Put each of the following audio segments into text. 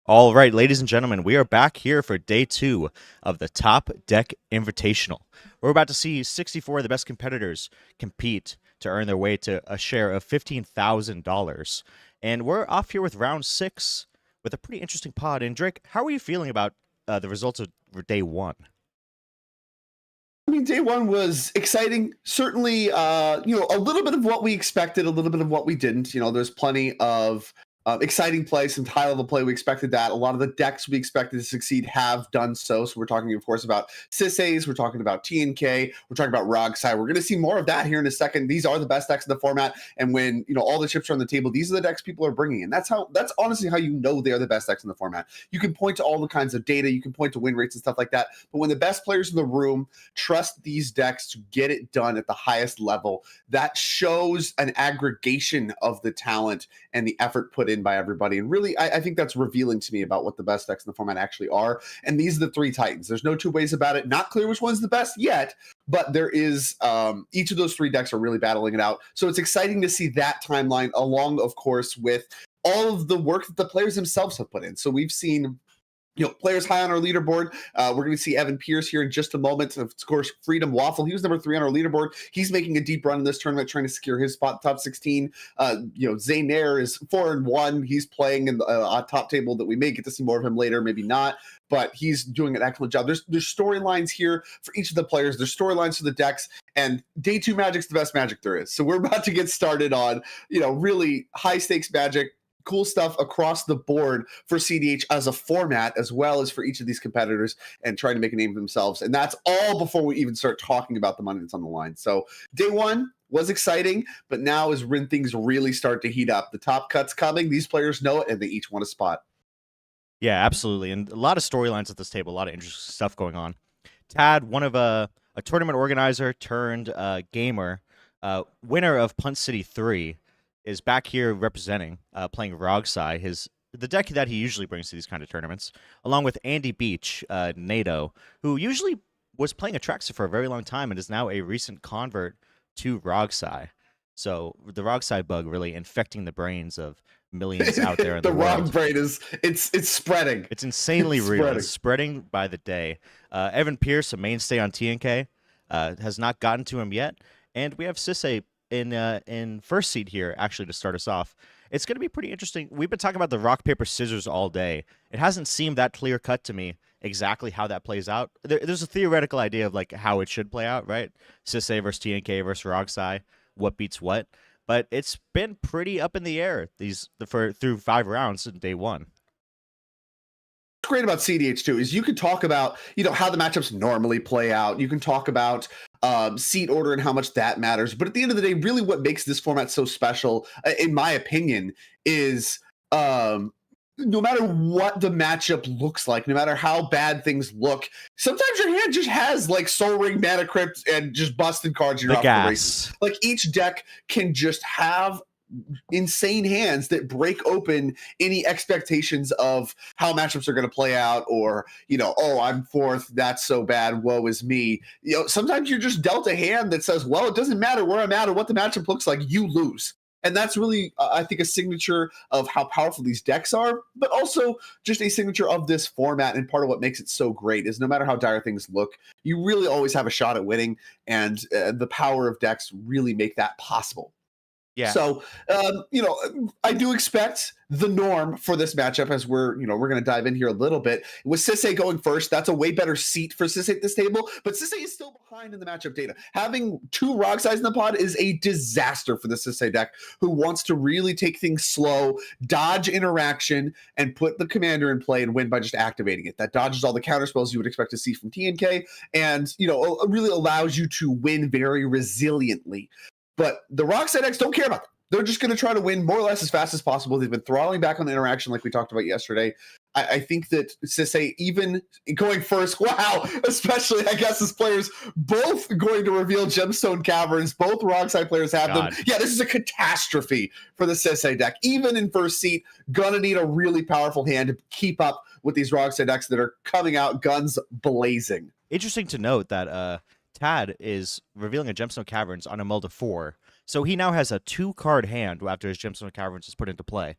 All right, ladies and gentlemen, we are back here for day 2 of the Topdeck Invitational. We're about to see 64 of the best competitors compete to earn their way to a share of $15,000. And we're off here with round 6 with a pretty interesting pod. And Drake, how are you feeling about the results of day 1? I mean, day one was exciting. Certainly, a little bit of what we expected, a little bit of what we didn't. There's plenty of exciting play, some high-level play. We expected that. A lot of the decks we expected to succeed have done so. So we're talking, of course, about Sisseys. We're talking about TNK. We're talking about Rogsai. We're going to see more of that here in a second. These are the best decks in the format. And when, all the chips are on the table, these are the decks people are bringing in. That's honestly how they are the best decks in the format. You can point to all the kinds of data. You can point to win rates and stuff like that. But when the best players in the room trust these decks to get it done at the highest level, that shows an aggregation of the talent and the effort put in by everybody. And really, I think that's revealing to me about what the best decks in the format actually are. And these are the three titans. There's no two ways about it. Not clear which one's the best yet, but there is each of those three decks are really battling it out. So it's exciting to see that timeline along, of course, with all of the work that the players themselves have put in. So we've seen players high on our leaderboard. We're going to see Evan Pierce here in just a moment. Of course, Freedom Waffle. He was number 3 on our leaderboard. He's making a deep run in this tournament, trying to secure his spot top 16. Zaynair is 4-1. He's playing in the top table that we may get to see more of him later, maybe not. But he's doing an excellent job. There's storylines here for each of the players. There's storylines for the decks. And day 2 Magic's the best Magic there is. So we're about to get started on, really high stakes Magic. Cool stuff across the board for CDH as a format, as well as for each of these competitors, and trying to make a name for themselves. And that's all before we even start talking about the money that's on the line. So day 1 was exciting, but now is when things really start to heat up. The top cut's coming. These players know it, and they each want a spot. Yeah, absolutely. And a lot of storylines at this table, a lot of interesting stuff going on. Tad, one of a tournament organizer turned gamer, winner of Punt City 3, is back here representing, playing Rogsai, the deck that he usually brings to these kind of tournaments, along with Andy Beach, NATO, who usually was playing Atraxa for a very long time and is now a recent convert to Rogsai. So the Rogsai bug really infecting the brains of millions out there in the world. Rog brain it's spreading. It's insanely real. It's spreading by the day. Evan Pierce, a mainstay on TNK, has not gotten to him yet, and we have Sissay in first seed here, actually, to start us off. It's going to be pretty interesting. We've been talking about the rock, paper, scissors all day. It hasn't seemed that clear cut to me exactly how that plays out. There's a theoretical idea of like how it should play out, right? Sissay versus TNK versus Rogsai, what beats what. But it's been pretty up in the air through 5 rounds in day 1. What's great about CDH too is you can talk about how the matchups normally play out. You can talk about seat order and how much that matters. But at the end of the day, really what makes this format so special, in my opinion, is no matter what the matchup looks like, no matter how bad things look, sometimes your hand just has like Soul Ring, Mana Crypt, and just busted cards. You're off the races. Like each deck can just have insane hands that break open any expectations of how matchups are going to play out, or I'm 4th, that's so bad, woe is me. Sometimes you're just dealt a hand that says, well, it doesn't matter where I'm at or what the matchup looks like, you lose. And that's really, I think, a signature of how powerful these decks are, but also just a signature of this format. And part of what makes it so great is no matter how dire things look, you really always have a shot at winning, and the power of decks really make that possible. Yeah. So, I do expect the norm for this matchup, as we're going to dive in here a little bit. With Sissay going first, that's a way better seat for Sissay at this table, but Sissay is still behind in the matchup data. Having 2 Rogsais in the pod is a disaster for the Sissay deck, who wants to really take things slow, dodge interaction, and put the commander in play and win by just activating it. That dodges all the counter spells you would expect to see from TNK, and really allows you to win very resiliently. But the Rogsai decks don't care about that. They're just going to try to win more or less as fast as possible. They've been throttling back on the interaction like we talked about yesterday. I think that Sissay, even going first, wow, especially, I guess, as players both going to reveal Gemstone Caverns, both Rogsai players have them. Yeah, this is a catastrophe for the Sissay deck. Even in first seat, gonna need a really powerful hand to keep up with these Rogsai decks that are coming out guns blazing. Interesting to note that Tad is revealing a Gemstone Caverns on a mull to 4, so he now has a 2-card hand after his Gemstone Caverns is put into play.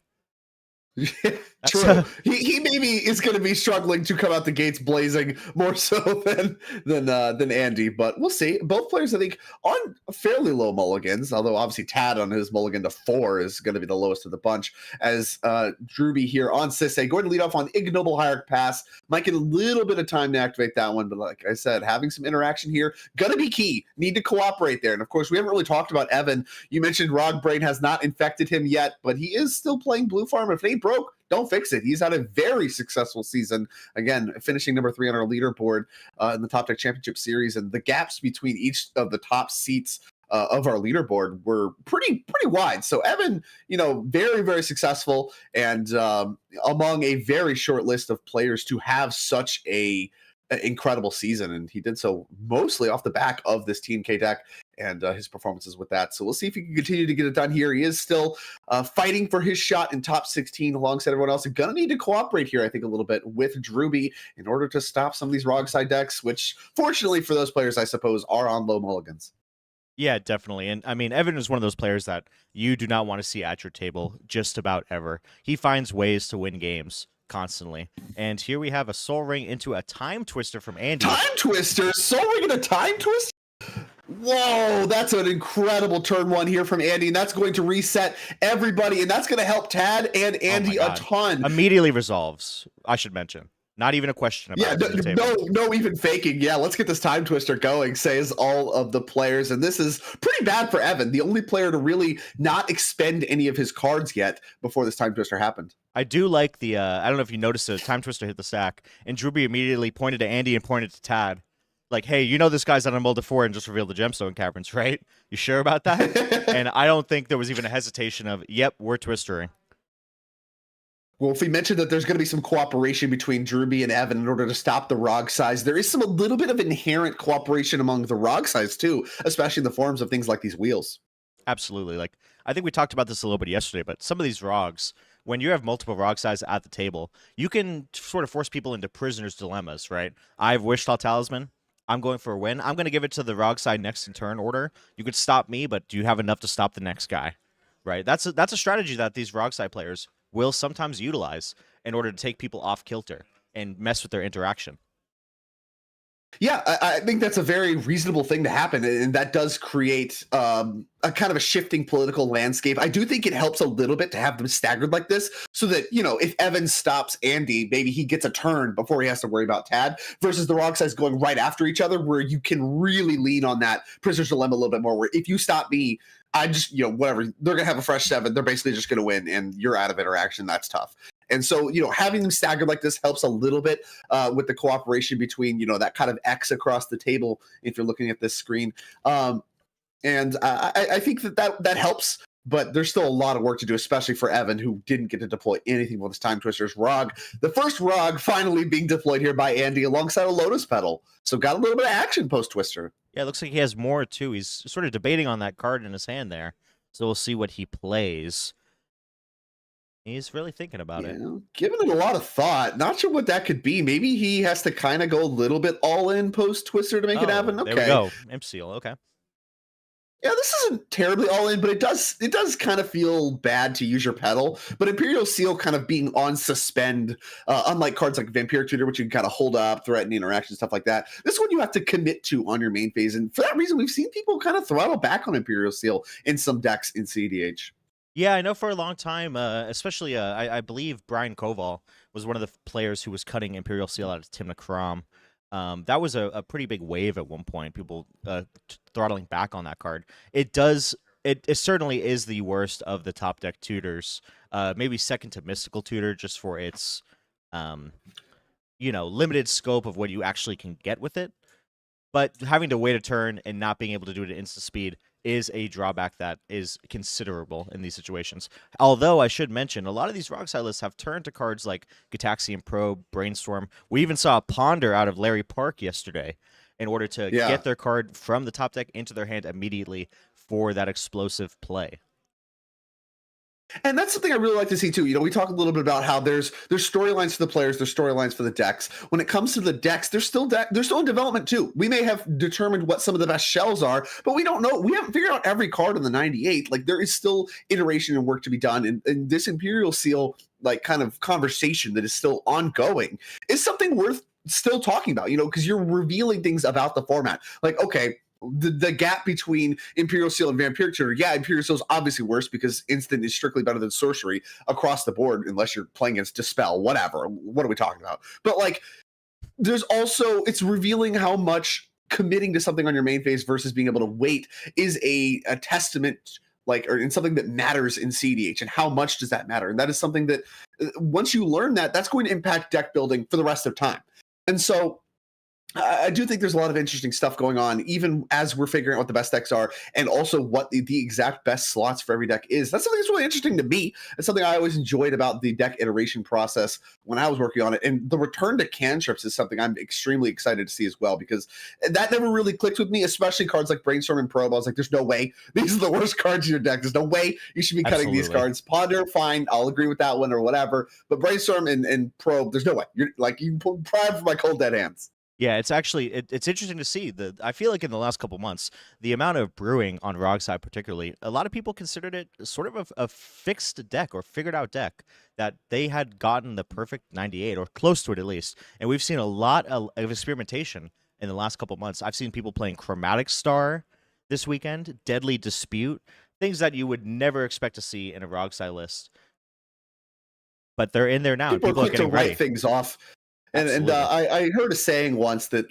That's True. He maybe is going to be struggling to come out the gates blazing more so than Andy, but we'll see. Both players, I think, on fairly low mulligans, although obviously Tad on his mulligan to 4 is going to be the lowest of the bunch. As Drewby here on Sisse going to lead off on Ignoble Hierarch Pass. Might get a little bit of time to activate that one, but like I said, having some interaction here going to be key. Need to cooperate there. And of course, we haven't really talked about Evan. You mentioned Rog Brain has not infected him yet, but he is still playing Blue Farm. If it ain't broke, don't fix it. He's had a very successful season. Again, finishing number 3 on our leaderboard in the Topdeck Championship Series, and the gaps between each of the top seats of our leaderboard were pretty wide. So Evan, very, very successful, and among a very short list of players to have such a incredible season, and he did so mostly off the back of this Team K deck and his performances with that. So we'll see if he can continue to get it done here. He is still fighting for his shot in top 16 alongside everyone else. He's going to need to cooperate here, I think, a little bit with Drewby in order to stop some of these Rog side decks, which fortunately for those players, I suppose, are on low mulligans. Yeah, definitely. And I mean, Evan is one of those players that you do not want to see at your table just about ever. He finds ways to win games constantly. And here we have a Soul Ring into a Time Twister from Andy. Time Twister? Soul Ring into Time Twister? Whoa, that's an incredible turn 1 here from Andy, and that's going to reset everybody, and that's going to help Tad and Andy a ton. Immediately resolves, I should mention. Not even a question about it. No, even faking. Yeah, let's get this Time Twister going, says all of the players. And this is pretty bad for Evan, the only player to really not expend any of his cards yet before this Time Twister happened. I do like the, I don't know if you noticed it, Time Twister hit the stack, and Drewby immediately pointed to Andy and pointed to Tad. Like, hey, this guy's on a mold of 4 and just revealed the gemstone caverns, right? You sure about that? And I don't think there was even a hesitation of, yep, we're twistering. Well, if we mentioned that there's going to be some cooperation between Drewby and Evan in order to stop the Rog size, there is a little bit of inherent cooperation among the Rog size too, especially in the forms of things like these wheels. Absolutely. Like, I think we talked about this a little bit yesterday, but some of these Rogs, when you have multiple Rog size at the table, you can sort of force people into prisoner's dilemmas, right? I've wished all talisman. I'm going for a win. I'm going to give it to the Rog side next in turn order. You could stop me, but do you have enough to stop the next guy? Right? That's a strategy that these Rog side players will sometimes utilize in order to take people off kilter and mess with their interaction. Yeah, I think that's a very reasonable thing to happen, and that does create a kind of a shifting political landscape. I do think it helps a little bit to have them staggered like this, so that, if Evan stops Andy, maybe he gets a turn before he has to worry about Tad, versus the Rog size going right after each other, where you can really lean on that prisoner's dilemma a little bit more, where if you stop me, I just, whatever, they're going to have a fresh 7. They're basically just going to win, and you're out of interaction. That's tough. And so, having them staggered like this helps a little bit with the cooperation between, that kind of X across the table, if you're looking at this screen. And I think that helps, but there's still a lot of work to do, especially for Evan, who didn't get to deploy anything with his Time Twister's Rog. The first Rog finally being deployed here by Andy alongside a Lotus Petal. So got a little bit of action post-Twister. Yeah, it looks like he has more, too. He's sort of debating on that card in his hand there. So we'll see what he plays. He's really thinking about it. Giving it a lot of thought. Not sure what that could be. Maybe he has to kind of go a little bit all in post-Twister to make it happen. Okay. There we go. Imp Seal. Okay. Yeah, this isn't terribly all in, but it does kind of feel bad to use your pedal. But Imperial Seal kind of being on suspend, unlike cards like Vampire Tutor, which you can kind of hold up, threaten interaction, stuff like that. This one you have to commit to on your main phase. And for that reason, we've seen people kind of throttle back on Imperial Seal in some decks in CDH. Yeah, I know for a long time, especially I believe Brian Koval was one of the players who was cutting Imperial Seal out of Timna Krom. That was a pretty big wave at one point, people throttling back on that card. It certainly is the worst of the top deck tutors, maybe second to Mystical Tutor, just for its limited scope of what you actually can get with it. But having to wait a turn and not being able to do it at instant speed is a drawback that is considerable in these situations. Although I should mention, a lot of these Rock side lists have turned to cards like Gitaxian Probe, Brainstorm. We even saw a Ponder out of Larry Park yesterday in order to get their card from the top deck into their hand immediately for that explosive play. And that's something I really like to see too. You know, we talk a little bit about how there's storylines for the players, there's storylines for the decks. When it comes to the decks, they're still in development too. We may have determined what some of the best shells are, but we don't know. We haven't figured out every card in the 98. Like there is still iteration and work to be done. And this Imperial Seal like kind of conversation that is still ongoing is something worth still talking about, you know, because you're revealing things about the format. Like, okay, the gap between Imperial Seal and Vampiric Tutor, yeah, Imperial Seal is obviously worse because instant is strictly better than sorcery across the board, unless you're playing against Dispel, whatever. What are we talking about? But like, there's also, it's revealing how much committing to something on your main phase versus being able to wait is a testament, like, or in something that matters in CDH, and how much does that matter? And that is something that once you learn that, that's going to impact deck building for the rest of time. And so I do think there's a lot of interesting stuff going on, even as we're figuring out what the best decks are, and also what the exact best slots for every deck is. That's something that's really interesting to me. It's something I always enjoyed about the deck iteration process when I was working on it. And the return to cantrips is something I'm extremely excited to see as well, because that never really clicked with me, especially cards like Brainstorm and Probe. I was like, there's no way. These are the worst cards in your deck. There's no way you should be cutting these cards. Ponder, fine, I'll agree with that one or whatever. But Brainstorm and Probe, there's no way. You're like, you can put prime for my cold dead hands. Yeah, it's actually it's interesting to see. I feel like in the last couple months, the amount of brewing on ROG side particularly, a lot of people considered it sort of a fixed deck or figured out deck, that they had gotten the perfect 98 or close to it at least. And we've seen a lot of experimentation in the last couple months. I've seen people playing Chromatic Star this weekend, Deadly Dispute, things that you would never expect to see in a ROG side list. But they're in there now. People are quick to ready. write things off. And I heard a saying once that,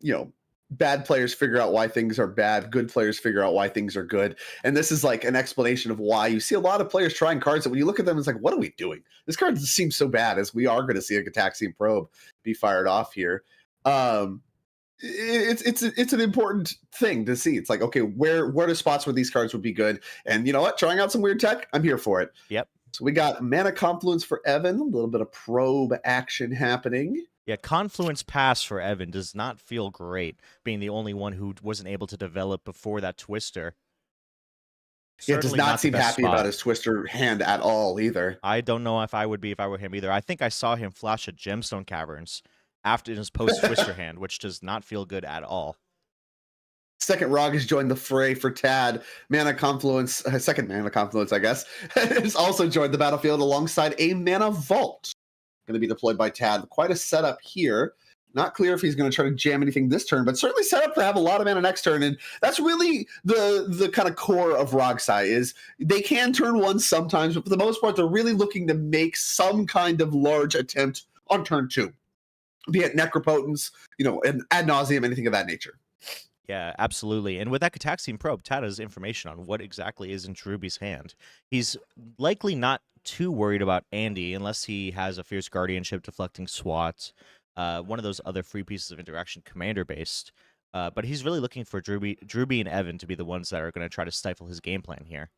you know, bad players figure out why things are bad, good players figure out why things are good. And this is like an explanation of why you see a lot of players trying cards that when you look at them, it's like, what are we doing? This card seems so bad, as we are going to see a Gataxian Probe be fired off here. It's an important thing to see. It's like, okay, where are the spots where these cards would be good? And you know what? Trying out some weird tech, I'm here for it. Yep. So we got Mana Confluence for Evan, a little bit of probe action happening. Yeah, Confluence Pass for Evan does not feel great, being the only one who wasn't able to develop before that Twister. Yeah, it does not seem happy about his Twister hand at all either. I don't know if I would be if I were him either. I think I saw him flash a Gemstone Caverns after his post-Twister hand, which does not feel good at all. Second ROG has joined the fray for Tad. Mana Confluence, second Mana Confluence, I guess, has also joined the battlefield alongside a Mana Vault. Going to be deployed by Tad. Quite a setup here. Not clear if he's going to try to jam anything this turn, but certainly set up to have a lot of mana next turn. And that's really the kind of core of Rogsai, is they can turn one sometimes, but for the most part, they're really looking to make some kind of large attempt on turn two, be it Necropotence, you know, and ad nauseum, anything of that nature. Yeah, absolutely. And with that Gataxian Probe, Tad has information on what exactly is in Druby's hand. He's likely not too worried about Andy unless he has a Fierce Guardianship deflecting SWAT, one of those other free pieces of interaction commander-based. But he's really looking for Druby and Evan to be the ones that are going to try to stifle his game plan here.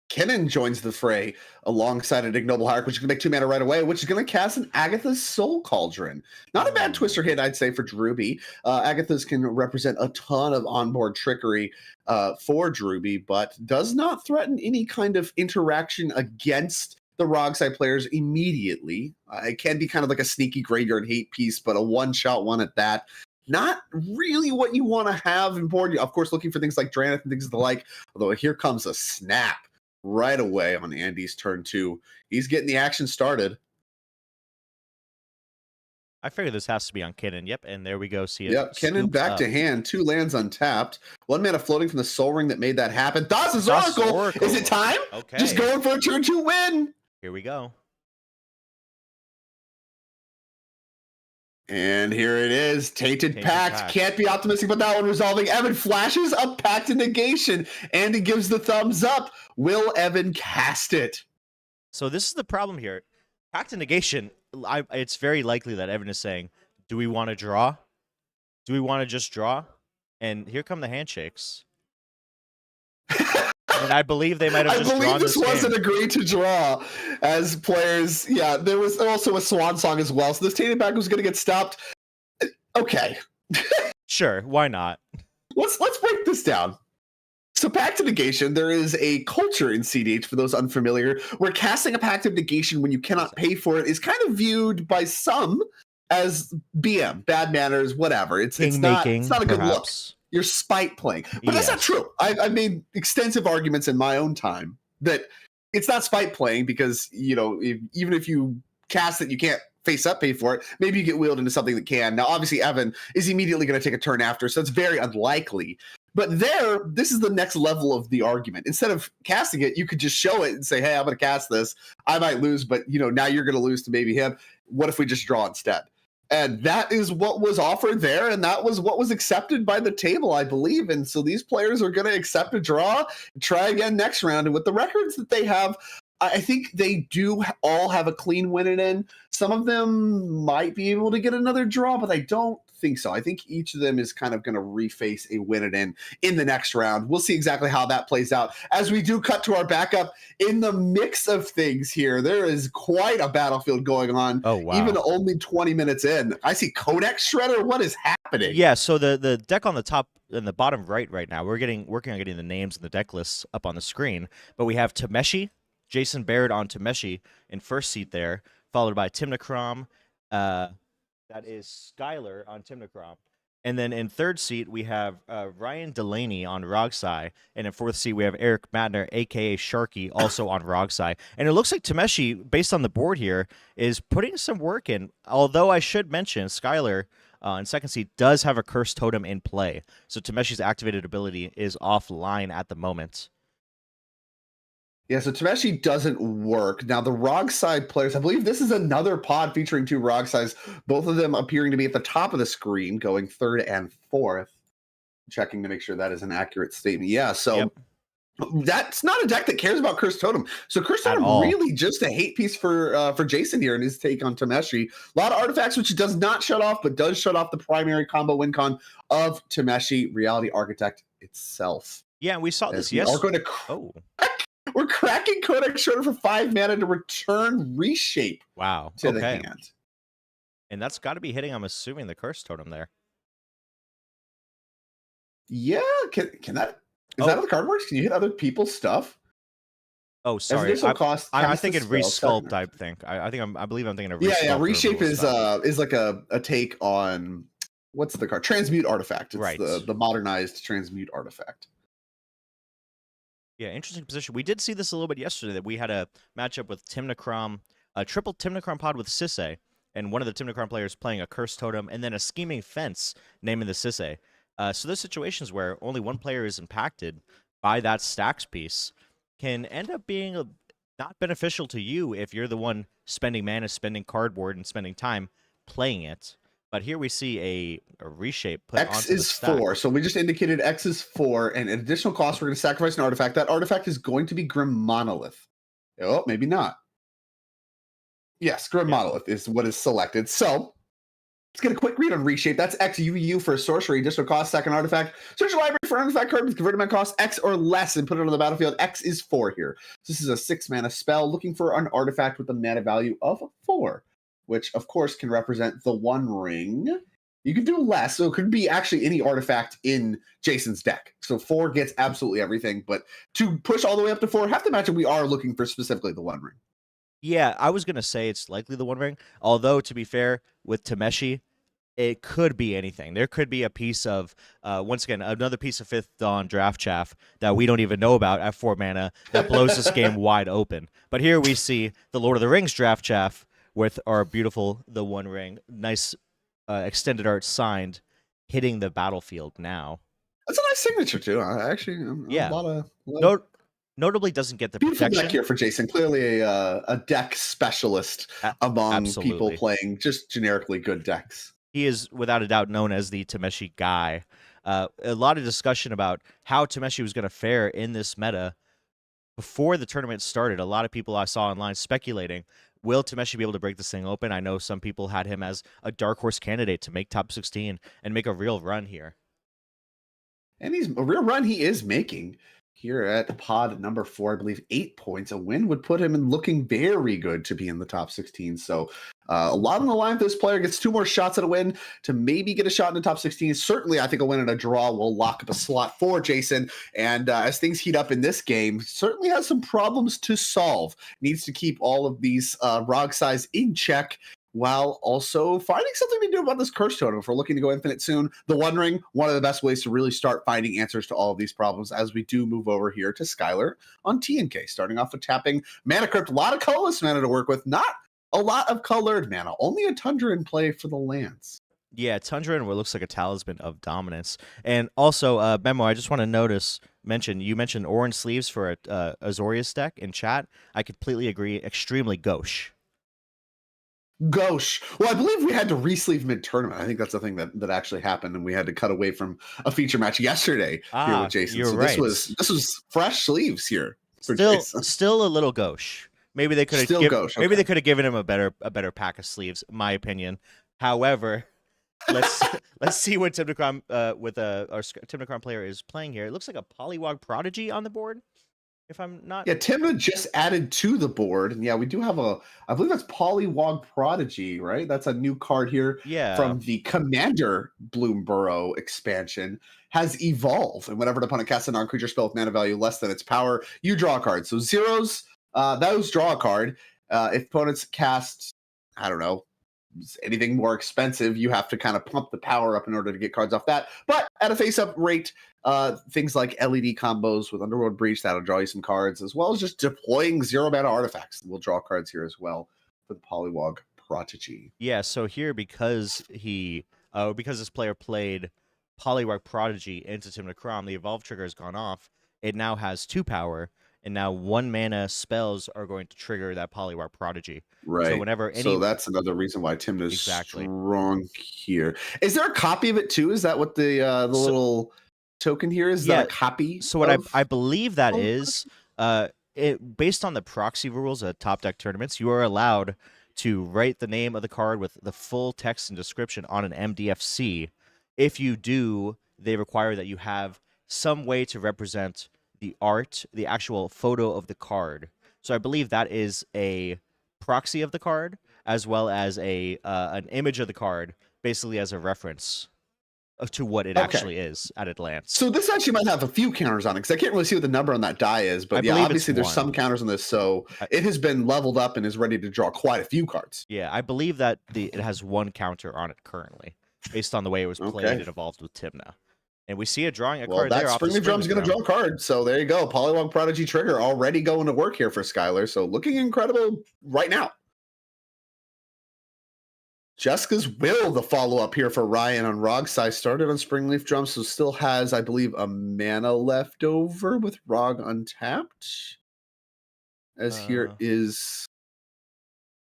Kennen joins the fray alongside an Ignoble Hierarch, which is going to make 2 mana right away, which is going to cast an Agatha's Soul Cauldron. Not a bad Twister hit, I'd say, for Druby. Agatha's can represent a ton of onboard trickery for Druby, but does not threaten any kind of interaction against the Rogsai players immediately. It can be kind of like a sneaky graveyard hate piece, but a one-shot one at that. Not really what you want to have in board. Of course, looking for things like Drannith and things of the like, although here comes a snap right away on Andy's turn 2. He's getting the action started. I figure this has to be on Kennen. Yep, and there we go. See it. Yep, Kennen back to hand. 2 lands untapped. 1 mana floating from the Soul Ring that made that happen. Thassa's Oracle. Is it time? Okay. Just going for a turn 2 win. Here we go. And here it is. Tainted Pact. Can't be optimistic about that one resolving. Evan flashes a Pact of Negation. Andy gives the thumbs up. Will Evan cast it? So this is the problem here. Pact of Negation, it's very likely that Evan is saying, do we want to draw? Do we want to just draw? And here come the handshakes. And I believe they might have just drawn this game. I believe this wasn't agreed to draw as players. Yeah, there was also a swan song as well. So this Tainted Pact was going to get stopped. Okay. Sure, why not? Let's break this down. So Pact of Negation, there is a culture in CDH, for those unfamiliar, where casting a Pact of Negation when you cannot pay for it is kind of viewed by some as BM, bad manners, whatever. It's not a good look. Perhaps. You're spite playing. But that's not Yes. true. I've made extensive arguments in my own time that it's not spite playing because, even if you cast it, you can't face up, pay for it. Maybe you get wheeled into something that can. Now, obviously, Evan is immediately going to take a turn after, so it's very unlikely. But this is the next level of the argument. Instead of casting it, you could just show it and say, hey, I'm going to cast this. I might lose, but now you're going to lose to maybe him. What if we just draw instead? And that is what was offered there, and that was what was accepted by the table, I believe. And so these players are going to accept a draw, try again next round. And with the records that they have, I think they do all have a clean win it in. Some of them might be able to get another draw, but I don't think so. I think each of them is kind of going to reface a win it in the next round. We'll see exactly how that plays out. As we do cut to our backup, in the mix of things here, there is quite a battlefield going on. Oh, wow. Even only 20 minutes in. I see Codex Shredder. What is happening? Yeah, so the deck on the top and the bottom right now, we're working on getting the names and the deck lists up on the screen. But we have Tameshi, Jason Baird on Tameshi in first seat there, followed by Timnacrom. That is Skylar on Timnacrom. And then in third seat, we have Ryan Delaney on Rogsai. And in fourth seat, we have Eric Matner, a.k.a. Sharky, also on Rogsai. And it looks like Tameshi, based on the board here, is putting some work in. Although I should mention, Skylar in second seat does have a Cursed Totem in play. So Tameshi's activated ability is offline at the moment. Yeah, so Tameshi doesn't work. Now, the Rogside players, I believe this is another pod featuring two Rogsides, both of them appearing to be at the top of the screen, going third and fourth. Checking to make sure that is an accurate statement. Yeah, so that's not a deck that cares about Cursed Totem. So Cursed Totem really just a hate piece for Jason here in his take on Tameshi. A lot of artifacts, which it does not shut off, but does shut off the primary combo win con of Tameshi, Reality Architect itself. Yeah, we saw this. Yes. We're cracking Codex Shredder for 5 mana to return Reshape. Wow. To the hand. And that's got to be hitting, I'm assuming, the Cursed Totem there. Yeah, can that... Is that how the card works? Can you hit other people's stuff? Oh, sorry. I think it Resculpt, I think. I believe I'm thinking of Resculpt. Yeah. Reshape is like a take on... What's the card? Transmute Artifact. It's the modernized Transmute Artifact. Yeah, interesting position. We did see this a little bit yesterday, that we had a matchup with Timnacrom, a triple Timnacrom pod with Sisse, and one of the Timnacrom players playing a Cursed Totem, and then a Scheming Fence naming the Sisse. So those situations where only one player is impacted by that stacks piece can end up being not beneficial to you if you're the one spending mana, spending cardboard, and spending time playing it. But here we see a Reshape put X onto the stack. is 4, so we just indicated X is 4, and an additional cost, we're going to sacrifice an artifact. That artifact is going to be Grim Monolith. Oh, maybe not. Yes, Grim Monolith is what is selected. So let's get a quick read on Reshape. That's X UU for a sorcery. Additional cost, second artifact. Search your library for an artifact card with converted mana cost X or less and put it on the battlefield. X is 4 here. So this is a 6 mana spell looking for an artifact with a mana value of 4. Which, of course, can represent the One Ring. You can do less, so it could be actually any artifact in Jason's deck. So 4 gets absolutely everything, but to push all the way up to 4, half the matchup we are looking for specifically the One Ring. Yeah, I was going to say it's likely the One Ring, although, to be fair, with Tameshi, it could be anything. There could be a piece of, once again, another piece of Fifth Dawn Draft Chaff that we don't even know about at 4 mana that blows this game wide open. But here we see the Lord of the Rings Draft Chaff, with our beautiful The One Ring, nice extended art signed, hitting the battlefield now. That's a nice signature too. Notably doesn't get the beautiful protection. Deck here for Jason. Clearly a deck specialist among people playing just generically good decks. He is without a doubt known as the Tameshi guy. A lot of discussion about how Tameshi was going to fare in this meta before the tournament started. A lot of people I saw online speculating, will Tameshi be able to break this thing open? I know some people had him as a dark horse candidate to make top 16 and make a real run here. And he's a real run he is making. here at pod number 4, I believe 8 points. A win would put him in looking very good to be in the top 16. So a lot on the line for this player. Gets 2 more shots at a win to maybe get a shot in the top 16. Certainly, I think a win and a draw will lock up a slot for Jason. And as things heat up in this game, certainly has some problems to solve. Needs to keep all of these ROG size in check, while also finding something to do about this curse totem. If we're looking to go infinite soon, the One Ring, one of the best ways to really start finding answers to all of these problems as we do move over here to Skylar on TNK. Starting off with tapping Mana Crypt, a lot of colorless mana to work with, not a lot of colored mana, only a Tundra in play for the lands. Yeah, Tundra and what looks like a Talisman of Dominance. And also, Memo, I just want to you mentioned orange sleeves for a Azorius deck in chat. I completely agree. Extremely gauche. Gauche. Well, I believe we had to resleeve mid-tournament. I think that's the thing that actually happened, and we had to cut away from a feature match yesterday here with Jason. You're so right. This was fresh sleeves here for Jason. Still a little gauche. Maybe they could have maybe they could have given him a better pack of sleeves, my opinion. However, let's see what Tim Necron our Tim Necron player is playing here. It looks like a Polywog Prodigy on the board. If I'm not... Yeah, Tim just added to the board. And yeah, we do have I believe that's Polywog Prodigy, right? That's a new card here from the Commander Bloomburrow expansion. Has evolved. And whenever an opponent casts a non-creature spell with mana value less than its power, you draw a card. So zeros, those draw a card. If opponents cast, I don't know, anything more expensive, you have to kind of pump the power up in order to get cards off that. But at a face-up rate, things like LED combos with Underworld Breach, that'll draw you some cards, as well as just deploying 0-mana artifacts. We'll draw cards here as well for the Polywog Prodigy. Yeah, so here, because this player played Polywog Prodigy into Tim Necron, the Evolve trigger has gone off. It now has 2 power, and now 1-mana spells are going to trigger that Polywog Prodigy. Right. So so that's another reason why Tim is strong here. Is there a copy of it too? Is that what the little token here is? That a copy? So what I believe that is, based on the proxy rules at Top Deck tournaments, you are allowed to write the name of the card with the full text and description on an MDFC. If you do, they require that you have some way to represent the art, the actual photo of the card. So I believe that is a proxy of the card, as well as an image of the card, basically as a reference to what it actually is at a glance. So this actually might have a few counters on it, because I can't really see what the number on that die is, but yeah, obviously there's some counters on this, so it has been leveled up and is ready to draw quite a few cards. Yeah, I believe that it has 1 counter on it currently, based on the way it was played and evolved with Timna. And we see it drawing a card there. Well, that Springleaf Drum's going to draw a card, so there you go. Polywog Prodigy trigger already going to work here for Skylar, so looking incredible right now. Jessica's Will, the follow-up here for Ryan on ROG size. Started on Springleaf Drum, so still has, I believe, a mana left over with ROG untapped. As here is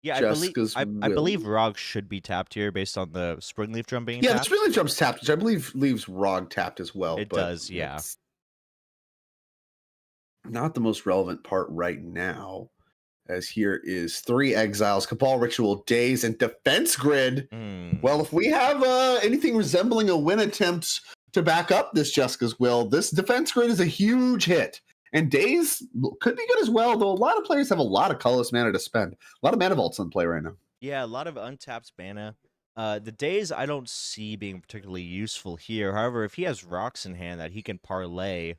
Jessica's I believe ROG should be tapped here based on the Springleaf Drum being tapped. The Springleaf Drum's tapped, which I believe leaves ROG tapped as well. It does, yeah. Not the most relevant part right now. As here is 3 exiles, Cabal Ritual, Daze, and Defense Grid. Well, if we have anything resembling a win attempt to back up this Jessica's Will, this Defense Grid is a huge hit. And Daze could be good as well, though a lot of players have a lot of colorless mana to spend. A lot of mana vaults in play right now. Yeah, a lot of untapped mana. The Daze I don't see being particularly useful here. However, if he has rocks in hand that he can parlay,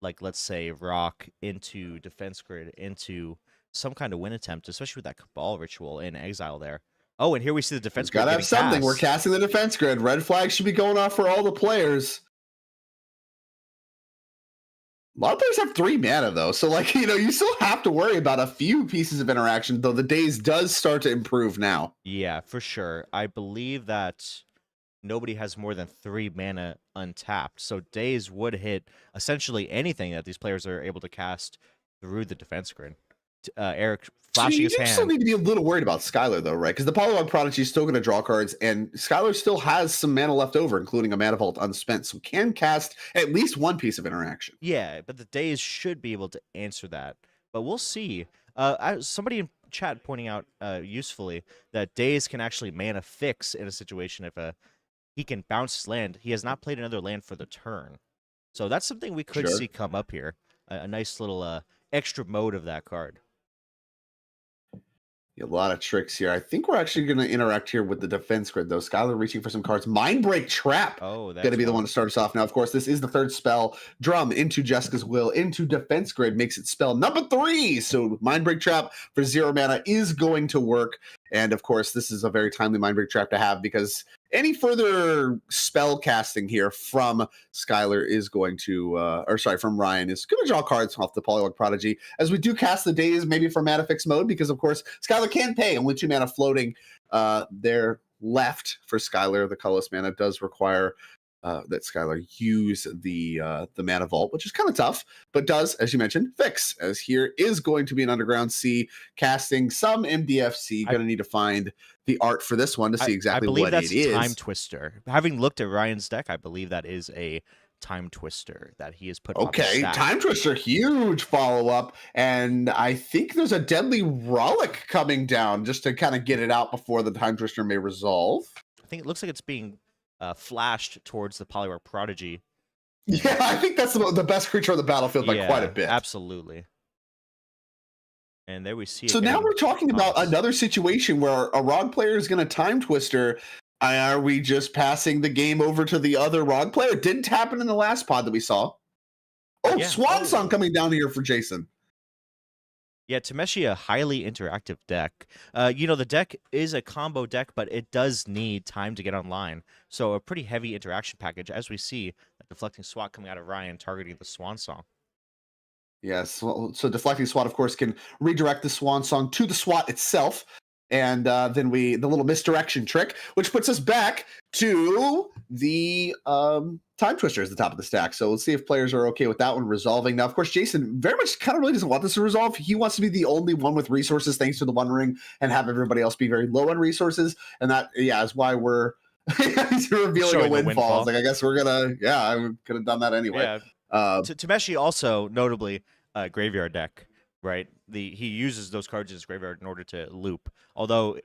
like let's say rock into Defense Grid into some kind of win attempt, especially with that Cabal Ritual in exile there. Oh, and here we see the Defense Grid. Gotta have something. We're casting the Defense Grid. Red flag should be going off for all the players. A lot of players have 3 mana, though. So, you still have to worry about a few pieces of interaction, though the Daze does start to improve now. Yeah, for sure. I believe that nobody has more than 3 mana untapped. So Daze would hit essentially anything that these players are able to cast through the Defense Grid. Eric flashing his hand. You still need to be a little worried about Skylar, though, right? Because the Polywog Prodigy is still going to draw cards, and Skylar still has some mana left over, including a mana vault unspent, so can cast at least 1 piece of interaction. Yeah, but the Daze should be able to answer that. But we'll see. Somebody in chat pointing out usefully that Daze can actually mana fix in a situation if he can bounce his land. He has not played another land for the turn. So that's something we could Sure. see come up here. A nice little extra mode of that card. A lot of tricks here. I think we're actually going to interact here with the defense grid, though. Skylar reaching for some cards. Mindbreak Trap Oh, going to that's be the one. one to start us off. Now, of course, this is the third spell. Drum into Jessica's Will, into defense grid, makes it spell number 3. So Mindbreak Trap for 0 mana is going to work. And, of course, this is a very timely Mindbreak Trap to have because any further spell casting here from Skylar is going to, from Ryan is going to draw cards off the Polywog Prodigy, as we do cast the days maybe for mana fix mode, because of course Skylar can pay only 2 mana floating there left for Skylar. The colorless mana does require that Skylar use the mana vault, which is kind of tough, but does, as you mentioned, fix, as here is going to be an Underground Sea casting some MDFC. Going to need to find the art for this one to see exactly I believe what that's it is. Time Twister. Having looked at Ryan's deck, I believe that is a Time Twister that he has put on the Okay, stack. Time Twister, huge follow-up, and I think there's a Deadly Rollick coming down just to kind of get it out before the Time Twister may resolve. I think it looks like it's being flashed towards the Polywog Prodigy. Yeah, I think that's the best creature on the battlefield by quite a bit. Absolutely. And there we see it. So now we're talking about another situation where a ROG player is going to Time Twister. Are we just passing the game over to the other ROG player? It didn't happen in the last pod that we saw. Oh, yeah. Swan Song coming down here for Jason. Yeah, Tameshi, a highly interactive deck. The deck is a combo deck, but it does need time to get online. So a pretty heavy interaction package, as we see a deflecting swat coming out of Ryan targeting the Swan Song. Yes, so deflecting swat, of course, can redirect the Swan Song to the swat itself. And then the little misdirection trick, which puts us back to the Time Twister as the top of the stack. So let's see if players are okay with that one resolving. Now, of course, Jason very much kind of really doesn't want this to resolve. He wants to be the only one with resources thanks to the One Ring and have everybody else be very low on resources. And that, is why we're revealing a windfall. It's like, I guess we're going to, I could have done that anyway. Yeah. Tameshi also, notably, graveyard deck. Right, he uses those cards in his graveyard in order to loop. Although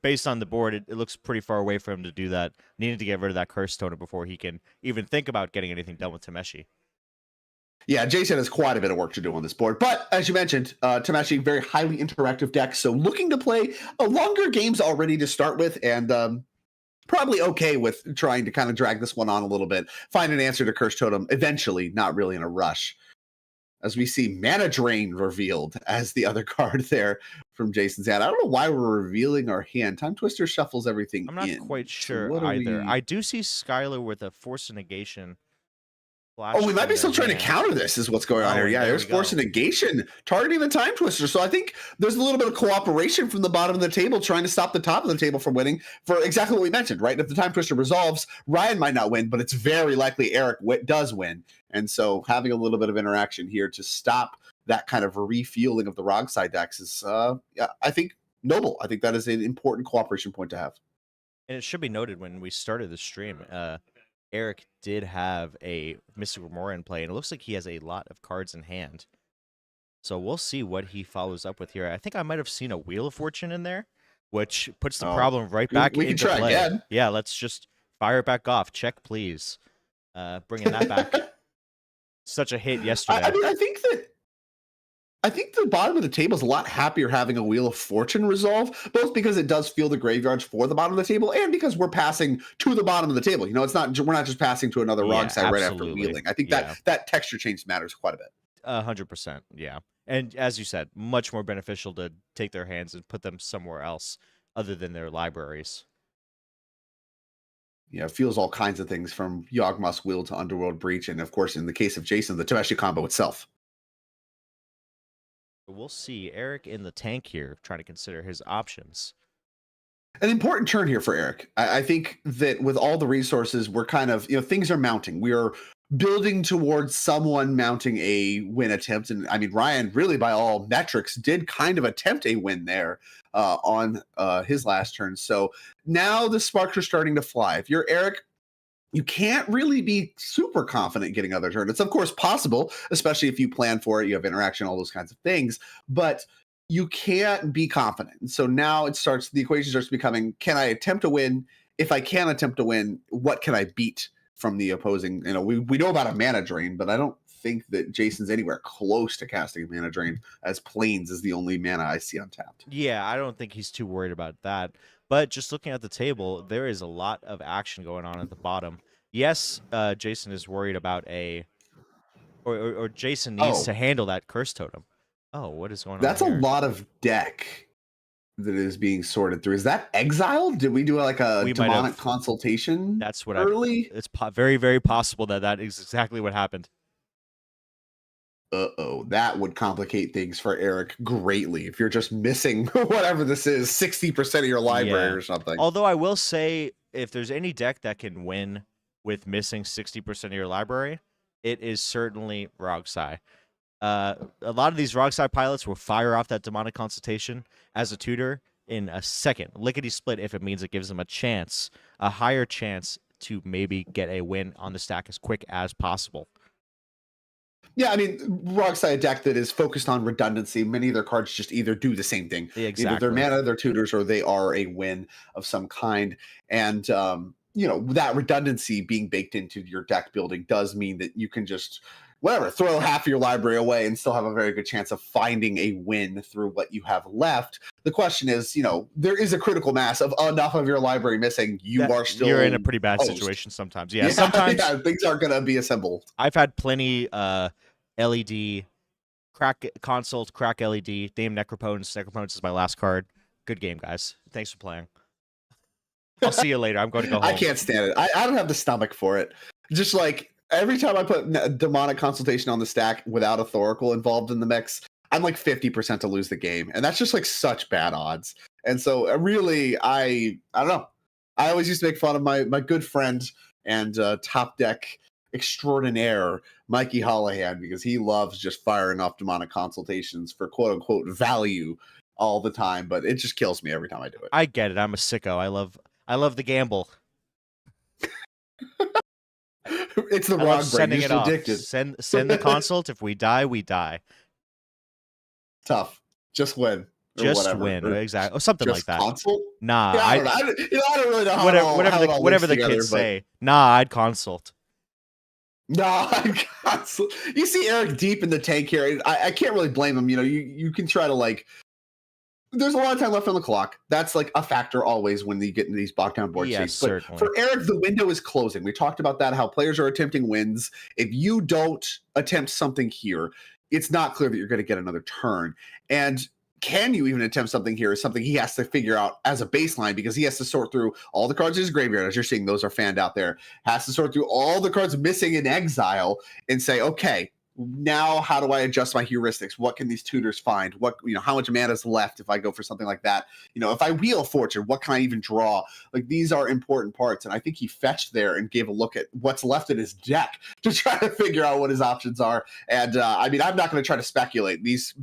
based on the board, it looks pretty far away for him to do that. Needing to get rid of that Curse Totem before he can even think about getting anything done with Tameshi. Yeah, Jason has quite a bit of work to do on this board. But as you mentioned, Tameshi, very highly interactive deck. So looking to play longer games already to start with, and probably okay with trying to kind of drag this one on a little bit. Find an answer to Curse Totem eventually, not really in a rush. As we see Mana Drain revealed as the other card there from Jason's hand. I don't know why we're revealing our hand. Time Twister shuffles everything I'm not quite sure either. I do see Skylar with a Force of Negation. We might be still trying to counter this is what's going on here. Yeah, there's Force of Negation targeting the Time Twister. So I think there's a little bit of cooperation from the bottom of the table trying to stop the top of the table from winning for exactly what we mentioned, right? If the Time Twister resolves, Ryan might not win, but it's very likely Eric does win. And so having a little bit of interaction here to stop that kind of refueling of the ROG side decks is, I think, noble. I think that is an important cooperation point to have. And it should be noted when we started the stream, Eric did have a Mystic Remora in play, and it looks like he has a lot of cards in hand. So we'll see what he follows up with here. I think I might have seen a Wheel of Fortune in there, which puts the problem right back we can into try play. Again. Yeah, let's just fire it back off. Check, please. Bringing that back. Such a hit yesterday. I think the bottom of the table is a lot happier having a Wheel of Fortune resolve, both because it does feel the graveyards for the bottom of the table, and because we're passing to the bottom of the table. We're not just passing to another ROG side right after wheeling. I think that texture change matters quite a bit. 100%, yeah. And as you said, much more beneficial to take their hands and put them somewhere else other than their libraries. Yeah, it feels all kinds of things from Yawgmoth's Will to Underworld Breach, and of course, in the case of Jason, the Tameshi combo itself. We'll see Eric in the tank here, trying to consider his options. An important turn here for Eric. I think that with all the resources, we're kind of, things are mounting. We are building towards someone mounting a win attempt. And I mean, Ryan, really by all metrics, did kind of attempt a win there on his last turn. So now the sparks are starting to fly. If you're Eric, you can't really be super confident getting another turn. It's of course possible, especially if you plan for it, you have interaction, all those kinds of things, but you can't be confident. So now the equation starts becoming, can I attempt to win? If I can attempt to win, what can I beat from the opposing. We know about a mana drain, but I don't think that Jason's anywhere close to casting a mana drain, as Plains is the only mana I see untapped. Yeah, I don't think he's too worried about that. But just looking at the table, there is a lot of action going on at the bottom. Yes, Jason is worried about or Jason needs Oh, to handle that curse totem. Oh, what is going on that's a here? lot of deck that is being sorted through. Is that exiled? Did we do like a We might demonic have. consultation That's what I. early? It's very, very possible that that is exactly what happened. Uh-oh, that would complicate things for Eric greatly if you're just missing whatever this is, 60% of your library Yeah. or something. Although I will say, if there's any deck that can win with missing 60% of your library, it is certainly Rogsai. A lot of these Rogsai pilots will fire off that demonic consultation as a tutor in a second, lickety split, if it means it gives them a chance, a higher chance to maybe get a win on the stack as quick as possible. Yeah, I mean, Rockside deck that is focused on redundancy. Many of their cards just either do the same thing. Either they're Exactly. mana, they're tutors, or they are a win of some kind. And that redundancy being baked into your deck building does mean that you can just throw half of your library away and still have a very good chance of finding a win through what you have left. The question is, there is a critical mass of enough of your library missing. You're in a pretty bad toast. situation sometimes. Yeah, sometimes things aren't going to be assembled. I've had plenty LED crack consult, crack LED, Dame Necropotence. Necropotence is my last card. Good game, guys. Thanks for playing. I'll see you later. I'm going to go home. I can't stand it. I don't have the stomach for it. Just like every time I put demonic consultation on the stack without a Thoracle involved in the mix, I'm like 50% to lose the game. And that's just like such bad odds. And so really, I don't know. I always used to make fun of my good friend and top deck extraordinaire, Mikey Holohan, because he loves just firing off demonic consultations for quote unquote value all the time. But it just kills me every time I do it. I get it. I'm a sicko. I love the gamble. It's the I love wrong brain. sending You're it off. addicted. Send the consult. If we die, we die. Tough. Just win. Just whatever. win. Or Exactly. Or something like that. consult? Nah. Yeah, I don't know. I don't really know how whatever the kids say. Nah, I'd consult. No, consult. You see Eric deep in the tank here. I can't really blame him. You can try to like. There's a lot of time left on the clock. That's like a factor always when you get into these bogged down board states. But certainly. for Eric, the window is closing. We talked about that, how players are attempting wins. If you don't attempt something here, it's not clear that you're going to get another turn. And can you even attempt something here is something he has to figure out as a baseline, because he has to sort through all the cards in his graveyard. As you're seeing, those are fanned out there. Has to sort through all the cards missing in exile and say, okay, now how do I adjust my heuristics? What can these tutors find? How much mana is left if I go for something like that? If I wheel fortune, what can I even draw? Like, these are important parts. And I think he fetched there and gave a look at what's left in his deck to try to figure out what his options are. And I'm not going to try to speculate. These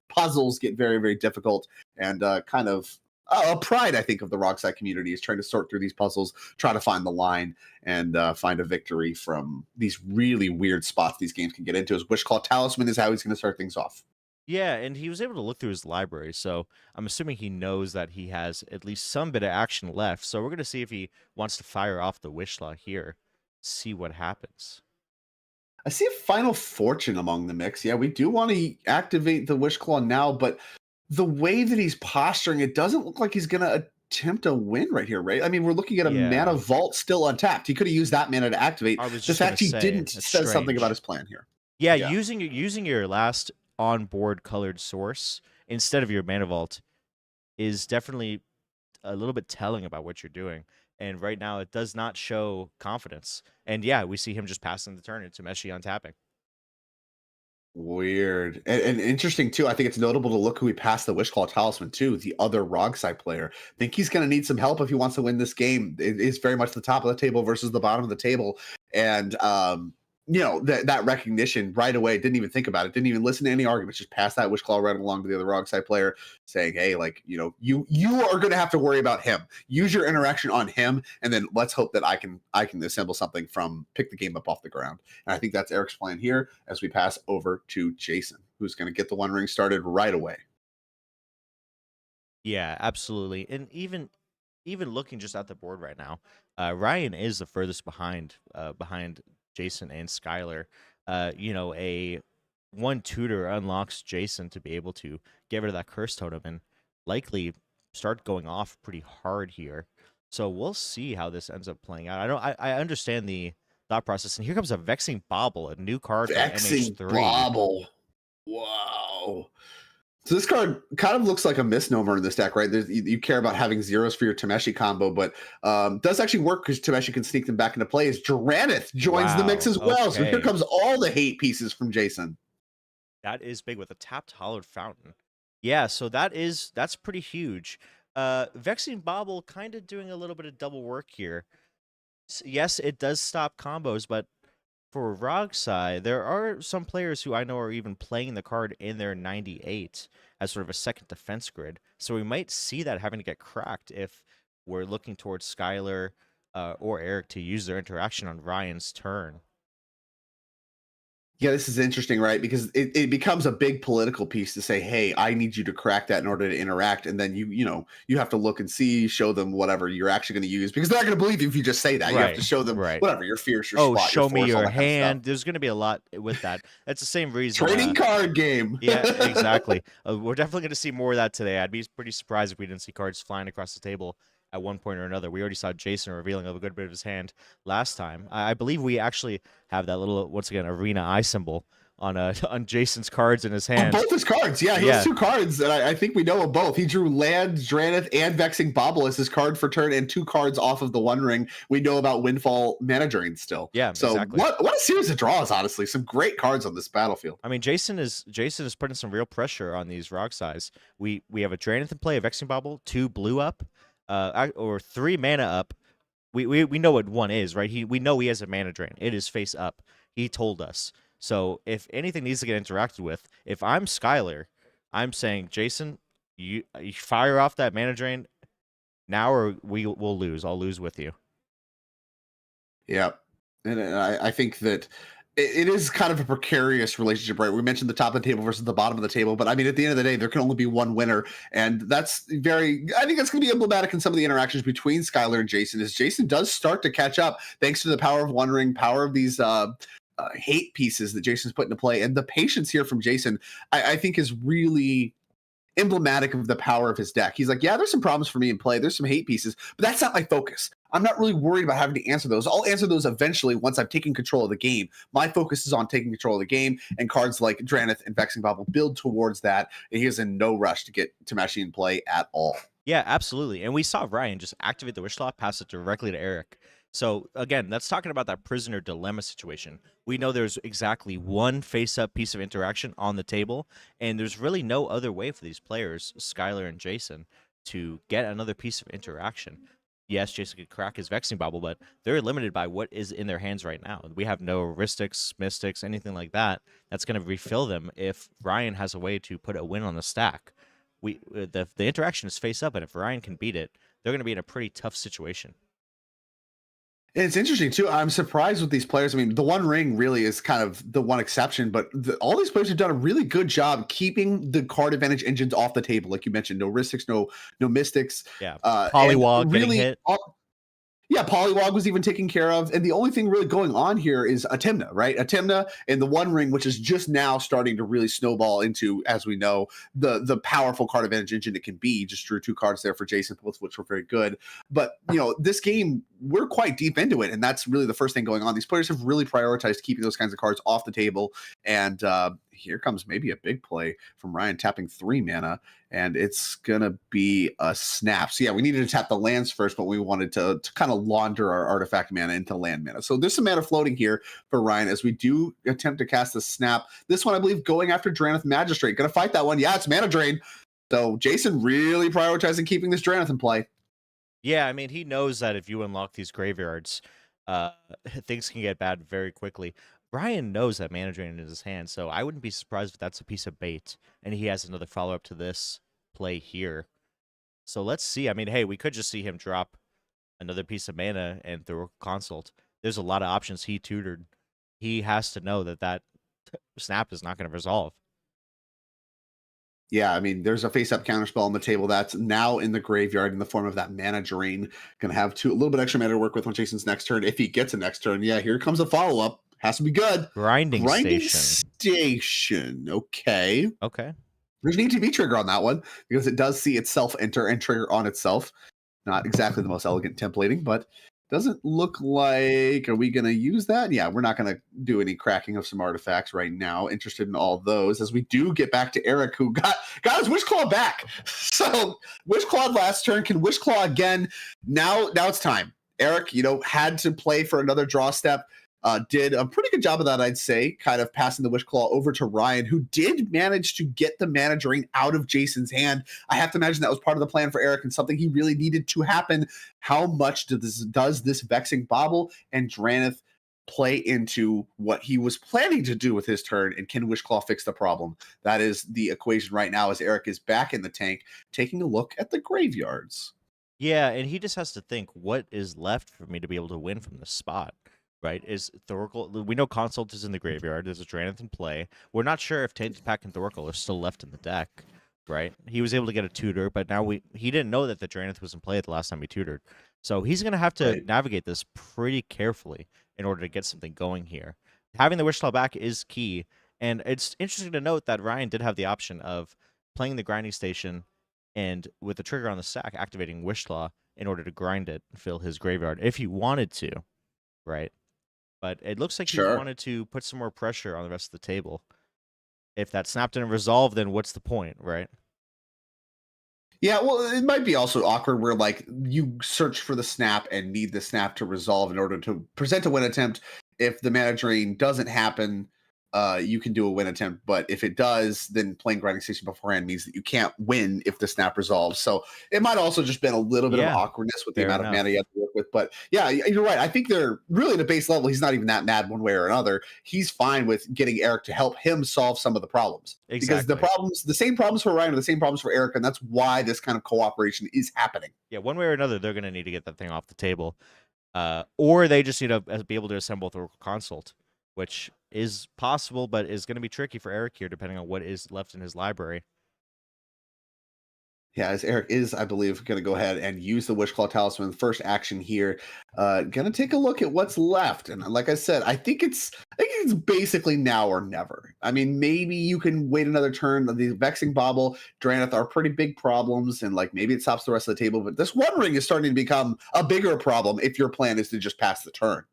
puzzles get very, very difficult, and kind of a pride, I think, of the Rockside community is trying to sort through these puzzles, try to find the line, and find a victory from these really weird spots these games can get into. His Wishclaw Talisman is how he's going to start things off. Yeah, and he was able to look through his library, so I'm assuming he knows that he has at least some bit of action left. So we're going to see if he wants to fire off the Wishlaw here, see what happens. I see a Final Fortune among the mix. Yeah, we do want to activate the Wishclaw now, but the way that he's posturing, it doesn't look like he's going to attempt a win right here, right? I mean, we're looking at a mana vault still untapped. He could have used that mana to activate. The fact he didn't says something about his plan here. Yeah, using your last on-board colored source instead of your mana vault is definitely a little bit telling about what you're doing. And right now, it does not show confidence. And yeah, we see him just passing the turn into Meshi untapping. Weird. And interesting, too. I think it's notable to look who he passed the Wishclaw Talisman to, the other Rogside player. I think he's going to need some help if he wants to win this game. It is very much the top of the table versus the bottom of the table. And, that recognition right away, didn't even think about it, didn't even listen to any arguments, just passed that Wishclaw right along to the other Rogside player, saying, hey, you are going to have to worry about him. Use your interaction on him, and then let's hope that I can assemble something from pick the game up off the ground. And I think that's Eric's plan here as we pass over to Jason, who's going to get the One Ring started right away. Yeah, absolutely. And even even looking just at the board right now, Ryan is the furthest behind Jason and Skylar. A one tutor unlocks Jason to be able to get rid of that curse totem and likely start going off pretty hard here. So we'll see how this ends up playing out. I understand the thought process, and here comes a Vexing Bobble, a new card from Vexing MH3. Bobble. Wow. So this card kind of looks like a misnomer in this deck, right? You care about having zeros for your Tameshi combo, but does actually work because Tameshi can sneak them back into play. As Dranith joins the mix Wow. as well. So here Okay. comes all the hate pieces from Jason. That is big with a tapped hollowed fountain. Yeah, so that's pretty huge. Vexing Bobble kind of doing a little bit of double work here. Yes, it does stop combos, but for Rogsai, there are some players who I know are even playing the card in their 98 as sort of a second defense grid. So we might see that having to get cracked if we're looking towards Skylar or Eric to use their interaction on Ryan's turn. Yeah, this is interesting, right? Because it becomes a big political piece to say, hey, I need you to crack that in order to interact. And then you have to look and see, show them whatever you're actually going to use because they're not going to believe you if you just say that. You have to Right, show them right. whatever, your fierce, your Oh, spot, your show me force, all your that kind of stuff. hand. There's going to be a lot with that. That's the same reason. Trading card game. Yeah, exactly. We're definitely going to see more of that today. I'd be pretty surprised if we didn't see cards flying across the table at one point or another. We already saw Jason revealing a good bit of his hand last time. I believe we actually have that little, once again, arena eye symbol on on Jason's cards in his hand. On both his cards, yeah, he has two cards, and I think we know of both. He drew Land, Dranith, and Vexing Bobble as his card for turn, and 2 cards off of the One Ring. We know about Windfall Mana Drain still. Yeah, so exactly. what a series of draws, honestly. Some great cards on this battlefield. I mean, Jason is putting some real pressure on these Rogsais. We have a Dranith in play, a Vexing Bobble, 2 blue up, or 3 mana up. We know what 1 is, right? We know he has a mana drain. It is face up. He told us. So if anything needs to get interacted with, if I'm Skylar, I'm saying, Jason, you fire off that mana drain now, or we'll lose. I'll lose with you. Yeah, and I think that it is kind of a precarious relationship, right? We mentioned the top of the table versus the bottom of the table, but I mean, at the end of the day, there can only be one winner, and that's I think that's going to be emblematic in some of the interactions between Skylar and Jason. As Jason does start to catch up, thanks to the power of One Ring, power of these hate pieces that Jason's put into play, and the patience here from Jason, I think is really emblematic of the power of his deck. He's like, yeah, there's some problems for me in play. There's some hate pieces, but that's not my focus. I'm not really worried about having to answer those. I'll answer those eventually once I've taken control of the game. My focus is on taking control of the game, and cards like Dranith and Vexing Bobble build towards that. And he is in no rush to get Tameshi in play at all. Yeah, absolutely. And we saw Ryan just activate the Wish Lock, pass it directly to Eric. So again, that's talking about that prisoner dilemma situation. We know there's exactly one face-up piece of interaction on the table, and there's really no other way for these players, Skylar and Jason, to get another piece of interaction. Yes, Jason could crack his Vexing Bobble, but they're limited by what is in their hands right now. We have no Ristics, Mystics, anything like that that's going to refill them if Ryan has a way to put a win on the stack. The interaction is face up, and if Ryan can beat it, they're going to be in a pretty tough situation. And it's interesting too. I'm surprised with these players. I mean, the One Ring really is kind of the one exception, but all these players have done a really good job keeping the card advantage engines off the table. Like you mentioned, no Ristics, no Mystics. Yeah, Polywog really, getting hit. Yeah, Polywog was even taken care of. And the only thing really going on here is Atimna, right? Atimna and the One Ring, which is just now starting to really snowball into, as we know, the powerful card advantage engine it can be. Just drew 2 cards there for Jason, both of which were very good. But, this game, we're quite deep into it. And that's really the first thing going on. These players have really prioritized keeping those kinds of cards off the table. And here comes maybe a big play from Ryan tapping 3 mana. And it's going to be a snap. So, yeah, we needed to tap the lands first, but we wanted to kind of launder our artifact mana into land mana. So there's some mana floating here for Ryan as we do attempt to cast the snap. This one, I believe, going after Dranith Magistrate. Going to fight that one. Yeah, it's mana drain. So Jason really prioritizing keeping this Dranith in play. Yeah, I mean, he knows that if you unlock these graveyards, things can get bad very quickly. Brian knows that mana drain in his hand, so I wouldn't be surprised if that's a piece of bait, and he has another follow-up to this play here. So let's see. I mean, hey, we could just see him drop another piece of mana and throw a consult. There's a lot of options he tutored. He has to know that snap is not going to resolve. Yeah, I mean, there's a face-up counterspell on the table that's now in the graveyard in the form of that mana drain. Gonna have a little bit extra mana to work with on Jason's next turn. If he gets a next turn, yeah, here comes a follow-up. Has to be good. Grinding Grinding Station. Station. Okay. Okay. There's an ETB trigger on that one because it does see itself enter and trigger on itself. Not exactly the most elegant templating, but doesn't look like, are we going to use that? Yeah, we're not going to do any cracking of some artifacts right now. Interested in all those as we do get back to Eric, who got his Wish Claw back. So Wish Claw last turn, can Wish Claw again. Now it's time. Eric, had to play for another draw step. Did a pretty good job of that, I'd say, kind of passing the Wish Claw over to Ryan, who did manage to get the mana drain out of Jason's hand. I have to imagine that was part of the plan for Eric and something he really needed to happen. How much does this Vexing Bauble and Drannith play into what he was planning to do with his turn, and can Wish Claw fix the problem? That is the equation right now as Eric is back in the tank, taking a look at the graveyards. Yeah, and he just has to think, what is left for me to be able to win from this spot? Right? Is Thoracle? We know Consult is in the graveyard. There's a Drannith in play. We're not sure if Tainted Pack and Thoracle are still left in the deck. Right? He was able to get a tutor, but now he didn't know that the Drannith was in play the last time he tutored. So he's going to have to navigate this pretty carefully in order to get something going here. Having the Wish Claw back is key, and it's interesting to note that Ryan did have the option of playing the Grinding Station and with the trigger on the stack, activating Wish Claw in order to grind it and fill his graveyard if he wanted to, right? But it looks like he wanted to put some more pressure on the rest of the table. If that snap didn't resolve, then what's the point, right? Yeah, well, it might be also awkward where, like, you search for the snap and need the snap to resolve in order to present a win attempt. If the mana drain doesn't happen, you can do a win attempt. But if it does, then playing Grinding Station beforehand means that you can't win if the snap resolves. So it might also just been a little bit of awkwardness with the amount of mana you have to work with. But yeah, you're right. I think they're really at a base level. He's not even that mad one way or another. He's fine with getting Eric to help him solve some of the problems. Exactly. Because the same problems for Ryan are the same problems for Eric. And that's why this kind of cooperation is happening. Yeah, one way or another, they're going to need to get that thing off the table. Or they just need to be able to assemble the Consult, which is possible, but is going to be tricky for Eric here, depending on what is left in his library. Yeah, as Eric is, I believe, going to go ahead and use the Wish Claw Talisman. First action here. Going to take a look at what's left. And like I said, I think it's basically now or never. I mean, maybe you can wait another turn. The Vexing Bauble, Drannith are pretty big problems, and like maybe it stops the rest of the table. But this One Ring is starting to become a bigger problem if your plan is to just pass the turn.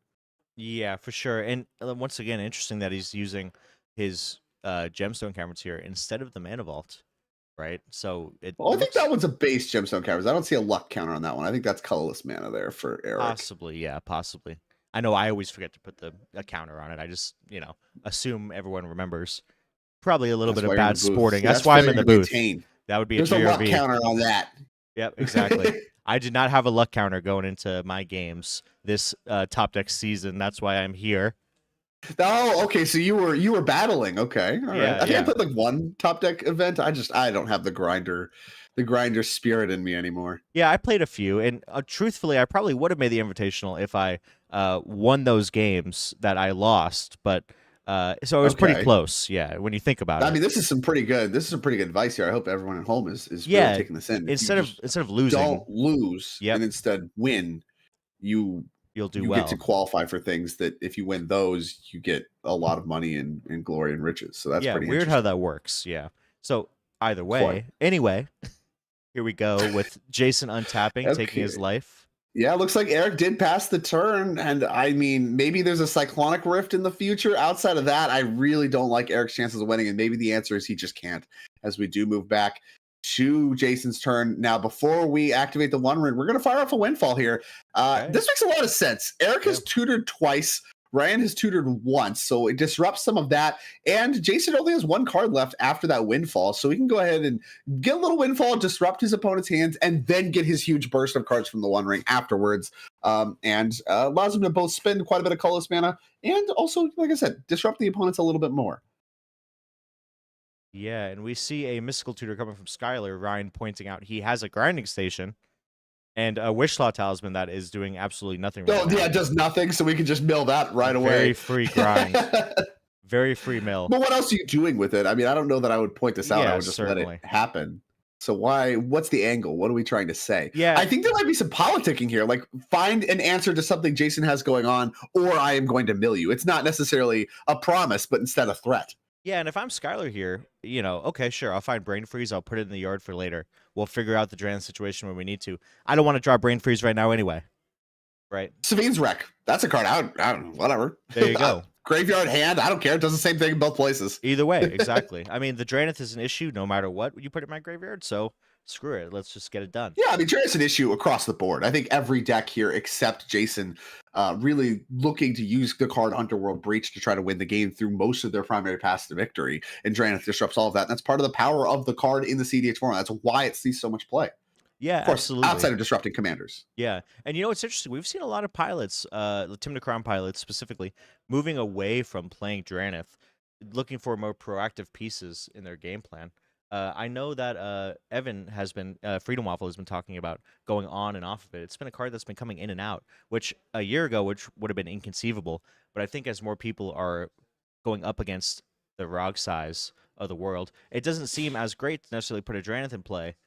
Yeah, for sure. And once again, interesting that he's using his Gemstone Caverns here instead of the Mana Vault, right? So I think that one's a base Gemstone Caverns. I don't see a luck counter on that one. I think that's colorless mana there for Eric. Possibly, yeah, possibly. I know I always forget to put a counter on it. I just, assume everyone remembers. Probably a little bit of bad sporting. That's why I'm in the booth. That would be There's a luck counter on that. Yep, exactly. I did not have a luck counter going into my games this Top Deck season. That's why I'm here. Oh, okay. So you were battling. Okay, all right. I think I played like one Top Deck event. I don't have the grinder spirit in me anymore. Yeah, I played a few, and truthfully, I probably would have made the Invitational if I won those games that I lost. But so it was pretty close. Yeah, when you think about it. I mean, this is some pretty good advice here. I hope everyone at home is really taking this in. Instead of losing, don't lose, and instead win. You'll do well. You get to qualify for things that if you win those, you get a lot of money and glory and riches. So that's pretty weird how that works. Yeah. So either way, anyway, here we go with Jason untapping, taking his life. Yeah, it looks like Eric did pass the turn, and I mean, maybe there's a Cyclonic Rift in the future. Outside of that, I really don't like Eric's chances of winning, and maybe the answer is he just can't, as we do move back to Jason's turn. Now, before we activate the One Ring, we're going to fire off a Windfall here. This makes a lot of sense. Eric has tutored twice. Ryan has tutored once, so it disrupts some of that. And Jason only has one card left after that Windfall, so he can go ahead and get a little Windfall, disrupt his opponent's hands, and then get his huge burst of cards from the One Ring afterwards. And allows him to both spend quite a bit of colorless mana and also, like I said, disrupt the opponents a little bit more. Yeah, and we see a Mystical Tutor coming from Skylar, Ryan pointing out he has a Grinding Station and a Wish Claw Talisman that is doing absolutely nothing right now. Yeah, it does nothing, so we can just mill that right away. Very free grind. Very free mill. But what else are you doing with it? I mean, I don't know that I would point this out. I Yeah, would just let it certainly. happen. So what's the angle? What are we trying to say? Yeah, I think there might be some politicking here. Like, find an answer to something Jason has going on, or I am going to mill you. It's not necessarily a promise, but instead a threat. yeah, and if I'm Skylar here, okay, sure, I'll find brain freeze. I'll put it in the yard for later. We'll figure out the Dran situation when we need to. I don't want to draw brain freeze right now anyway. Right? Savine's Wreck. That's a card. I don't whatever. There you go. Graveyard Hand. I don't care. It does the same thing in both places. Either way, exactly. I mean, the Dranith is an issue no matter what you put in my graveyard, so screw it. Let's just get it done. Yeah, I mean, Trey's an issue across the board. I think every deck here except Jason really looking to use the card Underworld Breach to try to win the game through most of their primary paths to victory. And Dranith disrupts all of that. And that's part of the power of the card in the CDH format. That's why it sees so much play. Yeah, Of course, absolutely. outside of disrupting commanders. Yeah, and it's interesting. We've seen a lot of pilots, the Tim Crown pilots specifically, moving away from playing Dranith, looking for more proactive pieces in their game plan. I know that Evan has been, Freedom Waffle has been talking about going on and off of it. It's been a card that's been coming in and out, which a year ago, which would have been inconceivable. But I think as more people are going up against the Rog size of the world, it doesn't seem as great to necessarily put a Dranith in play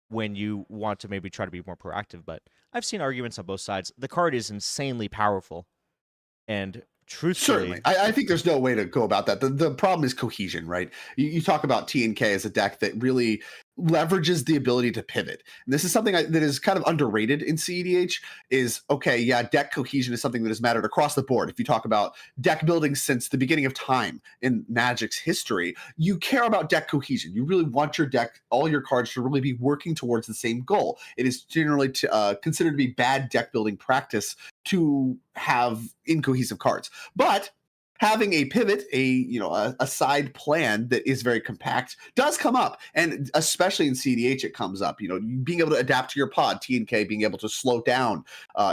when you want to maybe try to be more proactive. But I've seen arguments on both sides. The card is insanely powerful, and truthfully, Certainly. I think there's no way to go about that. The problem is cohesion, right? You talk about T&K as a deck that really leverages the ability to pivot. And this is something that is kind of underrated in CEDH is, okay, yeah, deck cohesion is something that has mattered across the board. If you talk about deck building since the beginning of time in Magic's history, you care about deck cohesion. You really want your deck, all your cards to really be working towards the same goal. It is generally considered to be bad deck building practice to have incohesive cards. But having a pivot, a side plan that is very compact does come up. And especially in CDH, it comes up. Being able to adapt to your pod, T&K being able to slow down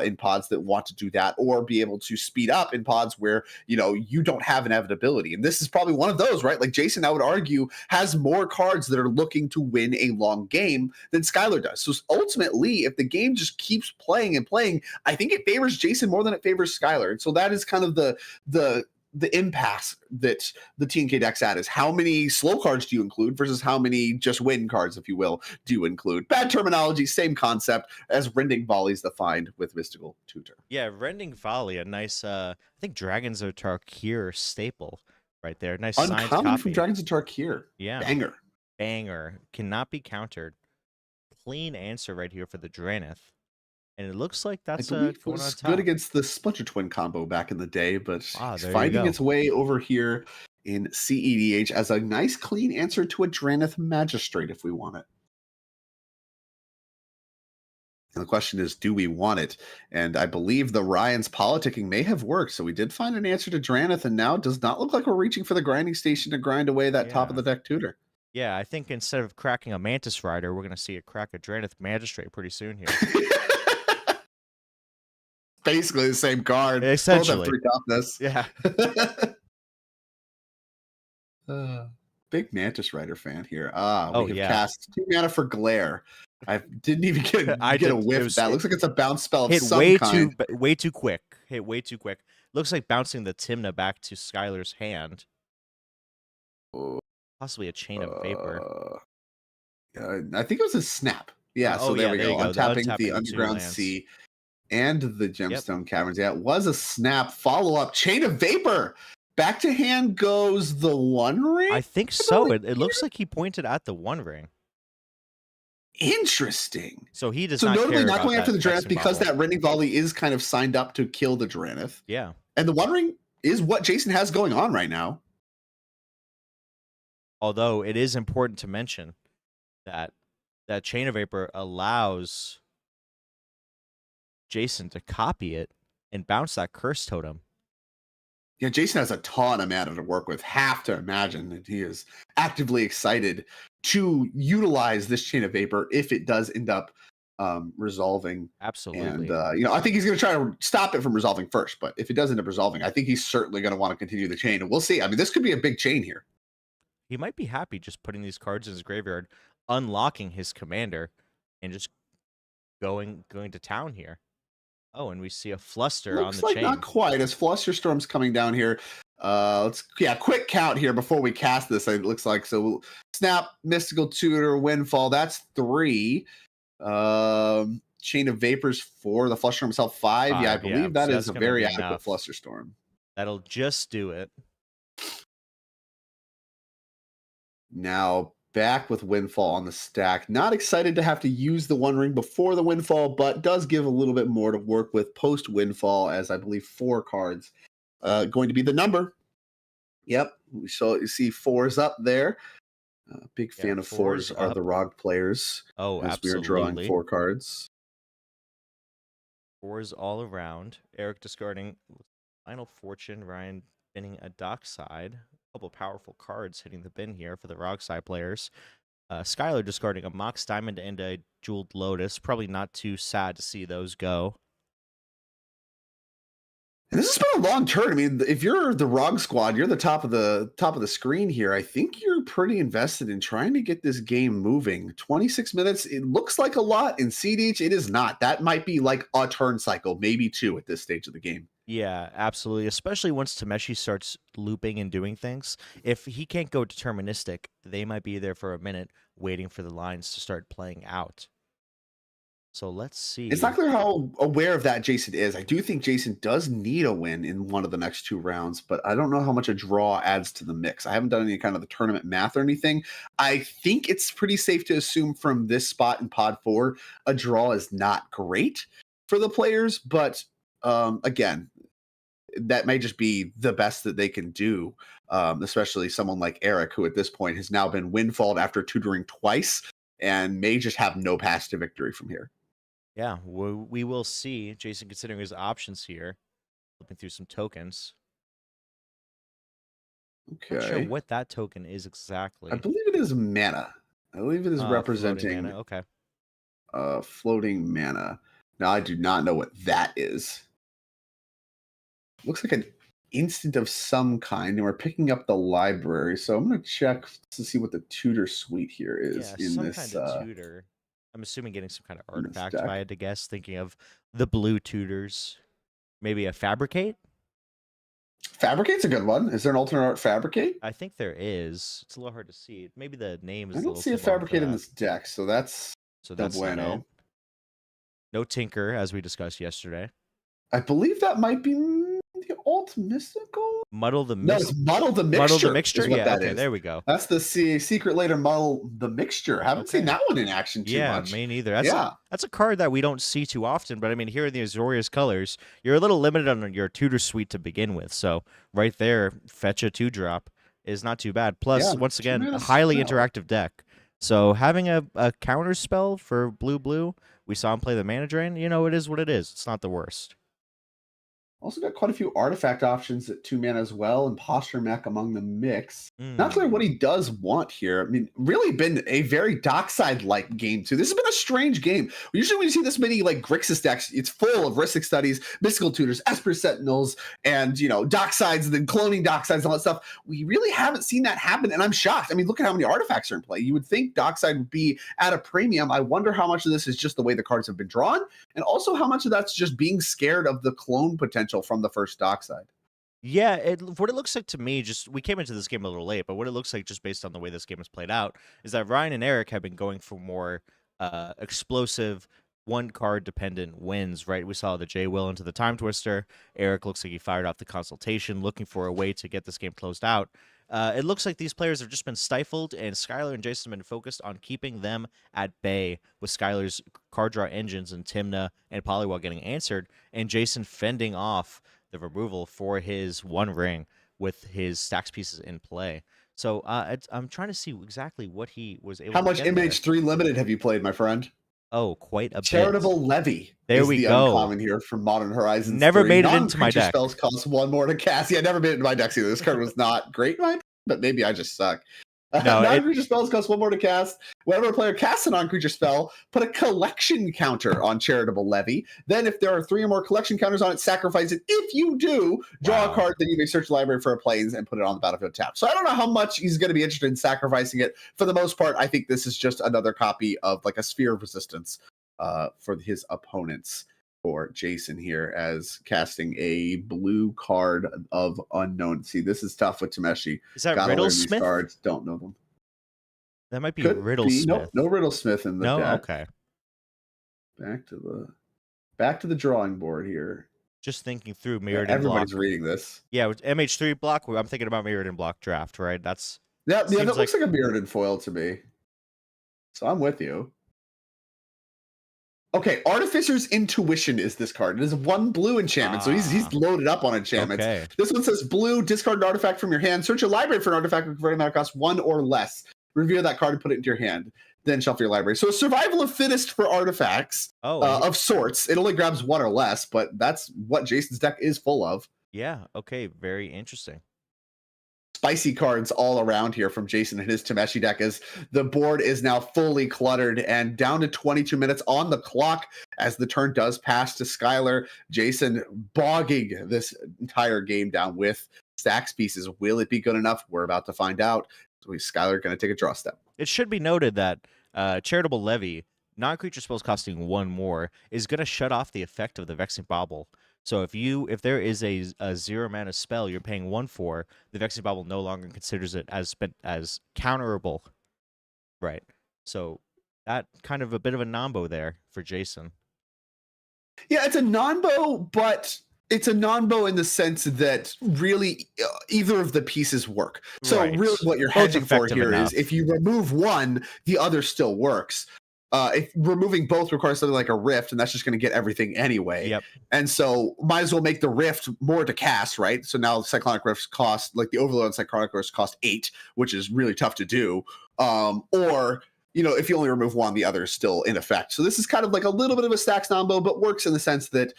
in pods that want to do that, or be able to speed up in pods where, you don't have inevitability. And this is probably one of those, right? Like Jason, I would argue, has more cards that are looking to win a long game than Skylar does. So ultimately, if the game just keeps playing and playing, I think it favors Jason more than it favors Skylar. And so that is kind of the impasse that the T&K deck's at, is how many slow cards do you include versus how many just win cards, if you will, do you include. Bad terminology, same concept as Rending Volley's defined with Mystical Tutor. Yeah, Rending Volley, a nice, I think Dragons of Tarkir staple right there. Nice signed Uncommon copy. from Dragons of Tarkir. Yeah. Banger. Cannot be countered. Clean answer right here for the Dranith. And it looks like that's going on top. Good against the Splinter Twin combo back in the day, but it's there finding its way over here in CEDH as a nice clean answer to a Dranith Magistrate if we want it. And the question is, do we want it? And I believe the Ryan's politicking may have worked. So we did find an answer to Dranith, and now it does not look like we're reaching for the grinding station to grind away that top of the deck tutor. Yeah, I think instead of cracking a Mantis Rider, we're going to see it crack a Dranith Magistrate pretty soon here. Basically the same card. Essentially. Both have 3 toughness. Yeah. Big Mantis Rider fan here. We have cast 2 mana for Glare. I didn't even get a whiff of that. Looks like it's a bounce spell of some kind. Way too quick. Hit way too quick. Looks like bouncing the Tymna back to Skylar's hand. Possibly a Chain of Vapor. I think it was a snap. Yeah, so there we go. Untapping the Underground Sea and the Gemstone Caverns. Yeah, it was a snap. Follow-up. Chain of Vapor. Back to hand goes the One Ring? I think so. It looks like he pointed at the One Ring. Interesting. So he does not notably care not going after the Dranith because that Rending Volley is kind of signed up to kill the Dranith. Yeah. And the One Ring is what Jason has going on right now. Although it is important to mention that that Chain of Vapor allows Jason to copy it and bounce that Curse Totem. Yeah, Jason has a ton of mana to work with. Have to imagine that he is actively excited to utilize this Chain of Vapor if it does end up resolving. Absolutely. And, I think he's going to try to stop it from resolving first. But if it does end up resolving, I think he's certainly going to want to continue the chain. And we'll see. I mean, this could be a big chain here. He might be happy just putting these cards in his graveyard, unlocking his commander, and just going to town here. Oh, and we see a Fluster on the like chain. Not quite, as Fluster Storm's coming down here. Quick count here before we cast this. It looks like so. Snap, Mystical Tutor, Windfall. That's 3. Chain of Vapors 4. The Flusterstorm himself 5. Yeah, I believe that so is that's a gonna very be adequate enough. Flusterstorm. That'll just do it. Now back with Windfall on the stack. Not excited to have to use the One Ring before the Windfall, but does give a little bit more to work with post Windfall, as I believe 4 cards going to be the number. Yep, so you see 4s up there. Big fan of 4s are up. the ROG players. Oh, as absolutely. we are drawing 4 cards. 4s all around. Eric discarding Final Fortune. Ryan binning a Dockside. A couple powerful cards hitting the bin here for the ROG side players. Skylar discarding a Mox Diamond and a Jeweled Lotus. Probably not too sad to see those go. And this has been a long turn. I mean, if you're the ROG squad, you're the top of the screen here. I think you're pretty invested in trying to get this game moving. 26 minutes, it looks like a lot. In Siege, it is not. That might be like a turn cycle, maybe 2 at this stage of the game. Yeah, absolutely. Especially once Tameshi starts looping and doing things. If he can't go deterministic, they might be there for a minute waiting for the lines to start playing out. So let's see. It's not clear how aware of that Jason is. I do think Jason does need a win in one of the next 2 rounds, but I don't know how much a draw adds to the mix. I haven't done any kind of the tournament math or anything. I think it's pretty safe to assume from this spot in Pod 4, a draw is not great for the players, but again, that may just be the best that they can do, especially someone like Eric, who at this point has now been windfalled after tutoring twice and may just have no path to victory from here. Yeah, we will see. Jason considering his options here. Flipping through some tokens. Okay. Not sure what that token is exactly. I believe it is mana. I believe it is representing mana. Okay. Floating mana. Now, I do not know what that is. Looks like an instant of some kind, and we're picking up the library. So I'm going to check to see what the tutor suite here is in some this. kind of tutor. I'm assuming getting some kind of artifact, deck. if I had to guess, thinking of the blue tutors. Maybe a Fabricate? Fabricate's a good one. Is there an alternate art Fabricate? I think there is. It's a little hard to see. Maybe the name is I a don't little see a too long for Fabricate in that. this deck, so that's no not bueno. it. No Tinker, as we discussed yesterday. I believe that might be the alt mystical. Muddle the No, it's Muddle the Mixture. Muddle the Mixture. Is what Yeah, that okay, is. there we go. That's the secret later Muddle the Mixture. Haven't seen that one in action too much. Yeah, me neither. That's a card that we don't see too often. But I mean, here in the Azorius colors, you're a little limited on your tutor suite to begin with. So right there, fetch a 2-drop is not too bad. Plus, once again, a highly interactive deck. So having a counter spell for blue, we saw him play the Mana Drain. You know, it is what it is. It's not the worst. Also got quite a few artifact options at 2 mana as well, and Posture Mech among the mix. Not clear what he does want here. I mean, really been a very Dockside-like game, too. This has been a strange game. Usually when you see this many, like, Grixis decks, it's full of Rhystic Studies, Mystical Tutors, Esper Sentinels, and, you know, Docksides, and then cloning Docksides and all that stuff. We really haven't seen that happen, and I'm shocked. I mean, look at how many artifacts are in play. You would think Dockside would be at a premium. I wonder how much of this is just the way the cards have been drawn, and also how much of that's just being scared of the clone potential from the first Dockside. Yeah, what it looks like to me, we came into this game a little late, but what it looks like just based on the way this game has played out is that Ryan and Eric have been going for more explosive, one-card dependent wins, right? We saw the J Will into the Time Twister. Eric looks like he fired off the Consultation, looking for a way to get this game closed out. It looks like these players have just been stifled, and Skylar and Jason have been focused on keeping them at bay with Skylar's card draw engines and Timna and Polywall getting answered, and Jason fending off the removal for his One Ring with his stacks pieces in play. So I'm trying to see exactly what he was able to How much get MH3 Limited have you played, my friend? Oh, quite a Charitable bit. Levy. There is we the go. Uncommon here from Modern Horizons. Never 3. made it into my deck. Spells cost 1 more to cast. Yeah, never made it into my deck either. This card was not great, but maybe I just suck. No, non-creature spells cost 1 more to cast. Whenever a player casts a non-creature spell, put a collection counter on Charitable Levy. Then if there are 3 or more collection counters on it, sacrifice it. If you do, draw a card, then you may search the library for a plains and put it on the battlefield tap. So I don't know how much he's going to be interested in sacrificing it. For the most part, I think this is just another copy of like a Sphere of Resistance for his opponents. for Jason here as casting a blue card of unknown. See, this is tough with Tameshi. Is that Gotta learn these Riddlesmith? cards. Don't know them. That might be Could be. Nope. Riddlesmith. No Riddlesmith in the No? deck. Okay. Back to the drawing board here. Just thinking through Yeah, Mirrored everybody's Block. reading this. Yeah, with MH3 block, I'm thinking about Mirrored Block draft, right? That's Yeah, that seems looks like a Mirrored foil to me. So I'm with you. Okay, Artificer's Intuition is this card. It is 1 blue enchantment, so he's loaded up on enchantments. Okay. This one says blue, discard an artifact from your hand, search your library for an artifact with converting mana cost 1 or less. Reveal that card and put it into your hand. Then shuffle your library. So a survival of fittest for artifacts of sorts. It only grabs 1 or less, but that's what Jason's deck is full of. Yeah, okay, very interesting. Spicy cards all around here from Jason and his Tameshi deck as the board is now fully cluttered and down to 22 minutes on the clock as the turn does pass to Skylar. Jason bogging this entire game down with stacks pieces. Will it be good enough? We're about to find out. So Skylar going to take a draw step. It should be noted that Charitable Levy, non-creature spells costing 1 more, is going to shut off the effect of the Vexing Bauble. So if there is a 0 mana spell you're paying 1 for, the Vexing Bauble no longer considers it as counterable. Right. So that kind of a bit of a nombo there for Jason. Yeah, it's a non-bow, but it's a non-bow in the sense that really either of the pieces work. So really what you're hedging for here is if you remove one, the other still works. If removing both requires something like a rift, and that's just going to get everything anyway. Yep. And so might as well make the rift more to cast, right? So now Cyclonic Rifts cost, like the Overload and Cyclonic Rifts cost 8, which is really tough to do. Or if you only remove one, the other is still in effect. So this is kind of like a little bit of a stacks combo, but works in the sense that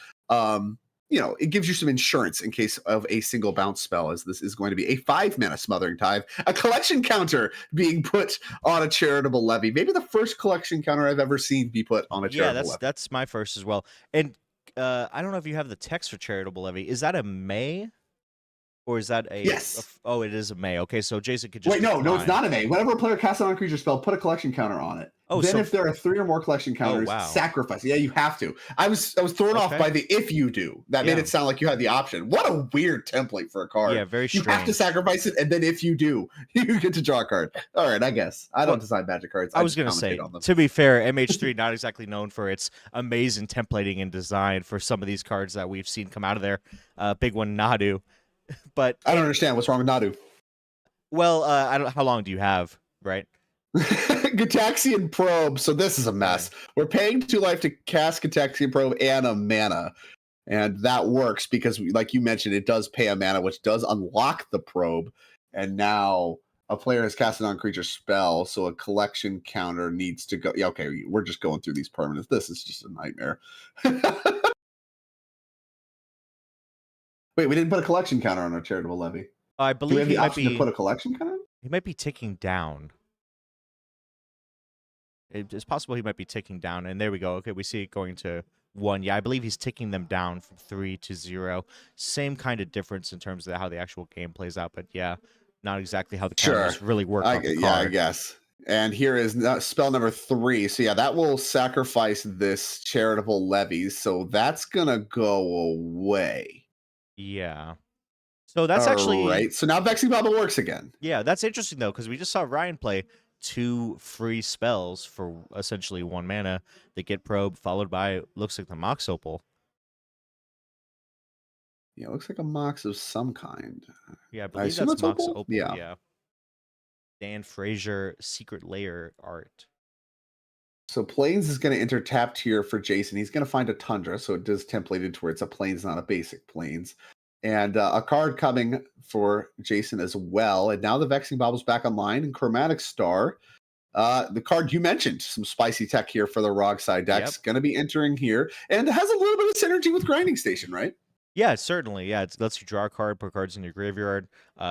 it gives you some insurance in case of a single bounce spell, as this is going to be a 5 mana Smothering Tithe, a collection counter being put on a Charitable Levy. Maybe the first collection counter I've ever seen be put on a Charitable Levy. That's my first as well. And I don't know if you have the text for Charitable Levy. Is that a May? Or is that a... Yes. Oh, it is a May. Okay, so Jason could just... Wait, no, it's not a May. Whenever a player casts a non-creature spell, put a collection counter on it. Oh, then if there are 3 or more collection counters, sacrifice. Yeah, you have to. I was thrown off by the if you do. That made it sound like you had the option. What a weird template for a card. Yeah, very strange. You have to sacrifice it, and then if you do, you get to draw a card. All right, I guess. I don't design Magic cards. I was going to say, to be fair, MH3 not exactly known for its amazing templating and design for some of these cards that we've seen come out of there. Big one, Nadu. But I don't understand what's wrong with Nadu. Well, how long do you have, right? Gataxian Probe. So this is a mess. We're paying 2 life to cast Gataxian Probe and a mana. And that works because, like you mentioned, it does pay a mana, which does unlock the probe. And now a player has cast a non-creature spell, so a collection counter needs to go. Yeah, okay, we're just going through these permanents. This is just a nightmare. Wait, we didn't put a collection counter on our Charitable Levy. I believe we have the option to put a collection counter? He might be ticking down. It's possible he might be ticking down, and there we go. Okay, we see it going to 1. Yeah, I believe he's ticking them down from 3 to 0. Same kind of difference in terms of how the actual game plays out, but yeah, not exactly how the counters really work on the card. Yeah, I guess. And here is spell number 3. So yeah, that will sacrifice this Charitable Levies. So that's gonna go away. Yeah. So that's actually right. So now Vexing Bauble works again. Yeah, that's interesting though, because we just saw Ryan play 2 free spells for essentially 1 mana. The Get Probe followed by looks like the Mox Opal. Yeah, it looks like a Mox of some kind. Yeah, I believe that's Mox Opal. Yeah. Dan Frazier Secret Lair art. So Plains is going to enter tapped here for Jason. He's going to find a Tundra, so it does templated to where it's a Plains, not a basic Plains. And a card coming for Jason as well. And now the Vexing Bauble's back online. And Chromatic Star, the card you mentioned, some spicy tech here for the Rog side decks, going to be entering here. And it has a little bit of synergy with Grinding Station, right? Yeah, certainly. Yeah, it lets you draw a card, put cards in your graveyard.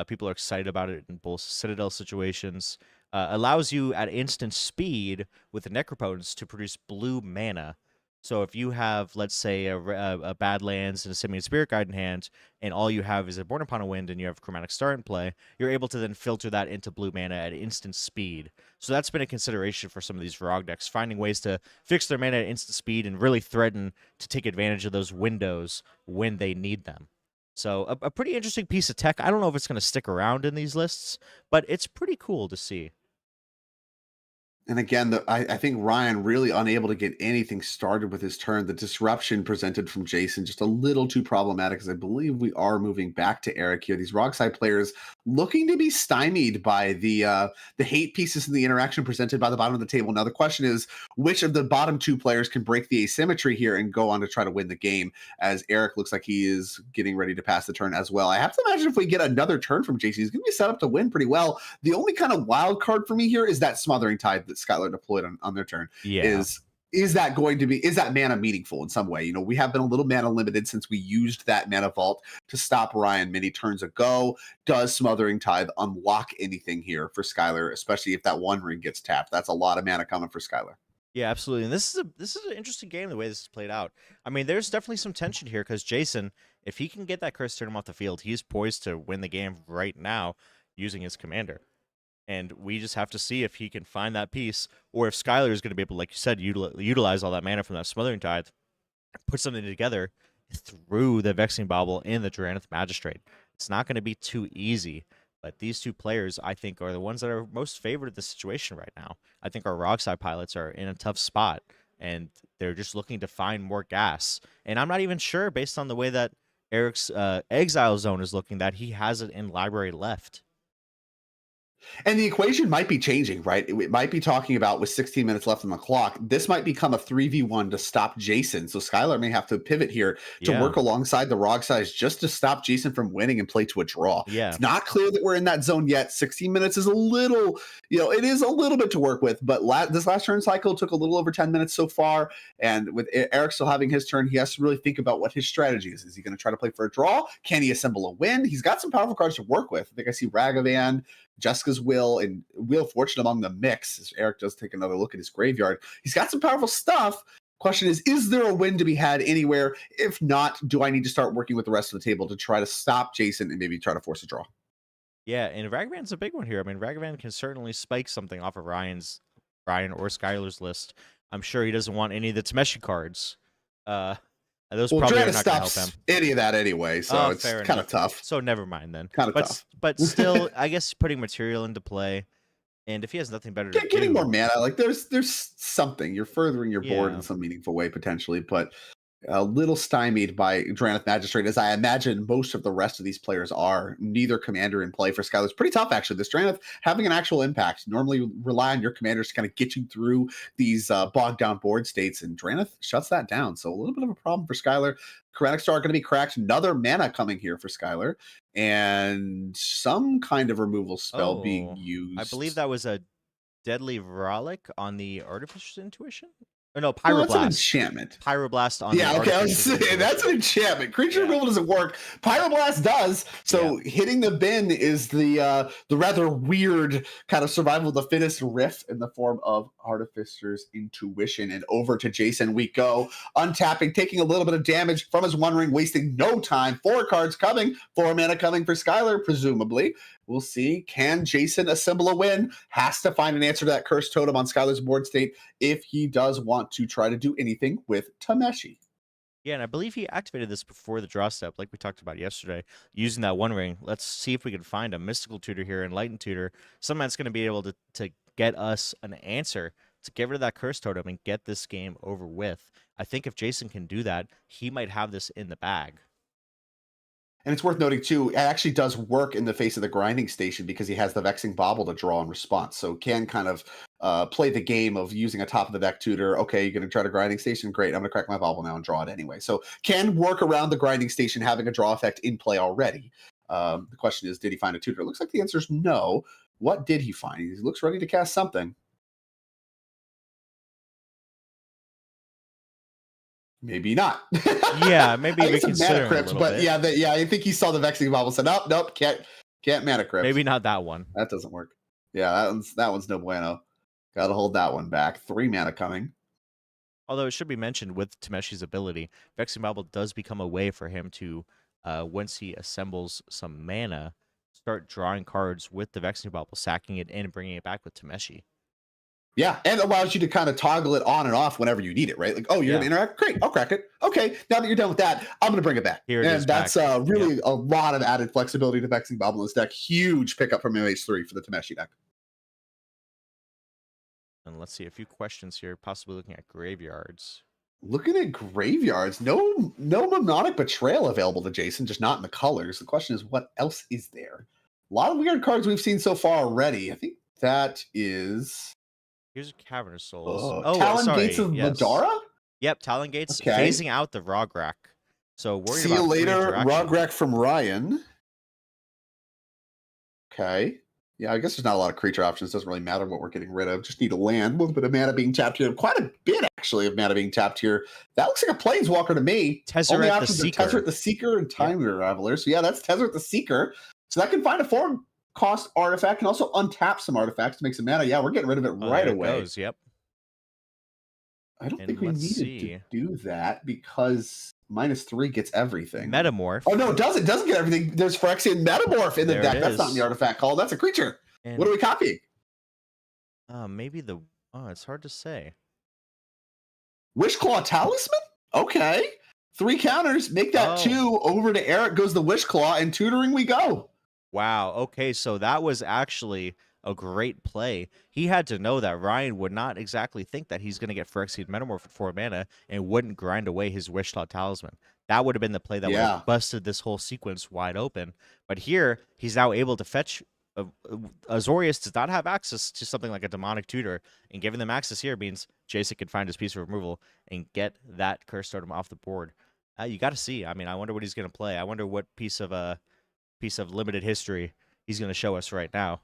People are excited about it in both Citadel situations. Allows you at instant speed with the Necropotence to produce blue mana. So if you have, let's say, a Badlands and a Simian Spirit Guide in hand, and all you have is a Born Upon a Wind and you have Chromatic Star in play, you're able to then filter that into blue mana at instant speed. So that's been a consideration for some of these Varog decks, finding ways to fix their mana at instant speed and really threaten to take advantage of those windows when they need them. So a pretty interesting piece of tech. I don't know if it's going to stick around in these lists, but it's pretty cool to see. And again, I think Ryan really unable to get anything started with his turn. The disruption presented from Jason just a little too problematic, as I believe we are moving back to Eric here. These Rockside players looking to be stymied by the hate pieces in the interaction presented by the bottom of the table. Now the question is, which of the bottom two players can break the asymmetry here and go on to try to win the game? As Eric looks like he is getting ready to pass the turn as well. I have to imagine if we get another turn from Jason, he's going to be set up to win pretty well. The only kind of wild card for me here is that Smothering Tide that Skylar deployed on their turn. Yeah. Is that mana meaningful in some way? You know, we have been a little mana limited since we used that mana vault to stop Ryan many turns ago. Does Smothering Tithe unlock anything here for Skylar, especially if that one ring gets tapped? That's a lot of mana coming for Skylar. Yeah, absolutely. And this is an interesting game the way this is played out. I mean, there's definitely some tension here because Jason, if he can get that curse turn him off the field, he's poised to win the game right now using his commander. And we just have to see if he can find that piece, or if Skylar is going to be able, like you said, utilize all that mana from that Smothering Tithe, put something together through the Vexing Bauble and the Drannith Magistrate. It's not going to be too easy, but these two players, I think, are the ones that are most favored of the situation right now. I think our Rockside pilots are in a tough spot, and they're just looking to find more gas. And I'm not even sure, based on the way that Eric's Exile Zone is looking, that he has it in library left. And the equation might be changing, right? It might be talking about with 16 minutes left on the clock, this might become a 3v1 to stop Jason. So Skylar may have to pivot here to work alongside the Rog size just to stop Jason from winning and play to a draw. Yeah. It's not clear that we're in that zone yet. 16 minutes is a little, it is a little bit to work with, but this last turn cycle took a little over 10 minutes so far. And with Eric still having his turn, he has to really think about what his strategy is. Is he going to try to play for a draw? Can he assemble a win? He's got some powerful cards to work with. I think I see Ragavan, Jessica's Will, and Wheel of Fortune among the mix. As Eric does take another look at his graveyard, he's got some powerful stuff. Question is there a win to be had anywhere? If not, do I need to start working with the rest of the table to try to stop Jason and maybe try to force a draw? Yeah, and Ragavan's a big one here. I mean, Ragavan can certainly spike something off of Ryan or Skylar's list. I'm sure he doesn't want any of the Tameshi cards. Those probably are not going to help him. Any of that anyway, so it's kind of tough. So never mind then. Kind of tough. But still, I guess putting material into play, and if he has nothing better to do, getting more mana, like there's something. You're furthering your board in some meaningful way potentially, but a little stymied by Drannith Magistrate, as I imagine most of the rest of these players are. Neither commander in play for Skylar. It's pretty tough, actually. This Drannith having an actual impact. Normally rely on your commanders to kind of get you through these bogged down board states, and Drannith shuts that down. So a little bit of a problem for Skylar. Chromatic Star going to be cracked. Another mana coming here for Skylar, and some kind of removal spell being used. I believe that was a Deadly Verolic on the Artificer's Intuition. Or no, Pyroblast. That's an enchantment. Pyroblast on I was saying that's an enchantment. Creature removal doesn't work. Pyroblast does. So hitting the bin is the rather weird kind of survival of the fittest riff in the form of Artificer's Intuition. And over to Jason we go. Untapping, taking a little bit of damage from his One Ring, wasting no time. 4 cards coming. 4 mana coming for Skylar, presumably. We'll see. Can Jason assemble a win? Has to find an answer to that cursed totem on Skylar's board state if he does want to try to do anything with Tameshi. Yeah, and I believe he activated this before the draw step, like we talked about yesterday, using that One Ring. Let's see if we can find a Mystical Tutor here, Enlightened Tutor, something that's going to be able to get us an answer to get rid of that cursed totem and get this game over with. I think if Jason can do that, he might have this in the bag. And it's worth noting, too, it actually does work in the face of the Grinding Station because he has the Vexing Bauble to draw in response. So can kind of play the game of using a top of the deck tutor. Okay, you're going to try to Grinding Station? Great, I'm going to crack my Bauble now and draw it anyway. So can work around the Grinding Station having a draw effect in play already. The question is, did he find a tutor? It looks like the answer is no. What did he find? He looks ready to cast something. Maybe not. Yeah, maybe we consider Mana Crypt, but I think he saw the Vexing Bauble and said, nope, can't Mana Crypt. Maybe not that one. That doesn't work. Yeah, that one's no bueno. Got to hold that one back. 3 mana coming. Although it should be mentioned with Temeshi's ability, Vexing Bauble does become a way for him to, once he assembles some mana, start drawing cards with the Vexing Bauble, sacking it in and bringing it back with Temeshi. Yeah, and allows you to kind of toggle it on and off whenever you need it, right? Like, oh, you're Yeah. gonna interact? Great, I'll crack it. Okay, now that you're done with that, I'm gonna bring it back. Here it is And that's back. really a lot of added flexibility to Vexing Bubble in this deck. Huge pickup from MH3 for the Temeshi deck. And let's see a few questions here, possibly looking at graveyards. Looking at graveyards, no Mnemonic Betrayal available to Jason, just not in the colors. The question is, what else is there? A lot of weird cards we've seen so far already. I think that is Here's a Cavernous Souls. Talon sorry. Gates of Yes. Madara? Yep, Talon Gates, Okay. phasing out the Rograk. So worried See you about later, interaction. Rograk from Ryan. Okay. Yeah, I guess there's not a lot of creature options. Doesn't really matter what we're getting rid of. Just need a land. A little bit of mana being tapped here. Quite a bit, actually, of mana being tapped here. That looks like a Planeswalker to me. Only Tezzeret the options are Seeker. Tezzeret the Seeker and Time Raveler. So yeah, that's Tezzeret the Seeker. So that can find a 4-cost artifact. Can also untap some artifacts to make some mana. Yeah, we're getting rid of it right there it away. goes, yep. I don't And think we let's needed see. to do that because -3 gets everything. Metamorph. Oh, no, it doesn't. It doesn't get everything. There's Phyrexian Metamorph in the There deck. it That's not in is. the artifact call. That's a creature. And, what are we copying? maybe the... Oh, it's hard to say. Wishclaw Talisman? Okay. 3 counters. Make that 2. Over to Eric goes the Wishclaw, and tutoring we go. Wow. Okay, so that was actually a great play. He had to know that Ryan would not exactly think that he's going to get Phyrexian Metamorph for 4 mana and wouldn't grind away his Wishclaw Talisman. That would have been the play that would have busted this whole sequence wide open. But here, he's now able to fetch... Azorius does not have access to something like a Demonic Tutor, and giving them access here means Jason can find his piece of removal and get that Curse Totem off the board. You got to see. I mean, I wonder what he's going to play. I wonder what piece of limited history he's going to show us right now.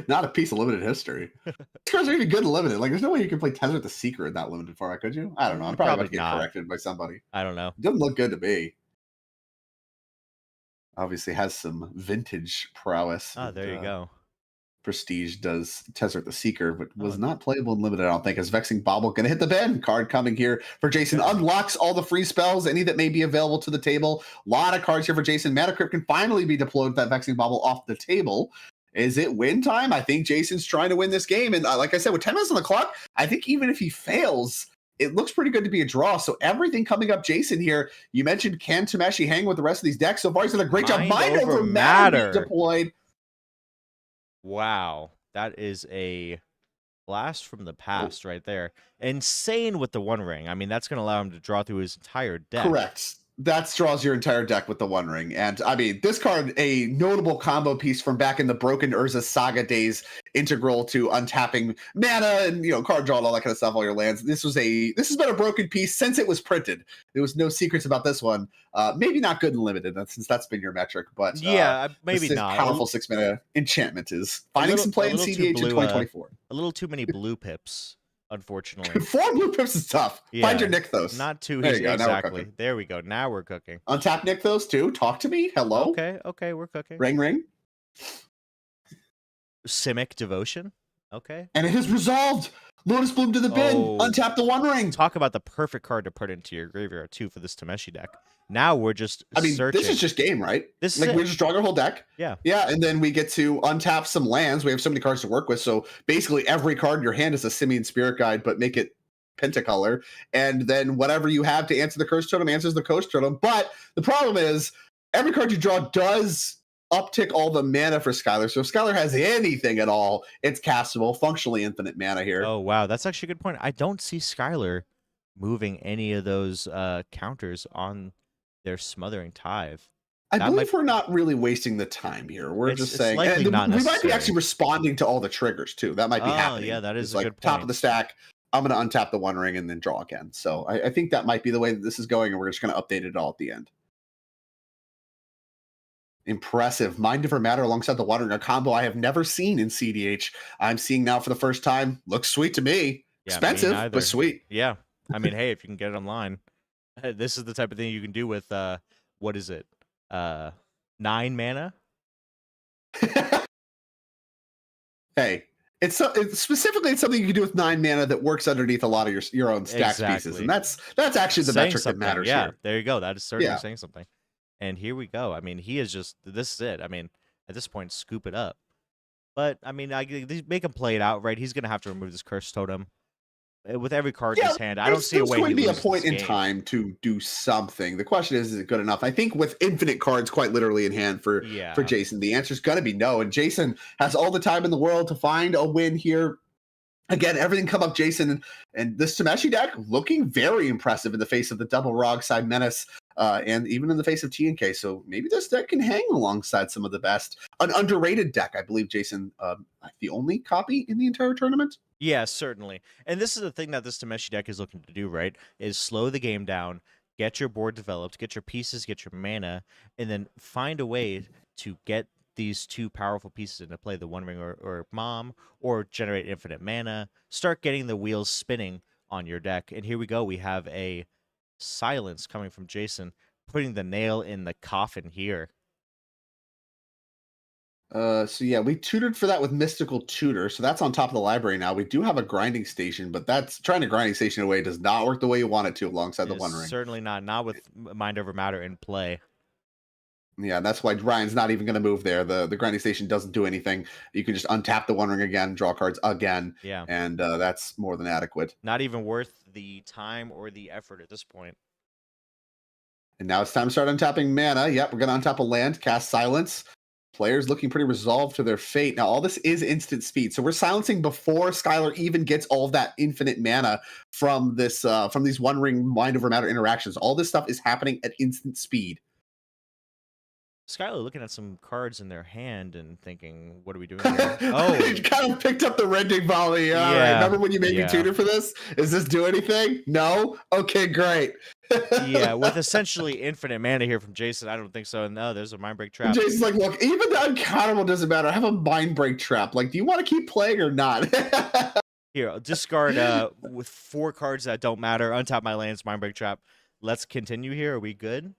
Not a piece of limited history. These cards are even good and limited. Like, there's no way you can play Tezzeret the Seeker in that limited format, could you? I don't know. I'm probably about to get corrected by somebody. I don't know. It doesn't look good to me. Obviously has some vintage prowess. There you go. Prestige does Tezzeret the Seeker, but was not playable in limited, I don't think, as Vexing Bauble going to hit the bin. Card coming here for Jason. Unlocks all the free spells, any that may be available to the table. A lot of cards here for Jason. Mana Crypt can finally be deployed with that Vexing Bauble off the table. Is it win time? I think Jason's trying to win this game. And like I said, with 10 minutes on the clock, I think even if he fails, it looks pretty good to be a draw. So everything coming up, Jason, here. You mentioned, can Temeshi hang with the rest of these decks? So far, he's done a great job. Mind over matter deployed. Wow. That is a blast from the past right there. Insane with the One Ring. I mean, that's going to allow him to draw through his entire deck. Correct. That draws your entire deck with the One Ring. And I mean, this card, a notable combo piece from back in the Broken Urza Saga days, integral to untapping mana and, you know, card draw and all that kind of stuff, all your lands. This has been a broken piece since it was printed. There was no secrets about this one. Maybe not good and limited, since that's been your metric, but yeah, maybe not. Powerful 6 mana enchantment is finding some play in CDH in 2024. A little too many blue pips. Unfortunately, 4 blue pips is tough. Yeah, find your Nykthos. Not too easy. Exactly. There we go. Now we're cooking. Untap Nykthos too. Talk to me. Hello. Okay, we're cooking. Ring. Simic Devotion. Okay. And it is resolved. Lotus Bloom to the bin. Untap the One Ring. Talk about the perfect card to put into your graveyard too for this Temeshi deck. Now we're just searching. This is just game, right? This is we're just drawing our whole deck. Yeah. And then we get to untap some lands. We have so many cards to work with. So basically every card in your hand is a Simian Spirit Guide, but make it pentacolor. And then whatever you have to answer the Curse Totem answers the Curse Totem. But the problem is every card you draw does uptick all the mana for Skylar. So if Skylar has anything at all, it's castable, functionally infinite mana here. Oh, wow. That's actually a good point. I don't see Skylar moving any of those counters on their Smothering Tithe. I believe we're not really wasting the time here. We're just saying we might be actually responding to all the triggers too. That might be happening. Yeah, that is like good point. Top of the stack. I'm going to untap the One Ring and then draw again. So I think that might be the way that this is going, and we're just going to update it all at the end. Impressive. Mind over matter alongside the One Ring, a combo I have never seen in CDH. I'm seeing now for the first time. Looks sweet to me. Yeah, expensive, but sweet. Yeah. I mean, hey, if you can get it online, this is the type of thing you can do with, what is it? 9 mana? Hey, It's specifically it's something you can do with 9 mana that works underneath a lot of your own stacks pieces, Exactly. and that's actually the Saying metric that something. matters Yeah, here. there you go. That is certainly Yeah. saying something. And here we go. I mean, he is just, this is it. I mean, at this point, scoop it up. But, I mean, they make him play it out, right? He's going to have to remove this Curse Totem. With every card in Yeah, his hand, I don't see a way going he to be a loses point this in game. time to do something. The question is it good enough? I think with infinite cards quite literally in hand for Jason, the answer is going to be no. And Jason has all the time in the world to find a win here. Again, everything come up Jason, and this Tameshi deck looking very impressive in the face of the double Rog side Menace, and even in the face of TNK. So maybe this deck can hang alongside some of the best. An underrated deck, I believe, Jason, the only copy in the entire tournament. Yeah, certainly. And this is the thing that this Tameshi deck is looking to do, right? Is slow the game down, get your board developed, get your pieces, get your mana, and then find a way to get these two powerful pieces into play, the One Ring or Mom, or generate infinite mana, start getting the wheels spinning on your deck. And here we go. We have a silence coming from Jason, putting the nail in the coffin here. So yeah, we tutored for that with Mystical Tutor. So that's on top of the library now. We do have a grinding station, but that's trying to grinding station away does not work the way you want it to alongside the One Ring. Certainly not with Mind Over Matter in play. Yeah, that's why Ryan's not even going to move there. The grinding station doesn't do anything. You can just untap the One Ring again, draw cards again. Yeah. And that's more than adequate. Not even worth the time or the effort at this point. And now it's time to start untapping mana. Yep, we're going to untap a land, cast Silence. Players looking pretty resolved to their fate. Now, all this is instant speed. So we're silencing before Skylar even gets all of that infinite mana from this from these One Ring Mind Over Matter interactions. All this stuff is happening at instant speed. Skylar looking at some cards in their hand and thinking, what are we doing here? Oh, you kind of picked up the rending volley. All right. Remember when you made me tutor for this? Does this do anything? No? Okay, great. Yeah, with essentially infinite mana here from Jason, I don't think so. No, there's a Mind Break Trap. Jason's like, look, even the uncountable doesn't matter. I have a Mind Break Trap. Like, do you want to keep playing or not? Here, I'll discard with 4 cards that don't matter. Untap my lands, Mind Break Trap. Let's continue here. Are we good?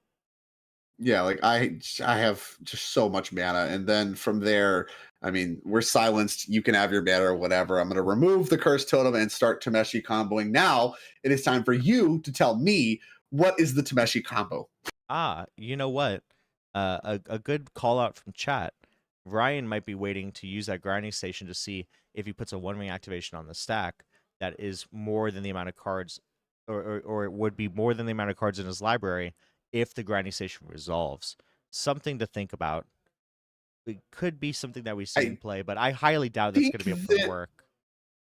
Yeah, like I have just so much mana, and then from there, I mean, we're silenced. You can have your mana or whatever. I'm going to remove the Curse Totem and start Tameshi comboing. Now it is time for you to tell me what is the Tameshi combo. You know what? A good call out from chat. Ryan might be waiting to use that grinding station to see if he puts a One Ring activation on the stack that is more than the amount of cards, or it would be more than the amount of cards in his library if the grinding station resolves. Something to think about. It could be something that we see in play, but I highly doubt that's going to be able to work.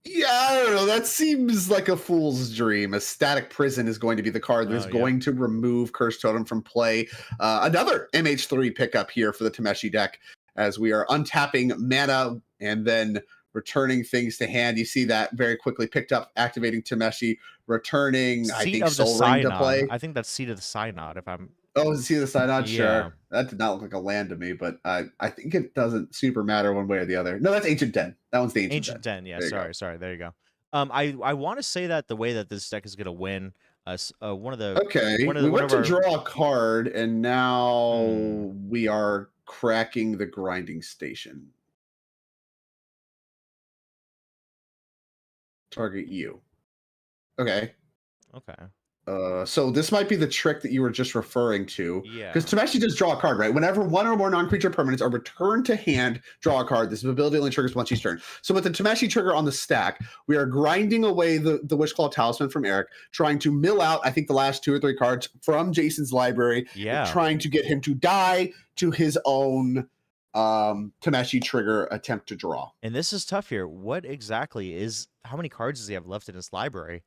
Yeah, I don't know. That seems like a fool's dream. A Static Prison is going to be the card that is going to remove Curse Totem from play. Another MH3 pickup here for the Tameshi deck as we are untapping mana and then returning things to hand. You see that very quickly picked up, activating Tameshi, returning, I think, Soul Ring to play. I think that's Seat of the Synod, if I'm... Oh, Seat of the Synod? Sure. That did not look like a land to me, but I think it doesn't super matter one way or the other. No, that's Ancient Den. That one's the Ancient Den. Yeah, sorry. There you go. I want to say that the way that this deck is going to win, one of the... Okay, we went to draw a card, and now we are cracking the grinding station. Target you. Okay. So this might be the trick that you were just referring to. Yeah. Because Tameshi does draw a card, right? Whenever one or more non-creature permanents are returned to hand, draw a card. This ability only triggers once each turn. So with the Tameshi trigger on the stack, we are grinding away the Wishclaw Talisman from Eric, trying to mill out, I think, the last 2 or 3 cards from Jason's library. Yeah. Trying to get him to die to his own Tameshi trigger attempt to draw. And this is tough here. What exactly is... How many cards does he have left in his library?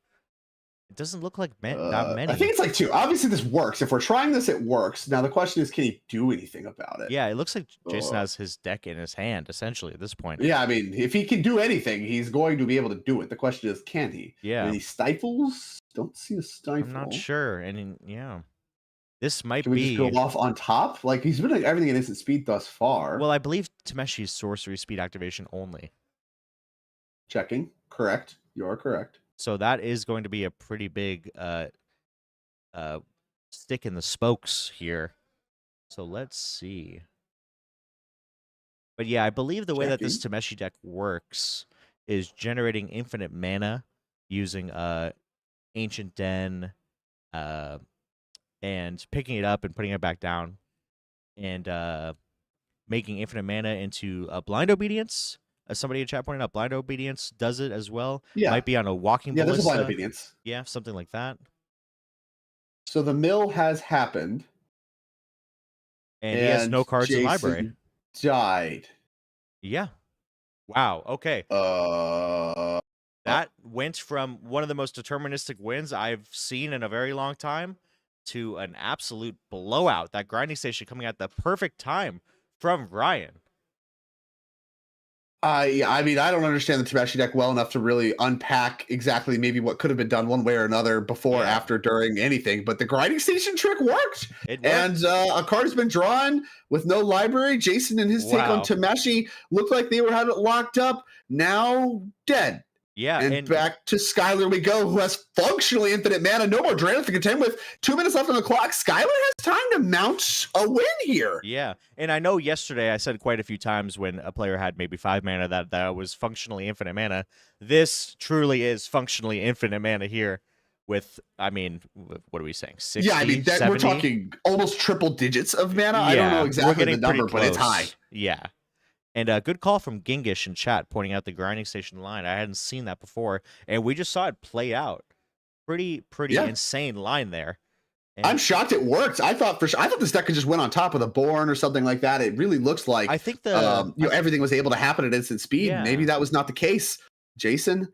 It doesn't look like that many. I think it's like 2. Obviously, this works. If we're trying this, it works. Now, the question is, can he do anything about it? Yeah, it looks like Jason has his deck in his hand, essentially, at this point. Yeah, I mean, if he can do anything, he's going to be able to do it. The question is, can he? Yeah. Any stifles? Don't see a stifle. I'm not sure. And yeah. This might Can we just go off on top? Like, he's been doing everything at instant speed thus far. Well, I believe Tameshi's sorcery speed activation only. Checking. Correct. You are correct. So that is going to be a pretty big stick in the spokes here. So let's see. But yeah, I believe the way that this Tameshi deck works is generating infinite mana using Ancient Den, and picking it up and putting it back down, and making infinite mana into Blind Obedience. As somebody in chat pointed out, Blind Obedience does it as well. Yeah. Might be on a Walking Yeah, there's a blind Ballista. obedience. Yeah, something like that. So the mill has happened. And he has no cards in library. Jason died. Yeah. Wow. Okay. That went from one of the most deterministic wins I've seen in a very long time to an absolute blowout. That grinding station coming at the perfect time from Ryan. I mean, I don't understand the Tabashi deck well enough to really unpack exactly maybe what could have been done one way or another before, after, during, anything. But the grinding station trick worked. It worked. And a card has been drawn with no library. Jason and his take on Tamashi looked like they had it locked up. Now dead. Yeah, and back to Skylar we go, who has functionally infinite mana. No more Draenor to contend with. 2 minutes left on the clock. Skylar has time to mount a win here. Yeah, and I know yesterday I said quite a few times when a player had maybe 5 mana that was functionally infinite mana. This truly is functionally infinite mana here. With, I mean, what are we saying? 60, yeah, I mean, we're talking almost triple digits of mana. Yeah, I don't know exactly the number, but it's high. Yeah. And a good call from Gingish in chat pointing out the grinding station line. I hadn't seen that before, and we just saw it play out. Pretty insane line there. And I'm shocked it worked. I thought this deck could just win on top of the Born or something like that. It really looks like I think everything was able to happen at instant speed. Yeah. Maybe that was not the case. Jason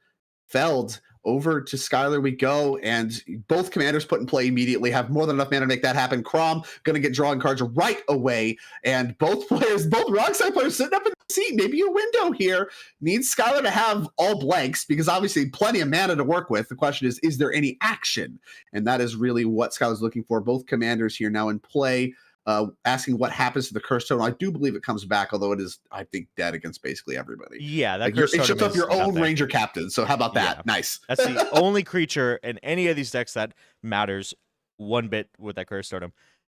Feld over to Skylar we go, and both commanders put in play immediately, have more than enough mana to make that happen. Crom going to get drawing cards right away, and both Rockside players sitting up in the seat. Maybe a window here. Needs Skylar to have all blanks, because obviously plenty of mana to work with. The question is there any action? And that is really what Skylar's looking for. Both commanders here now in play. Asking what happens to the Curse Totem. I do believe it comes back, although it is, I think, dead against basically everybody. Yeah, that Curse Totem. It shuts off your own Ranger Captain. So how about that? Yeah. Nice. That's the only creature in any of these decks that matters one bit with that Curse Totem.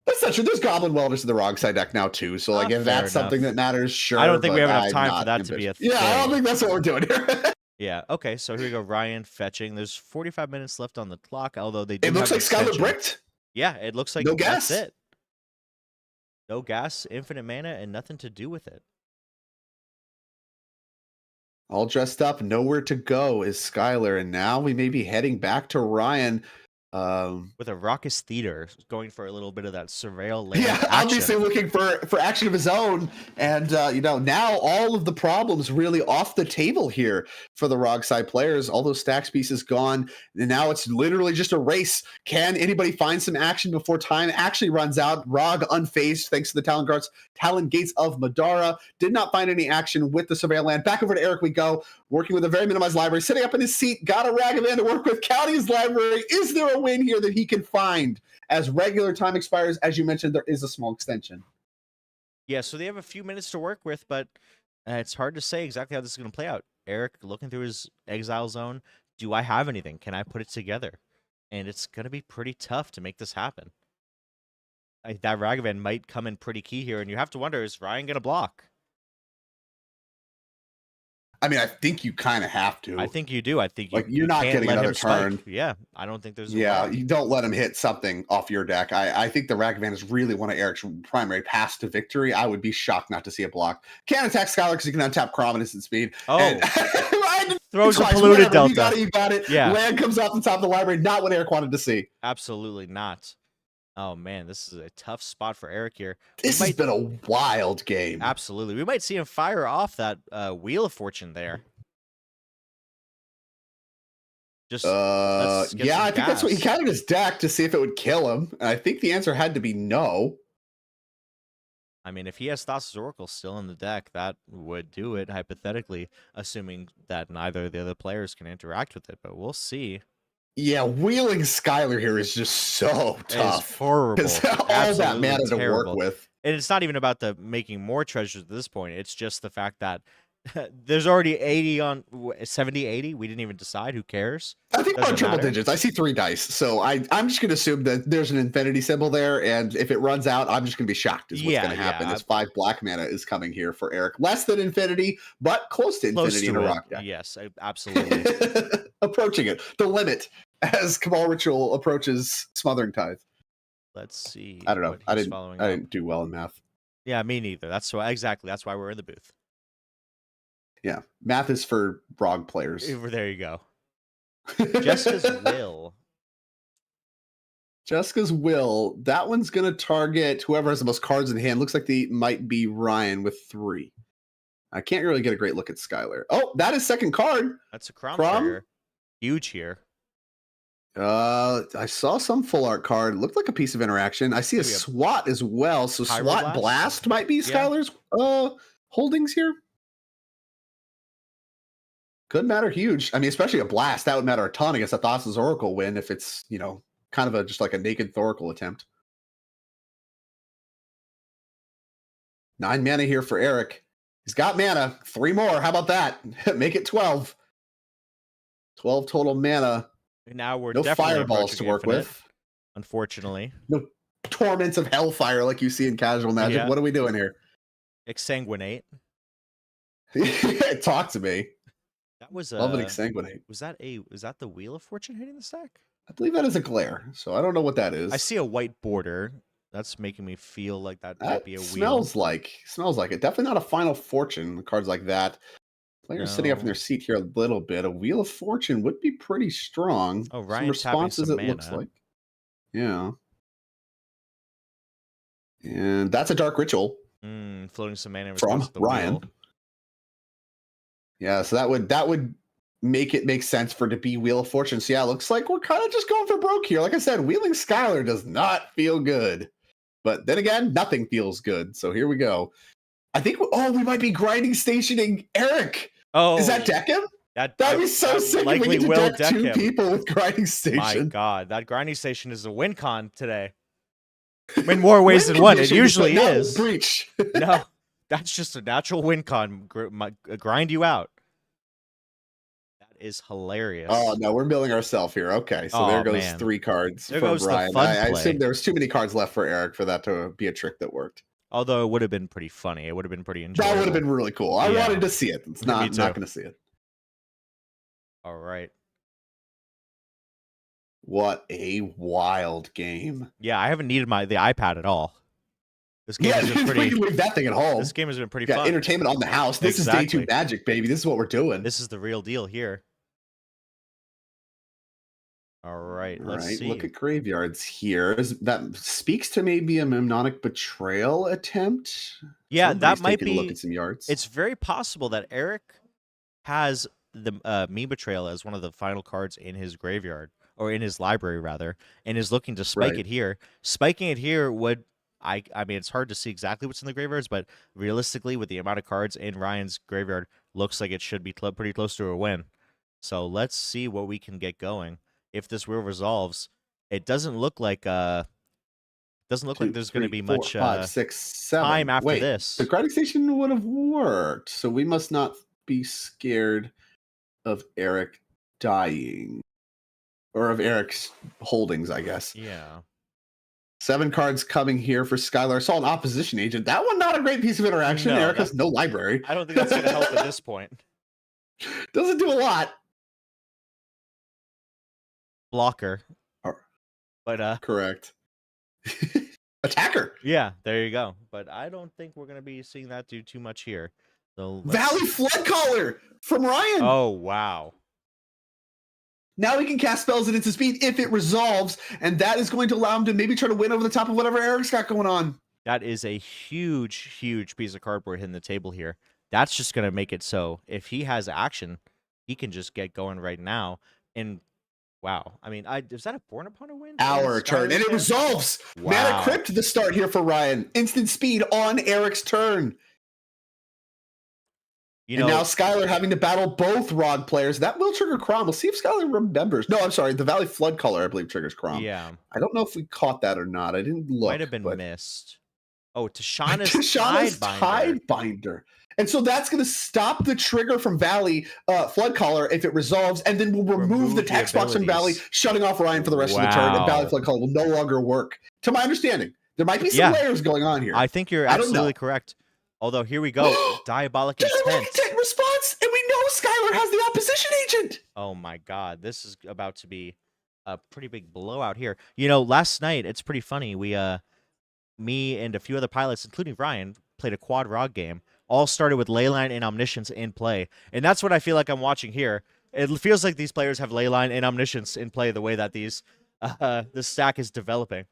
That's not true. There's Goblin Welders in the wrong side deck now too. So like, if that's something that matters, sure. I don't think we have enough time for that to be a thing. Yeah, I don't think that's what we're doing here. Yeah. Okay. So here we go. Ryan fetching. There's 45 minutes left on the clock. Although they do. It looks like Skylar bricked. Yeah, it looks like no gas. That's it. No gas, infinite mana, and nothing to do with it. All dressed up, nowhere to go is Skylar, and now we may be heading back to Ryan. With a Raucous Theater, going for a little bit of that surveil land action. Obviously looking for action of his own, and now all of the problems really off the table here for the ROG side players. All those stacks pieces gone, and now it's literally just a race. Can anybody find some action before time actually runs out? ROG unfazed thanks to the Talon Gates of Madara. Did not find any action with the surveil land. Back over to Eric we go, working with a very minimized library, sitting up in his seat, got a Ragavan to work with, counting his library. Is there a win here that he can find as regular time expires? As you mentioned, there is a small extension. Yeah, so they have a few minutes to work with, but it's hard to say exactly how this is going to play out. Eric looking through his exile zone. Do I have anything? Can I put it together? And it's going to be pretty tough to make this happen. That Ragavan might come in pretty key here, and you have to wonder, is Ryan going to block? I mean, I think you kind of have to. I think you do. I think you're not getting another turn. Yeah, I don't think there's. You don't let him hit something off your deck. I think the Ragavan is really one of Eric's primary paths to victory. I would be shocked not to see a block. Can't attack Skylar because he can untap Crom and instant speed. Oh, throws a polluted delta. You got it. Yeah, land comes off the top of the library. Not what Eric wanted to see. Absolutely not. Oh, man, this is a tough spot for Eric here. This has been a wild game. Absolutely. We might see him fire off that Wheel of Fortune there. Just I think that's what he counted his deck to see if it would kill him. And I think the answer had to be no. I mean, if he has Thassa's Oracle still in the deck, that would do it, hypothetically, assuming that neither of the other players can interact with it. But we'll see. Yeah, wheeling Skylar here is just so tough. It's horrible. Because all that mana to work with. And it's not even about the making more treasures at this point. It's just the fact that There's already 80 on 70, 80. We didn't even decide. Who cares? I think we're on Doesn't triple matter. digits. I see 3 dice, so I'm just going to assume that there's an infinity symbol there, and if it runs out, I'm just going to be shocked. Is what's Yeah, going to happen. yeah. As 5 black mana is coming here for Eric, less than infinity, but close to Close infinity to in a it. rock deck. Yes, absolutely. Approaching it, the limit, as Cabal Ritual approaches Smothering Tithe. Let's see. I don't know. What I he's didn't. following I up. didn't do well in math. Yeah, me neither. That's why exactly. That's why we're in the booth. Yeah, math is for Brog players. There you go. Jessica's Will. Jessica's Will. That one's going to target whoever has the most cards in hand. Looks like they might be Ryan with 3. I can't really get a great look at Skylar. Oh, that is second card. That's a Crom Crom? trigger. Huge here. I saw some full art card. Looked like a piece of interaction. I see a Maybe a SWAT as well. So SWAT Pyroblast? Blast might be Skylar's holdings here. Could matter huge. I mean, especially a blast. That would matter a ton against a Thassa's Oracle win if it's, kind of just like a naked Thoracle attempt. 9 mana here for Eric. He's got mana. 3 more. How about that? Make it 12. 12 total mana. Now we're No definitely fireballs to work infinite, with. Unfortunately. No torments of hellfire like you see in casual Magic. Yeah. What are we doing here? Exsanguinate. Talk to me. That was Love an Exsanguinate. Was that the Wheel of Fortune hitting the stack? I believe that is a glare, so I don't know what that is. I see a white border. That's making me feel like that might be a wheel. Smells like it. Definitely not a Final Fortune. Cards like that. Players sitting up in their seat here a little bit. A Wheel of Fortune would be pretty strong. Oh, Some Ryan responses tapping some it looks mana. like. Yeah. And that's a Dark Ritual. Floating some mana in From response to the Ryan. wheel. Yeah, so that would make it make sense for it to be Wheel of Fortune. So yeah, it looks like we're kind of just going for broke here. Like I said, wheeling Skylar does not feel good. But then again, nothing feels good. So here we go. I think we might be grinding stationing Eric. Oh, is that deck him? That'd be so sick if we get to deck 2 people with grinding station. My God, that grinding station is a win con today. In more ways than one. It usually is. Breach. No, that's just a natural win con. Grind you out. That is hilarious. Oh no, we're milling ourselves here. Okay, so there goes 3 cards there for goes Brian. The fun I play. assume there was too many cards left for Eric for that to be a trick that worked. Although it would have been pretty funny. It would have been pretty enjoyable. That would have been really cool. I wanted to see it. It's not going to see it. All right. What a wild game. Yeah, I haven't needed the iPad at all. This game has been pretty. We can leave that thing at home. This game has been pretty fun. Entertainment on the house. This is day 2 Magic, baby. This is what we're doing. This is the real deal here. All right, let's see. Look at graveyards here. That speaks to maybe a Mnemonic Betrayal attempt. Yeah, Somebody's that might taking be. A look at some yards. It's very possible that Eric has the Me Betrayal as one of the final cards in his graveyard, or in his library rather, and is looking to spike it here. Spiking it here would, I mean, it's hard to see exactly what's in the graveyards, but realistically, with the amount of cards in Ryan's graveyard, looks like it should be pretty close to a win. So let's see what we can get going. If this wheel resolves, it doesn't look like there's going to be much 5, 6, 7. time after Wait, this. The grinding station would have worked, so we must not be scared of Eric dying, or of Eric's holdings, I guess. Yeah. 7 cards coming here for Skylar. I saw an opposition agent. That one not a great piece of interaction. No, Eric has no library. I don't think that's going to help at this point. Doesn't do a lot. Blocker. But correct. Attacker. Yeah, there you go. But I don't think we're going to be seeing that do too much here. So Valley Flood Caller from Ryan. Oh, wow. Now he can cast spells at instant speed if it resolves, and that is going to allow him to maybe try to win over the top of whatever Eric's got going on. That is a huge, huge piece of cardboard hitting the table here. That's just going to make it so if he has action, he can just get going right now. And wow, I mean, is that a Born Upon a Win? Our turn, and it resolves. Wow. Mana Crypt the start here for Ryan. Instant speed on Eric's turn. And now Skylar having to battle both Rod players. That will trigger Crom. We'll see if Skylar remembers. No, I'm sorry. The Valley Flood Color, I believe, triggers Crom. Yeah. I don't know if we caught that or not. I didn't look. Might have been missed. Oh, Tashana's Tishana's Tidebinder. Tidebinder. And so that's going to stop the trigger from Valley Flood Caller if it resolves, and then we'll remove the text box from Valley, abilities. shutting off Ryan for the rest of the turn, and Valley Wow. Flood Caller will no longer work. To my understanding, there might be some Yeah, layers going on here. I think you're I don't know. absolutely correct. Although, here we go. Diabolic Diabolic Intent. Intent response, and we know Skylar has the opposition agent. Oh my god, this is about to be a pretty big blowout here. You know, last night, it's pretty funny. Me and a few other pilots, including Ryan, played a quad ROG game. All started with Leyline and Omniscience in play. And that's what I feel like I'm watching here. It feels like these players have Leyline and Omniscience in play the way that this stack is developing.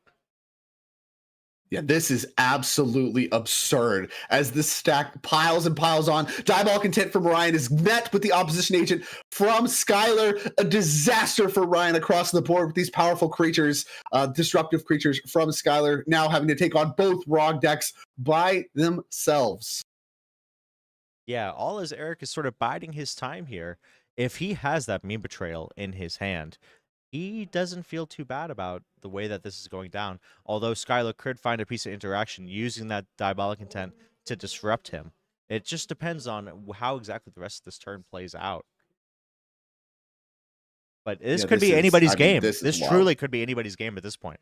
Yeah, this is absolutely absurd. As this stack piles and piles on, Diabolic Intent from Ryan is met with the opposition agent from Skylar. A disaster for Ryan across the board with these powerful creatures, disruptive creatures from Skylar, now having to take on both ROG decks by themselves. Yeah, all as Eric is sort of biding his time here. If he has that Meme Betrayal in his hand, he doesn't feel too bad about the way that this is going down. Although Skylar could find a piece of interaction using that Diabolic Intent to disrupt him. It just depends on how exactly the rest of this turn plays out. But this could be anybody's game. This truly could be anybody's game at this point.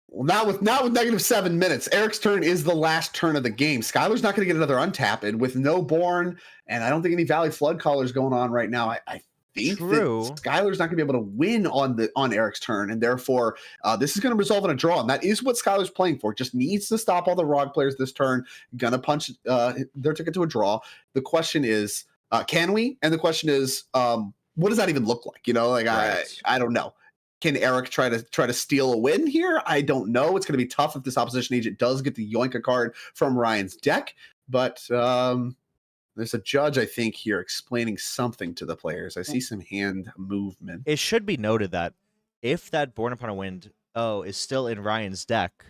Well, not with -7 minutes. Eric's turn is the last turn of the game. Skylar's not going to get another untap, and with no Born, and I don't think any Valley Flood Callers going on right now. I think that Skylar's not going to be able to win on Eric's turn, and therefore this is going to resolve in a draw, and that is what Skylar's playing for. Just needs to stop all the ROG players this turn. Gonna punch their ticket to a draw. The question is, can we? And the question is, what does that even look like? You know, like right. I don't know. Can Eric try to steal a win here? I don't know. It's going to be tough if this opposition agent does get the Yoinka card from Ryan's deck, but there's a judge, I think, here explaining something to the players. I see some hand movement. It should be noted that if that Born Upon a Wind is still in Ryan's deck,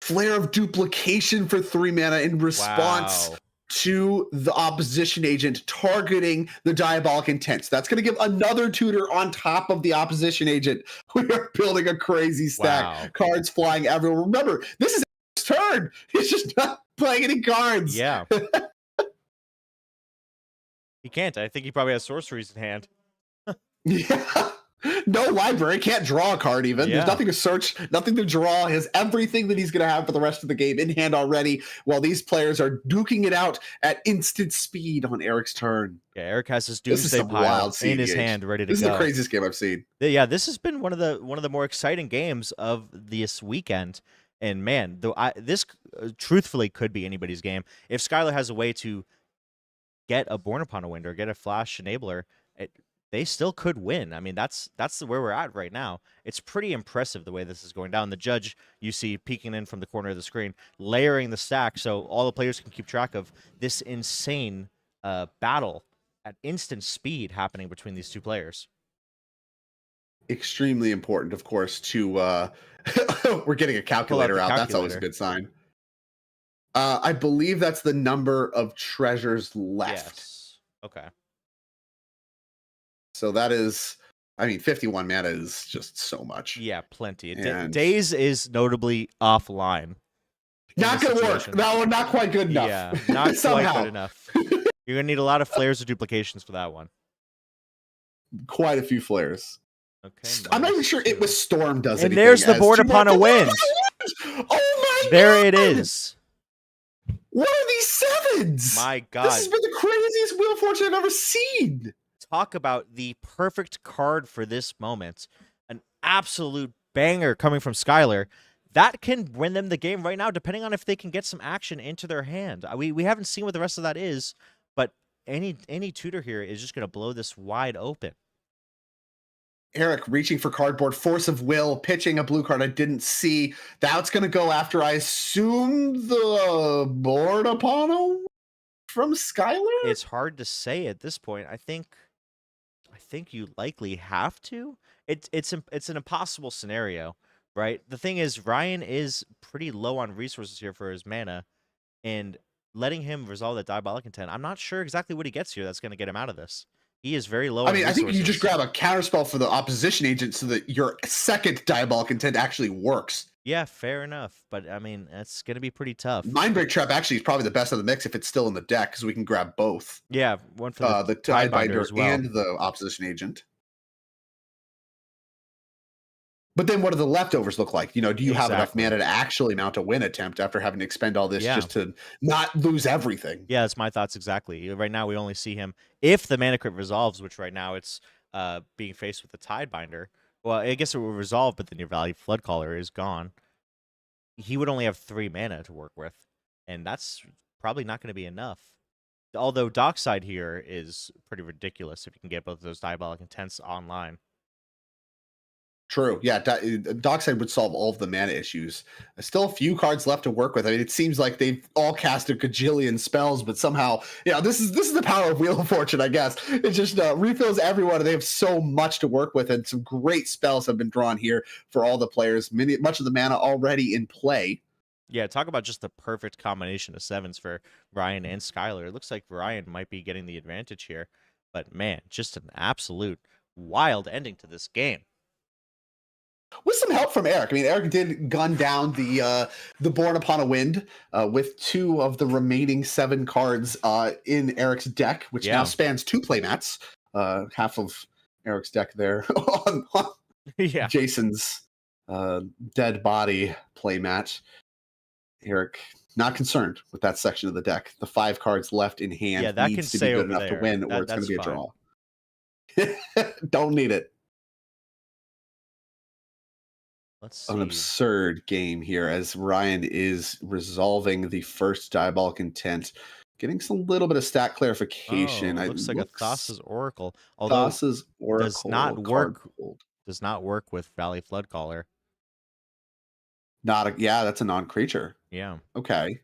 Flare of Duplication for 3 mana in response to the opposition agent targeting the Diabolic Intent. So that's going to give another tutor on top of the opposition agent. We are building a crazy stack. Cards flying everywhere. Remember, this is his turn. He's just not playing any cards. Yeah. He can't. I think he probably has sorceries in hand. Yeah. No library, can't draw a card even. Yeah. There's nothing to search, nothing to draw. He has everything that he's going to have for the rest of the game in hand already, while these players are duking it out at instant speed on Eric's turn. Yeah, Eric has his Doomsday pile in his hand, ready to go. This is the craziest game I've seen. Yeah, this has been one of the more exciting games of this weekend. And man, this truthfully could be anybody's game. If Skylar has a way to get a Born Upon a Wind or get a Flash Enabler, they still could win. I mean, that's where we're at right now. It's pretty impressive the way this is going down. The judge, you see peeking in from the corner of the screen, layering the stack so all the players can keep track of this insane battle at instant speed happening between these two players. Extremely important, of course, to we're getting a calculator out. That's always a good sign. I believe that's the number of treasures left. Yes. Okay. So that is, I mean, 51 mana is just so much. Yeah, plenty. Days is notably offline. Not going to work. No, not quite good enough. Yeah, not quite good enough. You're going to need a lot of flares or duplications for that one. Quite a few flares. Okay. I'm not even sure it was Storm does anything. And there's the Born Upon a Wind. Oh my God. There it is. What are these sevens? My God. This has been the craziest Wheel of Fortune I've ever seen. Talk about the perfect card for this moment. An absolute banger coming from Skylar. That can win them the game right now, depending on if they can get some action into their hand. We haven't seen what the rest of that is, but any tutor here is just going to blow this wide open. Eric reaching for cardboard, Force of Will, pitching a blue card I didn't see. That's going to go after, I assume, the Born Upon a Wind from Skylar? It's hard to say at this point. I think you likely have to. It's an impossible scenario, right? The thing is, Ryan is pretty low on resources here for his mana, and letting him resolve that Diabolic Intent, I'm not sure exactly what he gets here that's going to get him out of this. He is very low on resources. I think you just grab a counterspell for the opposition agent so that your second Diabolic Intent actually works. Yeah, fair enough. But I mean, that's gonna be pretty tough. Mindbreak Trap actually is probably the best of the mix if it's still in the deck because we can grab both Yeah, one for the the Tidebinder Tidebinder as well. and the Opposition Agent. But then what do the leftovers look like? Do you have enough Exactly. mana to actually mount a win attempt after having to expend all this Yeah. just to not lose everything? Yeah, that's my thoughts exactly. Right now, we only see him if the Mana Crypt resolves, which right now it's being faced with the Tidebinder. Well, I guess it will resolve, but then your Valley Floodcaller is gone. He would only have 3 mana to work with, and that's probably not going to be enough. Although Dockside here is pretty ridiculous if you can get both of those Diabolic Intents online. True. Yeah, Dockside would solve all of the mana issues. There's still a few cards left to work with. I mean, it seems like they've all cast a gajillion spells, but somehow, this is the power of Wheel of Fortune, I guess. It just refills everyone, and they have so much to work with, and some great spells have been drawn here for all the players. Much of the mana already in play. Yeah, talk about just the perfect combination of 7s for Ryan and Skylar. It looks like Ryan might be getting the advantage here, but man, just an absolute wild ending to this game. With some help from Eric. I mean, Eric did gun down the Born Upon a Wind with 2 of the remaining 7 cards in Eric's deck, which now spans 2 playmats. Half of Eric's deck there on Yeah. Jason's dead body playmat. Eric not concerned with that section of the deck. The 5 cards left in hand Yeah, that needs can to be stay good over enough there. to win, or it's going to be a draw. Don't need it. Let's see. An absurd game here as Ryan is resolving the first Diabolic Intent, getting some little bit of stat clarification. It looks like a Thassa's Oracle, although Thassa's Oracle does not card work. pulled. Does not work with Valley Floodcaller. That's a non-creature. Yeah. Okay.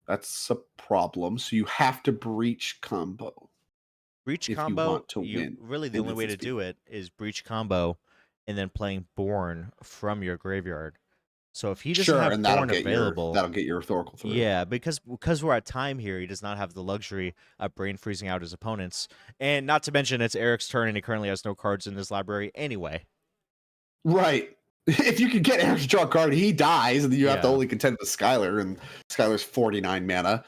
That's a problem. So you have to breach combo. Breach if combo, you want to win. really the only way to do it is breach combo and then playing Born from your graveyard. So if he doesn't have and Born available, that'll get your Oracle through. yeah, because we're at time here, he does not have the luxury of brain freezing out his opponents. And not to mention it's Eric's turn and he currently has no cards in his library anyway. Right. If you could get Eric to draw a card, he dies, and then you have to only contend with Skylar, and Skylar's 49 mana.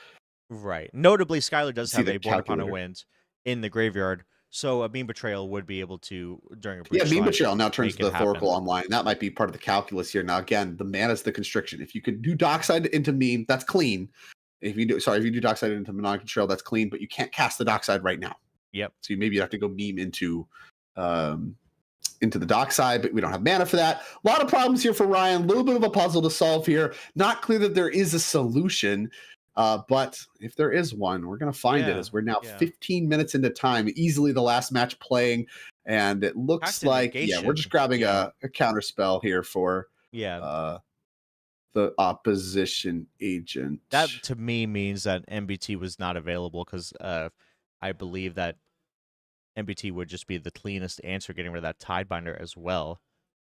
Right. Notably, Skylar does have a Born Upon a calculator. Wind in the graveyard, so a Beam Betrayal would be able to, during a Yeah, breach Beam slide, Betrayal now turns make to it the Thoracle happen. online. That might be part of the calculus here. Now, again, the mana's the constriction. If you could do Dockside into Meme, that's clean. If you do Dockside into non-control, that's clean, but you can't cast the Dockside right now. Yep. So maybe you have to go Meme into the Dockside, but we don't have mana for that. A lot of problems here for Ryan. A little bit of a puzzle to solve here. Not clear that there is a solution, but if there is one, we're going to find it as we're now 15 minutes into time, easily the last match playing, and it looks like, we're just grabbing a counter spell here for the Opposition Agent. That, to me, means that MBT was not available because I believe that MBT would just be the cleanest answer, getting rid of that Tidebinder as well.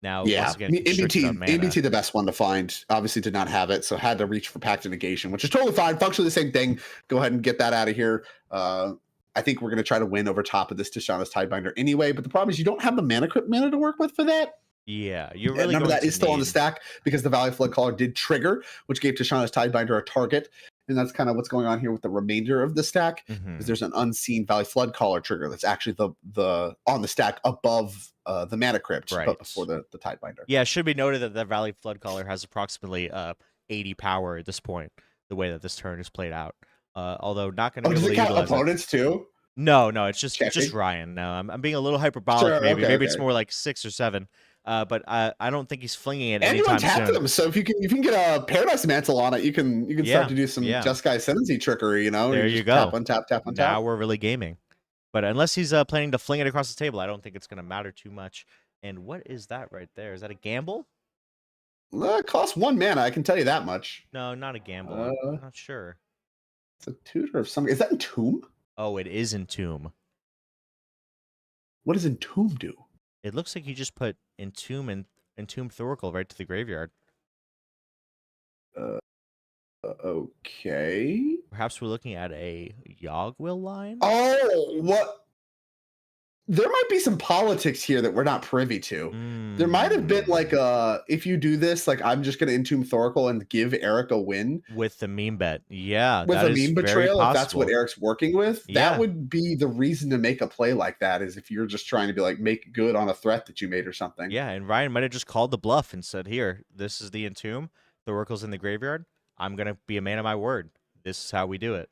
Now, once again, MBT the best one to find. Obviously did not have it, so had to reach for Pact of Negation, which is totally fine. Functionally the same thing. Go ahead and get that out of here. I think we're going to try to win over top of this Tishana's Tidebinder anyway, but the problem is you don't have the Mana Crypt mana to work with for that. Yeah, you're really remember that is still on the stack because the Valley Floodcaller did trigger, which gave Tishana's Tidebinder a target. And that's kind of what's going on here with the remainder of the stack. Because there's an unseen Valley Floodcaller trigger that's actually the on the stack above the Mana Crypt, but before the Tidebinder. Yeah, it should be noted that the Valley Floodcaller has approximately 80 power at this point, the way that this turn is played out. Although not going to be able to utilize opponents too? No, it's just Ryan. No, I'm being a little hyperbolic. Maybe it's more like 6 or 7. But I don't think he's flinging it anytime soon. Them, so if you can get a Paradise Mantle on it, you can start to do some Just Guy Ascendancy trickery. There you go. Tap on tap, tap on tap. Now we're really gaming. But unless he's planning to fling it across the table, I don't think it's going to matter too much. And what is that right there? Is that a gamble? It costs 1 mana. I can tell you that much. No, not a gamble. I'm not sure. It's a tutor of some. Is that Entomb? Oh, it is Entomb. What does Entomb do? It looks like you just put Entomb and Entombed Thoracle right to the graveyard. Okay. Perhaps we're looking at a Yogg-Will line? Oh, what? there might be some politics here that we're not privy to. There might have been like if you do this, like I'm just gonna Entomb Thoracle and give Eric a win with the meme bet. Yeah, with that a is meme very betrayal, if that's what possible. Eric's working with. That Yeah. would be the reason to make a play like that, is if you're just trying to be like make good on a threat that you made or something. Yeah, and Ryan might have just called the bluff and said, "Here, this is the Entomb. The Oracle's in the graveyard. I'm gonna be a man of my word. This is how we do it.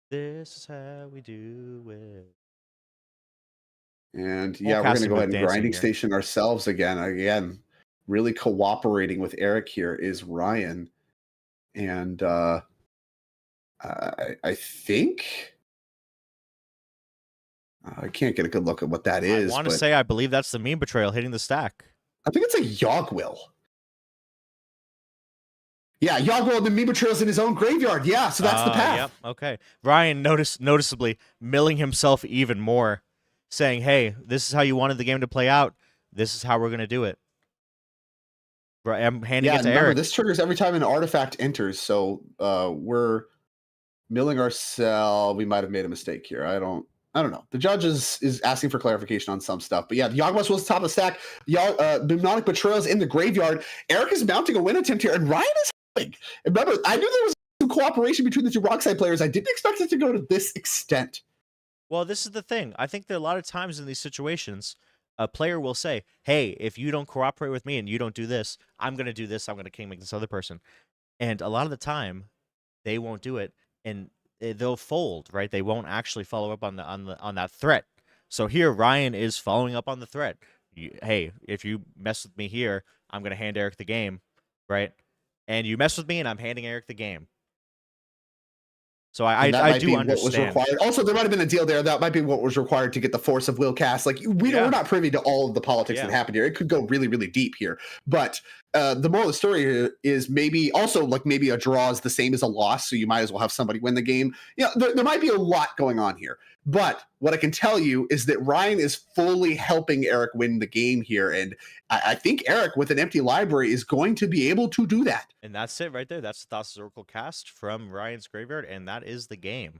This is how we do it." And Full yeah, we're gonna casting go ahead move and dancing grinding here. station ourselves again. Again, really cooperating with Eric here is Ryan. And I think I can't get a good look at what that I is, want to but say I believe that's the meme betrayal hitting the stack. I think it's a Yogwill. Yeah, Yogwill, the meme betrayal's in his own graveyard. Yeah, so that's the path. Yep. Okay. Ryan noticeably milling himself even more, saying, "Hey, this is how you wanted the game to play out. This is how we're gonna do it." I'm handing Yeah, it to remember Eric. this triggers every time an artifact enters, so we're milling ourselves. We might have made a mistake here. I don't know. The judge is asking for clarification on some stuff. But yeah, the Yawgmoth was top of the stack. Pneumonic Betrayal's in the graveyard. Eric is mounting a win attempt here, and Ryan is helping. And remember, I knew there was some cooperation between the two Rockside players. I didn't expect it to go to this extent. Well, this is the thing. I think that a lot of times in these situations, a player will say, "Hey, if you don't cooperate with me and you don't do this, I'm going to do this. I'm going to kingmake this other person." And a lot of the time, they won't do it, and they'll fold. Right? They won't actually follow up on that threat. So here, Ryan is following up on the threat. Hey, if you mess with me here, I'm going to hand Eric the game, right? And you mess with me, and I'm handing Eric the game. So And that I might do be what was understand. required. Also, there might have been a deal there. That might be what was required to get the Force of Will cast. Like we're not privy to all of the politics that happened here. It could go really, really deep here. But the moral of the story here is maybe also like maybe a draw is the same as a loss, so you might as well have somebody win the game. Yeah, there might be a lot going on here. But what I can tell you is that Ryan is fully helping Eric win the game here, and I think Eric, with an empty library, is going to be able to do that. And that's it right there. That's the Thassa's Oracle cast from Ryan's graveyard, and that is the game.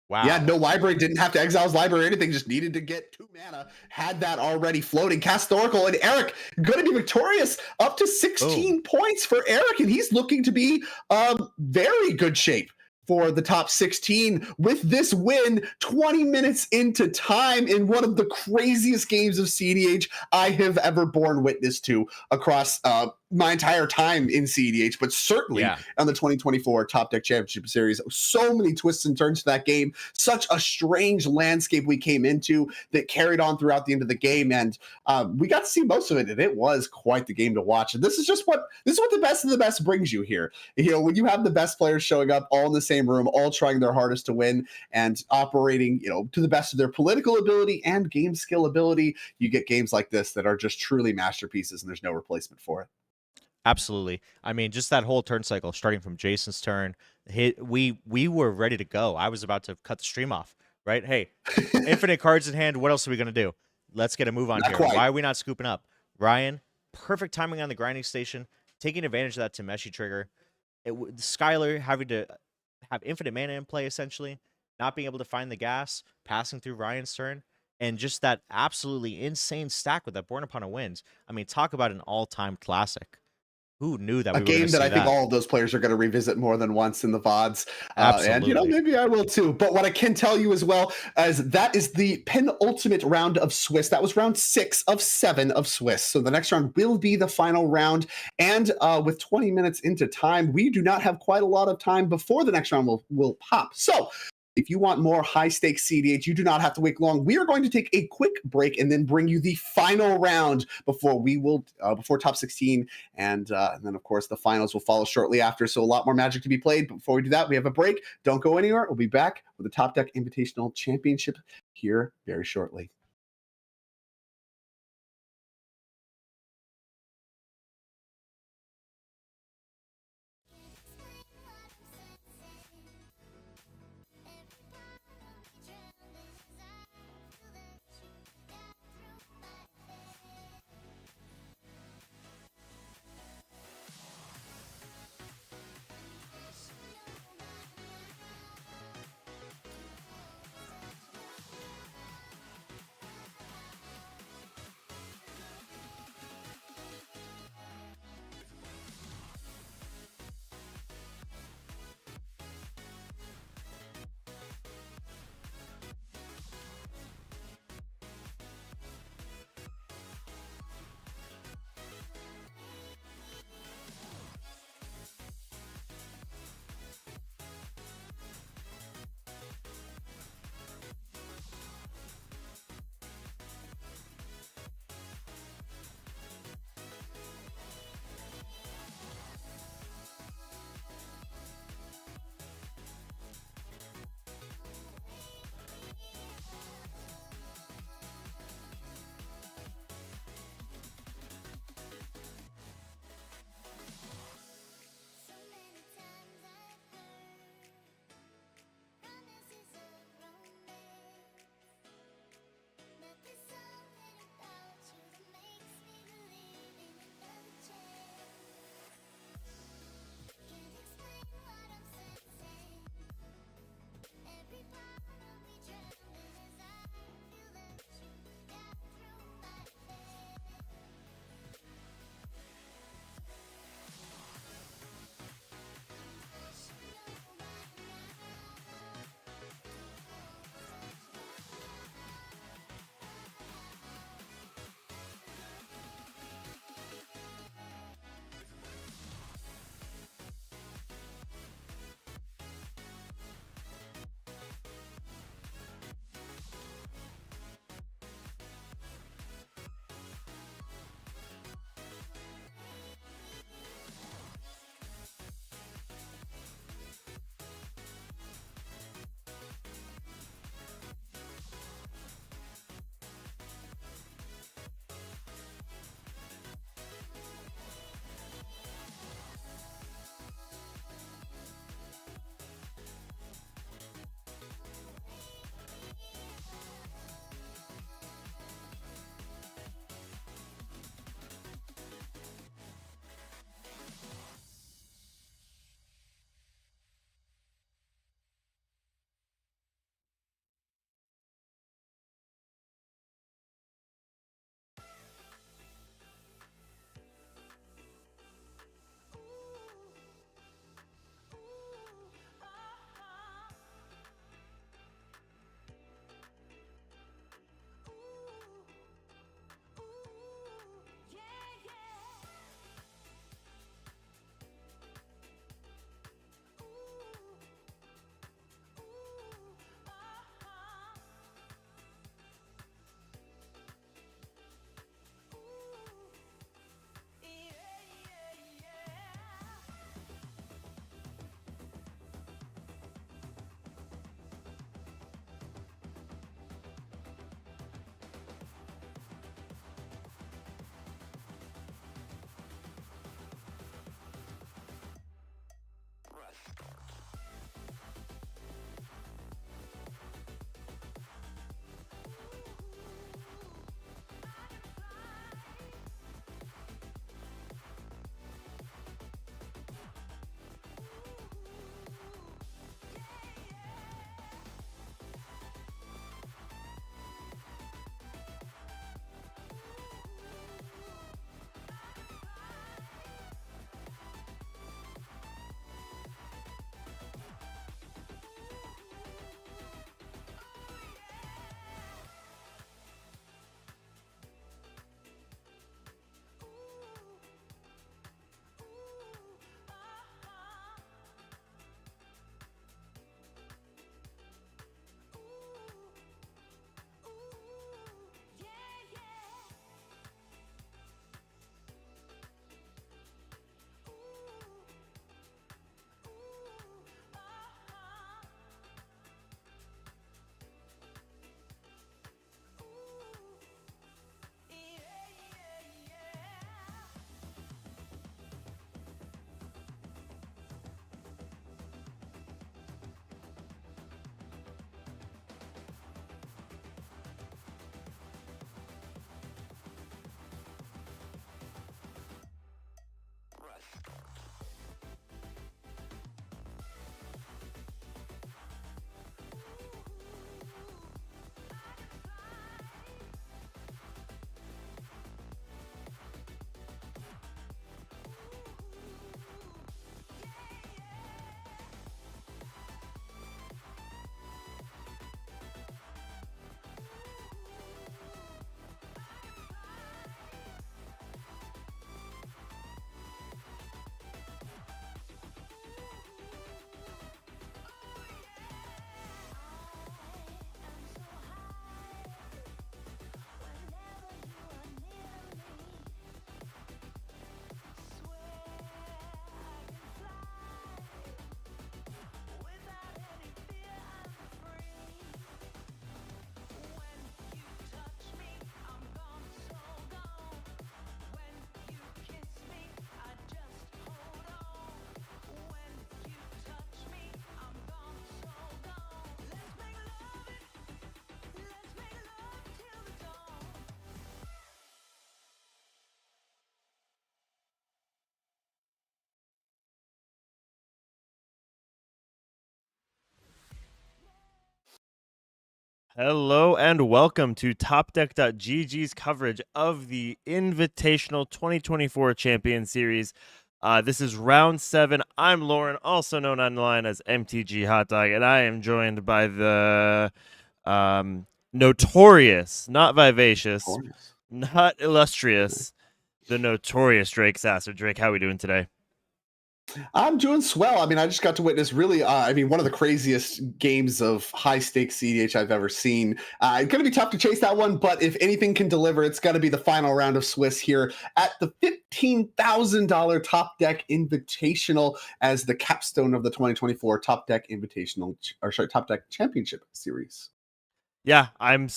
Wow. Yeah, no library, didn't have to exile his library or anything, just needed to get 2 mana, had that already floating. Cast the Oracle, and Eric going to be victorious, up to 16 points for Eric, and he's looking to be very good shape for the top 16 with this win 20 minutes into time in one of the craziest games of CDH I have ever borne witness to across my entire time in CDH, but certainly on the 2024 Topdeck Championship Series. So many twists and turns to that game. Such a strange landscape we came into that carried on throughout the end of the game, and we got to see most of it, and it was quite the game to watch. And this is what the best of the best brings you here. You know, when you have the best players showing up all in the same room, all trying their hardest to win and operating, you know, to the best of their political ability and game skill ability, you get games like this that are just truly masterpieces, and there's no replacement for it. Absolutely. I mean, just that whole turn cycle, starting from Jason's turn, we were ready to go. I was about to cut the stream off, right? Hey, infinite cards in hand. What else are we going to do? Let's get a move on here. Why are we not scooping up? Ryan, perfect timing on the grinding station, taking advantage of that Tameshi trigger. Skylar having to have infinite mana in play, essentially, not being able to find the gas, passing through Ryan's turn, and just that absolutely insane stack with that Born Upon a Wind. I mean, talk about an all-time classic. Who knew that? A game that I think all of those players are going to revisit more than once in the VODs. And, you know, maybe I will too. But what I can tell you as well is that is the penultimate round of Swiss. That was round 6 of 7 of Swiss. So the next round will be the final round. And with 20 minutes into time, we do not have quite a lot of time before the next round will pop. So if you want more high-stakes CDH, you do not have to wait long. We are going to take a quick break and then bring you the final round before top 16, and then, of course, the finals will follow shortly after, so a lot more Magic to be played. But before we do that, we have a break. Don't go anywhere. We'll be back with the Topdeck Invitational Championship here very shortly. Hello and welcome to Topdeck.gg's coverage of the Invitational 2024 Champion Series. This is round 7. I'm Lauren, also known online as MTG Hot Dog, and I am joined by the notorious, not vivacious, Hornets. not illustrious, the notorious Drake Sasser. Drake, how are we doing today? I'm doing swell. I mean, I just got to witness really, one of the craziest games of high stakes CDH I've ever seen. It's going to be tough to chase that one, but if anything can deliver, it's got to be the final round of Swiss here at the $15,000 Top Deck Invitational as the capstone of the 2024 Top Deck Invitational, Top Deck Championship Series. Yeah, I'm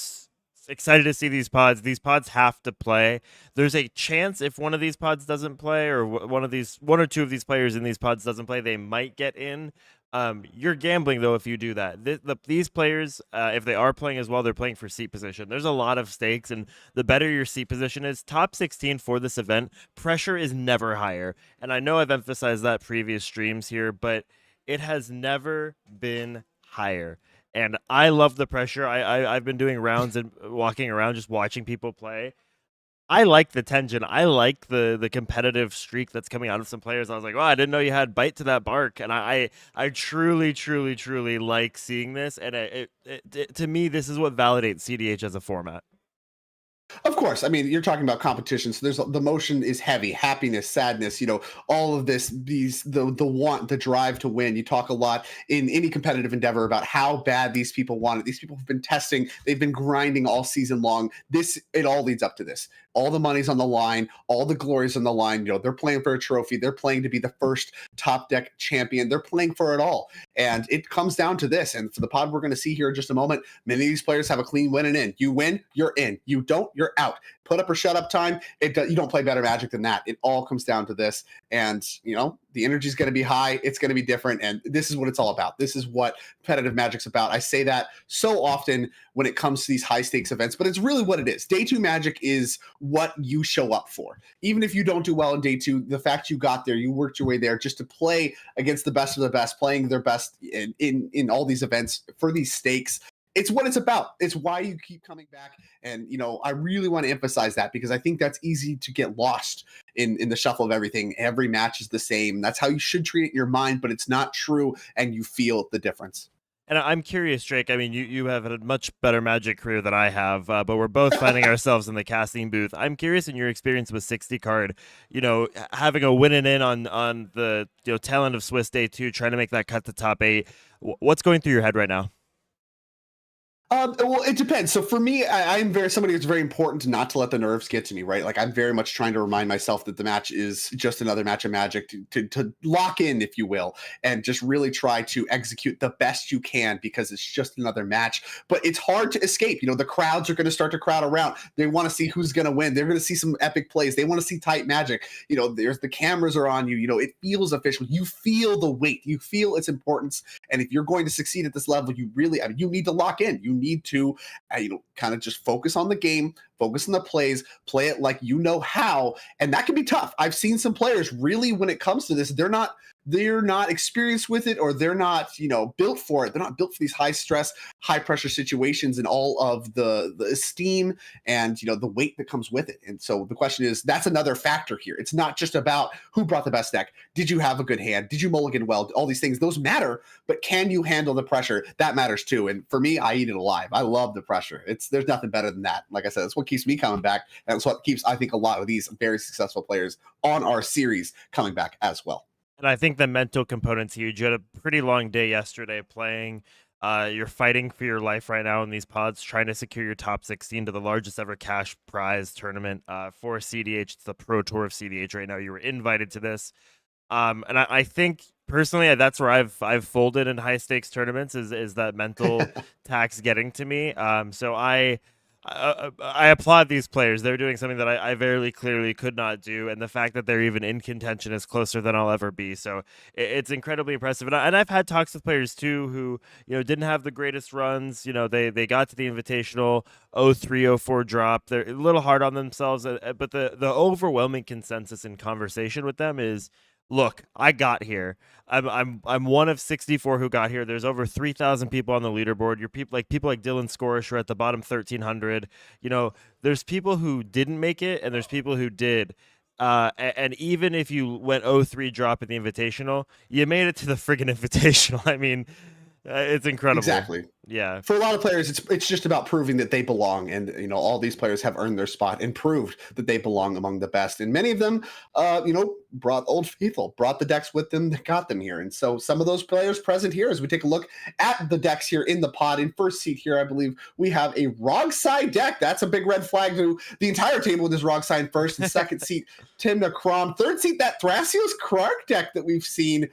excited to see these pods. These pods have to play. There's a chance if one of these pods doesn't play, or one or two of these players in these pods doesn't play, they might get in. You're gambling though if you do that. These players, if they are playing as well, they're playing for seat position. There's a lot of stakes, and the better your seat position is, top 16 for this event, pressure is never higher. And I know I've emphasized that previous streams here, but it has never been higher. And I love the pressure. I've been doing rounds and walking around just watching people play. I like the tension. I like the competitive streak that's coming out of some players. I was like, wow, I didn't know you had bite to that bark. And I truly, truly, truly like seeing this. And to me, this is what validates CDH as a format. Of course, I mean, you're talking about competition, so there's the motion is heavy, happiness, sadness, all of the want, the drive to win. You talk a lot in any competitive endeavor about how bad these people want it. These people have been testing, they've been grinding all season long. It all leads up to this. All the money's on the line, all the glory's on the line. They're playing for a trophy, they're playing to be the first Top Deck champion, they're playing for it all. And it comes down to this. And for the pod we're going to see here in just a moment, many of these players have a clean win and in. You win, you're in. You don't, you're out. Put up or shut up time. You don't play better Magic than that. It all comes down to this. And, the energy is going to be high. It's going to be different. And this is what it's all about. This is what competitive Magic's about. I say that so often when it comes to these high stakes events, but it's really what it is. Day 2 Magic is what you show up for. Even if you don't do well in day 2, the fact you got there, you worked your way there just to play against the best of the best, playing their best in all these events for these stakes. It's what it's about. It's why you keep coming back. And, I really want to emphasize that because I think that's easy to get lost in the shuffle of everything. Every match is the same. That's how you should treat it in your mind, but it's not true. And you feel the difference. And I'm curious, Drake. I mean, you have a much better Magic career than I have, but we're both finding ourselves in the casting booth. I'm curious in your experience with 60 card, having a win and in on the tail end of Swiss Day 2, trying to make that cut to top 8. What's going through your head right now? Well, it depends. So for me, I'm somebody who's very important not to let the nerves get to me, right? Like I'm very much trying to remind myself that the match is just another match of Magic to lock in, if you will, and just really try to execute the best you can because it's just another match. But it's hard to escape. The crowds are going to start to crowd around. They want to see who's going to win. They're going to see some epic plays. They want to see tight Magic. There's the cameras are on you. It feels official. You feel the weight. You feel its importance. And if you're going to succeed at this level, you need to lock in. You need to kind of just focus on the game, focus on the plays, play it like how, and that can be tough. I've seen some players really, when it comes to this, they're not experienced with it, or they're not built for it. They're not built for these high stress, high pressure situations and all of the esteem and the weight that comes with it. And so the question is, that's another factor here. It's not just about who brought the best deck. Did you have a good hand? Did you mulligan well? All these things, those matter, but can you handle the pressure? That matters too. And for me, I eat it alive. I love the pressure. There's nothing better than that. Like I said, that's what keeps me coming back. And that's what keeps, I think, a lot of these very successful players on our series coming back as well. And I think the mental component's huge. You had a pretty long day yesterday playing. You're fighting for your life right now in these pods, trying to secure your top 16 to the largest ever cash prize tournament for CDH. It's the Pro Tour of CDH right now. You were invited to this. And I think personally, that's where I've folded in high stakes tournaments is that mental tax getting to me. So I applaud these players. They're doing something that I very clearly could not do, and the fact that they're even in contention is closer than I'll ever be. So it's incredibly impressive. And I've had talks with players too who didn't have the greatest runs. They got to the Invitational 0-3-0-4 drop. They're a little hard on themselves, but the overwhelming consensus in conversation with them is Look, I got here. I'm one of 64 who got here. There's over 3,000 people on the leaderboard. Your people like Dylan Scorish are at the bottom 1,300. You know, there's people who didn't make it, and there's people who did. And even if you went 0-3 drop in the Invitational, you made it to the friggin' Invitational. I mean, it's incredible. Exactly. Yeah. For a lot of players, it's just about proving that they belong, and all these players have earned their spot and proved that they belong among the best. And many of them, brought Old Faithful, brought the decks with them that got them here. And so some of those players present here, as we take a look at the decks here in the pod. In first seat here, I believe we have a Rogside deck. That's a big red flag to the entire table with this Rogside in first. And second seat, Timna Crom. Third seat, that Thrasios Krark deck that we've seen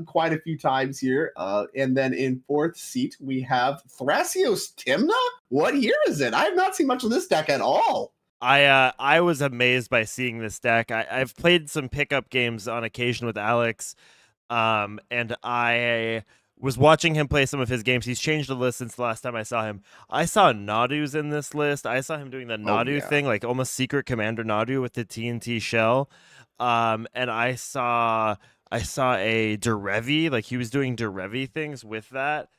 quite a few times here. And then in fourth seat, we have Thrasios Timna. What year is it? I have not seen much of this deck at all. I was amazed by seeing this deck. I've played some pickup games on occasion with Alex, and I was watching him play some of his games. He's changed the list since the last time I saw him. I saw Nadu's in this list. I saw him doing the Nadu thing, like almost Secret Commander Nadu with the TNT shell. And I saw a Derevi, like he was doing Derevi things with that.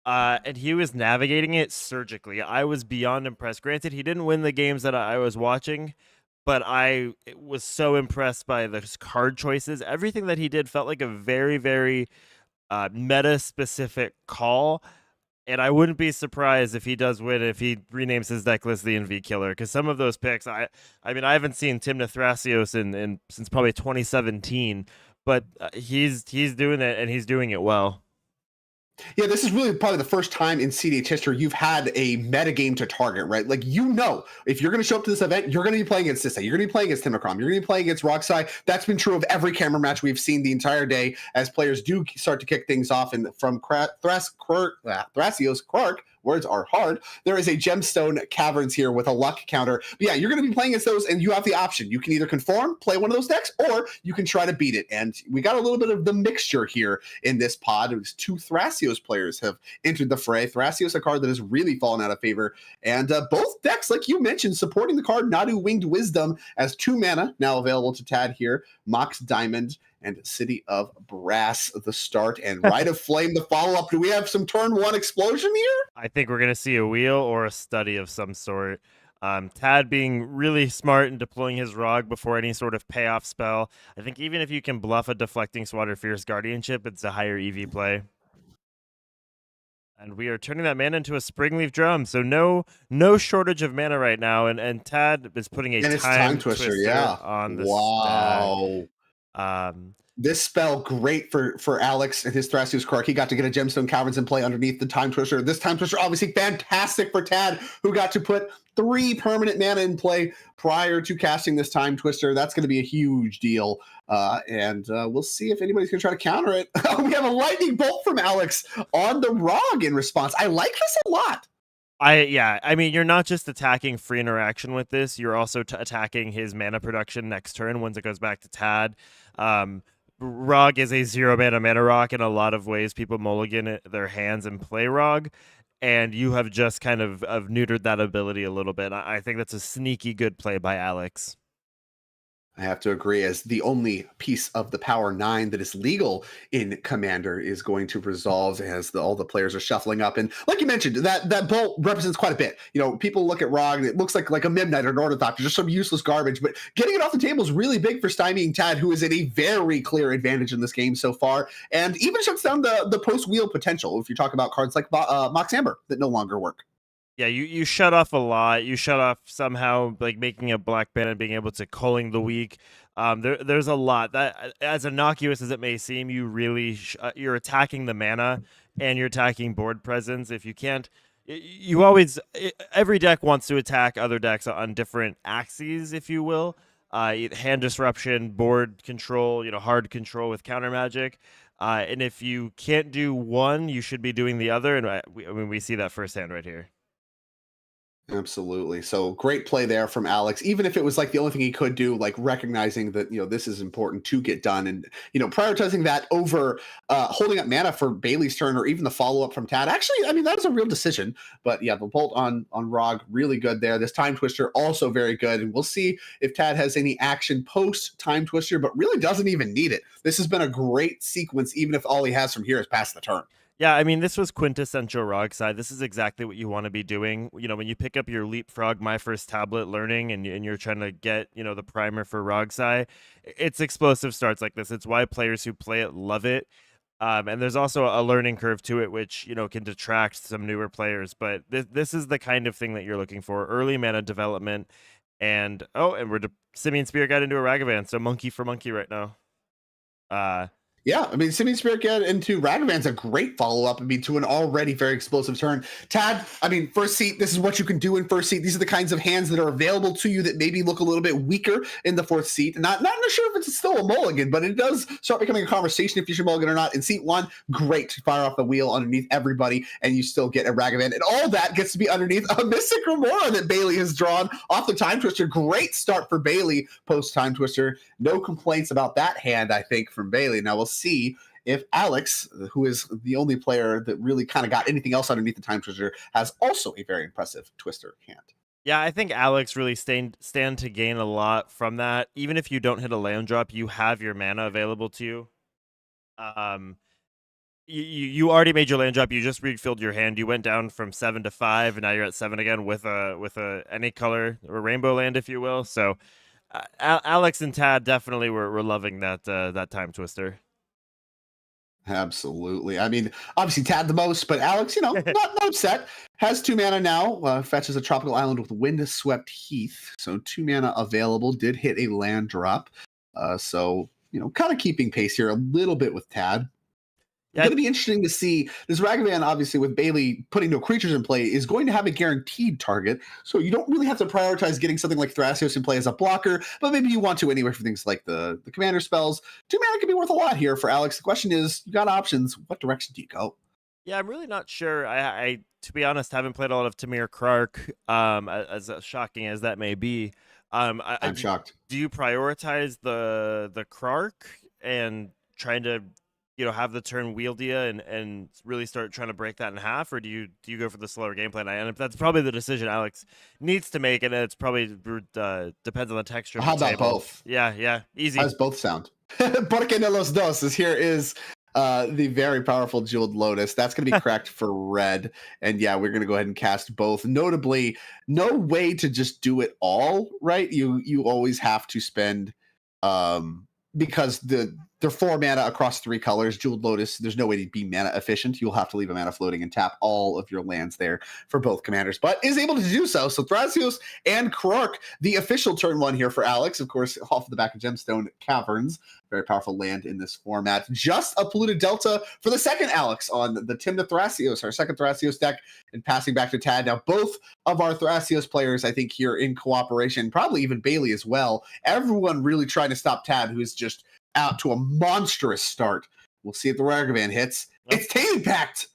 And he was navigating it surgically. I was beyond impressed. Granted, he didn't win the games that I was watching, but I was so impressed by the card choices. Everything that he did felt like a very, very meta-specific call. And I wouldn't be surprised if he does win, if he renames his deck list the NV Killer, because some of those picks, I mean, I haven't seen Timna Thrasios in since probably 2017, but he's doing it, and he's doing it well. Yeah, this is really probably the first time in CDH history you've had a metagame to target, right? Like, if you're going to show up to this event, you're going to be playing against Sissa, you're going to be playing against Timocrom, you're going to be playing against Rockside. That's been true of every camera match we've seen the entire day as players do start to kick things off. And from Thrasios Krark, words are hard, there is a Gemstone Caverns here with a luck counter. But yeah, you're going to be playing against those, and you have the option. You can either conform, play one of those decks, or you can try to beat it. And we got a little bit of the mixture here in this pod. It was two Thrasios players have entered the fray. Thrasios, a card that has really fallen out of favor. And both decks, like you mentioned, supporting the card Nadu Winged Wisdom as 2 mana, now available to Tad here. Mox Diamond and City of Brass the start, and Rite of Flame the follow-up. Do we have some turn 1 explosion here? I think we're going to see a wheel or a study of some sort. Tad being really smart and deploying his Rog before any sort of payoff spell. I think even if you can bluff a Deflecting Swatter Fierce Guardianship, it's a higher EV play. And we are turning that mana into a Springleaf Drum, so no shortage of mana right now. And Tad is putting a time twister on the stack. This spell, great for Alex and his Thrasios Krark. He got to get a Gemstone Caverns in play underneath the Time Twister. This Time Twister, obviously fantastic for Tad, who got to put 3 permanent mana in play prior to casting this Time Twister. That's going to be a huge deal. And we'll see if anybody's going to try to counter it. We have a Lightning Bolt from Alex on the Rog in response. I like this a lot. I mean, you're not just attacking free interaction with this, you're also attacking his mana production next turn once it goes back to Tad. Rog is a 0 mana rock in a lot of ways. People mulligan their hands and play Rog, and you have just kind of neutered that ability a little bit. I think that's a sneaky good play by Alex. I have to agree, as the only piece of the Power 9 that is legal in Commander is going to resolve as all the players are shuffling up. And like you mentioned, that bolt represents quite a bit. People look at Rog and it looks like a Midnight or an Ornithopter, just some useless garbage. But getting it off the table is really big for stymieing Tad, who is at a very clear advantage in this game so far, and even shuts down the post-wheel potential if you talk about cards like Mox Amber that no longer work. Yeah, you shut off a lot. You shut off somehow, like making a black band and being able to culling the weak. There's a lot that, as innocuous as it may seem, you really you're attacking the mana and you're attacking board presence. If you can't, every deck wants to attack other decks on different axes, if you will. Hand disruption, board control, hard control with counter magic. And if you can't do one, you should be doing the other. And we see that firsthand right here. Absolutely. So great play there from Alex. Even if it was like the only thing he could do, like recognizing that this is important to get done, and prioritizing that over holding up mana for Bailey's turn or even the follow up from Tad. Actually, I mean that is a real decision. But yeah, the bolt on Rog really good there. This time twister also very good, and we'll see if Tad has any action post time twister, but really doesn't even need it. This has been a great sequence, even if all he has from here is past the turn. Yeah, I mean, this was quintessential Rog side. This is exactly what you want to be doing. When you pick up your Leapfrog My First Tablet learning and you're trying to get, the primer for Rog side, it's explosive starts like this. It's why players who play it love it. And there's also a learning curve to it, which, can detract some newer players. But this is the kind of thing that you're looking for. Early mana development. And we're Simian Spear got into a Ragavan, so monkey for monkey right now. Yeah, I mean, Simian Spirit get into Ragavan's a great follow-up, to an already very explosive turn. Tad, I mean, first seat, this is what you can do in first seat. These are the kinds of hands that are available to you that maybe look a little bit weaker in the fourth seat. Not sure if it's still a mulligan, but it does start becoming a conversation if you should mulligan or not. In seat one, great to fire off the wheel underneath everybody, and you still get a Ragavan. And all that gets to be underneath a Mystic Remora that Bailey has drawn off the Time Twister. Great start for Bailey post-Time Twister. No complaints about that hand, I think, from Bailey. Now we'll see if Alex, who is the only player that really kind of got anything else underneath the Time Twister, has also a very impressive Twister hand. Yeah, I think Alex really stand to gain a lot from that. Even if you don't hit a land drop, you have your mana available to you. You already made your land drop. You just refilled your hand. You went down from 7 to 5, and now you're at 7 again with a any color or rainbow land, if you will. So, Alex and Tad definitely were loving that Time Twister. Absolutely. I mean, obviously Tad the most, but Alex, not upset. Has 2 mana now. Fetches a tropical island with Windswept Heath. So 2 mana available. Did hit a land drop. So kind of keeping pace here a little bit with Tad. Yeah. Going to be interesting to see. This Ragavan, obviously, with Bailey putting no creatures in play, is going to have a guaranteed target. So you don't really have to prioritize getting something like Thrasios in play as a blocker, but maybe you want to anyway for things like the commander spells. 2 mana could be worth a lot here for Alex. The question is, you got options. What direction do you go? Yeah, I'm really not sure. I to be honest, haven't played a lot of Tamir Krark, as shocking as that may be. I'm shocked. Do you prioritize the Krark and trying to have the turn Wieldia and really start trying to break that in half, or do you go for the slower game plan? And that's probably the decision Alex needs to make, and it's probably depends on the texture. How about both? Yeah, easy. How does both sound? Porque de los dos here is the very powerful Jeweled Lotus. That's going to be cracked for red. And yeah, we're going to go ahead and cast both. Notably, no way to just do it all, right? You always have to spend because they're 4 mana across 3 colors. Jeweled Lotus, there's no way to be mana efficient. You'll have to leave a mana floating and tap all of your lands there for both commanders, but is able to do so. So Thrasios and Krark, the official turn 1 here for Alex, of course, off the back of Gemstone Caverns. Very powerful land in this format. Just a Polluted Delta for the second Alex on the Tymna Thrasios, our second Thrasios deck, and passing back to Tad. Now, both of our Thrasios players, I think, here in cooperation, probably even Bailey as well. Everyone really trying to stop Tad, who is just out to a monstrous start. We'll see if the Ragavan hits. It's Tainted Pact.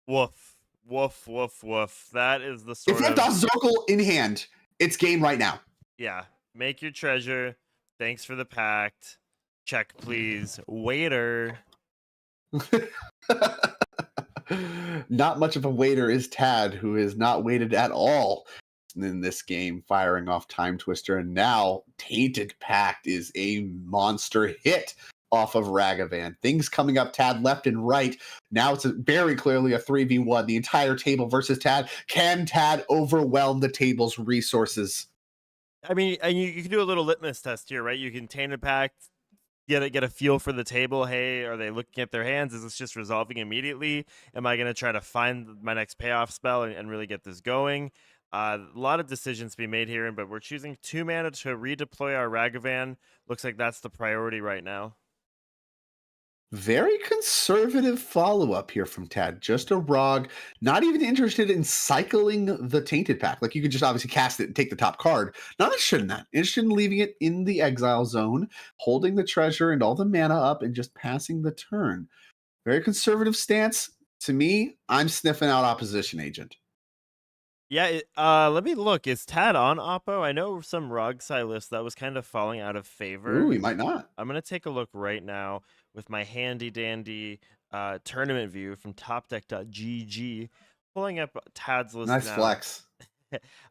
Woof, woof, woof, woof. That is the sort if you have Dazorkle in hand, it's game right now. Yeah. Make your treasure. Thanks for the pact. Check, please. Waiter. Not much of a waiter is Tad, who is not waited at all in this game, firing off Time Twister. And now Tainted Pact is a monster hit off of Ragavan. Things coming up Tad left and right. Now it's very clearly a 3v1. The entire table versus Tad. Can Tad overwhelm the table's resources? I mean, and you can do a little litmus test here, right? You can Tainted Pact, get a feel for the table. Hey, are they looking at their hands? Is this just resolving immediately? Am I going to try to find my next payoff spell and really get this going? A lot of decisions to be made here, but we're choosing 2 mana to redeploy our Ragavan. Looks like that's the priority right now. Very conservative follow-up here from Tad. Just a Rog, not even interested in cycling the Tainted Pact. Like, you could just obviously cast it and take the top card. Not interested in that. Interested in leaving it in the exile zone, holding the treasure and all the mana up, and just passing the turn. Very conservative stance. To me, I'm sniffing out Opposition Agent. Yeah, let me look. Is Tad on Oppo? I know some Rogsai lists that was kind of falling out of Ooh, favor. he might not. I'm gonna take a look right now with my handy dandy tournament view from topdeck.gg, pulling up Tad's list Nice now. flex.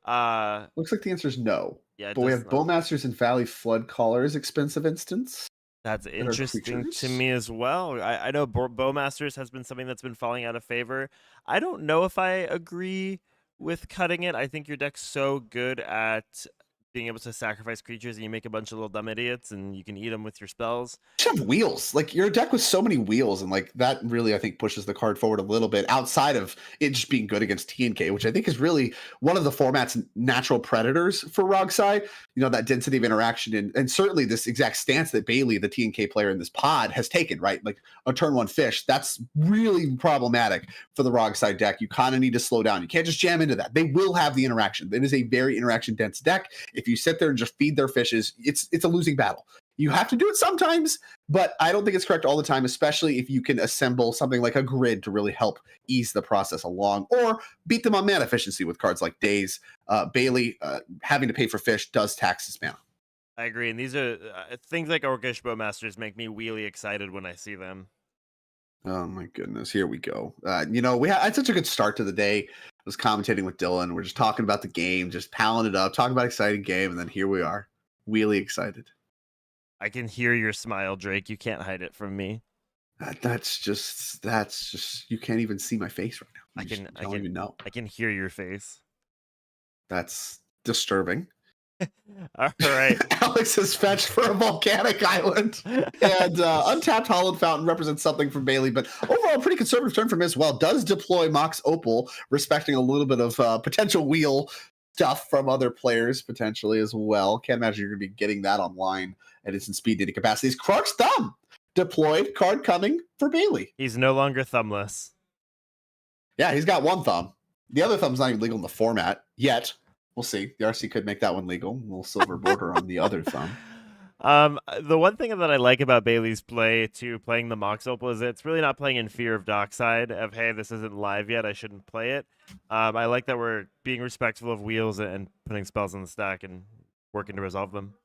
uh, Looks like the answer is no. yeah, it But we does have not. Bowmasters and Valley Flood Callers, expensive instance That's that are interesting to creatures. me as well. I know Bowmasters has been something that's been falling out of favor. I don't know if I agree with cutting it. I think your deck's so good at being able to sacrifice creatures and you make a bunch of little dumb idiots and you can eat them with your spells. You should have wheels. Like your deck with so many wheels, and like that really, I think, pushes the card forward a little bit outside of it just being good against TNK, which I think is really one of the format's natural predators for Rogsai. You know, that density of interaction and certainly this exact stance that Bailey, the TNK player in this pod, has taken, right? Like a turn one fish. That's really problematic for the Rogsai deck. You kind of need to slow down. You can't just jam into that. They will have the interaction. It is a very interaction dense deck. If you sit there and just feed their fishes, it's a losing battle. You have to do it sometimes, but I don't think it's correct all the time, especially if you can assemble something like a grid to really help ease the process along or beat them on mana efficiency with cards like Daze. Bailey, having to pay for fish does tax his mana. I agree. And these are things like Orcish Bowmasters make me really excited when I see them. Oh my goodness, here we go. You know, we had such a good start to the day. I was commentating with Dylan. We're just talking about the game, just palling it up, talking about exciting game, and then here we are, really excited. I can hear your smile, Drake. You can't hide it from me. That's just you can't even see my face right now. You don't even know. I can hear your face. That's disturbing. All right. Alex has fetched for a volcanic island. And Untapped Hollowed Fountain represents something from Bailey, but overall, pretty conservative turn from him as well. Does deploy Mox Opal, respecting a little bit of potential wheel stuff from other players potentially as well. Can't imagine you're going to be getting that online at instant speed data capacities. Krark's Thumb deployed, card coming for Bailey. He's no longer thumbless. Yeah, he's got one thumb. The other thumb's not even legal in the format yet. We'll see. The RC could make that one legal. A little silver border on the other thumb. The one thing that I like about Bailey's play to playing the Mox Opal is it's really not playing in fear of Dockside of, hey, this isn't live yet, I shouldn't play it. I like that we're being respectful of wheels and putting spells in the stack and working to resolve them.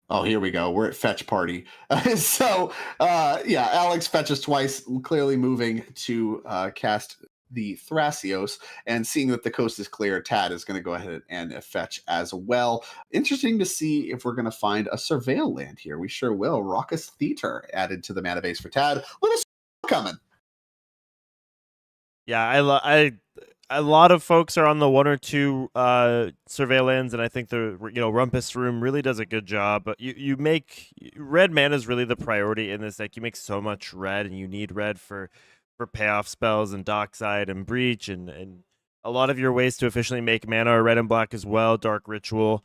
Oh, here we go. We're at fetch party. Yeah, Alex fetches twice, clearly moving to cast the Thrasios, and seeing that the coast is clear, Tad is going to go ahead and fetch as well. Interesting to see if we're going to find a Surveil land here. We sure will. Raucous Theater added to the mana base for Tad. Little coming. Yeah, a lot of folks are on the one or two surveillance, and I think the Rumpus Room really does a good job. But you make red mana is really the priority in this deck. You make so much red, and you need red for payoff spells and Dockside and Breach, and a lot of your ways to efficiently make mana are red and black as well. Dark Ritual.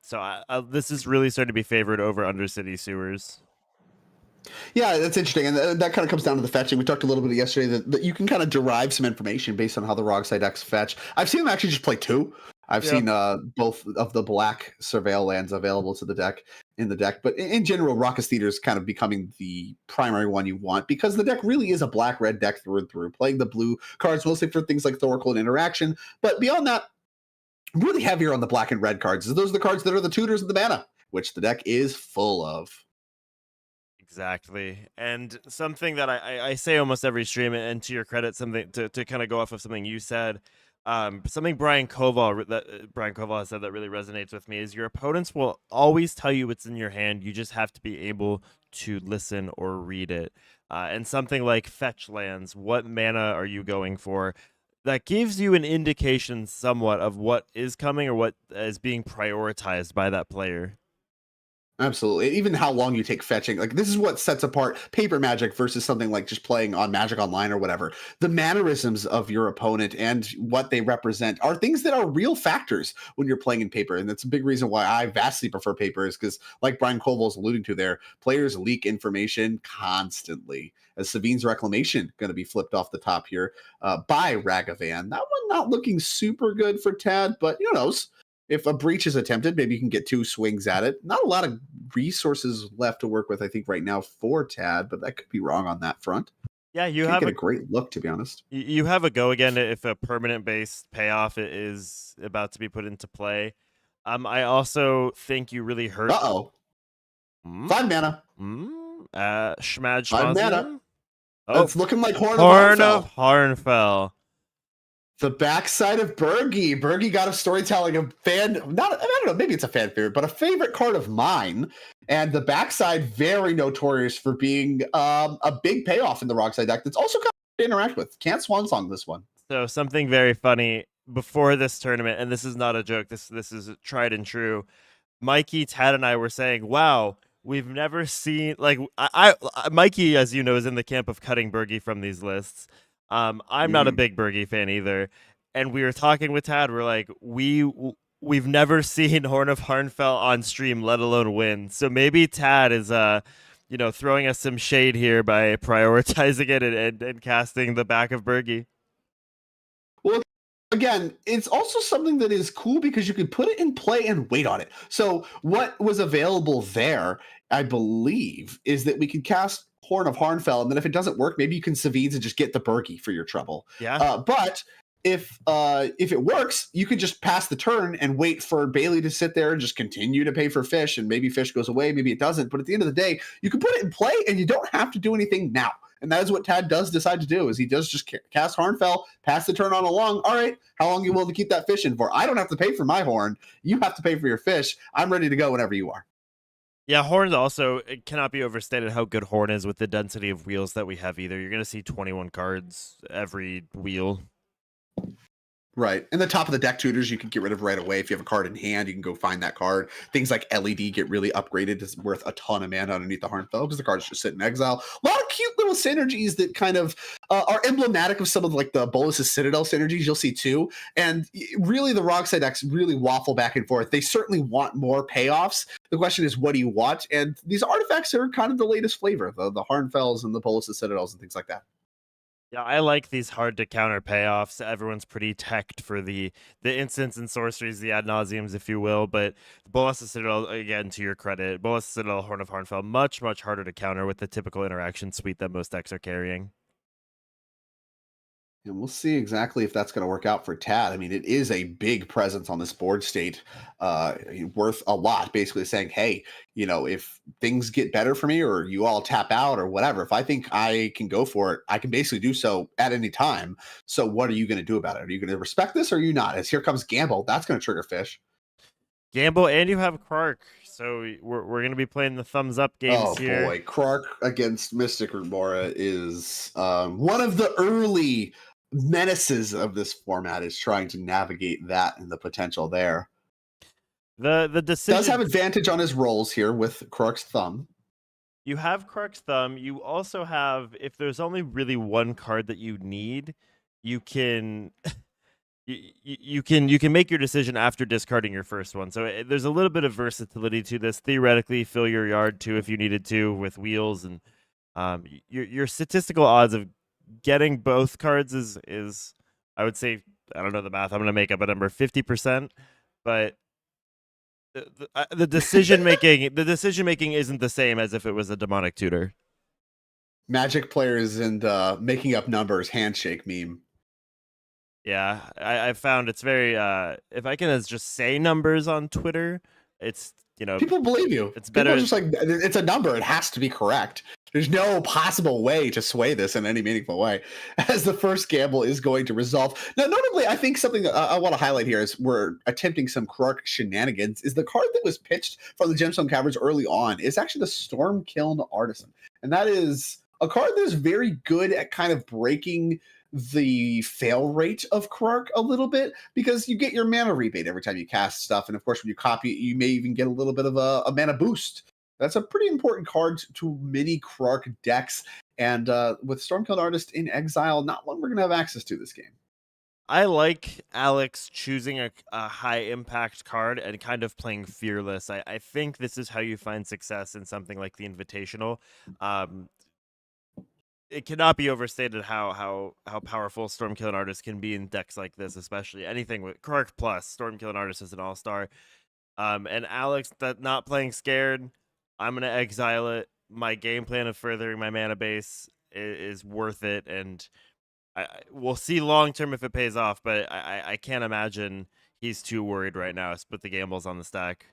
So this is really starting to be favored over Undercity Sewers. Yeah, that's interesting. And that kind of comes down to the fetching. We talked a little bit yesterday that you can kind of derive some information based on how the Rogside decks fetch. I've seen them actually just play two. I've seen both of the black Surveil lands available to the deck in the deck. But in general, Raucous Theater is kind of becoming the primary one you want because the deck really is a black-red deck through and through, playing the blue cards mostly for things like Thoracle and Interaction. But beyond that, really heavier on the black and red cards. Those are the cards that are the tutors of the mana, which the deck is full of. Exactly. And something that I say almost every stream, and to your credit, something to kind of go off of something you said, something Brian Koval has said that really resonates with me is your opponents will always tell you what's in your hand. You just have to be able to listen or read it. And something like fetch lands, what mana are you going for? That gives you an indication somewhat of what is coming or what is being prioritized by that player. Absolutely. Even how long you take fetching. Like, this is what sets apart paper Magic versus something like just playing on Magic Online or whatever. The mannerisms of your opponent and what they represent are things that are real factors when you're playing in paper. And that's a big reason why I vastly prefer paper is because, like Brian Koval is alluding to there, players leak information constantly. As Savine's Reclamation going to be flipped off the top here by Ragavan. That one not looking super good for Tad, but who knows? If a breach is attempted, maybe you can get two swings at it. Not a lot of resources left to work with, I think, right now for Tad, but that could be wrong on that front. Yeah, you Can't have get a a great look, to be honest. you have a go again if a permanent based payoff is about to be put into play. I also think you really hurt. Uh-oh. Mm, 5 mana. Schmad 5 mana. Schmazzy? Oh, It's looking like Horn of Horn of Harnfell. Harnfell. The backside of Bergie. Bergie got a storytelling of I don't know, maybe it's a fan favorite, but a favorite card of mine. And the backside, very notorious for being a big payoff in the Rockside deck that's also kind of to interact with. Can't swan song this one. So something very funny before this tournament, and this is not a joke. This is tried and true. Mikey, Tad, and I were saying, "Wow, we've never seen like Mikey, as you know, is in the camp of cutting Bergie from these lists. I'm not a big Bergie fan either, and we were talking with Tad. We're like, we've never seen Horn of Harnfell on stream, let alone win. So maybe Tad is throwing us some shade here by prioritizing it and casting the back of Bergie. Well, again, it's also something that is cool because you can put it in play and wait on it. So what was available there, I believe, is that we could cast Horn of Harnfell, and then if it doesn't work, maybe you can Savides and just get the Bergie for your trouble. Yeah. But if it works, you could just pass the turn and wait for Bailey to sit there and just continue to pay for fish, and maybe fish goes away, maybe it doesn't. But at the end of the day, you can put it in play, and you don't have to do anything now. And that is what Tad does decide to do, is he does just cast Harnfell, pass the turn on along. All right, how long are you willing to keep that fish in for? I don't have to pay for my horn. You have to pay for your fish. I'm ready to go whenever you are. Yeah, Horns also, it cannot be overstated how good Horn is with the density of wheels that we have either. You're going to see 21 cards every wheel. Right. And the top of the deck tutors you can get rid of right away. If you have a card in hand, you can go find that card. Things like LED get really upgraded. It's worth a ton of mana underneath the Harnfell because the cards just sit in exile. A lot of cute little synergies that kind of are emblematic of some of like the Bolas' Citadel synergies you'll see too. And really the Rockside decks really waffle back and forth. They certainly want more payoffs. The question is, what do you want? And these artifacts are kind of the latest flavor, the Harnfells and the Bolas' Citadels and things like that. Yeah, I like these hard to counter payoffs. Everyone's pretty teched for the instants and sorceries, the ad nauseums, if you will. But Bolas Citadel, again, to your credit, Bolas Citadel, Horn of Harnfell, much harder to counter with the typical interaction suite that most decks are carrying. And we'll see exactly if that's going to work out for Tad. I mean, it is a big presence on this board state, worth a lot, basically saying, hey, if things get better for me or you all tap out or whatever, if I think I can go for it, I can basically do so at any time. So what are you going to do about it? Are you going to respect this or are you not? As here comes Gamble, that's going to trigger fish. Gamble, and you have Krark. So we're going to be playing the thumbs up games here. Oh boy, Krark against Mystic Remora is one of the early menaces of this format, is trying to navigate that and the potential there. The decision does have advantage on his rolls here with Krark's Thumb. You have Krark's Thumb. You also have, if there's only really one card that you need, you can you can make your decision after discarding your first one. So there's a little bit of versatility to this. Theoretically, fill your yard too if you needed to with wheels, and your statistical odds of getting both cards is I would say, I don't know the math. I'm going to make up a number, 50%, but the decision making isn't the same as if it was a demonic tutor. Magic players and making up numbers handshake meme. Yeah, I found it's very if I can just say numbers on Twitter, it's people believe you. It's better. People just like, it's a number. It has to be correct. There's no possible way to sway this in any meaningful way, as the first gamble is going to resolve. Now, notably, I think something I want to highlight here is we're attempting some Krark shenanigans. Is the card that was pitched from the Gemstone Caverns early on is actually the Stormkiln Artisan, and that is a card that is very good at kind of breaking the fail rate of Krark a little bit, because you get your mana rebate every time you cast stuff, and of course when you copy it, you may even get a little bit of a mana boost. That's a pretty important card to many Krark decks, and with Stormkiln Artist in exile, not one we're going to have access to this game. I like Alex choosing a high impact card and kind of playing fearless. I think this is how you find success in something like the Invitational. It cannot be overstated how powerful Stormkiln Artist can be in decks like this, especially anything with Krark plus Stormkiln Artist is an all-star. And Alex, that not playing scared, I'm gonna exile it. My game plan of furthering my mana base is worth it, and we'll see long term if it pays off. But I can't imagine he's too worried right now. Split the gambles on the stack.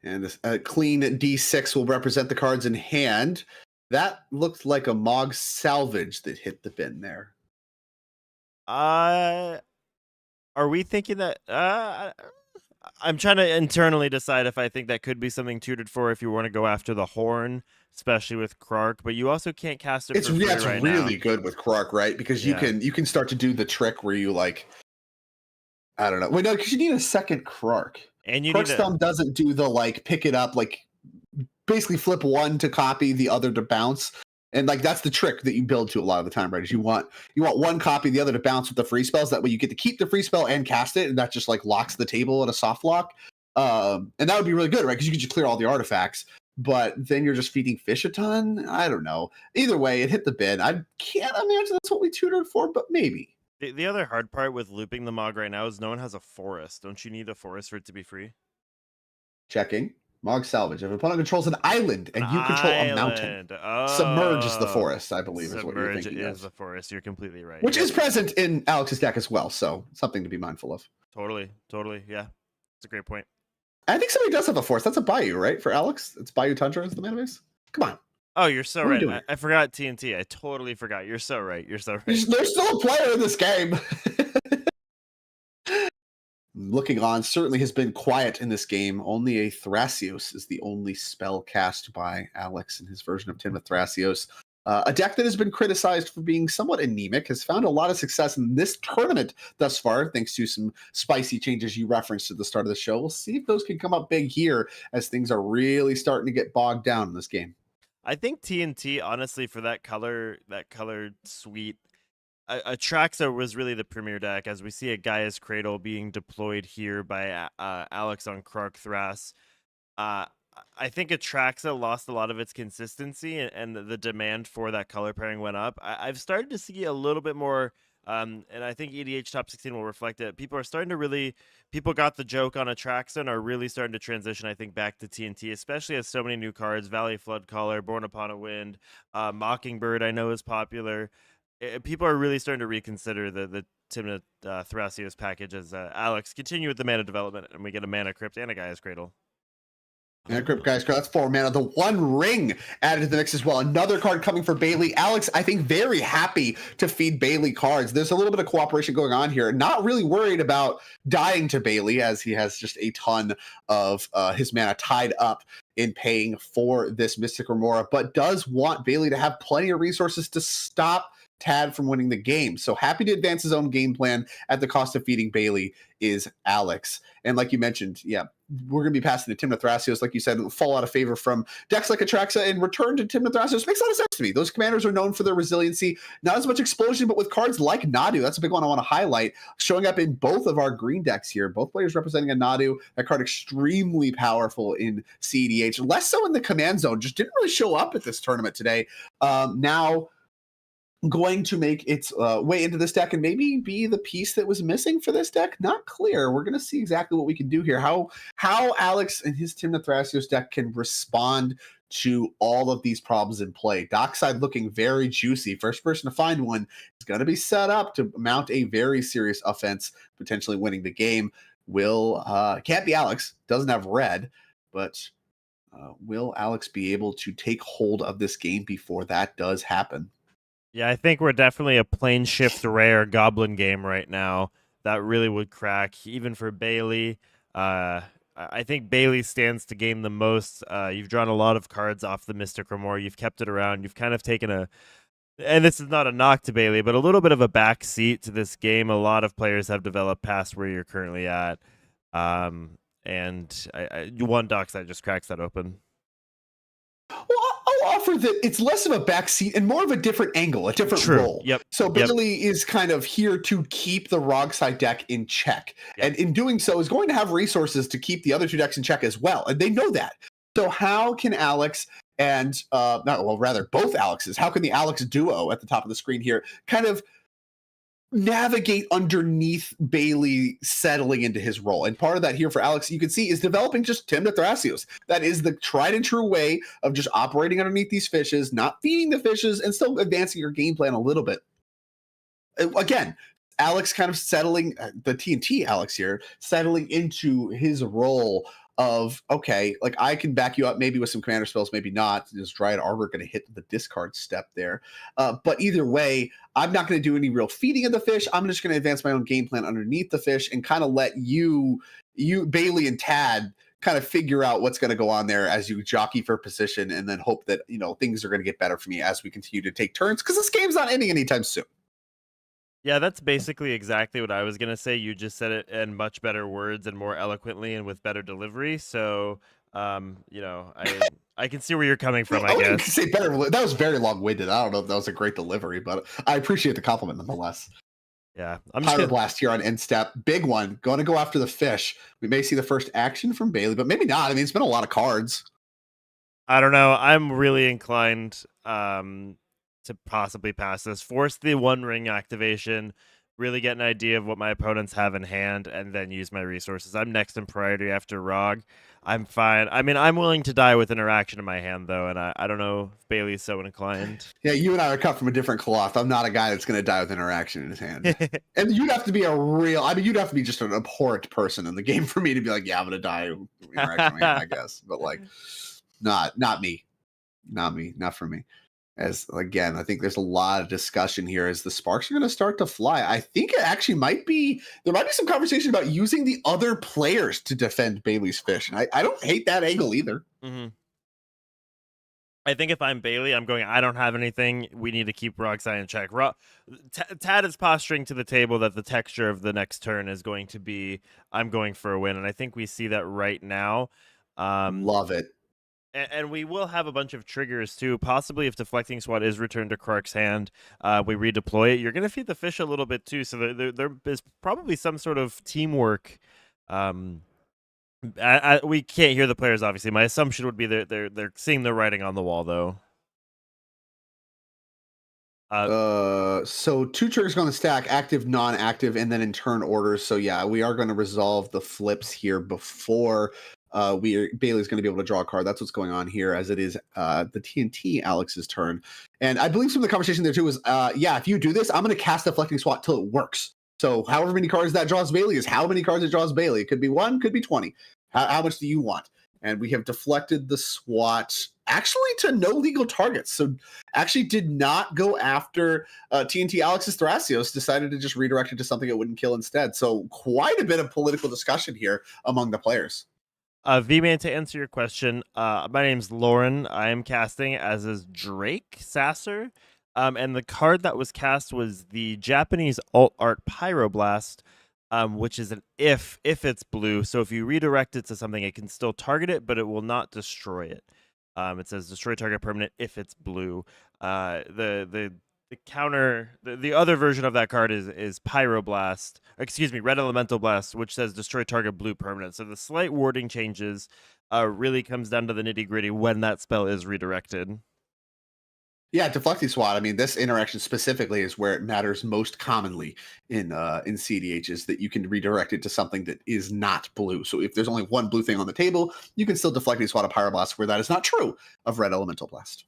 And this clean D6 will represent the cards in hand. That looked like a Mog salvage that hit the bin there. Are we thinking that? I'm trying to internally decide if I think that could be something tutored for if you want to go after the horn, especially with Krark. But you also can't cast it. It's for free it's right really now. good with Krark, right? Because Yeah. you can start to do the trick where you like, I don't know. Wait, no, because you need a second Krark. And you Krark's need thumb doesn't do the like pick it up, like basically flip one to copy, the other to bounce. And like that's the trick that you build to a lot of the time, right? Is you want one copy, the other to bounce with the free spells. That way you get to keep the free spell and cast it, and that just like locks the table at a soft lock. And that would be really good, right? Because you could just clear all the artifacts, but then you're just feeding fish a ton. I don't know. Either way, it hit the bin. I can't imagine that's what we tutored for, but maybe. The other hard part with looping the Mog right now is no one has a forest. Don't you need a forest for it to be free? Checking. Mog salvage. If an opponent controls an island and you control a mountain, submerge is the forest, I believe, is what you're thinking Submerge is of. the forest. You're completely right. Which is present in Alex's deck as well, so something to be mindful of. Totally. Yeah. It's a great point. I think somebody does have a forest. That's a Bayou, right? For Alex? It's Bayou Tundra is the mana base? Come on. Oh, you're so What are we right. doing? I forgot TNT. I totally forgot. You're so right. You're so right. There's still a player in this game. Looking on, certainly has been quiet in this game. Only a Thrasios is the only spell cast by Alex in his version of Timna Thrasios. A deck that has been criticized for being somewhat anemic has found a lot of success in this tournament thus far, thanks to some spicy changes you referenced at the start of the show. We'll see if those can come up big here as things are really starting to get bogged down in this game. I think TNT, honestly, for that color suite, Atraxa was really the premier deck, as we see a Gaia's Cradle being deployed here by Alex on Krark Thras. I think Atraxa lost a lot of its consistency, and the demand for that color pairing went up. I've started to see a little bit more, and I think EDH Top 16 will reflect it. People got the joke on Atraxa and are really starting to transition, I think, back to TNT, especially as so many new cards, Valley Floodcaller, Born Upon a Wind, Mockingbird I know is popular. People are really starting to reconsider the Timna Thrasios package as Alex continue with the mana development, and we get a Mana Crypt and a Gaia's Cradle. Mana Crypt, Gaia's Cradle, that's 4 mana. The One Ring added to the mix as well. Another card coming for Bailey. Alex, I think, very happy to feed Bailey cards. There's a little bit of cooperation going on here. Not really worried about dying to Bailey, as he has just a ton of his mana tied up in paying for this Mystic Remora, but does want Bailey to have plenty of resources to stop Tad from winning the game. So happy to advance his own game plan at the cost of feeding Bailey is Alex. And like you mentioned, yeah, we're going to be passing to Timna Thrasios. Like you said, it'll fall out of favor from decks like Atraxa and return to Timna Thrasios. Makes a lot of sense to me. Those commanders are known for their resiliency, not as much explosion, but with cards like Nadu. That's a big one I want to highlight. Showing up in both of our green decks here. Both players representing a Nadu. That card extremely powerful in CEDH. Less so in the command zone. Just didn't really show up at this tournament today. Now going to make its way into this deck and maybe be the piece that was missing for this deck. Not clear. We're going to see exactly what we can do here. How Alex and his Timna Thrasios deck can respond to all of these problems in play. Dockside looking very juicy. First person to find one is going to be set up to mount a very serious offense, potentially winning the game. Can't be Alex. Doesn't have red, but will Alex be able to take hold of this game before that does happen? Yeah, I think we're definitely a plane shift rare goblin game right now that really would crack, even for Bailey. I think Bailey stands to gain the most. You've drawn a lot of cards off the Mystic Remora. You've kept it around. You've kind of taken and this is not a knock to Bailey, but a little bit of a back seat to this game. A lot of players have developed past where you're currently at. And one Dockside just cracks that open. Well, I'll offer that it's less of a backseat and more of a different angle, a different role. Yep. So Bailey is kind of here to keep the Rogside deck in check. Yep. And in doing so is going to have resources to keep the other two decks in check as well. And they know that. So how can Alex and, both Alexes, how can the Alex duo at the top of the screen here kind of navigate underneath Bailey settling into his role. And part of that here for Alex, you can see, is developing just Tim the Thrasios. That is the tried and true way of just operating underneath these fishes, not feeding the fishes, and still advancing your game plan a little bit. Again, Alex kind of settling, the TNT Alex here, settling into his role of, okay, like I can back you up maybe with some commander spells, maybe not. Is Dryad Arbor going to hit the discard step there? But either way, I'm not going to do any real feeding of the fish. I'm just going to advance my own game plan underneath the fish and kind of let you, Bailey and Tad, kind of figure out what's going to go on there as you jockey for position, and then hope that, you know, things are going to get better for me as we continue to take turns, because this game's not ending anytime soon. Yeah, that's basically exactly what I was going to say. You just said it in much better words and more eloquently and with better delivery. So, you know, I can see where you're coming from, I guess. Say better. That was very long-winded. I don't know if that was a great delivery, but I appreciate the compliment nonetheless. Yeah, I'm just Pyroblast here on end step. Big one. Going to go after the fish. We may see the first action from Bailey, but maybe not. I mean, it's been a lot of cards. I don't know. I'm really inclined to possibly pass this. Force the One Ring activation, really get an idea of what my opponents have in hand, and then use my resources. I'm next in priority after Rog. I'm fine. I mean, I'm willing to die with interaction in my hand, though, and I don't know if Bailey's so inclined. Yeah, you and I are cut from a different cloth. I'm not a guy that's going to die with interaction in his hand. And you'd have to be you'd have to be just an abhorrent person in the game for me to be like, yeah, I'm going to die with interaction in my hand, I guess. But like, not me. Not for me. As again, I think there's a lot of discussion here as the sparks are going to start to fly. I think it actually there might be some conversation about using the other players to defend Bailey's fish. And I don't hate that angle either. Mm-hmm. I think if I'm Bailey, I'm going, I don't have anything. We need to keep Roxai in check. Tad is posturing to the table that the texture of the next turn is going to be, I'm going for a win. And I think we see that right now. Love it. And we will have a bunch of triggers, too. Possibly if Deflecting Swat is returned to Krark's hand, we redeploy it. You're going to feed the fish a little bit, too. So there is probably some sort of teamwork. We can't hear the players, obviously. My assumption would be they're seeing the writing on the wall, though. So 2 triggers going to stack, active, non-active, and then in turn orders. So yeah, we are going to resolve the flips here before Bailey's going to be able to draw a card. That's what's going on here, as it is the TNT Alex's turn. And I believe some of the conversation there too was, yeah, if you do this, I'm going to cast Deflecting Swat till it works. So however many cards that draws Bailey is how many cards it draws Bailey. It could be 1, could be 20. How much do you want? And we have deflected the SWAT actually to no legal targets. So actually did not go after TNT Alex's Thrasios, decided to just redirect it to something it wouldn't kill instead. So quite a bit of political discussion here among the players. V-Man, to answer your question, my name's Lauren. I am casting, as is Drake Sasser. And the card that was cast was the Japanese alt art Pyroblast, which is an if it's blue. So if you redirect it to something, it can still target it, but it will not destroy it. It says destroy target permanent if it's blue. The counter, the other version of that card is Pyroblast, Red Elemental Blast, which says destroy target blue permanent. So the slight wording changes really comes down to the nitty gritty when that spell is redirected. Yeah, Deflecting SWAT. I mean, this interaction specifically is where it matters most commonly in CDH, is that you can redirect it to something that is not blue. So if there's only one blue thing on the table, you can still Deflecting SWAT a Pyroblast where that is not true of Red Elemental Blast.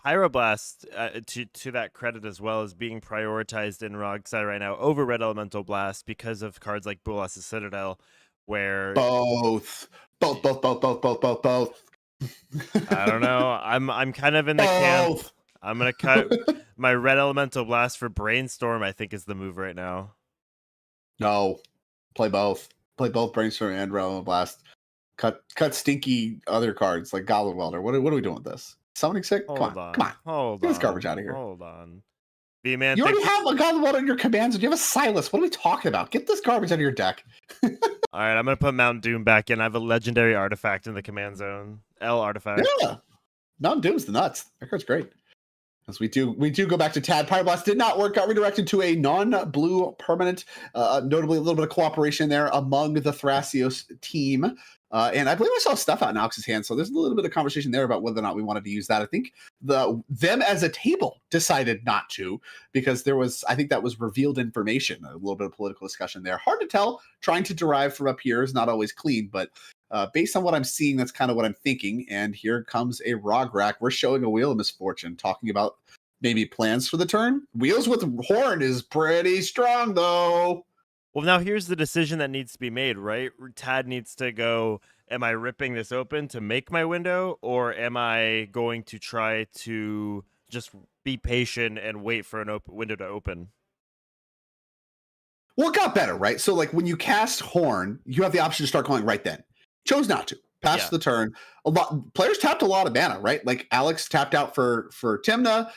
Pyroblast, to that credit as well, is being prioritized in Rogsai right now over Red Elemental Blast because of cards like Bolas's Citadel, where both. I don't know. I'm kind of in the camp. I'm gonna cut my Red Elemental Blast for Brainstorm. I think is the move right now. No, play both. Play both Brainstorm and Red Elemental Blast. Cut stinky other cards like Goblin Welder. What are we doing with this? Summoning Sick? Come on. Hold Get on. this garbage out of here. Hold on. B-Man, you already have a Goblin Welder in your commands. You have a Silas. What are we talking about? Get this garbage out of your deck. All right, I'm gonna put Mount Doom back in. I have a legendary artifact in the command zone. L artifact. Yeah, Mount Doom's the nuts. That card's great. As we do go back to Tad. Pyroblast did not work. Got redirected to a non-blue permanent. Notably, a little bit of cooperation there among the Thrasios team. And I believe I saw stuff out in Alex's hand, so there's a little bit of conversation there about whether or not we wanted to use that. I think them as a table decided not to, because I think that was revealed information, a little bit of political discussion there. Hard to tell. Trying to derive from up here is not always clean, but based on what I'm seeing, that's kind of what I'm thinking. And here comes a Rog Rack. We're showing a Wheel of Misfortune, talking about maybe plans for the turn. Wheels with Horn is pretty strong, though. Well, now here's the decision that needs to be made, right? Tad needs to go, am I ripping this open to make my window, or am I going to try to just be patient and wait for an window to open? Well, it got better, right? So, like, when you cast Horn, you have the option to start calling right then. Chose not to. Passed the turn. A lot players tapped a lot of mana, right? Like Alex tapped out for Timna.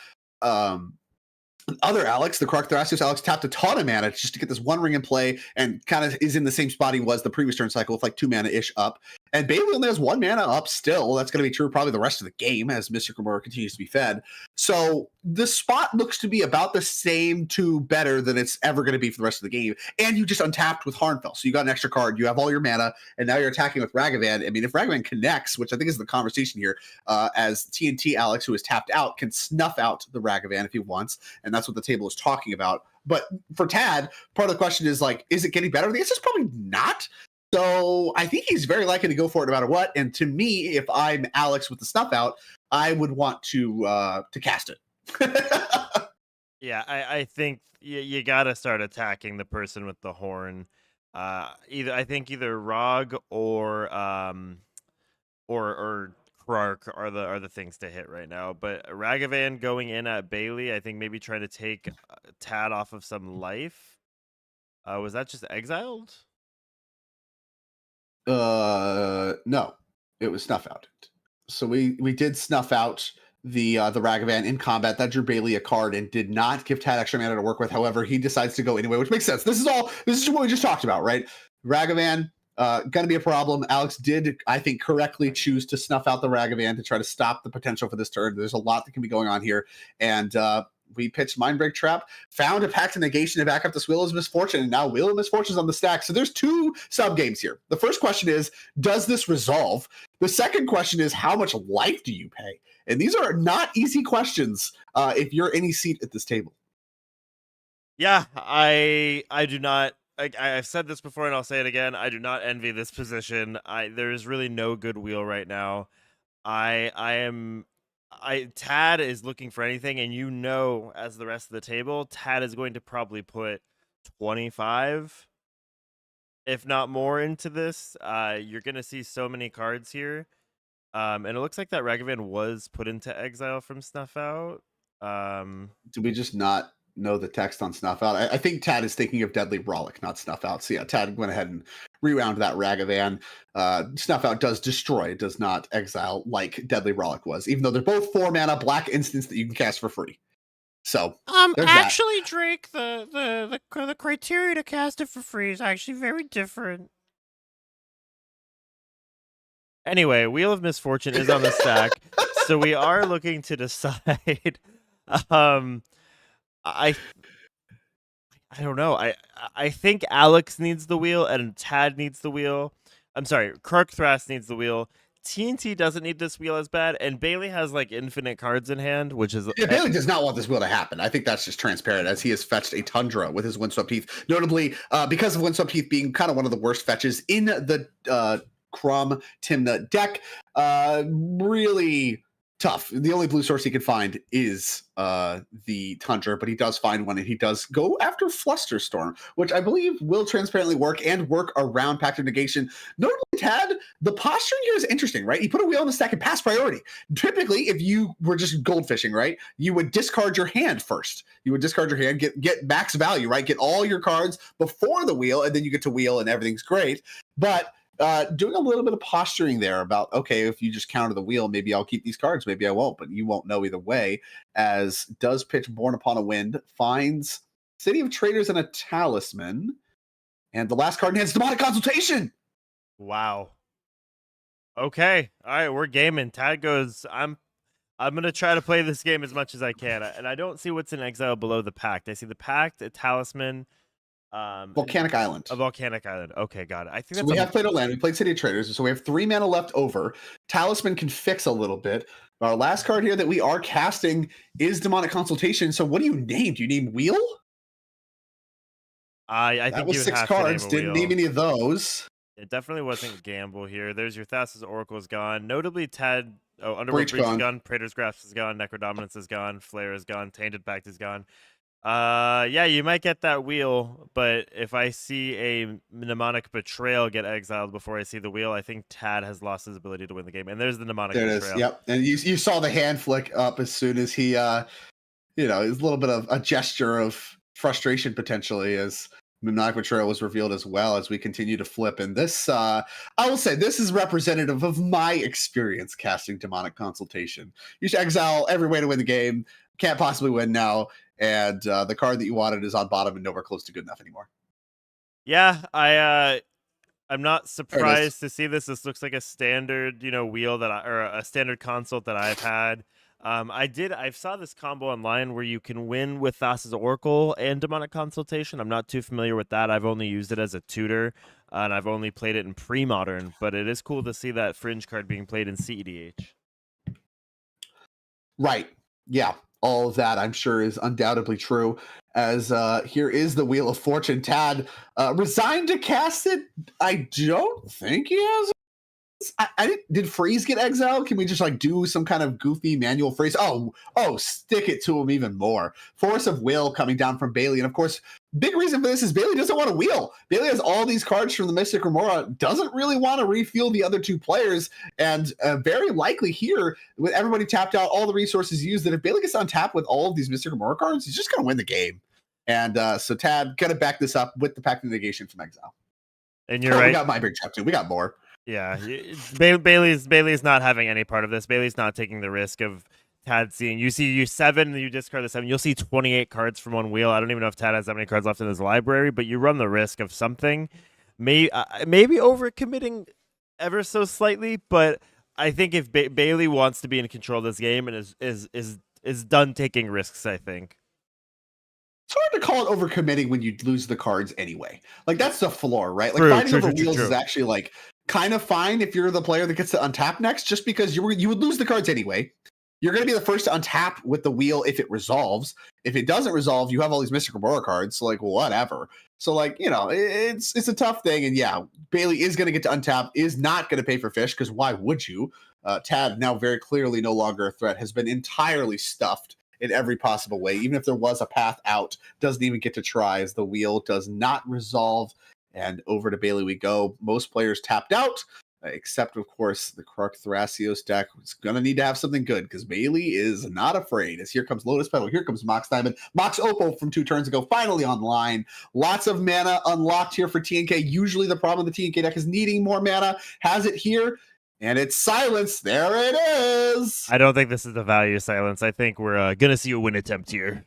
Other Alex, the Krark Thrasios Alex, tapped a ton of mana just to get this one ring in play, and kind of is in the same spot he was the previous turn cycle with like 2 mana-ish up. And Bailey only has 1 mana up still. That's going to be true probably the rest of the game as Mr. Gamora continues to be fed. So the spot looks to be about the same to better than it's ever going to be for the rest of the game. And you just untapped with Harnfell. So you got an extra card, you have all your mana, and now you're attacking with Ragavan. I mean, if Ragavan connects, which I think is the conversation here, as TNT Alex, who is tapped out, can snuff out the Ragavan if he wants. And that's what the table is talking about. But for Tad, part of the question is like, is it getting better? The answer is probably not. So I think he's very likely to go for it no matter what. And to me, if I'm Alex with the snuff out, I would want to cast it. Yeah, I think you got to start attacking the person with the horn. Either Rog or Krark are the things to hit right now. But Ragavan going in at Bailey, I think maybe trying to take Tad off of some life. Was that just exiled? No, it was snuff out. So we did snuff out the Ragavan in combat. That drew Bailey a card and did not give Tad extra mana to work with. However, he decides to go anyway, which makes sense. This is what we just talked about, right? Ragavan gonna be a problem. Alex did, I think, correctly choose to snuff out the Ragavan to try to stop the potential for this turn. There's a lot that can be going on here, and we pitched Mindbreak Trap, found a Pact of Negation to back up this Wheel of Misfortune, and now Wheel of Misfortune is on the stack. So there's 2 sub-games here. The first question is, does this resolve? The second question is, how much life do you pay? And these are not easy questions if you're any seat at this table. Yeah, I do not. I've said this before, and I'll say it again. I do not envy this position. There is really no good wheel right now. Tad is looking for anything, and as the rest of the table, Tad is going to probably put 25, if not more, into this. You're going to see so many cards here. And it looks like that Ragavan was put into exile from Snuff Out. Do we just not know the text on Snuff Out? I think Tad is thinking of Deadly Rollick, not Snuff Out. So yeah, Tad went ahead and rewound that Ragavan. Snuff Out does destroy, it does not exile like Deadly Rollick was, even though they're both 4 mana black instants that you can cast for free. So actually, Drake, the criteria to cast it for free is actually very different. Anyway, Wheel of Misfortune is on the stack, so we are looking to decide. I don't know. I think Alex needs the wheel and Tad needs the wheel. I'm sorry, Krark Thras needs the wheel. TNT doesn't need this wheel as bad, and Bailey has like infinite cards in hand, which is Bailey does not want this wheel to happen. I think that's just transparent, as he has fetched a Tundra with his Windswept Heath, notably because of Windswept Heath being kind of one of the worst fetches in the Crum Timna deck. Really tough. The only blue source he can find is the Tundra, but he does find one, and he does go after Flusterstorm, which I believe will transparently work and work around Pact of Negation. Notably, Tad, the posturing here is interesting, right? He put a wheel in the stack and pass priority. Typically, if you were just goldfishing, right, you would discard your hand first. You would discard your hand, get max value, right? Get all your cards before the wheel, and then you get to wheel, and everything's great. But doing a little bit of posturing there about, okay, if you just counter the wheel, maybe I'll keep these cards, maybe I won't, but you won't know either way, as does pitch Born Upon a Wind, finds City of Traders and a Talisman, and the last card in hand is Demonic Consultation! Wow. Okay. All right, we're gaming. Tad goes, I'm going to try to play this game as much as I can, and I don't see what's in exile below the Pact. I see the Pact, a Talisman, Volcanic Island. A volcanic island. Okay, got it. I think So that's we have played our land. We played City of Traders. So we have 3 mana left over. Talisman can fix a little bit. Our last card here that we are casting is Demonic Consultation. So what do you name? Do you name Wheel? I That think was you would 6 have cards. to name a Didn't wheel. name any of those. It definitely wasn't Gamble here. There's your Thassa's Oracle is gone. Notably, Underworld Breach Breach is gone. gone. Praetor's Grasp is gone. Necrodominance is gone. Flare is gone. Tainted Pact is gone. Yeah, you might get that wheel, but if I see a Mnemonic Betrayal get exiled before I see the wheel, I think Tad has lost his ability to win the game. And there's the Mnemonic There it Betrayal. is. Yep. And you saw the hand flick up as soon as he, it was a little bit of a gesture of frustration potentially as Mnemonic Betrayal was revealed as well as we continue to flip. And this, I will say, this is representative of my experience casting Demonic Consultation. You should exile every way to win the game. Can't possibly win now. And the card that you wanted is on bottom and nowhere close to good enough anymore. Yeah, I'm not surprised to see this. This looks like a standard, wheel or a standard consult that I've had. I saw this combo online where you can win with Thassa's Oracle and Demonic Consultation. I'm not too familiar with that. I've only used it as a tutor, and I've only played it in pre-modern, but it is cool to see that fringe card being played in CEDH. Right. Yeah. All of that, I'm sure, is undoubtedly true. As here is the Wheel of Fortune. Tad resigned to cast it. I don't think he has. Did Freeze get exiled? Can we just do some kind of goofy manual freeze? Oh, stick it to him even more. Force of Will coming down from Bailey. And of course, big reason for this is Bailey doesn't want to wheel. Bailey has all these cards from the Mystic Remora, doesn't really want to refuel the other 2 players. And very likely here, with everybody tapped out, all the resources used, that if Bailey gets on tap with all of these Mystic Remora cards, he's just going to win the game. And so Tad, got to back this up with the Pact of Negation from exile. And you're right. We got my big trap too. We got more. Yeah, Bailey's not having any part of this. Bailey's not taking the risk of Tad seeing. You see, you 7, you discard the 7. You'll see 28 cards from one wheel. I don't even know if Tad has that many cards left in his library, but you run the risk of something, maybe overcommitting ever so slightly. But I think if Bailey wants to be in control of this game and is done taking risks, I think. It's hard to call it overcommitting when you lose the cards anyway. That's the floor, right? Fighting over wheels is actually kind of fine if you're the player that gets to untap next, just because you would lose the cards anyway. You're going to be the first to untap with the wheel if it resolves. If it doesn't resolve, you have all these Mystic Remora cards, so whatever. So it's a tough thing. And yeah, Bailey is going to get to untap, is not going to pay for fish, because why would you? Tad, now very clearly no longer a threat, has been entirely stuffed in every possible way. Even if there was a path out, doesn't even get to try, as the wheel does not resolve. And over to Bailey we go. Most players tapped out, except, of course, the Krark Thrasios deck. It's going to need to have something good, because Bailey is not afraid. As here comes Lotus Petal, here comes Mox Diamond. Mox Opal from 2 turns ago, finally online. Lots of mana unlocked here for TNK. Usually the problem with the TNK deck is needing more mana. Has it here, and it's Silence. There it is. I don't think this is the value Silence. I think we're going to see a win attempt here.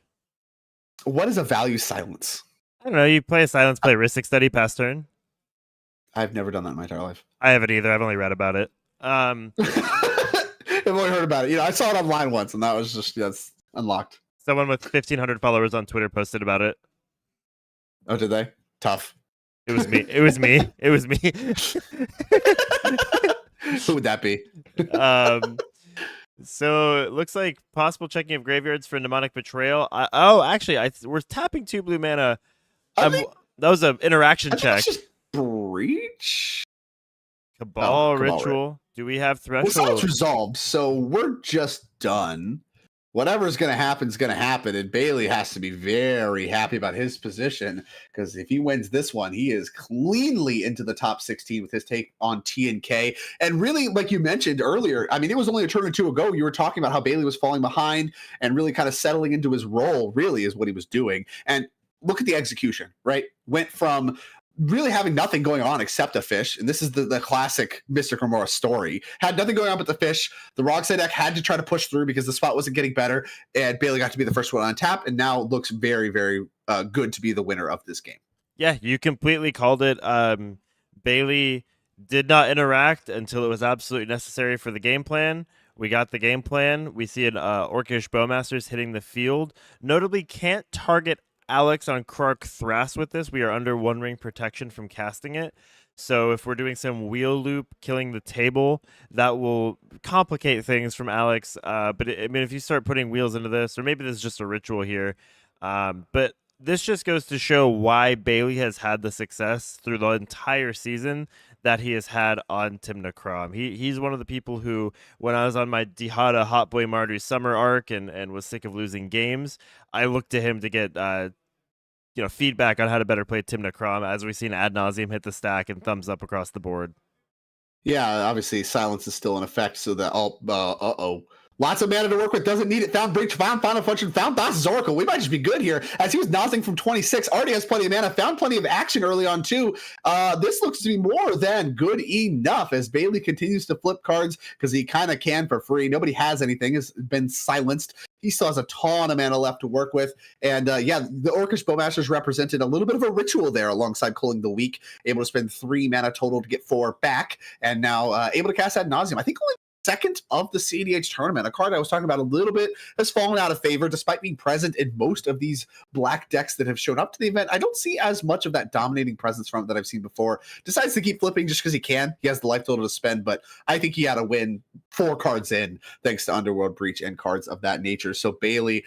What is a value Silence? I don't know. You play a Silence, play Rhystic Study, pass turn. I've never done that in my entire life. I haven't either. I've only read about it. I've only heard about it. I saw it online once, and that was that's unlocked. Someone with 1,500 followers on Twitter posted about it. Oh, did they? Tough. It was me. It was me. It was me. Who would that be? So it looks like possible checking of graveyards for Mnemonic Betrayal. We're tapping 2 blue mana. That was an interaction check. Just Breach? Cabal Ritual. Do we have Threshold? Well, it's resolved, so we're just done. Whatever's going to happen is going to happen, and Bailey has to be very happy about his position, because if he wins this one, he is cleanly into the top 16 with his take on TNK. And really, like you mentioned earlier, it was only a turn or 2 ago, you were talking about how Bailey was falling behind and really kind of settling into his role, really, is what he was doing. And look at the execution, right? Went from really having nothing going on except a fish, and this is the classic Mystic Remora story. Had nothing going on but the fish. The Rogside deck had to try to push through because the spot wasn't getting better, and Bailey got to be the first one on tap, and now looks very, very good to be the winner of this game. Yeah, you completely called it. Bailey did not interact until it was absolutely necessary for the game plan. We got the game plan. We see an Orcish Bowmasters hitting the field. Notably, can't target Alex on Krark Thras with this. We are under 1 ring protection from casting it. So if we're doing some wheel loop, killing the table, that will complicate things from Alex. But I mean, if you start putting wheels into this, or maybe this is just a ritual here, but this just goes to show why Bailey has had the success through the entire season that he has had on Timna Krom. He's one of the people who, when I was on my Dihada Hot Boy Mardu summer arc and was sick of losing games, I looked to him to get feedback on how to better play Timna Krom, as we've seen ad nauseum hit the stack and thumbs up across the board. Yeah, obviously silence is still in effect, so that lots of mana to work with. Doesn't need it. Found Breach, found Final Function, found Thassa's Oracle. We might just be good here. As he was nosing from 26, already has plenty of mana, found plenty of action early on too. This looks to be more than good enough as Bailey continues to flip cards because he kind of can for free. Nobody has anything, has been silenced. He still has a ton of mana left to work with. And the Orcish Bowmasters represented a little bit of a ritual there alongside Culling the Weak, able to spend 3 mana total to get 4 back, and now able to cast Ad Nauseam. I think only second of the CDH tournament. A card I was talking about a little bit has fallen out of favor despite being present in most of these black decks that have shown up to the event. I don't see as much of that dominating presence from it that I've seen before. Decides to keep flipping just because he can. He has the life total to spend, but I think he had to win 4 cards in thanks to Underworld Breach and cards of that nature. So Bailey,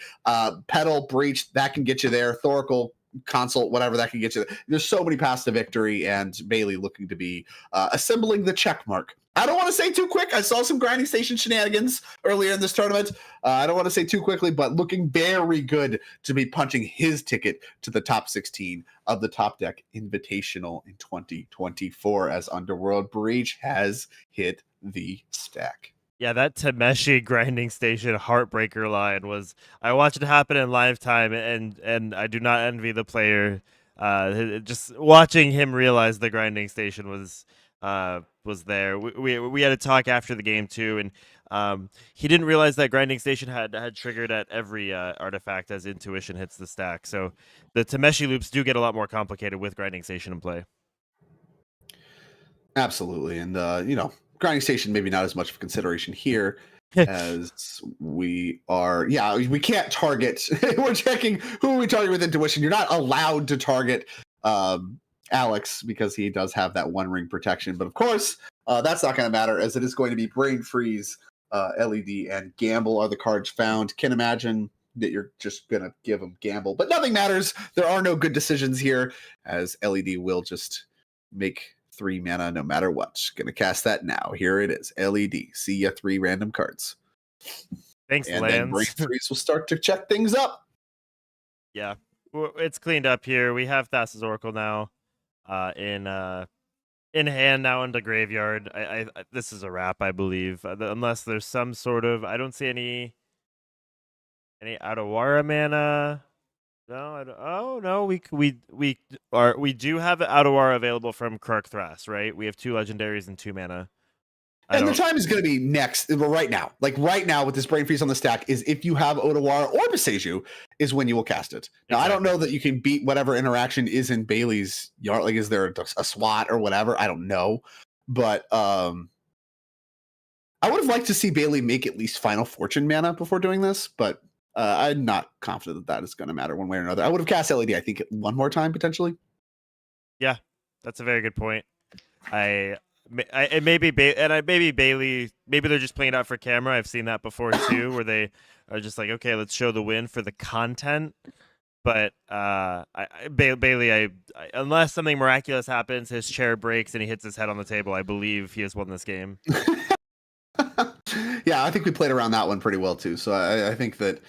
Petal, Breach, that can get you there. Thoracle, Consult, whatever, that can get you there. There's so many paths to victory, and Bailey looking to be assembling the check mark. I don't want to say too quick. I saw some grinding station shenanigans earlier in this tournament. I don't want to say too quickly, but looking very good to be punching his ticket to the top 16 of the Topdeck Invitational in 2024 as Underworld Breach has hit the stack. Yeah, that Tameshi grinding station heartbreaker line was. I watched it happen in live time, and I do not envy the player. Just watching him realize the grinding station was there. We had a talk after the game too, and he didn't realize that grinding station had triggered at every artifact as intuition hits the stack. So the Tameshi loops do get a lot more complicated with grinding station in play. Absolutely, and grinding station maybe not as much of a consideration here as we are. Yeah, we can't target. We're checking who are we targeting with intuition. You're not allowed to target Alex because he does have that 1 ring protection. But of course, that's not going to matter as it is going to be Brain Freeze, LED, and Gamble are the cards found. Can imagine that you're just going to give him Gamble, but nothing matters. There are no good decisions here as LED will just make 3 mana no matter what. Gonna cast that now. Here it is. LED. See ya, 3 random cards. Thanks, and Lance. Then Brain Freeze will start to check things up. Yeah, it's cleaned up here. We have Thassa's Oracle now in hand now into graveyard. I this is a wrap, I believe, unless there's some sort of. I don't see any Adawara mana. No, no, we do have Adawara available from Krark Thras, right? We have 2 legendaries and 2 mana. And the time is going to be next, right now. Like right now with this Brain Freeze on the stack is if you have Odawara or Boseiju is when you will cast it. Now, I don't know that you can beat whatever interaction is in Bailey's yard. Like, is there a SWAT or whatever? I don't know. But I would have liked to see Bailey make at least Final Fortune mana before doing this, but I'm not confident that is going to matter one way or another. I would have cast LED, I think, 1 more time potentially. Yeah, that's a very good point. Maybe Bailey. Maybe they're just playing it out for camera. I've seen that before too, where they are just like, okay, let's show the win for the content. But Bailey, unless something miraculous happens, his chair breaks and he hits his head on the table, I believe he has won this game. Yeah, I think we played around that one pretty well too. So I think that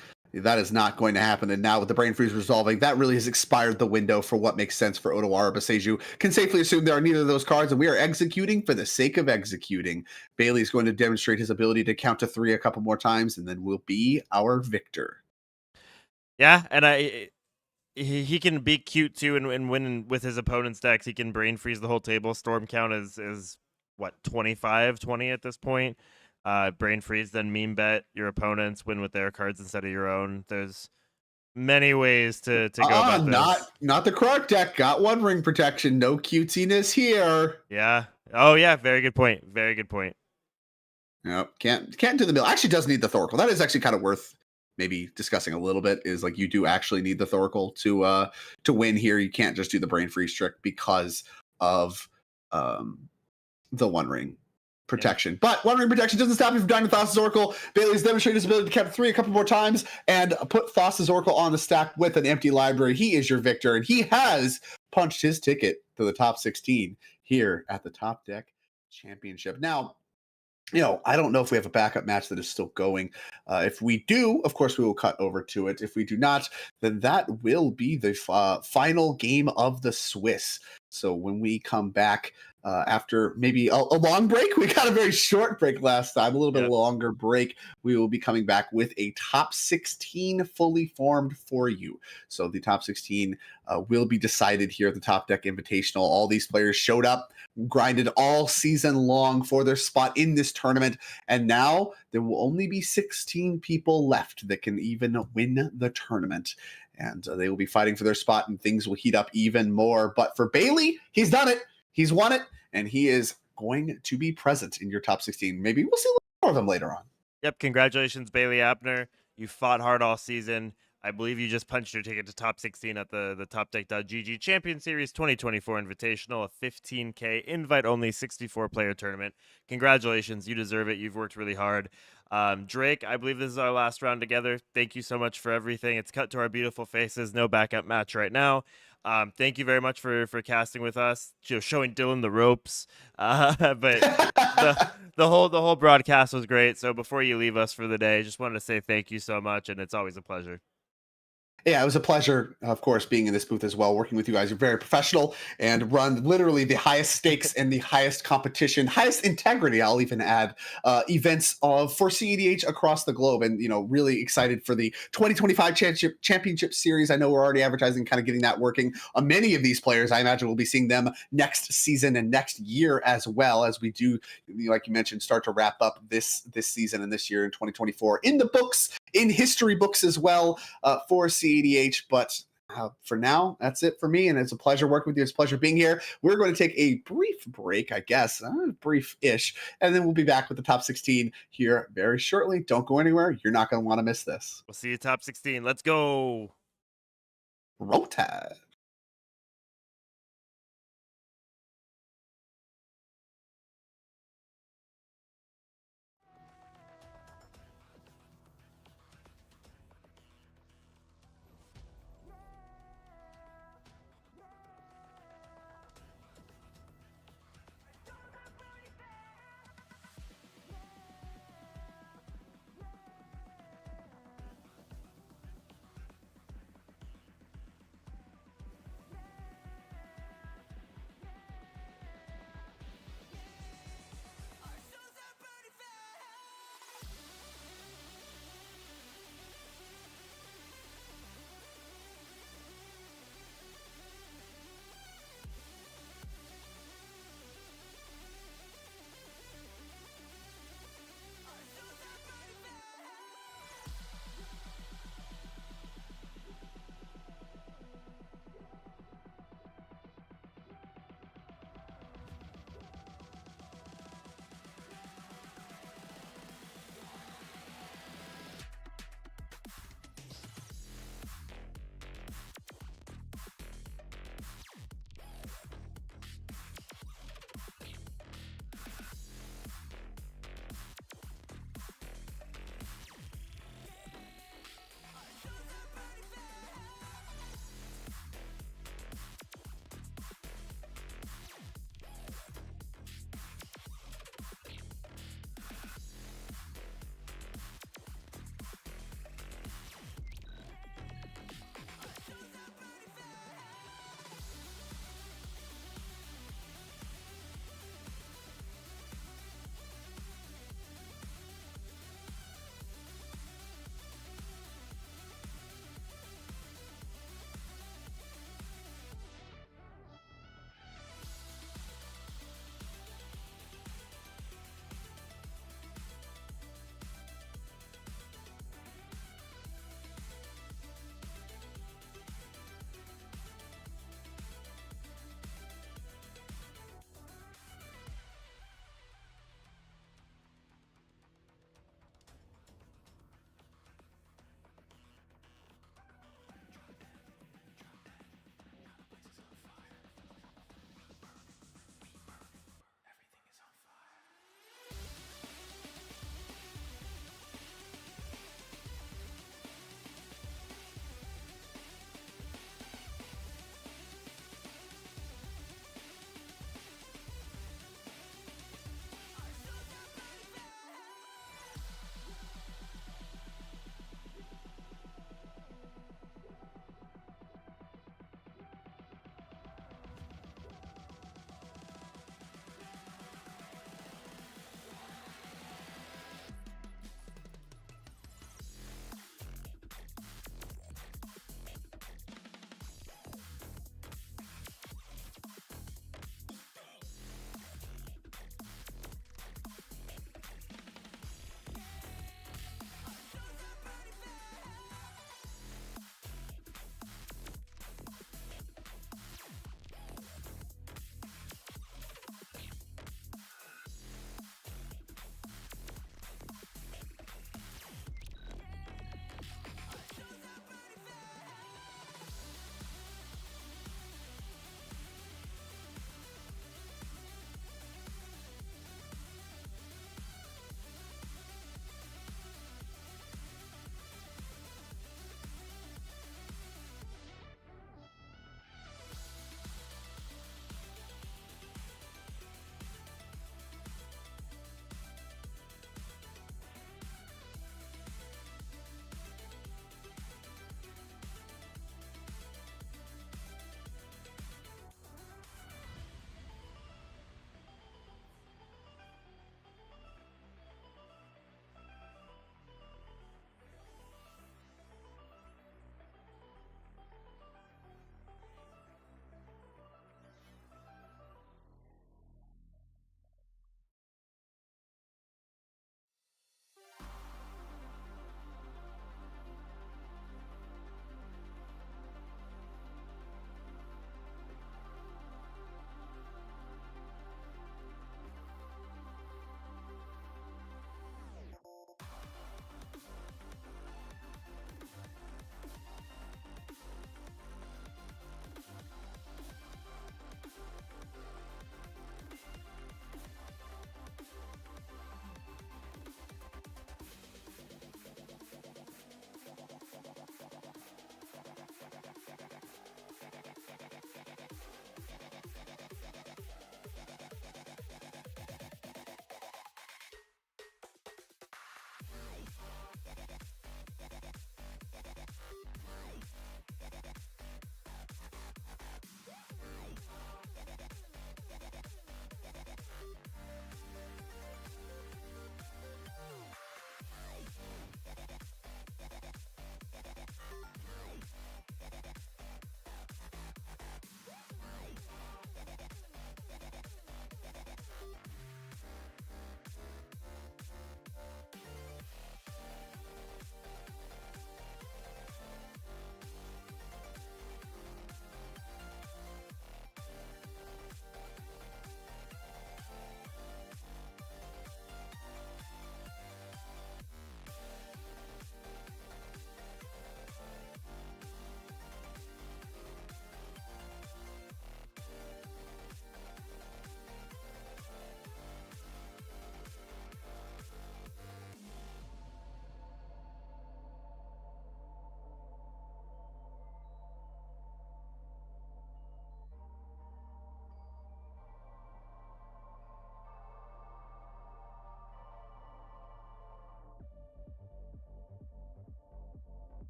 is not going to happen. And now with the Brain Freeze resolving, that really has expired the window for what makes sense for Odawara. Boseiju can safely assume there are neither of those cards, and we are executing for the sake of executing. Bailey is going to demonstrate his ability to count to 3 a couple more times, and then will be our victor. Yeah, and he can be cute too and win with his opponent's decks. He can Brain Freeze the whole table. Storm count is what, 25-20 at this point. Brain Freeze, then meme bet your opponents, win with their cards instead of your own. There's many ways to go about this. Not the Krark deck. Got 1 ring protection. No cutesiness here. Yeah. Oh yeah. Very good point. Very good point. No, can't do the mill. Actually, does need the Thoracle. That is actually kind of worth maybe discussing a little bit is like you do actually need the Thoracle to win here. You can't just do the Brain Freeze trick because of the One Ring protection. But One Ring protection doesn't stop you from dying to Thassa's Oracle. Bailey's demonstrated his ability to cap 3 a couple more times and put Thassa's Oracle on the stack with an empty library. He is your victor, and he has punched his ticket to the top 16 here at the Topdeck Championship. Now, I don't know if we have a backup match that is still going. If we do, of course, we will cut over to it. If we do not, then that will be the final game of the Swiss. So when we come back after maybe a long break, we got a very short break last time, a little bit longer break. We will be coming back with a top 16 fully formed for you. So the top 16 will be decided here at the Topdeck Invitational. All these players showed up, grinded all season long for their spot in this tournament, and now there will only be 16 people left that can even win the tournament, and they will be fighting for their spot, and things will heat up even more. But for Bailey, he's done it, he's won it, and he is going to be present in your top 16. Maybe we'll see a little more of him later on. Yep, congratulations, Bailey Abner. You fought hard all season. I believe you just punched your ticket to top 16 at the Topdeck.gg Champion Series 2024 Invitational, a 15K invite-only 64-player tournament. Congratulations. You deserve it. You've worked really hard. Drake, I believe this is our last round together. Thank you so much for everything. It's cut to our beautiful faces. No backup match right now. Thank you very much for casting with us, showing Dylan the ropes. But the whole broadcast was great. So before you leave us for the day, just wanted to say thank you so much, and it's always a pleasure. Yeah, it was a pleasure, of course, being in this booth as well, working with you guys. You're very professional and run literally the highest stakes and the highest competition, highest integrity, I'll even add, events for CEDH across the globe. And, really excited for the 2025 Championship Series. I know we're already advertising, kind of getting that working on many of these players. I imagine we'll be seeing them next season and next year as well, as we do, like you mentioned, start to wrap up this season and this year in 2024 in the books, in history books as well, for CEDH. But for now, that's it for me, and it's a pleasure working with you. It's a pleasure being here. We're going to take a brief break, I guess, brief-ish, and then we'll be back with the top 16 here very shortly. Don't go anywhere. You're not going to want to miss this. We'll see you top 16. Let's go. Roll Tide.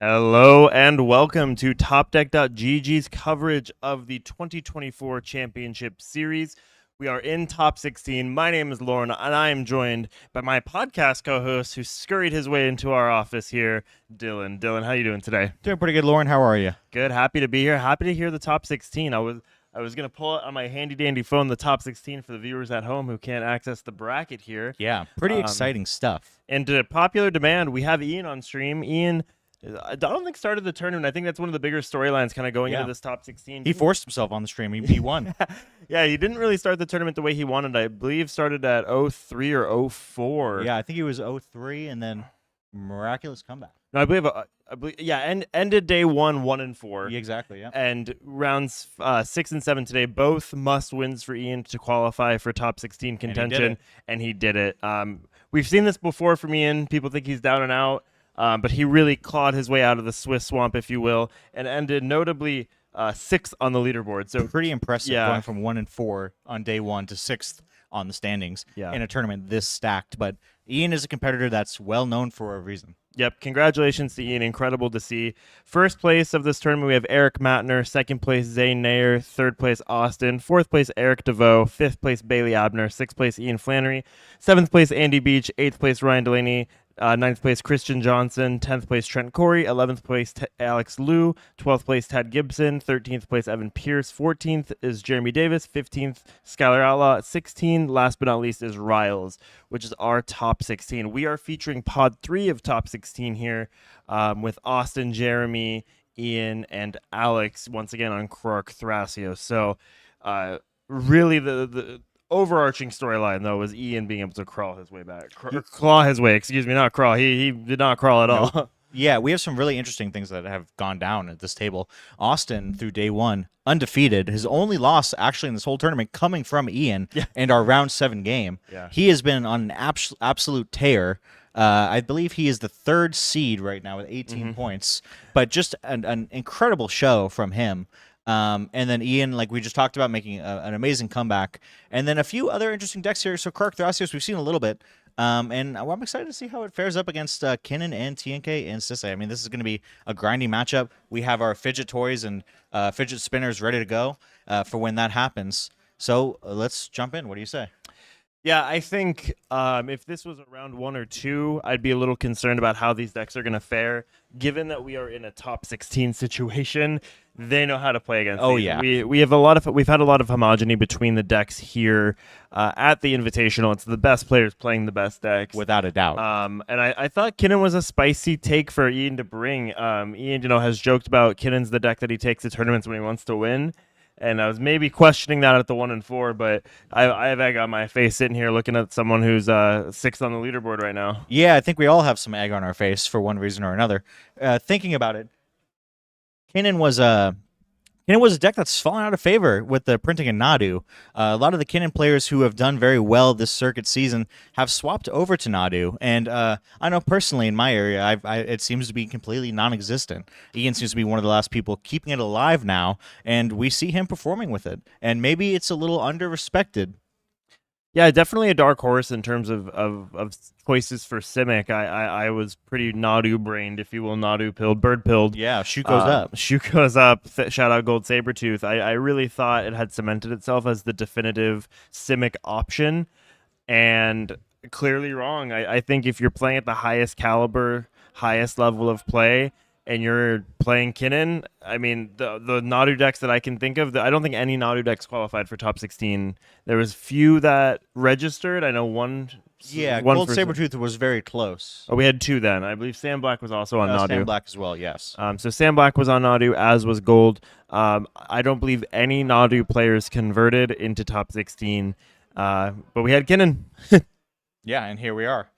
Hello and welcome to Topdeck.gg's coverage of the 2024 Championship Series. We are in Top 16. My name is Lauren, and I am joined by my podcast co-host who scurried his way into our office here, Dylan. Dylan, how you doing today? Doing pretty good, Lauren. How are you? Good. Happy to be here. Happy to hear the Top 16. I was going to pull it on my handy-dandy phone, the Top 16 for the viewers at home who can't access the bracket here. Yeah, pretty exciting stuff. And to popular demand, we have Ian on stream. Ian, I don't think started the tournament. I think that's one of the bigger storylines kind of going into this top 16. He forced himself on the stream. He won. Yeah, he didn't really start the tournament the way he wanted. I believe started at 03 or 04. Yeah, I think he was 0-3 and then miraculous comeback. No, I believe ended day 1-4. Yeah, exactly, yeah. And rounds 6 and 7 today, both must wins for Ian to qualify for top 16 contention, and he did it. We've seen this before from Ian. People think he's down and out. But he really clawed his way out of the Swiss swamp, if you will, and ended notably 6th on the leaderboard. So pretty impressive, going from 1-4 on day one to 6th on the standings in a tournament this stacked. But Ian is a competitor that's well known for a reason. Yep, congratulations to Ian. Incredible to see. First place of this tournament, we have Eric Matner. Second place, Zane Nair. Third place, Austin. Fourth place, Eric DeVoe. Fifth place, Bailey Abner. Sixth place, Ian Flannery. Seventh place, Andy Beach. Eighth place, Ryan Delaney. Ninth place, Christian Johnson. 10th place, Trent Corey. 11th place, Alex Liu. 12th place, Ted Gibson. 13th place, Evan Pierce. 14th is Jeremy Davis. 15th, Skylar Outlaw. 16, last but not least, is Riles, which is our top 16. We are featuring pod 3 of top 16 here with Austin, Jeremy, Ian, and Alex once again on Krark Thrasio. So really the overarching storyline, though, was Ian being able to crawl his way back. Claw his way, excuse me, not crawl. He did not crawl at all. Yeah, we have some really interesting things that have gone down at this table. Austin, through day one, undefeated. His only loss, actually, in this whole tournament, coming from Ian and our round 7 game. Yeah. He has been on an absolute tear. I believe he is the 3rd seed right now with 18 points. But just an incredible show from him. And then Ian, like we just talked about, making an amazing comeback. And then a few other interesting decks here. So Krark Thrasios, we've seen a little bit. And I'm excited to see how it fares up against Kinnan and TNK and Sisse. I mean, this is going to be a grinding matchup. We have our fidget toys and fidget spinners ready to go for when that happens. So let's jump in. What do you say? Yeah, I think if this was a round 1 or 2, I'd be a little concerned about how these decks are going to fare. Given that we are in a top 16 situation, they know how to play against. Oh these. yeah, we've had a lot of homogeny between the decks here at the Invitational. It's the best players playing the best decks, without a doubt. And I thought Kinnan was a spicy take for Ian to bring. Ian, has joked about Kinnan's the deck that he takes to tournaments when he wants to win. And I was maybe questioning that at the 1 and 4, but I have egg on my face sitting here looking at someone who's 6th on the leaderboard right now. Yeah, I think we all have some egg on our face for one reason or another. Thinking about it, Kinnan was a deck that's fallen out of favor with the printing in Nadu. A lot of the Kinnan players who have done very well this circuit season have swapped over to Nadu, and I know personally in my area, it seems to be completely non-existent. Ian seems to be one of the last people keeping it alive now, and we see him performing with it. And maybe it's a little under-respected. Yeah, definitely a dark horse in terms of choices for Simic. I was pretty Nadu-brained, if you will, Nadu-pilled, bird-pilled. Yeah, shoot goes up. Shoot goes up. Shout out Gold Sabertooth. I really thought it had cemented itself as the definitive Simic option, and clearly wrong. I think if you're playing at the highest caliber, highest level of play, and you're playing Kinnan, I mean, the Nadu decks that I can think of, I don't think any Nadu decks qualified for top 16. There was few that registered. I know one. Yeah, one Gold Sabertooth was very close. Oh, we had 2 then. I believe Sam Black was also on Nadu. Sam Black as well, yes. So Sam Black was on Nadu, as was Gold. I don't believe any Nadu players converted into top 16, but we had Kinnan. Yeah, and here we are.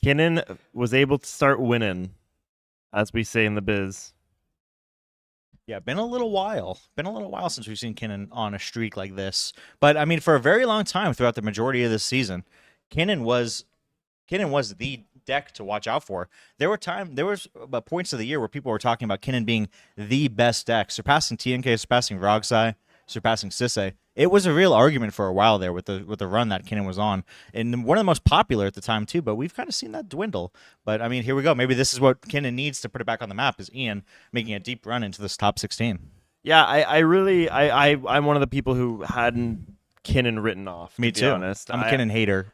Kinnan was able to start winning, as we say in the biz. Yeah, been a little while. Been a little while since we've seen Kinnan on a streak like this. But I mean, for a very long time throughout the majority of this season, Kinnan was the deck to watch out for. There was points of the year where people were talking about Kinnan being the best deck, surpassing TNK, surpassing Rogsai, surpassing Sisse. It was a real argument for a while there with the run that Kinnan was on, and one of the most popular at the time too. But we've kind of seen that dwindle. But I mean, here we go. Maybe this is what Kinnan needs to put it back on the map. Is Ian making a deep run into this top 16? Yeah, I'm one of the people who hadn't Kinnan written off. Me to too. Be honest. I'm a Kinnan hater.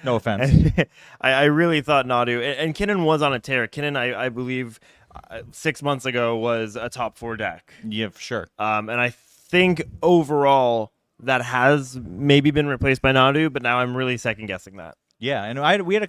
No offense. I really thought Nadu, and Kinnan was on a tear. Kinnan, I believe, 6 months ago was a top 4 deck. Yeah, for sure. And I think overall that has maybe been replaced by Nadu, but now I'm really second guessing that. Yeah, and I had a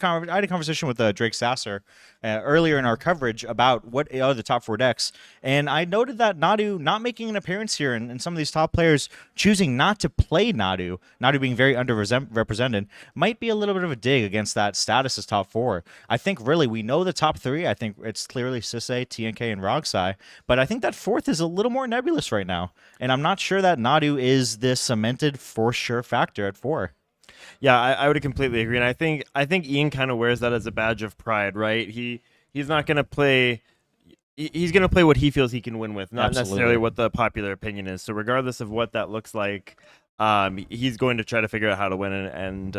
conversation with Drake Sasser earlier in our coverage about what are the top 4 decks, and I noted that Nadu not making an appearance here, and some of these top players choosing not to play Nadu being very underrepresented, might be a little bit of a dig against that status as top 4. I think really we know the top 3. I think it's clearly Sisse, TNK, and Rogsai, but I think that 4th is a little more nebulous right now, and I'm not sure that Nadu is the cemented for sure factor at 4. Yeah, I would completely agree, and I think Ian kind of wears that as a badge of pride, right? He's not going to play. He's going to play what he feels he can win with, not Absolutely. necessarily what the popular opinion is. So regardless of what that looks like, he's going to try to figure out how to win, and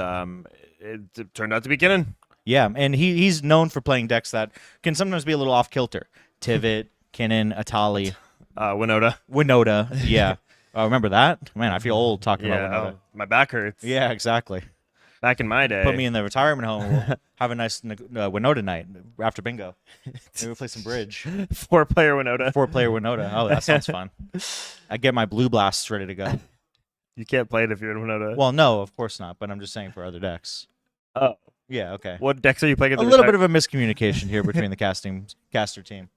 it turned out to be Kinnan. Yeah, and he's known for playing decks that can sometimes be a little off kilter. Tivit, Kinnan, Atali, Winota. Yeah. Oh, remember that? Man, I feel old talking about Winota. My back hurts. Yeah, exactly. Back in my day. Put me in the retirement home. We'll have a nice Winota night after bingo. Maybe we'll play some bridge. 4-player Winota. 4-player Winota. Oh, that sounds fun. I get my blue blasts ready to go. You can't play it if you're in Winota. Well, no, of course not. But I'm just saying for other decks. Oh. Yeah. Okay. What decks are you playing at A the little bit of a miscommunication here between the caster team.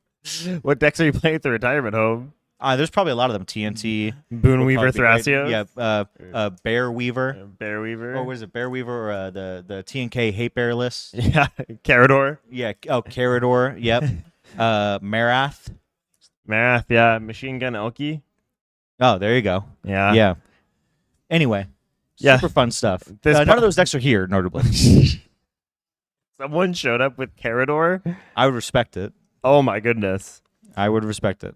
What decks are you playing at the retirement home? There's probably a lot of them. TNT, Boon would Weaver, probably be great. Thrasios? Yeah. Bear Weaver. Bear Weaver. Or was it Bear Weaver or the TNK Hate Bear list? Yeah, Carador. Yeah. Oh, Carador. Yep. Marath. Marath, yeah. Machine Gun Elky. Oh, there you go. Yeah. Yeah. Anyway, Yeah. super fun stuff. This None of those decks are here, notably. Someone showed up with Carador. I would respect it. Oh my goodness. I would respect it.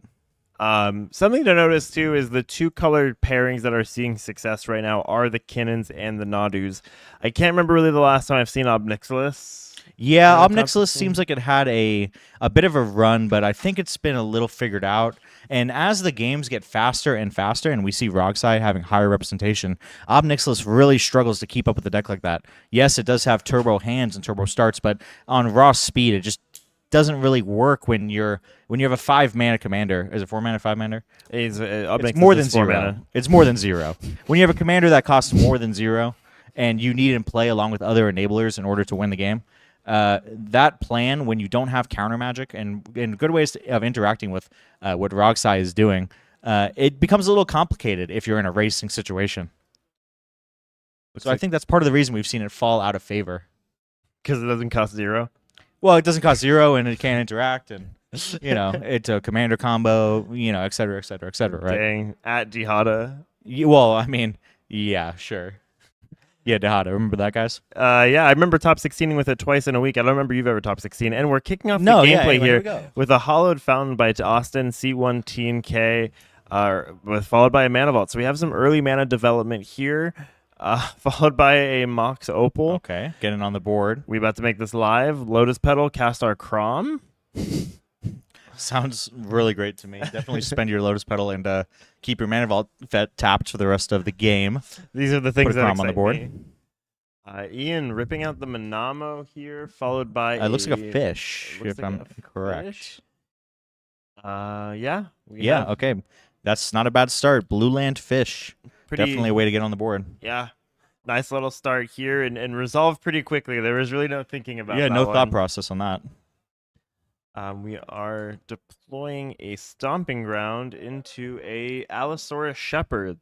Something to notice too is the 2 colored pairings that are seeing success right now are the Kinnans and the Nadus. I can't remember really the last time I've seen Obnixilis. Yeah, top Obnixilis 16. seems like it had a bit of a run, but I think it's been a little figured out. And as the games get faster and faster, and we see Rogsai having higher representation, Obnixilis really struggles to keep up with a deck like that. Yes, it does have turbo hands and turbo starts, but on raw speed, it just doesn't really work when you have a 5-mana commander. Is it 4-mana, 5-mana? It's more than 0. Mana. It's more than 0. When you have a commander that costs more than 0, and you need it in play along with other enablers in order to win the game, that plan, when you don't have counter magic and good ways of interacting with what Rogsai is doing, it becomes a little complicated if you're in a racing situation. So I think that's part of the reason we've seen it fall out of favor. Because it doesn't cost 0. Well, it doesn't cost 0, and it can't interact, and it's a commander combo, et cetera, et cetera, et cetera, right? Dang. At Jihada. Well, I mean, yeah, sure. Yeah, Dehada. Remember that, guys? Yeah, I remember top 16ing with it twice in a week. I don't remember you've ever top 16. And we're kicking off the No, gameplay yeah, anyway, here we here go. with a hollowed fountain by Austin, C1 TNK, followed by a mana vault. So we have some early mana development here, followed by a Mox Opal. Okay, getting on the board. We about to make this live. Lotus Petal, cast our Crom. Sounds really great to me. Definitely spend your Lotus Petal and keep your Mana Vault tapped for the rest of the game. These are the things Put a that Crom on the excite board. me. Ian ripping out the Manamo here, followed by It looks like a fish, looks if like I'm a correct. fish. Yeah. Yeah, okay. That's not a bad start. Blue Land Fish. Pretty, Definitely a way to get on the board. Yeah. Nice little start here and resolved pretty quickly. There was really no thinking about Yeah, that no one. thought process on that. We are deploying a Stomping Ground into a Allosaurus Shepherd.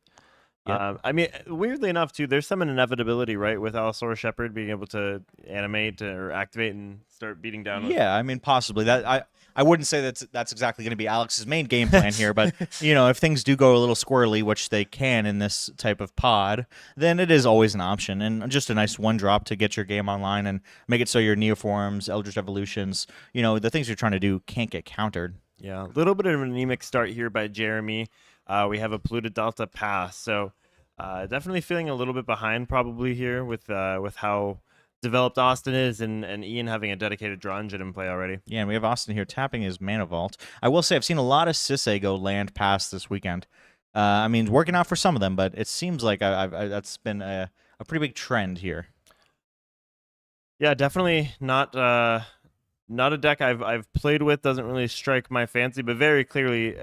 Yep. I mean, weirdly enough, too, there's some inevitability, right, with Allosaurus Shepherd being able to animate or activate and start beating down. Yeah, I mean, possibly. That I wouldn't say that's exactly going to be Alex's main game plan here, but if things do go a little squirrely, which they can in this type of pod, then it is always an option, and just a nice 1-drop to get your game online and make it so your Neoforms, Eldritch Evolutions, the things you're trying to do can't get countered. Yeah, a little bit of an anemic start here by Jeremy. We have a Pluto Delta pass, so definitely feeling a little bit behind probably here with how developed Austin is, and Ian having a dedicated draw engine in play already. Yeah, and we have Austin here tapping his Mana Vault. I will say I've seen a lot of Sisay go land pass this weekend. I mean, working out for some of them, but it seems like that's been a pretty big trend here. Yeah, definitely not a deck I've played with. Doesn't really strike my fancy, but very clearly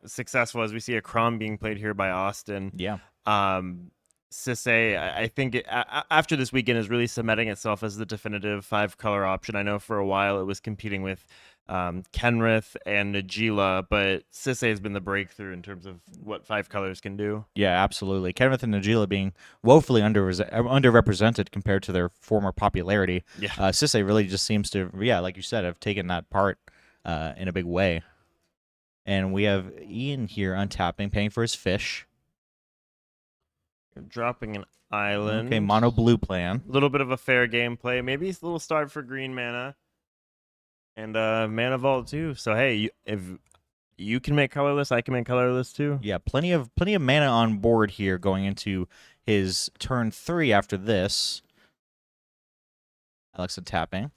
successful as we see a Crom being played here by Austin. Yeah. Sisay, I think after this weekend is really cementing itself as the definitive 5-color option. I know for a while it was competing with Kenrith and Najila, but Sisay has been the breakthrough in terms of what 5 colors can do. Yeah, absolutely. Kenrith and Najila being woefully underrepresented compared to their former popularity. Yeah. Sisay really just seems to, like you said, have taken that part in a big way. And we have Ian here untapping, paying for his fish. Dropping an island. Okay, mono blue plan. A little bit of a fair gameplay. Maybe a little start for green mana. And Mana Vault too. So hey, if you can make colorless, I can make colorless too. Yeah, plenty of mana on board here going into his turn 3 after this. Alexa tapping.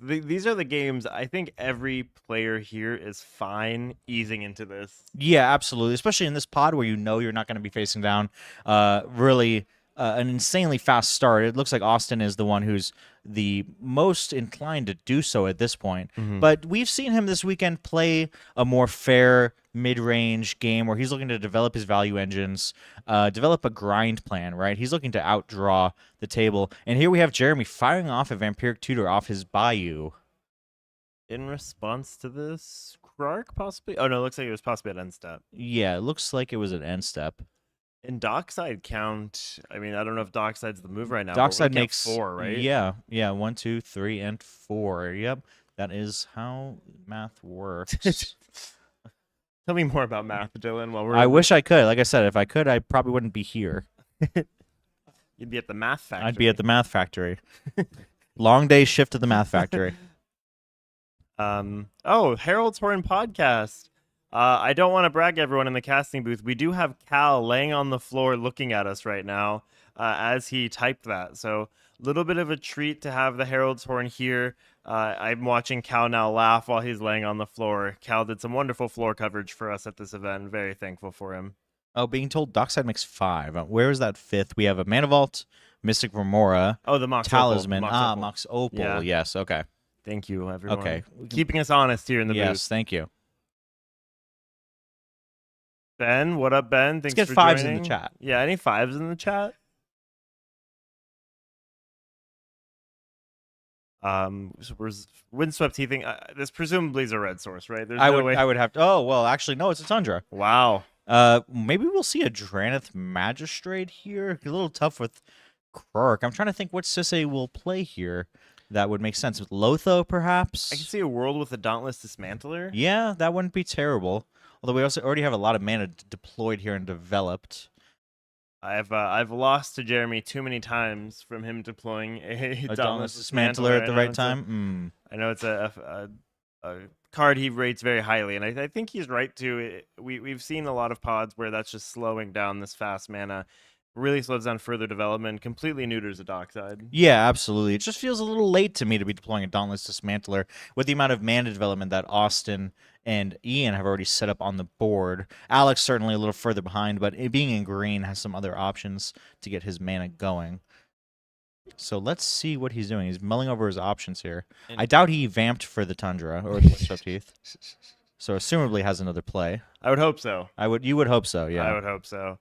These are the games I think every player here is fine easing into this. Yeah, absolutely. Especially in this pod where you know you're not going to be facing down really an insanely fast start. It looks like Austin is the one who's the most inclined to do so at this point. But we've seen him this weekend play a more fair mid-range game where he's looking to develop his value engines, develop a grind plan, right? He's looking to outdraw the table. And here we have Jeremy firing off a Vampiric Tutor off his Bayou. In response to this, Krark possibly? Oh, no, it looks like it was possibly at end step. Yeah, it looks like it was an end step. In Dockside count, I mean, I don't know if Dockside's the move right now. Dockside but we're looking at makes 4, right? Yeah, 1, 2, 3, and 4. Yep, that is how math works. Tell me more about math, Dylan. While we're I wish I could. Like I said, if I could, I probably wouldn't be here. You'd be at the math factory. I'd be at the math factory. Long day shift at the math factory. Oh, Harold's Horn podcast. I don't want to brag everyone in the casting booth. We do have Cal laying on the floor looking at us right now as he typed that. So a little bit of a treat to have the Harold's Horn here. I'm watching Cal now laugh while he's laying on the floor. Cal did some wonderful floor coverage for us at this event. Very thankful for him. Oh, being told Dockside makes 5. Where is that 5th? We have a Mana Vault, Mystic Remora. Oh, the Mox Talisman. Opal. Mox Opal. Yeah. Yes, okay. Thank you, everyone. Okay. Keeping us honest here in the Yes, booth. thank you. Ben, what up, Ben? Thanks Let's get for 5s joining. in the chat. Yeah, any 5s in the chat? So where's Windswept Heathing? This presumably is a red source, right? There's no way. I would have to. Oh well, actually no, it's a Tundra. Wow. Maybe we'll see a Dranith Magistrate here. A little tough with Krark. I'm trying to think what Sisay will play here. That would make sense with Lotho, perhaps. I can see a world with a Dauntless Dismantler. Yeah, that wouldn't be terrible. Although we also already have a lot of mana deployed here and developed. I've lost to Jeremy too many times from him deploying a Dauntless Dismantler at the right time. I know it's a card he rates very highly, and I think he's right too. We've seen a lot of pods where that's just slowing down this fast mana. Really slows down further development, completely neuters a Dockside. Yeah, absolutely. It just feels a little late to me to be deploying a Dauntless Dismantler with the amount of mana development that Austin and Ian have already set up on the board. Alex certainly a little further behind, but being in green has some other options to get his mana going. So let's see what he's doing. He's mulling over his options here. I doubt he vamped for the Tundra or the Windswept Heath. So assumably has another play. I would hope so. You would hope so, yeah. I would hope so.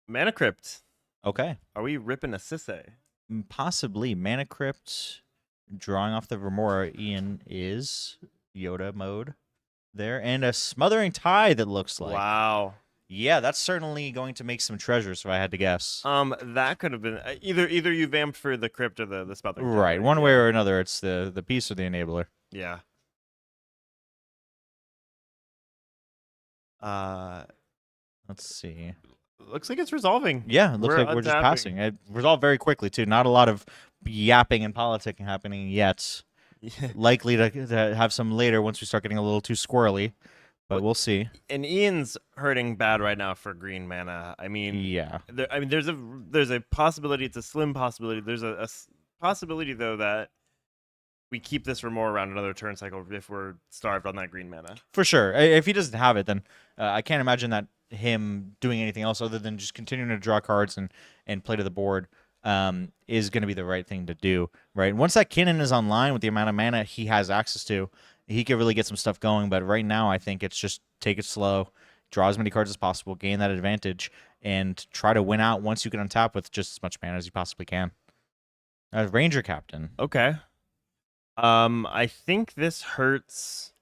Mana Crypt. Okay. Are we ripping a Sisay? Possibly. Mana Crypt, drawing off the Remora. Ian is Yoda mode there. And a Smothering Tide, that looks like. Wow. Yeah, that's certainly going to make some treasures, if I had to guess. That could have been either you vamped for the Crypt or the Smothering Tide. Right. One way or another, it's the piece or the enabler. Yeah. Let's see. Looks like it's resolving. Yeah, it looks like we're just untapping. passing. It resolved very quickly, too. Not a lot of yapping and politicking happening yet. Likely to have some later once we start getting a little too squirrely. but we'll see. And Ian's hurting bad right now for green mana. I mean, Yeah. there's a possibility. It's a slim possibility. There's a possibility though that we keep this for more around another turn cycle if we're starved on that green mana. For sure. If he doesn't have it, then I can't imagine that him doing anything else other than just continuing to draw cards and play to the board is going to be the right thing to do, right? Once that Kinnan is online with the amount of mana he has access to, he could really get some stuff going. But right now, I think it's just take it slow, draw as many cards as possible, gain that advantage, and try to win out once you can untap with just as much mana as you possibly can. Ranger Captain. Okay. I think this hurts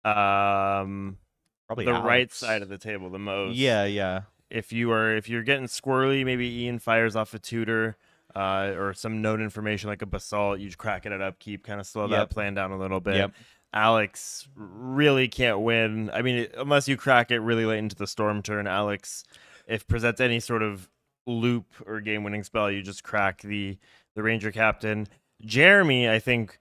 Probably the right Alex. side of the table the most. Yeah. If you're getting squirrely, maybe Ian fires off a tutor or some node information like a basalt. You just crack it at upkeep, kind of slow that plan down a little bit. Yep. Alex really can't win. I mean, unless you crack it really late into the storm turn. Alex, if presents any sort of loop or game-winning spell, you just crack the Ranger Captain. Jeremy, I think,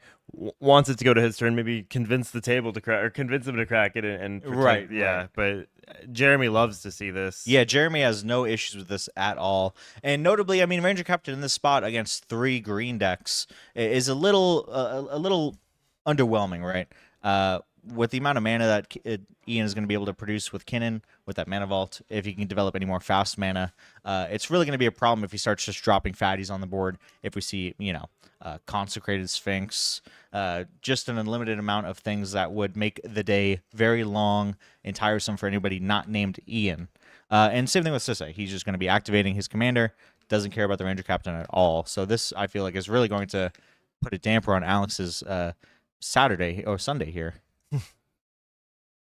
wants it to go to his turn. Maybe convince the table to crack, or convince him to crack it, and protect. Right, Yeah, right. but Jeremy loves to see this. Yeah, Jeremy has no issues with this at all. And notably, I mean, Ranger Captain in this spot against 3 green decks is a little underwhelming, right? With the amount of mana that Ian is going to be able to produce with Kinnan, with that mana vault, if he can develop any more fast mana, it's really going to be a problem if he starts just dropping fatties on the board. If we see, Consecrated Sphinx, just an unlimited amount of things that would make the day very long and tiresome for anybody not named Ian. And same thing with Sisse. He's just going to be activating his commander, doesn't care about the Ranger Captain at all. So this, I feel like, is really going to put a damper on Alex's Saturday or Sunday here.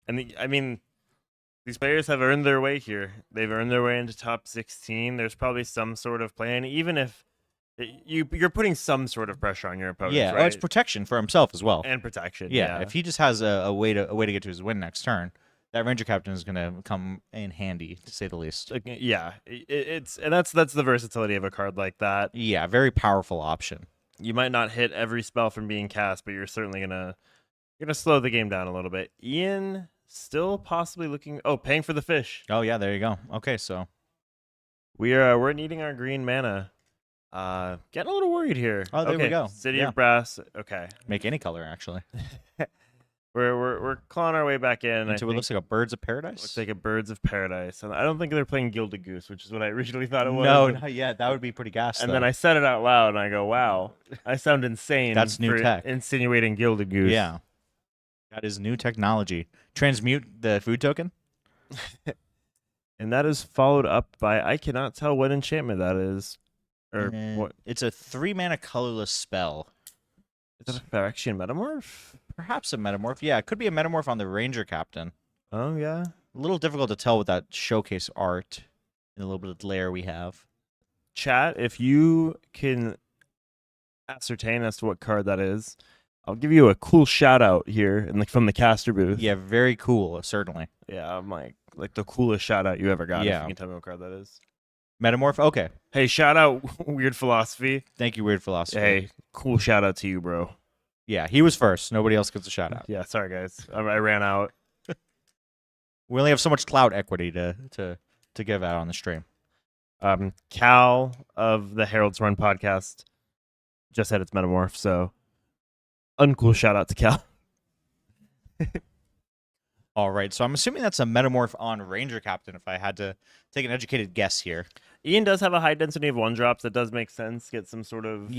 And I mean, these players have earned their way here. They've earned their way into top 16. There's probably some sort of plan, even if you're putting some sort of pressure on your opponent. Yeah, right? it's protection for himself as well. And protection. Yeah, if he just has a way to get to his win next turn, that Ranger Captain is going to come in handy, to say the least. Yeah, that's the versatility of a card like that. Yeah, very powerful option. You might not hit every spell from being cast, but you're certainly gonna slow the game down a little bit. Ian still possibly looking. Oh, paying for the fish. Oh yeah, there you go. Okay, so we're needing our green mana. Getting a little worried here. Oh, there we go. City Yeah. of Brass. Okay, make any color actually. we're clawing our way back in. Into what looks like a Birds of Paradise. Looks like a Birds of Paradise, and I don't think they're playing Gilded Goose, which is what I originally thought it was. No, not yet. That would be pretty gas. And then I said it out loud, and I go, "Wow, I sound insane." That's new for tech. Insinuating Gilded Goose. Yeah, that is new technology. Transmute the food token. And that is followed up by I cannot tell what enchantment that is, or what It's a 3 mana colorless spell. is it? A Phyrexian Metamorph? Perhaps a metamorph. Yeah, it could be a metamorph on the Ranger Captain. Oh yeah. A little difficult to tell with that showcase art and a little bit of glare we have. Chat, if you can ascertain as to what card that is, I'll give you a cool shout out here from the caster booth. Yeah, very cool, certainly. Yeah, I'm like the coolest shout out you ever got. Yeah. If you can tell me what card that is. Metamorph? Okay. Hey, shout out Weird Philosophy. Thank you, Weird Philosophy. Hey, cool shout out to you, bro. Yeah, he was first. Nobody else gets a shout out. Yeah, sorry guys. I ran out. We only have so much clout equity to give out on the stream. Cal of the Herald's Run podcast just had its metamorph, so uncool shout out to Cal. All right, so I'm assuming that's a metamorph on Ranger Captain if I had to take an educated guess here. Ian does have a high density of 1-drops. That does make sense. Get some sort of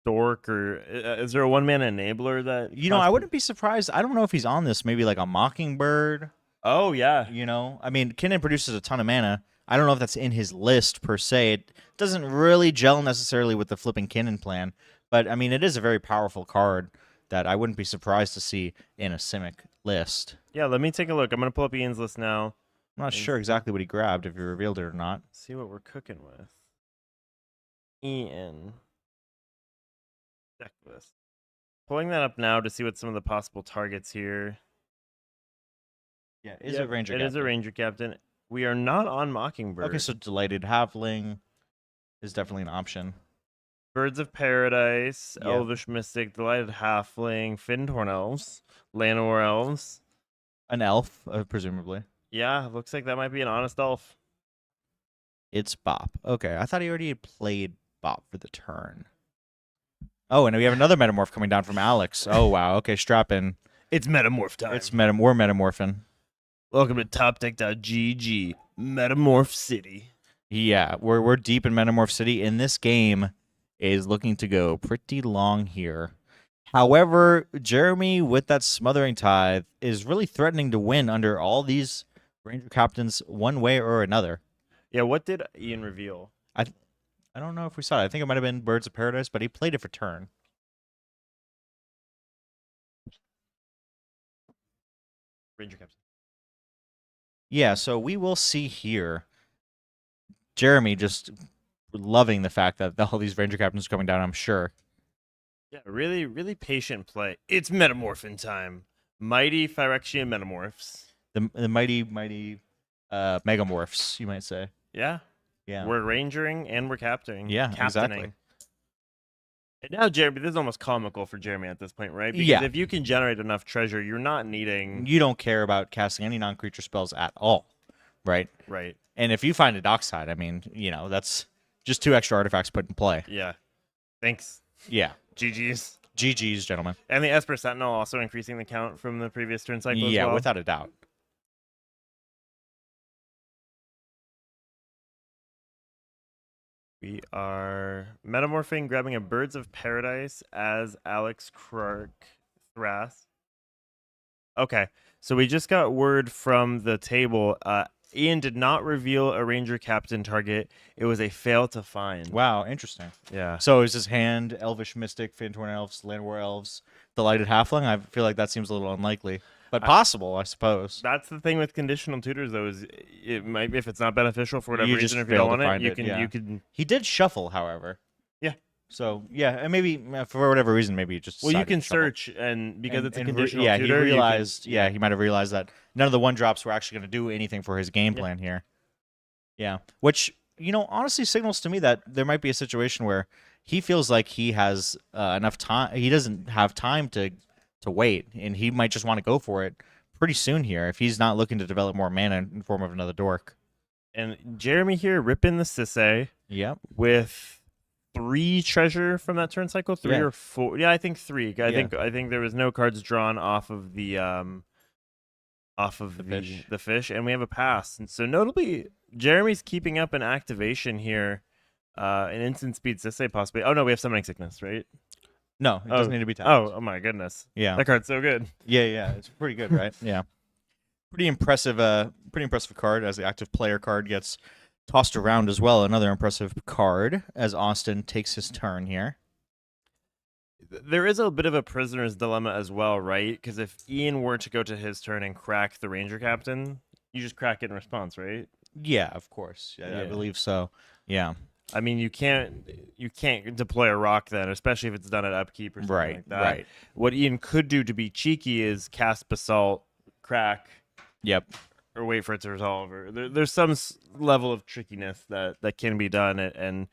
dork, or is there a 1-mana enabler that I wouldn't be surprised. I don't know if he's on this. Maybe like a Mockingbird. Oh yeah. I mean, Kinnan produces a ton of mana. I don't know if that's in his list per se. It doesn't really gel necessarily with the flipping Kinnan plan, but I mean, it is a very powerful card that I wouldn't be surprised to see in a Simic list. Yeah, let me take a look. I'm gonna pull up Ian's list now. I'm not sure exactly what he grabbed, if he revealed it or not. See what we're cooking with. Ian deck list. Pulling that up now to see what some of the possible targets here. Yeah, it is a Ranger It Captain. is a Ranger Captain. We are not on Mockingbird. Okay, so Delighted Halfling is definitely an option. Birds of Paradise, Yeah. Elvish Mystic, Delighted Halfling, Findhorn Elves, Llanowar Elves. An elf, presumably. Yeah, looks like that might be an honest elf. It's Bop. Okay, I thought he already had played Bop for the turn. Oh, and we have another metamorph coming down from Alex. Oh, wow. Okay, strap in. It's metamorph time. It's we're metamorphing. Welcome to Topdeck.gg, Metamorph City. Yeah, we're deep in Metamorph City, and this game is looking to go pretty long here. However, Jeremy, with that Smothering Tithe, is really threatening to win under all these Ranger captains one way or another. Yeah, what did Ian reveal? I don't know if we saw it. I think it might have been Birds of Paradise, but he played it for turn. Ranger captain. Yeah, so we will see here Jeremy just loving the fact that all these Ranger captains are coming down, I'm sure. Yeah, really, really patient play. It's metamorphin time. Mighty Phyrexian metamorphs. The mighty megamorphs, you might say. Yeah. Yeah. We're rangering and we're captaining. Yeah, captaining. exactly. And now, Jeremy, this is almost comical for Jeremy at this point, right? Because Yeah. if you can generate enough treasure, you're not needing... You don't care about casting any non-creature spells at all, right? Right. And if you find a Dockside, I mean, that's just 2 extra artifacts put in play. Yeah. Thanks. Yeah. GG's. GG's, gentlemen. And the Esper Sentinel also increasing the count from the previous turn cycle as Yeah, well. without a doubt. We are metamorphing, grabbing a Birds of Paradise as Alex Clark Thras. Okay, so we just got word from the table. Ian did not reveal a Ranger Captain target. It was a fail to find. Wow, interesting. Yeah. So is his hand Elvish Mystic, Fantorn Elves, Landwar Elves, the Lighted Halfling? I feel like that seems a little unlikely, but possible, I suppose. That's the thing with conditional tutors, though, is it might, if it's not beneficial for whatever You reason, just if you don't fail to want it, find you it, can yeah. you can. He did shuffle, however. Yeah. So yeah, and maybe for whatever reason, maybe he just Well, you decided can to shuffle. search, and because it's a And conditional yeah, tutor, he you realized. can, Yeah, he might have realized that none of the 1-drops were actually going to do anything for his game plan here. Yeah, which honestly signals to me that there might be a situation where he feels like he has enough time. He doesn't have time to wait, and he might just want to go for it pretty soon here if he's not looking to develop more mana in form of another dork. And Jeremy here ripping the Sisay Yep. with 3 treasure from that turn cycle, 3 Yeah. or 4. Yeah, I think 3. I Yeah. think there was no cards drawn off of the fish, and we have a pass. And so notably, Jeremy's keeping up an activation here, an instant speed Sisay possibly. Oh no, we have summoning sickness, right? No, it doesn't need to be tapped. Oh my goodness. Yeah. That card's so good. Yeah, it's pretty good, right? Yeah. Pretty impressive card as the active player card gets tossed around as well. Another impressive card as Austin takes his turn here. There is a bit of a prisoner's dilemma as well, right? Because if Ian were to go to his turn and crack the Ranger Captain, you just crack it in response, right? Yeah, of course. Yeah, I Yeah. believe so. Yeah. I mean, you can't deploy a rock then, especially if it's done at upkeep or something Right, like that. right. What Ian could do to be cheeky is cast Basalt, crack, Yep. or wait for it to resolve. Or there's some level of trickiness that can be done, and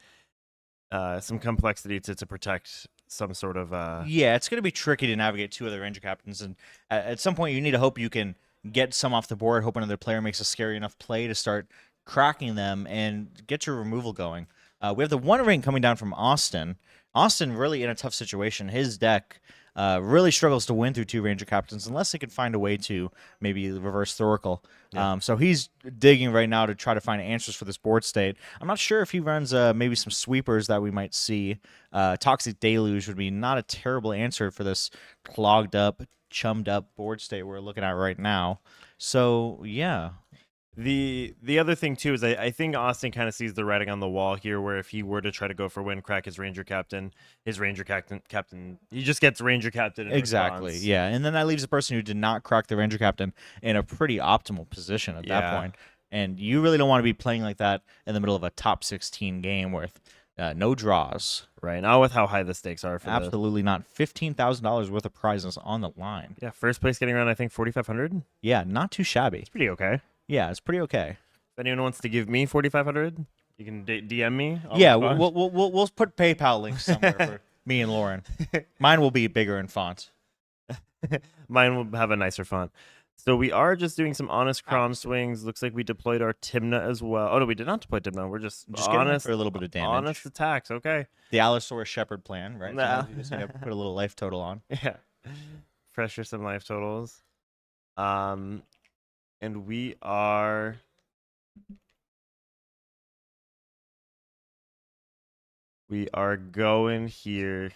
some complexity to protect some sort of. Yeah, it's going to be tricky to navigate 2 other Ranger Captains, and at some point you need to hope you can get some off the board, hope another player makes a scary enough play to start cracking them and get your removal going. We have the 1 ring coming down from Austin. Austin really in a tough situation. His deck really struggles to win through 2 Ranger Captains unless they can find a way to maybe reverse Thoracle. Yeah. So he's digging right now to try to find answers for this board state. I'm not sure if he runs maybe some sweepers that we might see. Toxic Deluge would be not a terrible answer for this clogged up, chummed up board state we're looking at right now. So yeah. The other thing too is I think Austin kind of sees the writing on the wall here, where if he were to try to go for win, crack his Ranger Captain, he just gets Ranger Captain in Exactly. response. Yeah, and then that leaves the person who did not crack the Ranger Captain in a pretty optimal position at that Yeah. point. And you really don't want to be playing like that in the middle of a top 16 game with no draws. Right, not with how high the stakes are for Absolutely not. $15,000 worth of prizes on the line. Yeah, first place getting around I think 4,500. Yeah, not too shabby. It's pretty okay. Yeah, it's pretty okay. If anyone wants to give me 4,500, you can DM me. I'll Yeah, respond. we'll put PayPal links somewhere for me and Lauren. Mine will be bigger in font. Mine will have a nicer font. So we are just doing some honest Crom swings. Looks like we deployed our Timna as well. Oh no, we did not deploy Timna. We're just Getting in honest for a little bit of damage. honest attacks. Okay. The Allosaurus Shepherd plan, right? Nah. So you just need to put a little life total on. Yeah. Pressure some life totals. And we are going here.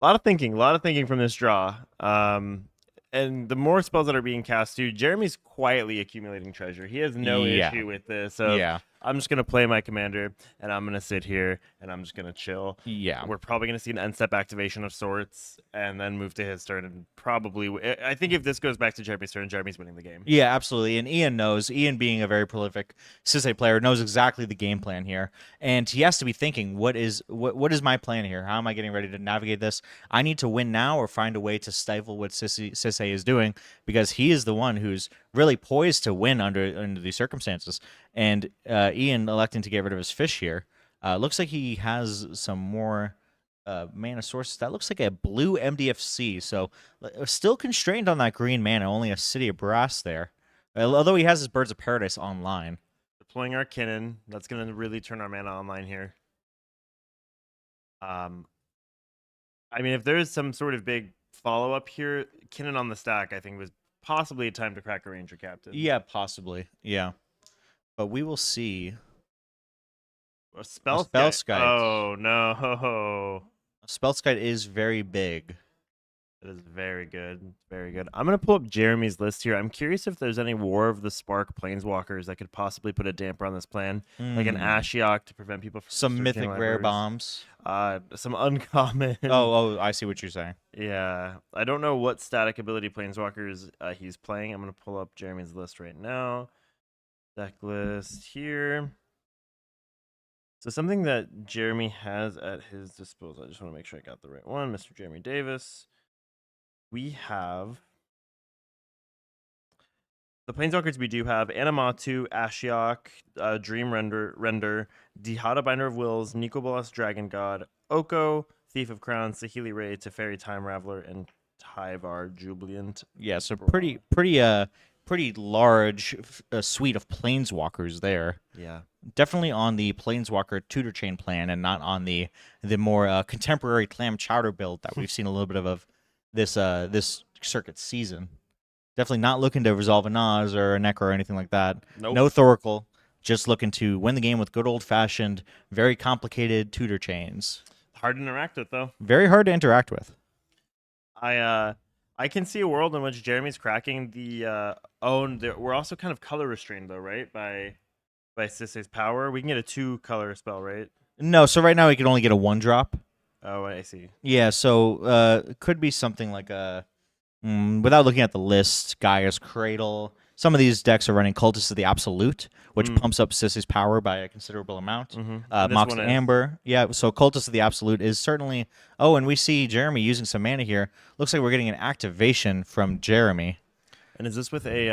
A lot of thinking from this draw. And the more spells that are being cast too, Jeremy's quietly accumulating treasure. He has no issue with this. So Yeah. I'm just gonna play my commander, and I'm gonna sit here, and I'm just gonna chill. Yeah. We're probably gonna see an end step activation of sorts, and then move to his turn, and probably. I think if this goes back to Jeremy's turn, Jeremy's winning the game. Yeah, absolutely. And Ian knows. Ian, being a very prolific Sisay player, knows exactly the game plan here, and he has to be thinking, what is my plan here? How am I getting ready to navigate this? I need to win now, or find a way to stifle what Sisay is doing, because he is the one who's really poised to win under these circumstances. And Ian electing to get rid of his fish here. Looks like he has some more mana sources. That looks like a blue MDFC. So still constrained on that green mana. Only a City of Brass there. Although he has his Birds of Paradise online. Deploying our Kinnan. That's going to really turn our mana online here. I mean, if there is some sort of big follow-up here, Kinnan on the stack, I think, was possibly a time to crack a Ranger Captain. Yeah, possibly. Yeah. But we will see. A Spellskite. Spellskite. Oh, no. Spellskite is very big. That is very good. Very good. I'm going to pull up Jeremy's list here. I'm curious if there's any War of the Spark Planeswalkers that could possibly put a damper on this plan. Like an Ashiok to prevent people from some searching mythic rare libraries. bombs. Some uncommon. Oh, I see what you're saying. Yeah. I don't know what static ability Planeswalkers he's playing. I'm going to pull up Jeremy's list right now. Deck list here. So something that Jeremy has at his disposal. I just want to make sure I got the right one. Mr. Jeremy Davis. We have the Planeswalkers we do have Animatu, Ashiok, Dream Render, Dihada Binder of Wills, Nico Bolas Dragon God, Oko, Thief of Crowns, Sahili Ray, Teferi Time Raveler, and Tyvar Jubilant. Yeah, so pretty large suite of Planeswalkers there. Yeah. Definitely on the Planeswalker tutor chain plan, and not on the more contemporary Clam Chowder build that we've seen a little bit of this circuit season. Definitely not looking to resolve a Nas or a Necro or anything like that. Nope. No Thoracle. Just looking to win the game with good old-fashioned, very complicated tutor chains. Hard to interact with, though. Very hard to interact with. I can see a world in which Jeremy's cracking the we're also kind of color restrained, though, right? By Sisay's power. We can get a 2-color spell, right? No, so right now he can only get a 1-drop. Oh, I see. Yeah, so it could be something like without looking at the list, Gaia's Cradle. Some of these decks are running Cultist of the Absolute, which pumps up Sissy's power by a considerable amount. Mox Amber. Yeah, so Cultist of the Absolute is certainly... Oh, and we see Jeremy using some mana here. Looks like we're getting an activation from Jeremy. And is this with a...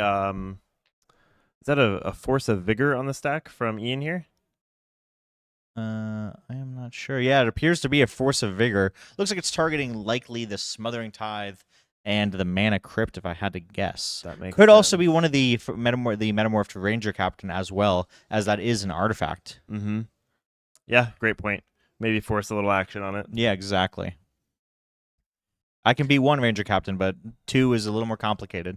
is that a Force of Vigor on the stack from Ian here? I am not sure. Yeah, it appears to be a Force of Vigor. Looks like it's targeting likely the Smothering Tithe and the Mana Crypt, if I had to guess. That makes Could sense. also be one of the Metamorphed Ranger Captain as well, as that is an artifact. Mm-hmm. Yeah, great point. Maybe force a little action on it. Yeah, exactly. I can be one Ranger Captain, but 2 is a little more complicated.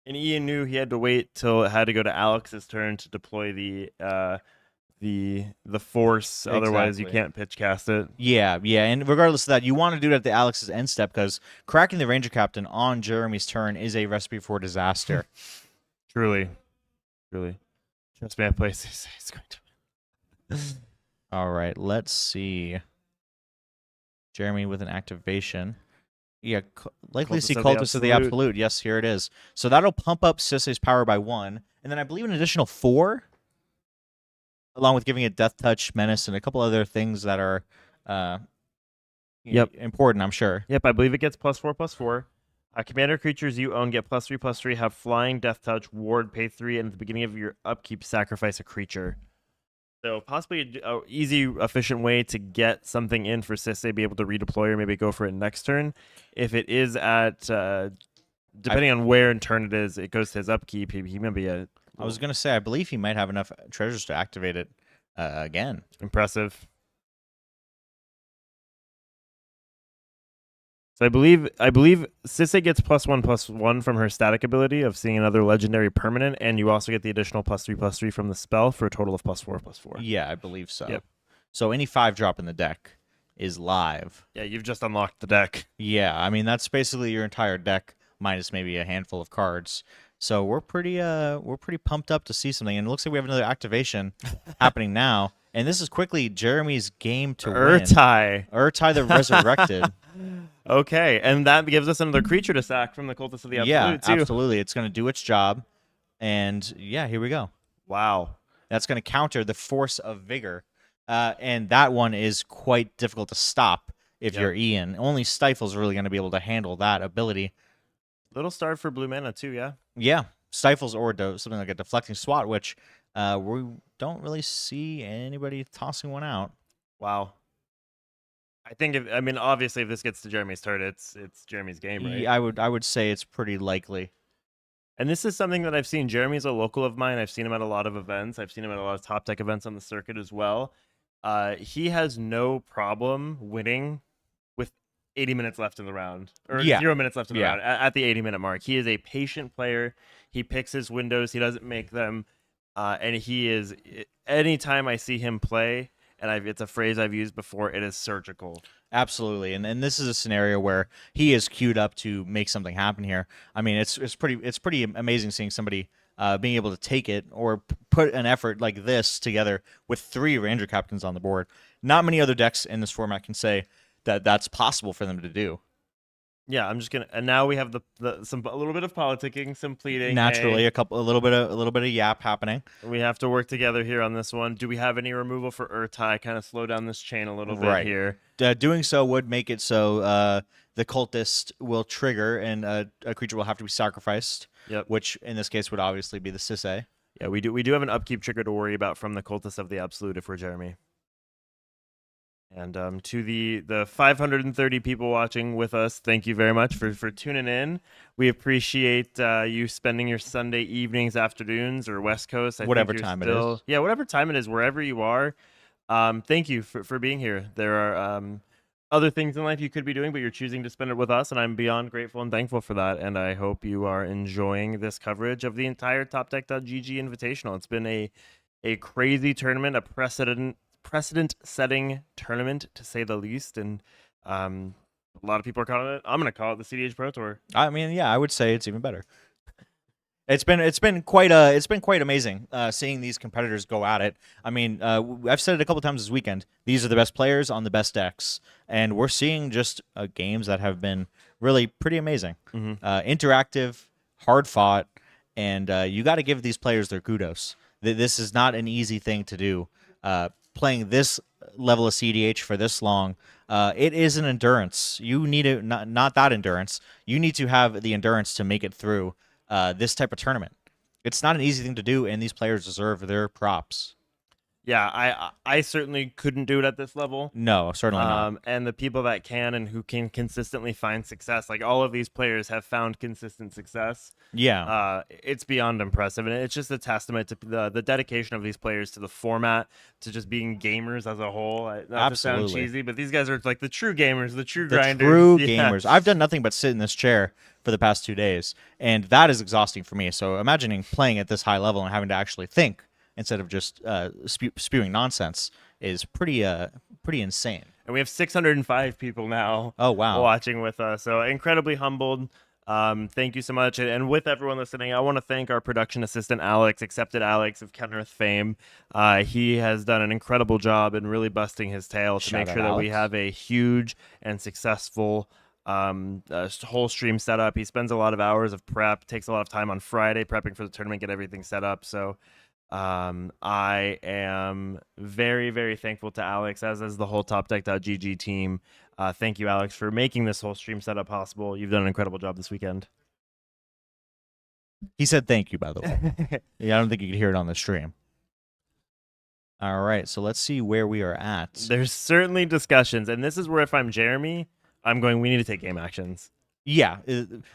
And Ian knew he had to wait till it had to go to Alex's turn to deploy the force. Otherwise, you Exactly. can't pitch cast it. Yeah, and regardless of that, you want to do it at the Alex's end step, because cracking the Ranger Captain on Jeremy's turn is a recipe for disaster. Truly. Trust me, I play Sisay. It's going to win. All right, let's see. Jeremy with an activation. Yeah, likely to see Cultist of the Absolute. Yes, here it is. So that'll pump up Sisay's power by 1, and then I believe an additional 4, along with giving it Death Touch, Menace, and a couple other things that are important, I'm sure. Yep, I believe it gets +4/+4. Commander creatures you own get +3/+3, have flying, Death Touch, ward, pay 3, and at the beginning of your upkeep, sacrifice a creature. So possibly a easy, efficient way to get something in for Sisse, be able to redeploy or maybe go for it next turn. If it is at, depending on where in turn it is, it goes to his upkeep. He may be a. I was gonna say, I believe he might have enough treasures to activate it again. Impressive. So I believe Sisse gets +1/+1 from her static ability of seeing another legendary permanent, and you also get the additional +3/+3 from the spell for a total of +4/+4. Yeah, I believe so. Yep. So any 5-drop in the deck is live. Yeah, you've just unlocked the deck. Yeah, I mean that's basically your entire deck minus maybe a handful of cards. So we're pretty pumped up to see something, and it looks like we have another activation happening now. And this is quickly Jeremy's game to win. Urtai the Resurrected. Okay, and that gives us another creature to sack from the Cultist of the Absolute, Yeah, too. absolutely. It's going to do its job. And yeah, here we go. Wow. That's going to counter the Force of Vigor. And that one is quite difficult to stop if you're Ian. Only Stifle's really going to be able to handle that ability. Little starved for blue mana, too, yeah? Yeah, Stifles or something like a Deflecting Swat, which we don't really see anybody tossing one out. Wow. I mean, obviously, if this gets to Jeremy's turn, it's Jeremy's game, right? Yeah, I would say it's pretty likely. And this is something that I've seen. Jeremy's a local of mine. I've seen him at a lot of events. I've seen him at a lot of top deck events on the circuit as well. He has no problem winning with 80 minutes left in the round, or 0 minutes left in the round at the 80-minute mark. He is a patient player. He picks his windows. He doesn't make them. And he is, anytime I see him play, and it's a phrase I've used before, it is surgical. Absolutely, and this is a scenario where he is queued up to make something happen here. I mean, it's pretty amazing seeing somebody being able to take it or put an effort like this together with 3 Ranger Captains on the board. Not many other decks in this format can say that that's possible for them to do. Yeah, I'm just gonna, and now we have a little bit of politicking, some pleading. Naturally, a little bit of yap happening. We have to work together here on this one. Do we have any removal for Urtai? Kind of slow down this chain a little bit here. Doing so would make it so the cultist will trigger and a creature will have to be sacrificed. Yep. Which in this case would obviously be the Sisse. Yeah, we do have an upkeep trigger to worry about from the Cultist of the Absolute if we're Jeremy. And to the 530 people watching with us, thank you very much for tuning in. We appreciate you spending your Sunday evenings, afternoons, or West Coast. Whatever time it is. Yeah, whatever time it is, wherever you are. Thank you for being here. There are other things in life you could be doing, but you're choosing to spend it with us, and I'm beyond grateful and thankful for that. And I hope you are enjoying this coverage of the entire Topdeck.gg Invitational. It's been a crazy tournament, a precedent-setting tournament, to say the least, and a lot of people are calling it. I'm going to call it the CDH Pro Tour. I mean, yeah, I would say it's even better. It's been quite amazing seeing these competitors go at it. I mean, I've said it a couple times this weekend. These are the best players on the best decks, and we're seeing just games that have been really pretty amazing, interactive, hard fought, and you got to give these players their kudos. This is not an easy thing to do. Playing this level of CDH for this long, it is an endurance. You need not that endurance. You need to have the endurance to make it through this type of tournament. It's not an easy thing to do, and these players deserve their props. Yeah, I certainly couldn't do it at this level. No, certainly not. And the people that can and who can consistently find success, like all of these players have found consistent success. Yeah. It's beyond impressive, and it's just a testament to the dedication of these players to the format, to just being gamers as a whole. Not to sound cheesy, but these guys are like the true gamers, the true grinders. True gamers. I've done nothing but sit in this chair for the past 2 days, and that is exhausting for me. So imagining playing at this high level and having to actually think instead of just spewing nonsense is pretty insane. And we have 605 people now. Oh, wow. Watching with us. So incredibly humbled. Thank you so much. And with everyone listening, I want to thank our production assistant, Alex, Accepted Alex of Kenrith fame. He has done an incredible job in really busting his tail to make sure that we have a huge and successful whole stream setup. He spends a lot of hours of prep, takes a lot of time on Friday prepping for the tournament, get everything set up. So I am very, very thankful to Alex, as is the whole Topdeck.gg team. Thank you, Alex, for making this whole stream setup possible. You've done an incredible job this weekend. He said thank you, by the way. Yeah, I don't think you could hear it on the stream. All right, so let's see where we are at. There's certainly discussions, and this is where if I'm Jeremy, I'm going, we need to take game actions. Yeah,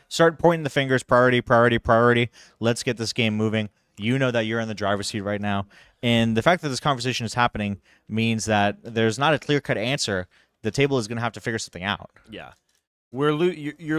start pointing the fingers. Priority, priority, priority. Let's get this game moving. You know that you're in the driver's seat right now, and the fact that this conversation is happening means that there's not a clear-cut answer. The table is going to have to figure something out. Yeah. You're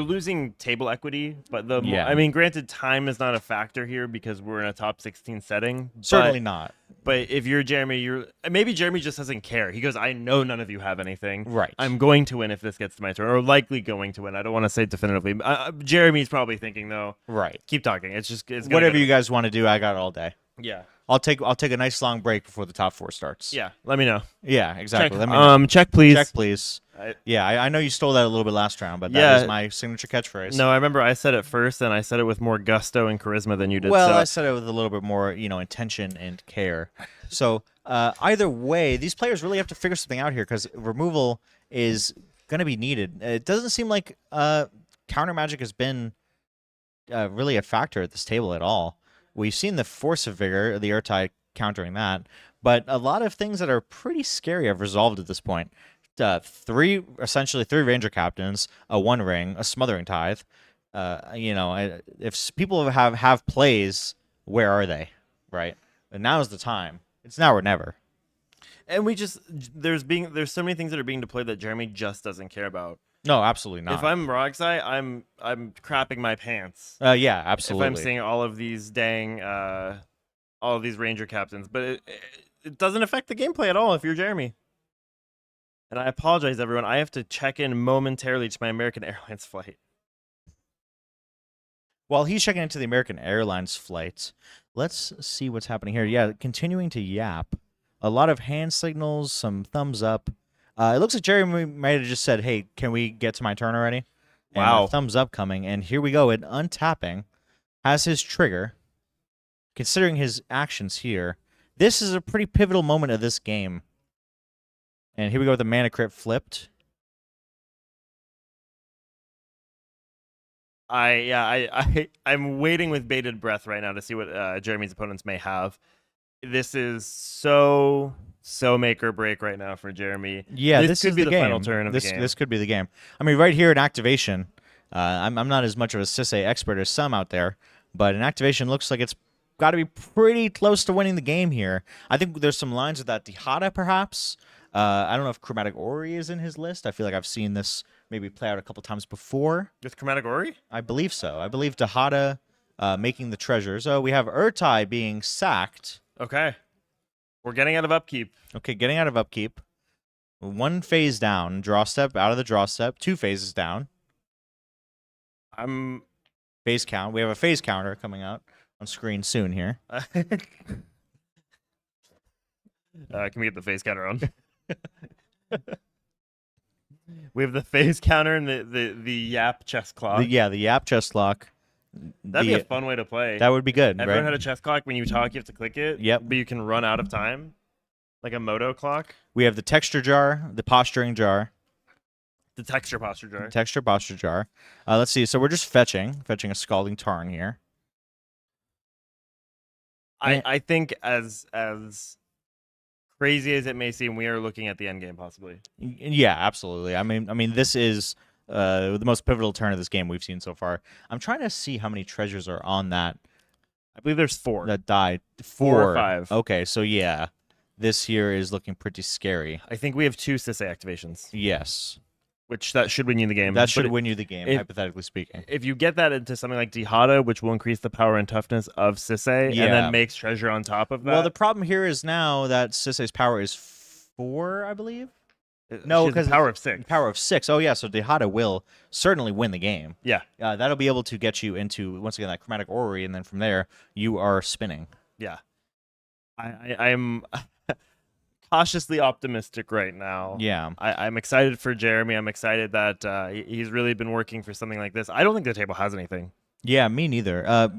losing table equity, but Yeah. I mean, granted, time is not a factor here because we're in a top 16 setting. Certainly not. But if you're Jeremy, maybe Jeremy just doesn't care. He goes, I know none of you have anything. Right. I'm going to win if this gets to my turn, or likely going to win. I don't want to say definitively. Jeremy's probably thinking though. Right. Keep talking. It's Whatever you guys want to do, I got it all day. Yeah. I'll take a nice long break before the top 4 starts. Yeah. Let me know. Yeah, exactly. Check. Let me know. Check please. Check, please. I know you stole that a little bit last round, but that Yeah. is my signature catchphrase. No, I remember I said it first, and I said it with more gusto and charisma than you did. Well, so. I said it with a little bit more, intention and care. So either way, these players really have to figure something out here because removal is going to be needed. It doesn't seem like counter magic has been really a factor at this table at all. We've seen the Force of Vigor, the Urtai countering that, but a lot of things that are pretty scary have resolved at this point. Essentially three Ranger Captains, a One Ring, a Smothering Tithe. If people have plays, where are they? Right? And now is the time. It's now or never. And there's so many things that are being deployed that Jeremy just doesn't care about. No, absolutely not. If I'm Rogsai, I'm crapping my pants. Yeah, absolutely. If I'm seeing all of these all of these Ranger Captains, but it doesn't affect the gameplay at all if you're Jeremy. And I apologize, everyone. I have to check in momentarily to my American Airlines flight. While he's checking into the American Airlines flight, let's see what's happening here. Yeah, continuing to yap. A lot of hand signals, some thumbs up. It looks like Jeremy might have just said, hey, can we get to my turn already? And Wow. a thumbs up coming. And here we go. And untapping has his trigger. Considering his actions here, this is a pretty pivotal moment of this game. And here we go with the mana crit flipped. I'm waiting with bated breath right now to see what Jeremy's opponents may have. This is so make or break right now for Jeremy. Yeah, this could is be the game. final turn of the game. This could be the game. I mean, right here in activation, I'm not as much of a Sisei expert as some out there, but in activation looks like it's got to be pretty close to winning the game here. I think there's some lines with that Dihada, perhaps. I don't know if Chromatic Ori is in his list. I feel like I've seen this maybe play out a couple times before. With Chromatic Ori? I believe so. I believe Dihada making the treasures. Oh, we have Urtai being sacked. Okay. We're getting out of upkeep. Okay, getting out of upkeep. One phase down. Draw step out of the draw step. 2 phases down. Phase count. We have a phase counter coming out on screen soon here. Can we get the phase counter on? We have the phase counter and the Yap chess clock. The Yap chess clock. That'd be a fun way to play. That would be good, Everyone right? had a chess clock. When you talk, you have to click it. Yep. But you can run out of time. Like a Moto clock. We have the texture jar, the posturing jar. The texture posture jar. Texture posture jar. Let's see. So we're just fetching a Scalding Tarn here. I think as crazy as it may seem, we are looking at the end game possibly. Yeah, absolutely. I mean, this is the most pivotal turn of this game we've seen so far. I'm trying to see how many treasures are on that. I believe there's 4. That died. 4 or 5. Okay, so yeah, this here is looking pretty scary. I think we have 2 Sisei activations. Yes, Which that should win you the game. that should But win you the game, hypothetically speaking. if you get that into something like Dihada, which will increase the power and toughness of Sisei, Yeah. and then makes treasure on top of that. Well, the problem here is now that Sisei's power is 4, I believe. No, She has because the power of 6. Power of 6. Oh yeah, so Dihada will certainly win the game. Yeah, That'll be able to get you into, once again, that Chromatic Ori, and then from there you are spinning. yeah. I'm cautiously optimistic right now. Yeah. I'm excited for Jeremy. I'm excited that he's really been working for something like this. I don't think the table has anything. Yeah, me neither.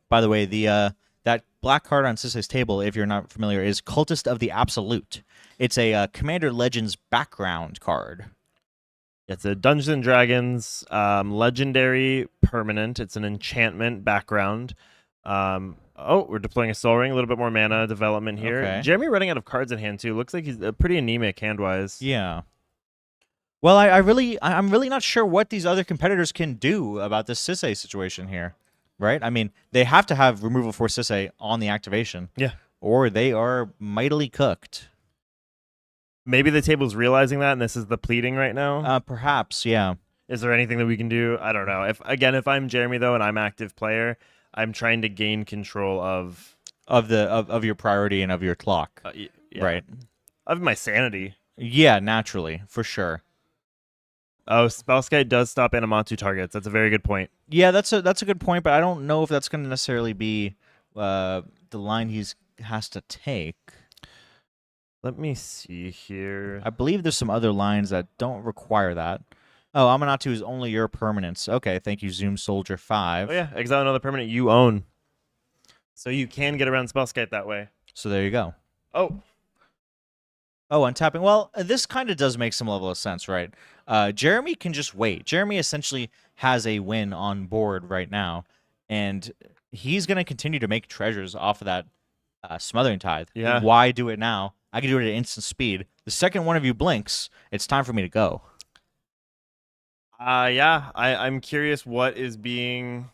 By the way, the that black card on Sisei's table, if you're not familiar, is Cultist of the Absolute. It's a Commander Legends background card. It's a Dungeons and Dragons legendary permanent. It's an enchantment background. Oh, we're deploying a Soul Ring, a little bit more mana development here. Okay. Jeremy running out of cards in hand too. Looks like he's pretty anemic hand-wise. Yeah. Well, I'm really not sure what these other competitors can do about this Sisay situation here, right? I mean, they have to have removal for Sisay on the activation. Yeah. Or they are mightily cooked. Maybe the table's realizing that, and this is the pleading right now. Perhaps, yeah. Is there anything that we can do? I don't know. If I'm Jeremy though, and I'm active player, I'm trying to gain control of Of your priority and of your clock, yeah, right? of my sanity. Yeah, naturally, for sure. Oh, Spellskite does stop Animatu targets. That's a very good point. Yeah, that's a good point, but I don't know if that's going to necessarily be the line has to take. Let me see here. I believe there's some other lines that don't require that. Oh, Amanatu is only your permanence. Okay, thank you, Zoom Soldier 5. Oh yeah, exile another permanent you own. So you can get around Spellskite that way. So there you go. Oh, Untapping. Well, this kind of does make some level of sense, right? Jeremy can just wait. Jeremy essentially has a win on board right now, and he's going to continue to make treasures off of that Smothering Tithe. Yeah. Why do it now? I can do it at instant speed. The second one of you blinks, it's time for me to go. yeah. I'm curious what is being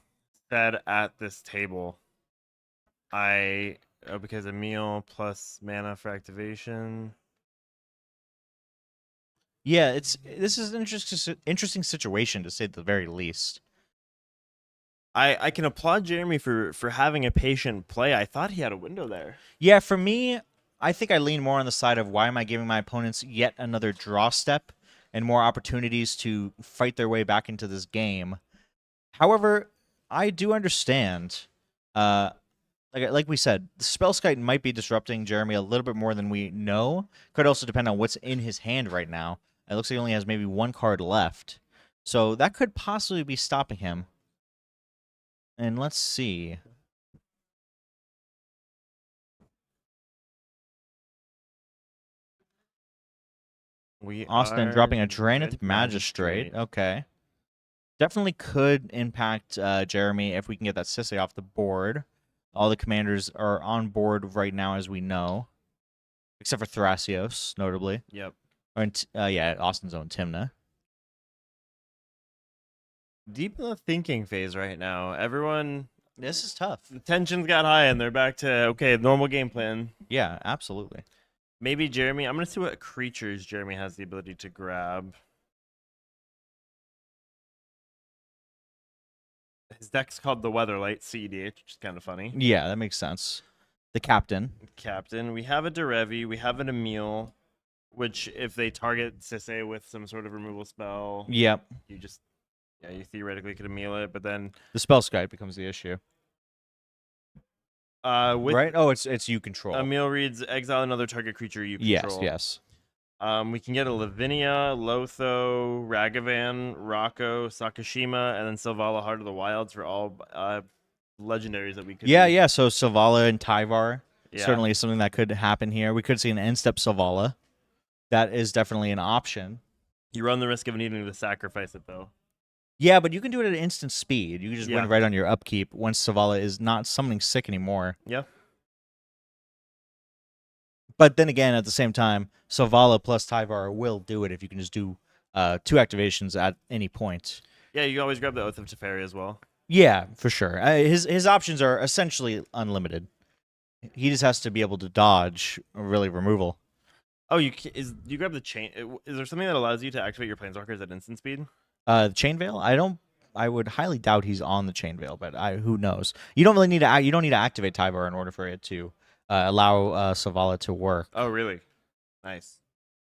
said at this table. Because a meal plus mana for activation. Yeah, this is an interesting situation, to say the very least. I can applaud Jeremy for having a patient play. I thought he had a window there. Yeah, for me, I think I lean more on the side of why am I giving my opponents yet another draw step and more opportunities to fight their way back into this game. However, I do understand, like we said, the Spellskite might be disrupting Jeremy a little bit more than we know. Could also depend on what's in his hand right now. It looks like he only has maybe one card left. So that could possibly be stopping him. And let's see. Austin dropping a Draenith Magistrate. Okay. Definitely could impact Jeremy if we can get that Sisay off the board. All the commanders are on board right now, as we know. Except for Thrasios, notably. Yep. Yeah, Austin's own Timna. Deep in the thinking phase right now. Everyone, This is tough. the tensions got high and they're back to, okay, normal game plan. Yeah, absolutely. Maybe Jeremy, I'm going to see what creatures Jeremy has the ability to grab. His deck's called the Weatherlight, CEDH, which is kind of funny. Yeah, that makes sense. The captain. Captain. We have a Derevi. We have an Emil, which if they target Sisay with some sort of removal spell, Yep. you theoretically could Emil it, but then The Spellskite becomes the issue. with Right? Oh, it's you control. Emil reads exile another target creature you control. Yes. We can get a Lavinia, Lotho, Ragavan, Rocco, Sakashima, and then Selvala Heart of the Wilds for all legendaries that we could. Yeah. So Selvala and Tyvar Yeah. certainly is something that could happen here. We could see an end step Selvala. That is definitely an option. You run the risk of needing to sacrifice it though. Yeah, but you can do it at instant speed. You can just Yeah. win right on your upkeep once Selvala is not summoning sick anymore. Yeah. But then again, at the same time, Selvala plus Tyvar will do it if you can just do 2 activations at any point. Yeah, you can always grab the Oath of Teferi as well. Yeah, for sure. His options are essentially unlimited. He just has to be able to dodge really removal. Oh, you grab the chain? Is there something that allows you to activate your planeswalkers at instant speed? Chain Veil, I would highly doubt he's on the Chain Veil, but who knows? You don't really need to activate Tyvar in order for it to allow Selvala to work. Oh, really? Nice.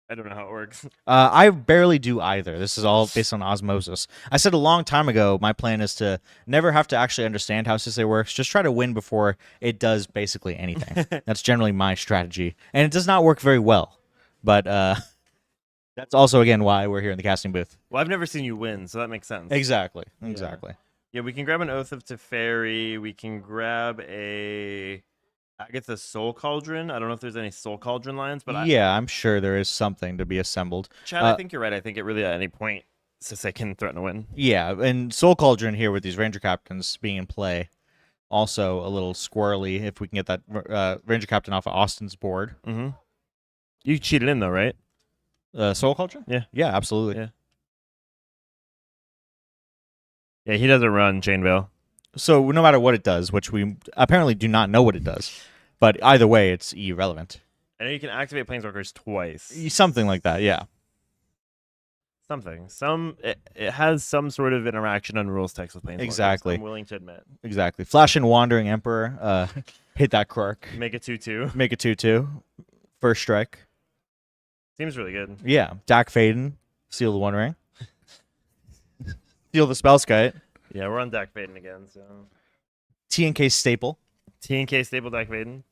I don't know how it works. I barely do either. This is all based on osmosis. I said a long time ago, my plan is to never have to actually understand how Sisay works. Just try to win before it does basically anything. That's generally my strategy. And it does not work very well. But that's also, again, why we're here in the casting booth. Well, I've never seen you win, so that makes sense. Exactly. Yeah, we can grab an Oath of Teferi. We can grab a Agatha's Soul Cauldron. I don't know if there's any Soul Cauldron lines, but I'm sure there is something to be assembled. Chad, I think you're right. I think it really at any point Sisay can threaten a win. Yeah, and Soul Cauldron here with these Ranger Captains being in play Also a little squirrely if we can get that Ranger Captain off of Austin's board. Mm-hmm. You cheated in though, right? Soul Culture? Yeah. Yeah, absolutely. Yeah. Yeah, he doesn't run Chainveil. So no matter what it does, which we apparently do not know what it does, but either way, it's irrelevant. I know you can activate Planeswalkers twice. Something like that, yeah. Something. It has some sort of interaction on rules text with Planeswalkers. Exactly. I'm willing to admit. Exactly. Flash and Wandering Emperor, hit that Krark. Make it 2/2. Make it 2/2. First strike. Seems really good. Yeah. Dak Faden, seal the One Ring. Steal the Spellskite. Yeah, we're on Dak Vaden again, so. TNK Staple. TNK Staple Dak Vaden.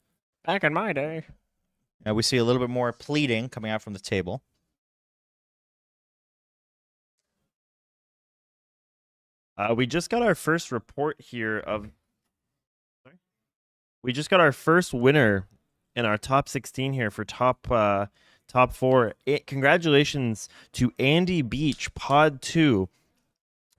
Back in my day. We see a little bit more pleading coming out from the table. We just got our first report here of. Sorry? We just got our first winner in our top 16 here for top 4. Congratulations to Andy Beach, Pod 2.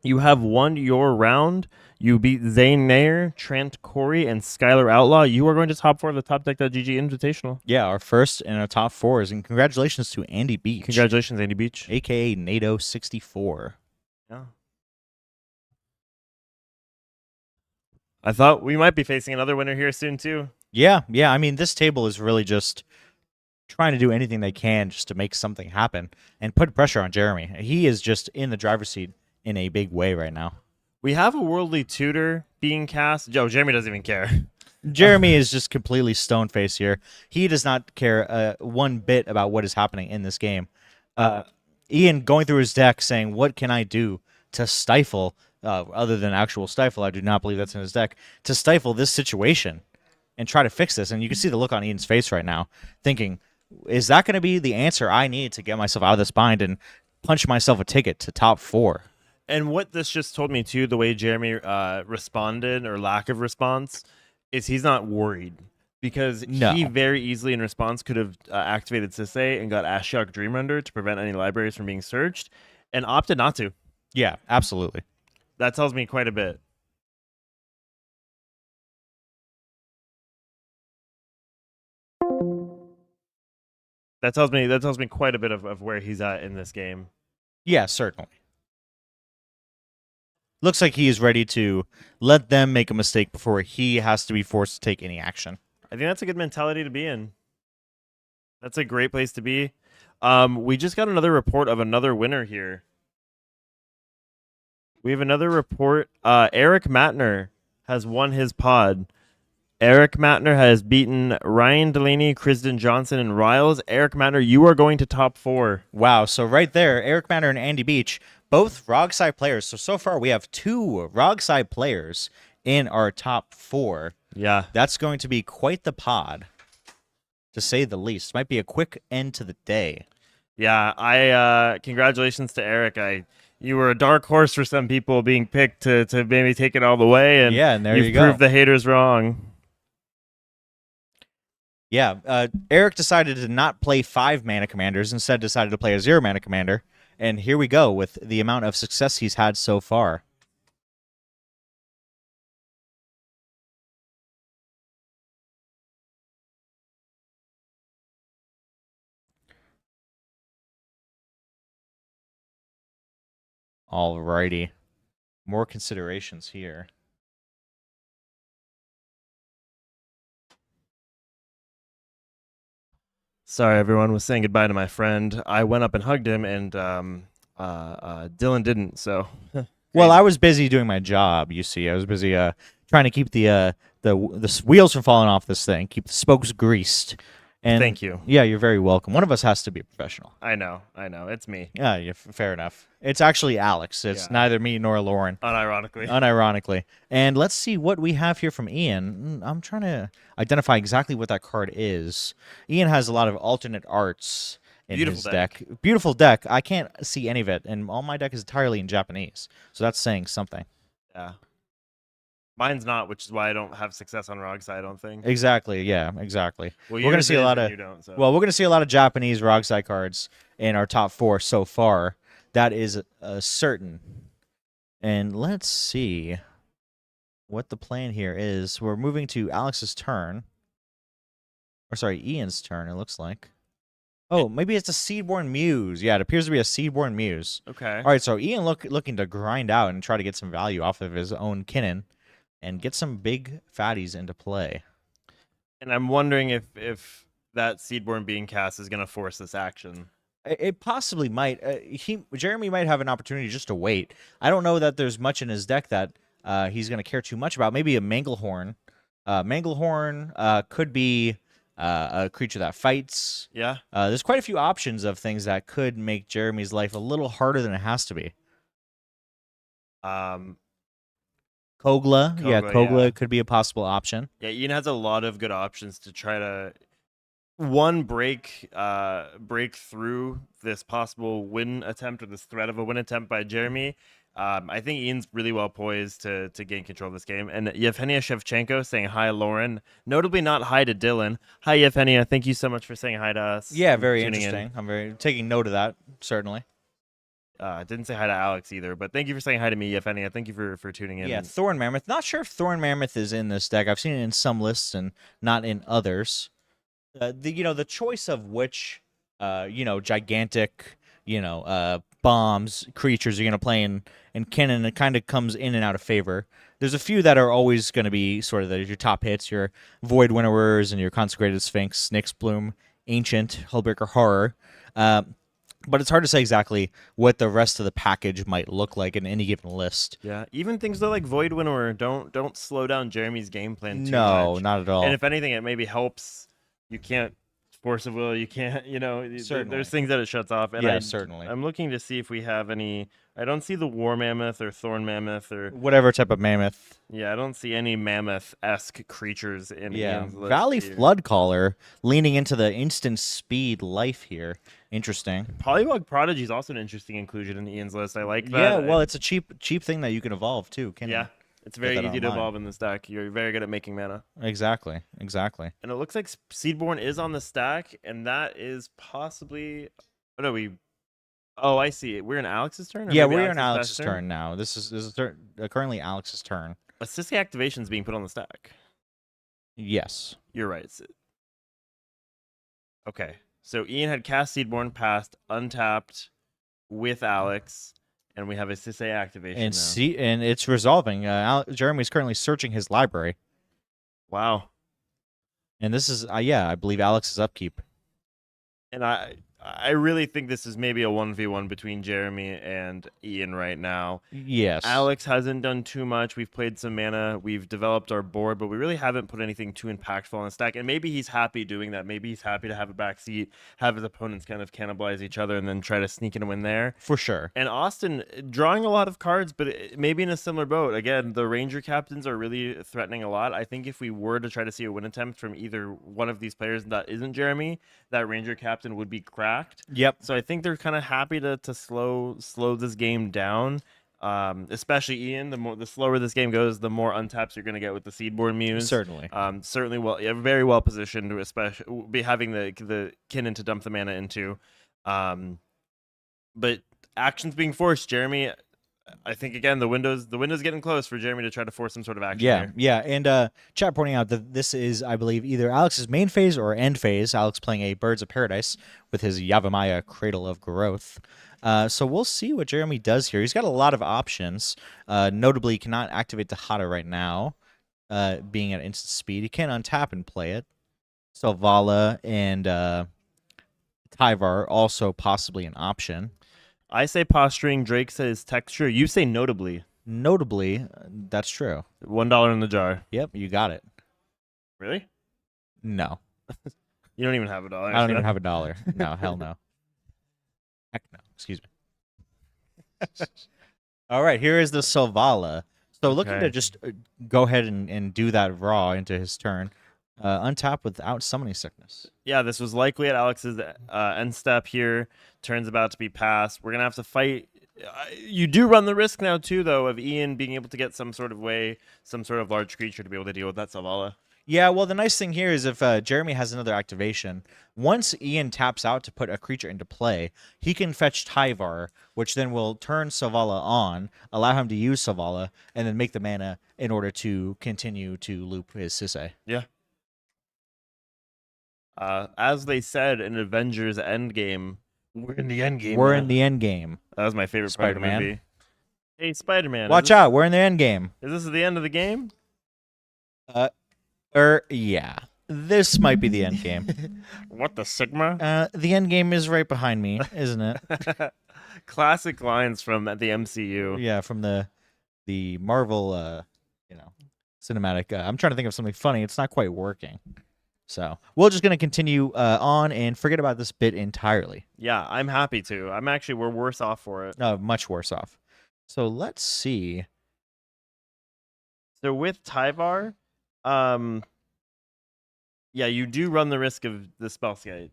You have won your round. You beat Zane Nair, Trent Corey, and Skylar Outlaw. You are going to top 4 of the Topdeck.gg Invitational. Yeah, our first in our top 4s. And congratulations to Andy Beach. Congratulations, Andy Beach. A.K.A. NATO64. Yeah. I thought we might be facing another winner here soon, too. Yeah. I mean, this table is really just trying to do anything they can just to make something happen and put pressure on Jeremy. He is just in the driver's seat in a big way right now. We have a Worldly Tutor being cast. Jeremy doesn't even care. Jeremy is just completely stone-faced here. He does not care one bit about what is happening in this game. Ian going through his deck saying, what can I do to stifle, other than actual stifle, I do not believe that's in his deck, to stifle this situation and try to fix this. And you can see the look on Ian's face right now, thinking, is that going to be the answer I need to get myself out of this bind and punch myself a ticket to top 4? And what this just told me, too, the way Jeremy responded, or lack of response, is he's not worried. Because he very easily, in response, could have activated Sisay and got Ashiok Dreamrender to prevent any libraries from being searched, and opted not to. Yeah, absolutely. That tells me quite a bit. That tells me quite a bit of where he's at in this game. Yeah, certainly. Looks like he is ready to let them make a mistake before he has to be forced to take any action. I think that's a good mentality to be in. That's a great place to be. We just got another report of another winner here. We have another report. Eric Matner has won his pod. Eric Matner has beaten Ryan Delaney, Kristen Johnson, and Riles. Eric Matner, you are going to top 4. Wow, so right there, Eric Matner and Andy Beach, both Rogside players. So far we have 2 Rogside players in our top 4. Yeah. That's going to be quite the pod, to say the least. Might be a quick end to the day. Yeah, congratulations to Eric. You were a dark horse for some people being picked to maybe take it all the way, and yeah, and there you've you go. proved the haters wrong. Yeah, Eric decided to not play 5 mana commanders, instead decided to play a 0 mana commander, and here we go with the amount of success he's had so far. Alrighty. More considerations here. Sorry, everyone was saying goodbye to my friend. I went up and hugged him, and Dylan didn't. So, well, I was busy doing my job. You see, I was busy trying to keep the wheels from falling off this thing, keep the spokes greased. And thank you. Yeah, you're very welcome. One of us has to be a professional. I know. It's me. Yeah, fair enough. It's actually Alex. It's neither me nor Lauren. Unironically. And let's see what we have here from Ian. I'm trying to identify exactly what that card is. Ian has a lot of alternate arts in his deck. Beautiful deck. I can't see any of it, and all my deck is entirely in Japanese. So that's saying something. Yeah. Mine's not, which is why I don't have success on Rogside, I don't think. Exactly. Yeah, exactly. Well, we're going to see a lot of Well, we're going to see a lot of Japanese Rogside cards in our top 4 so far. That is certain. And let's see. what the plan here is. We're moving to Alex's turn. Or sorry, Ian's turn, it looks like. Oh, maybe it's a Seedborn Muse. Yeah, it appears to be a Seedborn Muse. Okay. All right, so Ian looking to grind out and try to get some value off of his own Kinnan and get some big fatties into play. And I'm wondering if that Seedborn being cast is going to force this action. It possibly might. Jeremy might have an opportunity just to wait. I don't know that there's much in his deck that he's going to care too much about. Maybe a Manglehorn. Manglehorn could be a creature that fights. Yeah. There's quite a few options of things that could make Jeremy's life a little harder than it has to be. Kogla. Yeah, Kogla could be a possible option. Yeah, Ian has a lot of good options to try to break through this possible win attempt or this threat of a win attempt by Jeremy. I think Ian's really well poised to gain control of this game. And Yevgenia Shevchenko saying hi, Lauren. Notably not hi to Dylan. Hi, Yevgenia. Thank you so much for saying hi to us. Yeah, very tuning interesting. in. I'm very taking note of that, certainly. Didn't say hi to Alex either, but thank you for saying hi to me, Yevgenia. Thank you for tuning in. Yeah, Thorn Mammoth. Not sure if Thorn Mammoth is in this deck. I've seen it in some lists and not in others. The choice of which gigantic bombs creatures you're gonna play in Kinnan, it kind of comes in and out of favor. There's a few that are always going to be sort of your top hits, your Void Winnowers and your Consecrated Sphinx, Nyx Bloom, Ancient, Hullbreaker Horror. But it's hard to say exactly what the rest of the package might look like in any given list. Yeah, even things though like Void Winnower don't slow down Jeremy's game plan too No, much. not at all. And if anything, it maybe helps. You can't force of will. You can't. Certainly. There's things that it shuts off. And Yeah, certainly. I'm looking to see if we have any. I don't see the War Mammoth or Thorn Mammoth or Whatever type of mammoth. yeah. I don't see any mammoth-esque creatures in Yeah, Ian's list Valley here. Floodcaller leaning into the instant speed life here. Interesting. Polywog Prodigy is also an interesting inclusion in Ian's list. I like that. Yeah, well, it's a cheap thing that you can evolve too. Yeah, it's very that easy to online. evolve in this deck. You're very good at making mana. Exactly. And it looks like Seedborn is on the stack, and that is possibly. Oh no, Oh, I see. We're in Alex's turn. Or Yeah, maybe we're in Alex's best turn now. This is currently Alex's turn. A Sissy activation is being put on the stack. Yes. You're right. Okay, so Ian had cast Seedborn, passed, untapped with Alex, and we have a Sissy activation now. And it's resolving. Jeremy's currently searching his library, Wow. and this is I believe Alex's upkeep. And I really think this is maybe a 1v1 between Jeremy and Ian right now. Yes. Alex hasn't done too much. We've played some mana. We've developed our board, but we really haven't put anything too impactful on the stack. And maybe he's happy doing that. Maybe he's happy to have a backseat, have his opponents kind of cannibalize each other, and then try to sneak in a win there. For sure. And Austin drawing a lot of cards, but maybe in a similar boat. Again, the Ranger captains are really threatening a lot. I think if we were to try to see a win attempt from either one of these players that isn't Jeremy, that Ranger captain would be cracked. Yep. So I think they're kind of happy to slow this game down. Especially Ian, the slower this game goes, the more untaps you're going to get with the Seedborn Muse. Certainly. Certainly very well positioned to especially be having the Kinnan to dump the mana into. But actions being forced, Jeremy. I think again the window's getting close for Jeremy to try to force some sort of action. Yeah, here. yeah, and chat pointing out that this is, I believe, either Alex's main phase or end phase. Alex playing a Birds of Paradise with his Yavimaya Cradle of Growth. So we'll see what Jeremy does here. He's got a lot of options. Notably, he cannot activate the Hada right now, being at instant speed. He can untap and play it. Selvala and Tyvar also possibly an option. I say posturing. Drake says texture. You say notably. Notably, that's true. $1 in the jar. Yep, you got it. Really? No, You don't even have $1. I don't even have $1. No, hell no. Heck no. Excuse me. All right, here is the Selvala. So looking Okay. to just go ahead and do that raw into his turn. Untap without Summoning Sickness. Yeah, this was likely at Alex's end step here. Turn's about to be passed. We're going to have to fight. You do run the risk now, too, though, of Ian being able to get some sort of large creature to be able to deal with that Selvala. Yeah, well, the nice thing here is if Jeremy has another activation, once Ian taps out to put a creature into play, he can fetch Tyvar, which then will turn Savala on, allow him to use Savala, and then make the mana in order to continue to loop his Sisay. Yeah. As they said in Avengers Endgame, we're in the end game. We're now. in the end game. That was my favorite part of the Spider-Man. movie. Hey, Spider-Man. Watch out, we're in the end game. Is this the end of the game? Yeah. This might be the end game. What the Sigma? The end game is right behind me, isn't it? Classic lines from the MCU. Yeah, from the Marvel, cinematic. I'm trying to think of something funny. It's not quite working. So we're just gonna continue on and forget about this bit entirely. Yeah, I'm happy to. We're worse off for it. No, much worse off. So let's see. So with Tyvar, yeah, you do run the risk of the spell skate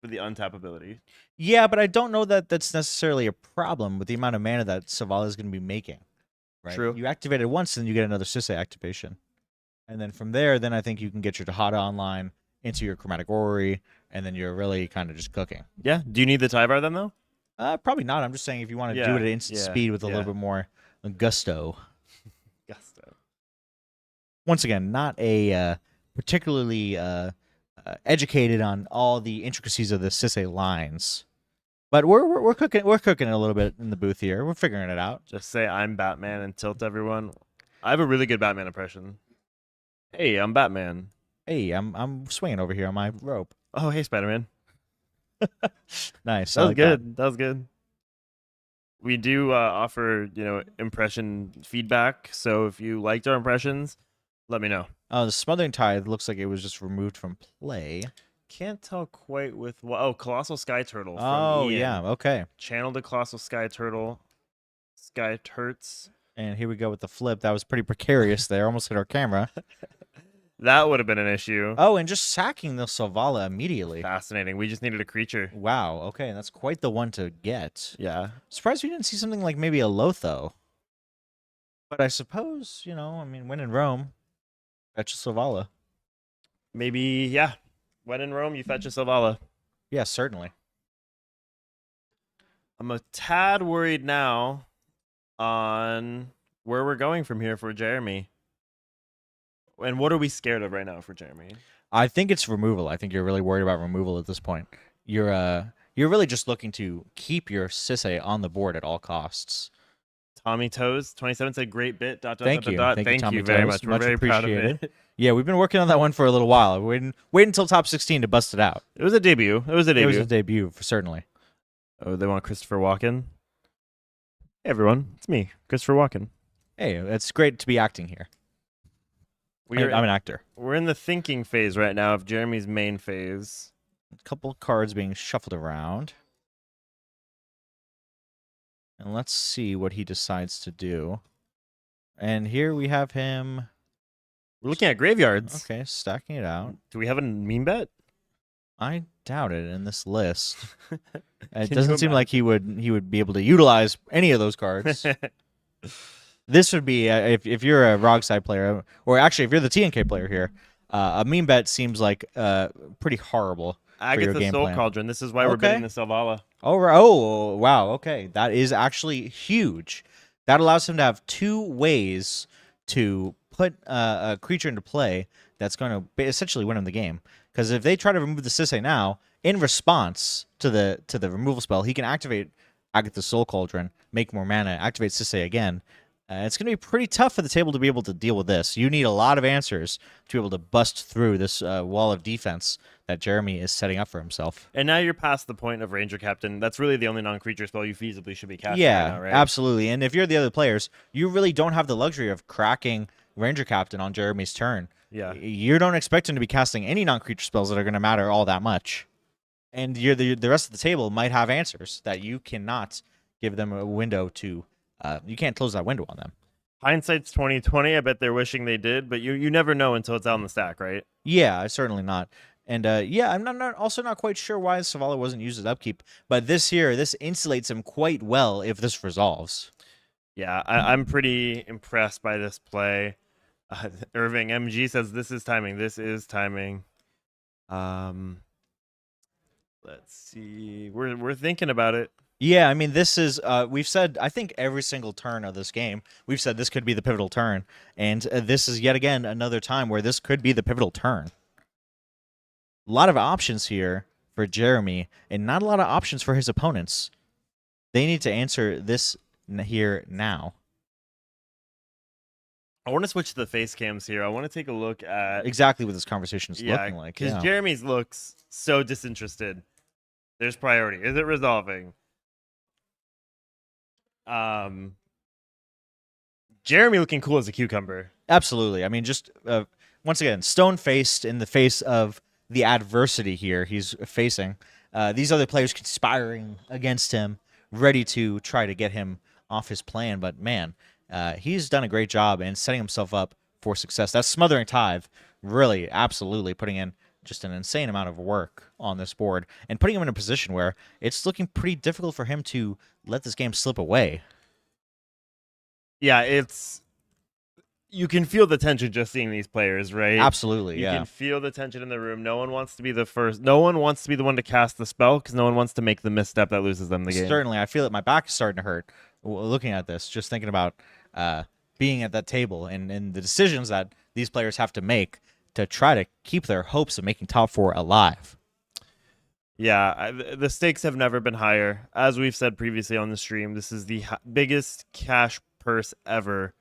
for the untap ability. Yeah, but I don't know that that's necessarily a problem with the amount of mana that Savala is going to be making. Right? True. You activate it once, and you get another Sisay activation. And then from there, then I think you can get your Tahada online into your Chromatic Orrery, and then you're really kind of just cooking. Yeah. Do you need the Tyvar then, though? Probably not. I'm just saying if you want to do it at instant speed with a little bit more gusto. Gusto. Once again, not a particularly educated on all the intricacies of the Sisay lines, but we're cooking it a little bit in the booth here. We're figuring it out. Just say I'm Batman and tilt everyone. I have a really good Batman impression. Hey, I'm Batman. Hey, I'm swinging over here on my rope. Oh, hey, Spider-Man. Nice. That I was like good. That was good. We do offer, impression feedback. So if you liked our impressions, let me know. Oh, the Smothering Tithe looks like it was just removed from play. Can't tell quite with what. Oh, Colossal Sky Turtle. From Oh, Ian. yeah. Okay. Channeled a Colossal Sky Turtle. Sky Turts. And here we go with the flip. That was pretty precarious there. Almost hit our camera. That would have been an issue. Oh, and just sacking the Savala immediately. Fascinating. We just needed a creature. Wow. Okay, that's quite the one to get. Yeah. Surprised we didn't see something like maybe a Lotho. But I suppose, when in Rome, fetch a Savala. Maybe, yeah. When in Rome, you fetch a Savala. Yeah, certainly. I'm a tad worried now on where we're going from here for Jeremy. And what are we scared of right now for Jeremy? I think it's removal. I think you're really worried about removal at this point. You're really just looking to keep your Sisay on the board at all costs. Tommy Toes 27 said great bit. Thank you. Thank Tommy you very Toes. much. We're very proud of it. Yeah, we've been working on that one for a little while. Waiting until top 16 to bust it out. It was a debut. It was a debut for certainly. Oh, they want Christopher Walken. Hey everyone, it's me, Christopher Walken. Hey, it's great to be acting here. I'm an actor. We're in the thinking phase right now of Jeremy's main phase. A couple cards being shuffled around. And let's see what he decides to do. And here we have him. We're looking at graveyards. Okay, stacking it out. Do we have a meme bet? I doubt it in this list. It Can doesn't you seem like he would be able to utilize any of those cards. This would be if you're a ROG side player, or actually if you're the TNK player here, a meme bet seems like pretty horrible. Agatha Soul Cauldron. This is why we're bidding the Selvala. Oh, wow. Okay, that is actually huge. That allows him to have two ways to put a creature into play that's going to essentially win him the game. Because if they try to remove the Sisay now, in response to the removal spell, he can activate Agatha's Soul Cauldron, make more mana, activate Sisay again. It's going to be pretty tough for the table to be able to deal with this. You need a lot of answers to be able to bust through this wall of defense that Jeremy is setting up for himself. And now you're past the point of Ranger Captain. That's really the only non-creature spell you feasibly should be casting Yeah, right now, right? absolutely. And if you're the other players, you really don't have the luxury of cracking Ranger Captain on Jeremy's turn. Yeah. You don't expect him to be casting any non-creature spells that are going to matter all that much. And the rest of the table might have answers that you cannot give them a window to. You can't close that window on them. Hindsight's 2020. I bet they're wishing they did, but you never know until it's out in the stack, right? Yeah, certainly not. And I'm not quite sure why Savala wasn't used as upkeep, but this insulates him quite well if this resolves. Yeah, I'm pretty impressed by this play. Irving MG says this is timing. This is timing. Let's see. We're thinking about it. Yeah, I mean, this is, we've said, I think every single turn of this game, we've said this could be the pivotal turn. And this is yet again another time where this could be the pivotal turn. A lot of options here for Jeremy, and not a lot of options for his opponents. They need to answer this here now. I want to switch to the face cams here. I want to take a look at Exactly what this conversation is looking like. because Yeah. Jeremy's looks so disinterested. There's priority. Is it resolving? Jeremy looking cool as a cucumber. Absolutely. I mean, just once again, stone-faced in the face of the adversity here he's facing. These other players conspiring against him, ready to try to get him off his plan. But man, he's done a great job in setting himself up for success. That smothering tithe, really, absolutely putting in just an insane amount of work on this board and putting him in a position where it's looking pretty difficult for him to let this game slip away. Yeah, you can feel the tension just seeing these players, right? Absolutely, You yeah. can feel the tension in the room. No one wants to be the first. No one wants to be the one to cast the spell because no one wants to make the misstep that loses them the game. Certainly, I feel that my back is starting to hurt looking at this, just thinking about being at that table and the decisions that these players have to make to try to keep their hopes of making top 4 alive. Yeah, the stakes have never been higher. As we've said previously on the stream, this is the biggest cash purse ever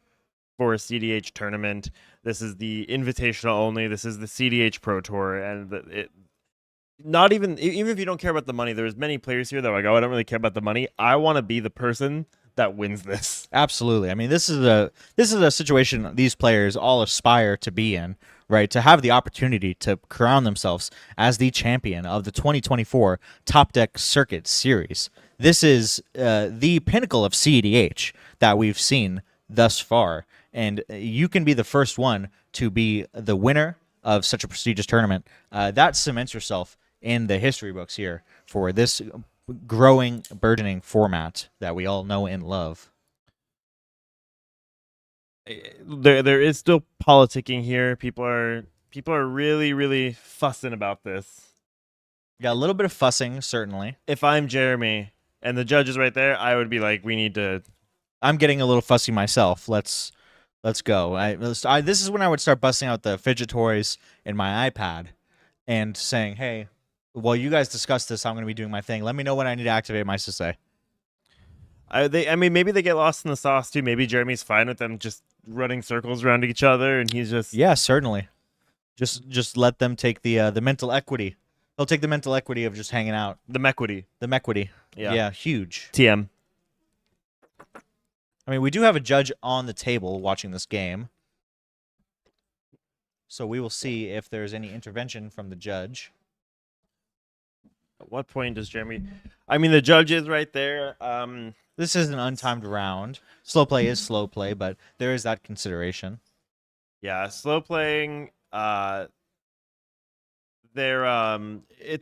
for a CDH tournament. This is the invitational only. This is the CDH Pro Tour, and not even if you don't care about the money, there's many players here that are like, oh, I don't really care about the money. I want to be the person that wins this. Absolutely. I mean, this is a situation these players all aspire to be in, right? To have the opportunity to crown themselves as the champion of the 2024 Topdeck Circuit Series. This is the pinnacle of CEDH that we've seen thus far, and you can be the first one to be the winner of such a prestigious tournament. That cements yourself in the history books here for this growing, burgeoning format that we all know and love. There is still politicking here. People are really, really fussing about this. Yeah, a little bit of fussing, certainly. If I'm Jeremy and the judge is right there, I would be like, we need to. I'm getting a little fussy myself. Let's go. This is when I would start busting out the fidget toys in my iPad and saying, hey, while you guys discuss this, I'm going to be doing my thing. Let me know when I need to activate my Sisei. I mean, maybe they get lost in the sauce too. Maybe Jeremy's fine with them just running circles around each other, and he's just Yeah, certainly. Just let them take the mental equity. They'll take the mental equity of just hanging out. the mequity. The mequity. Yeah. Yeah, huge. TM. I mean, we do have a judge on the table watching this game. So we will see if there's any intervention from the judge. At what point does Jeremy? I mean, the judge is right there. This is an untimed round. Slow play is slow play, but there is that consideration. Yeah, slow playing. It's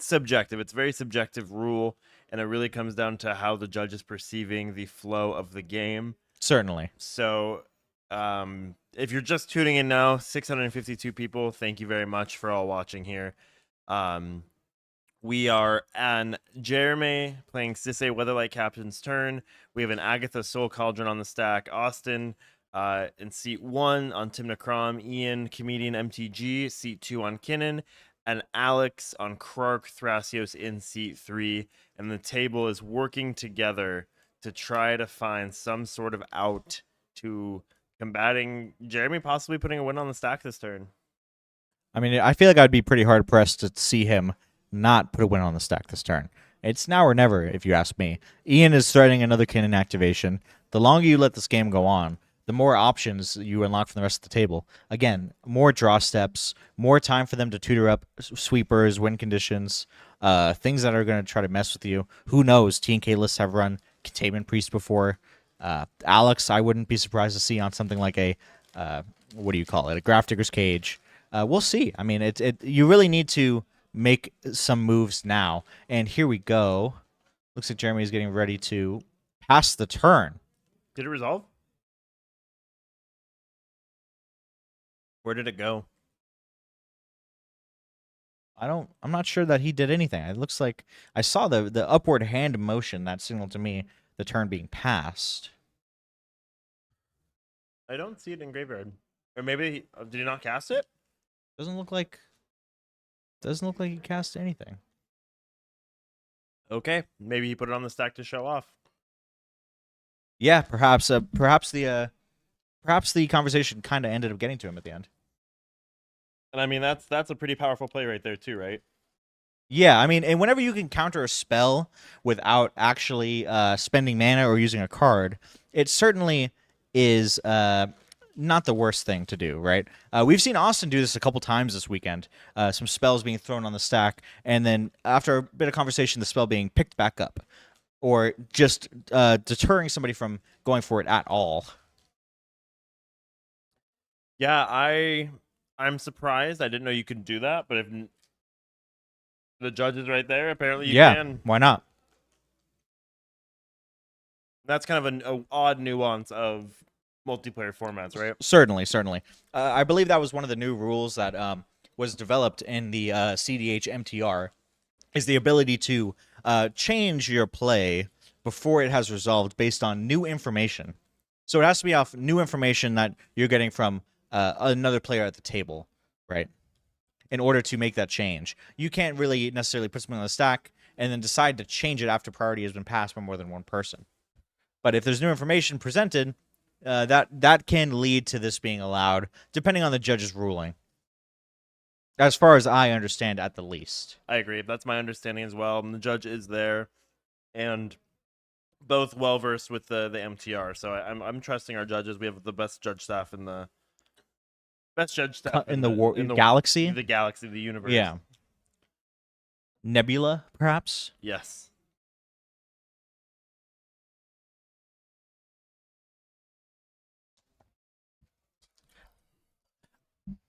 subjective. It's a very subjective rule, and it really comes down to how the judge is perceiving the flow of the game. Certainly. So, if you're just tuning in now, 652 people, thank you very much for all watching here. We are on Jeremy playing Sisei Weatherlight Captain's turn. We have an Agatha Soul Cauldron on the stack. Austin in seat 1 on Timna Crom. Ian, Comedian MTG, seat 2 on Kinnan. And Alex on Krark Thrasios in seat 3. And the table is working together to try to find some sort of out to combating Jeremy possibly putting a win on the stack this turn. I mean, I feel like I'd be pretty hard pressed to see him not put a win on the stack this turn. It's now or never, if you ask me. Ian is threatening another Kinnan activation. The longer you let this game go on, the more options you unlock from the rest of the table. Again, more draw steps, more time for them to tutor up sweepers, win conditions, things that are going to try to mess with you. Who knows? T&K lists have run Containment Priest before. Alex, I wouldn't be surprised to see on something like a, what do you call it, a Grafdigger's Cage. We'll see. I mean, you really need to make some moves now. And here we go. Looks like Jeremy is getting ready to pass the turn. Did it resolve? Where did it go? I'm not sure that he did anything. It looks like I saw the upward hand motion that signaled to me the turn being passed. I don't see it in graveyard. Or maybe did he not cast it? Doesn't look like he cast anything. Okay, maybe he put it on the stack to show off. Yeah, perhaps the conversation kind of ended up getting to him at the end. And I mean that's a pretty powerful play right there too, right? Yeah, I mean, and whenever you can counter a spell without actually spending mana or using a card, it certainly is not the worst thing to do, right? We've seen Austin do this a couple times this weekend. Some spells being thrown on the stack, and then after a bit of conversation, the spell being picked back up, or just deterring somebody from going for it at all. Yeah, I'm surprised. I didn't know you could do that, but if the judge is right there, apparently you can. Why not? That's kind of an odd nuance of multiplayer formats, right? Certainly. I believe that was one of the new rules that was developed in the CDH MTR, is the ability to change your play before it has resolved based on new information. So it has to be off new information that you're getting from another player at the table, right? In order to make that change. You can't really necessarily put something on the stack and then decide to change it after priority has been passed by more than one person. But if there's new information presented, that can lead to this being allowed, depending on the judge's ruling. As far as I understand, at the least. I agree. That's my understanding as well. And the judge is there, and both well versed with the MTR. So I'm trusting our judges. We have the best judge staff in the galaxy, the galaxy, the universe. Yeah. Nebula, perhaps. Yes.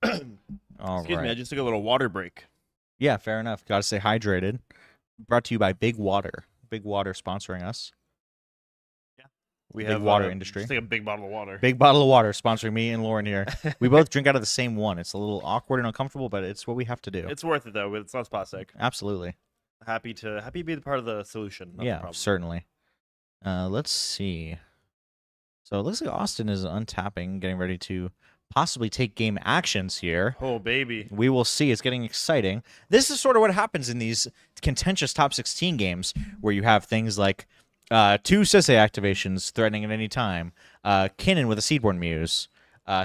Excuse me, I just took a little water break. Yeah, fair enough. Got to stay hydrated. Brought to you by Big Water. Big Water sponsoring us. Yeah, we big have water industry. Just take a big bottle of water. Big bottle of water sponsoring me and Lauren here. We both drink out of the same one. It's a little awkward and uncomfortable, but it's what we have to do. It's worth it though. It's less plastic. Absolutely. Happy to be the part of the solution. Not the Yeah, problem. certainly. Let's see. So it looks like Austin is untapping, getting ready to possibly take game actions here. Oh, baby. We will see. It's getting exciting. This is sort of what happens in these contentious top 16 games where you have things like 2 Sisei activations threatening at any time, Kinnan with a Seedborn Muse,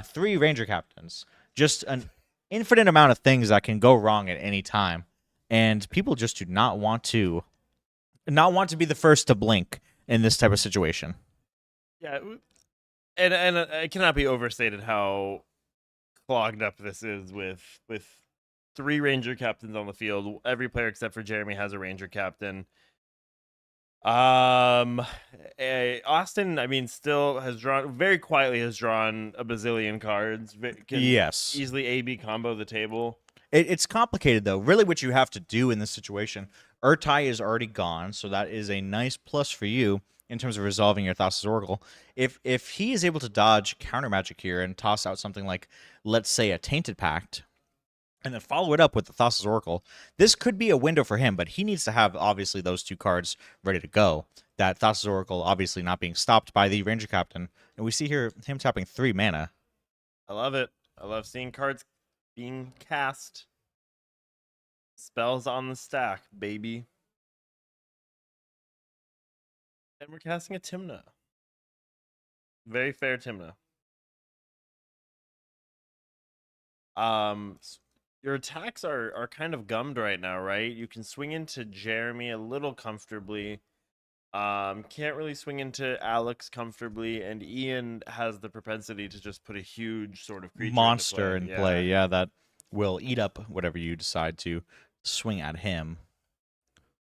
3 Ranger Captains. Just an infinite amount of things that can go wrong at any time. And people just do not want to be the first to blink in this type of situation. Yeah, and it cannot be overstated how clogged up this is with 3 Ranger captains on the field. Every player except for Jeremy has a Ranger captain. Austin, I mean, still has drawn very quietly a bazillion cards. Can Yes, easily AB combo the table. It's complicated though. Really, what you have to do in this situation, Urtai is already gone, so that is a nice plus for you in terms of resolving your Thassa's Oracle. If he is able to dodge counter magic here and toss out something like, let's say, a Tainted Pact, and then follow it up with the Thassa's Oracle, this could be a window for him, but he needs to have, obviously, those 2 cards ready to go. That Thassa's Oracle obviously not being stopped by the Ranger Captain. And we see here him tapping 3 mana. I love it. I love seeing cards being cast. Spells on the stack, baby. And we're casting a Tymna. Very fair Tymna. Your attacks are kind of gummed right now, right? You can swing into Jeremy a little comfortably. Can't really swing into Alex comfortably, and Ian has the propensity to just put a huge sort of creature Monster into play. Yeah, that will eat up whatever you decide to swing at him.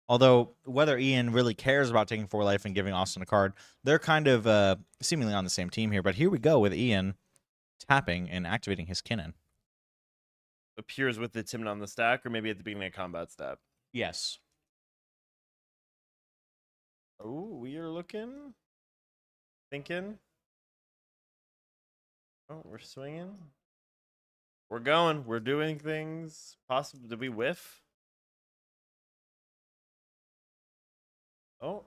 Although, whether Ian really cares about taking 4 life and giving Austin a card, they're kind of seemingly on the same team here. But here we go with Ian tapping and activating his Kinnan. Appears with the Tymna on the stack, or maybe at the beginning of combat step. Yes. Oh, we are looking. Thinking. Oh, we're swinging. We're going. We're doing things. Possible. Did we whiff? Oh,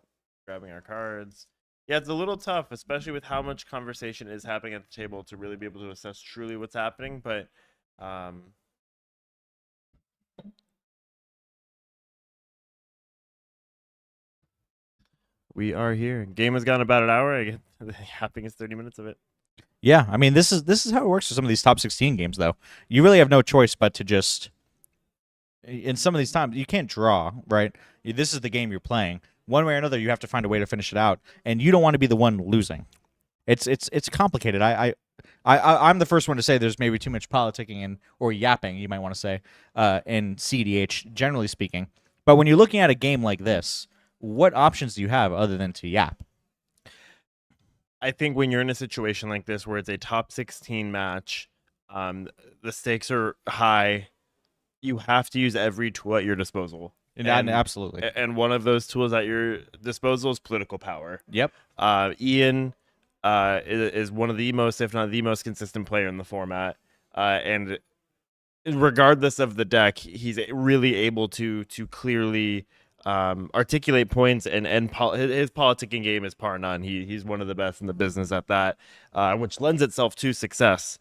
grabbing our cards. Yeah, it's a little tough, especially with how much conversation is happening at the table to really be able to assess truly what's happening. But we are here. Game has gone about an hour. I get the happiest 30 minutes of it. Yeah, I mean this is how it works for some of these top 16 games though. You really have no choice but to just in some of these times you can't draw, right? This is the game you're playing. One way or another you have to find a way to finish it out, and you don't want to be the one losing. It's complicated. I'm the first one to say there's maybe too much politicking and or yapping, you might want to say, in CDH generally speaking. But when you're looking at a game like this, what options do you have other than to yap? I think when you're in a situation like this where it's a top 16 match, the stakes are high. You have to use every tool at your disposal. Absolutely. And one of those tools at your disposal is political power. Yep. Ian is one of the most, if not the most consistent player in the format. And regardless of the deck, he's really able to clearly articulate points, and his politicking game is par none. He's one of the best in the business at that, which lends itself to success.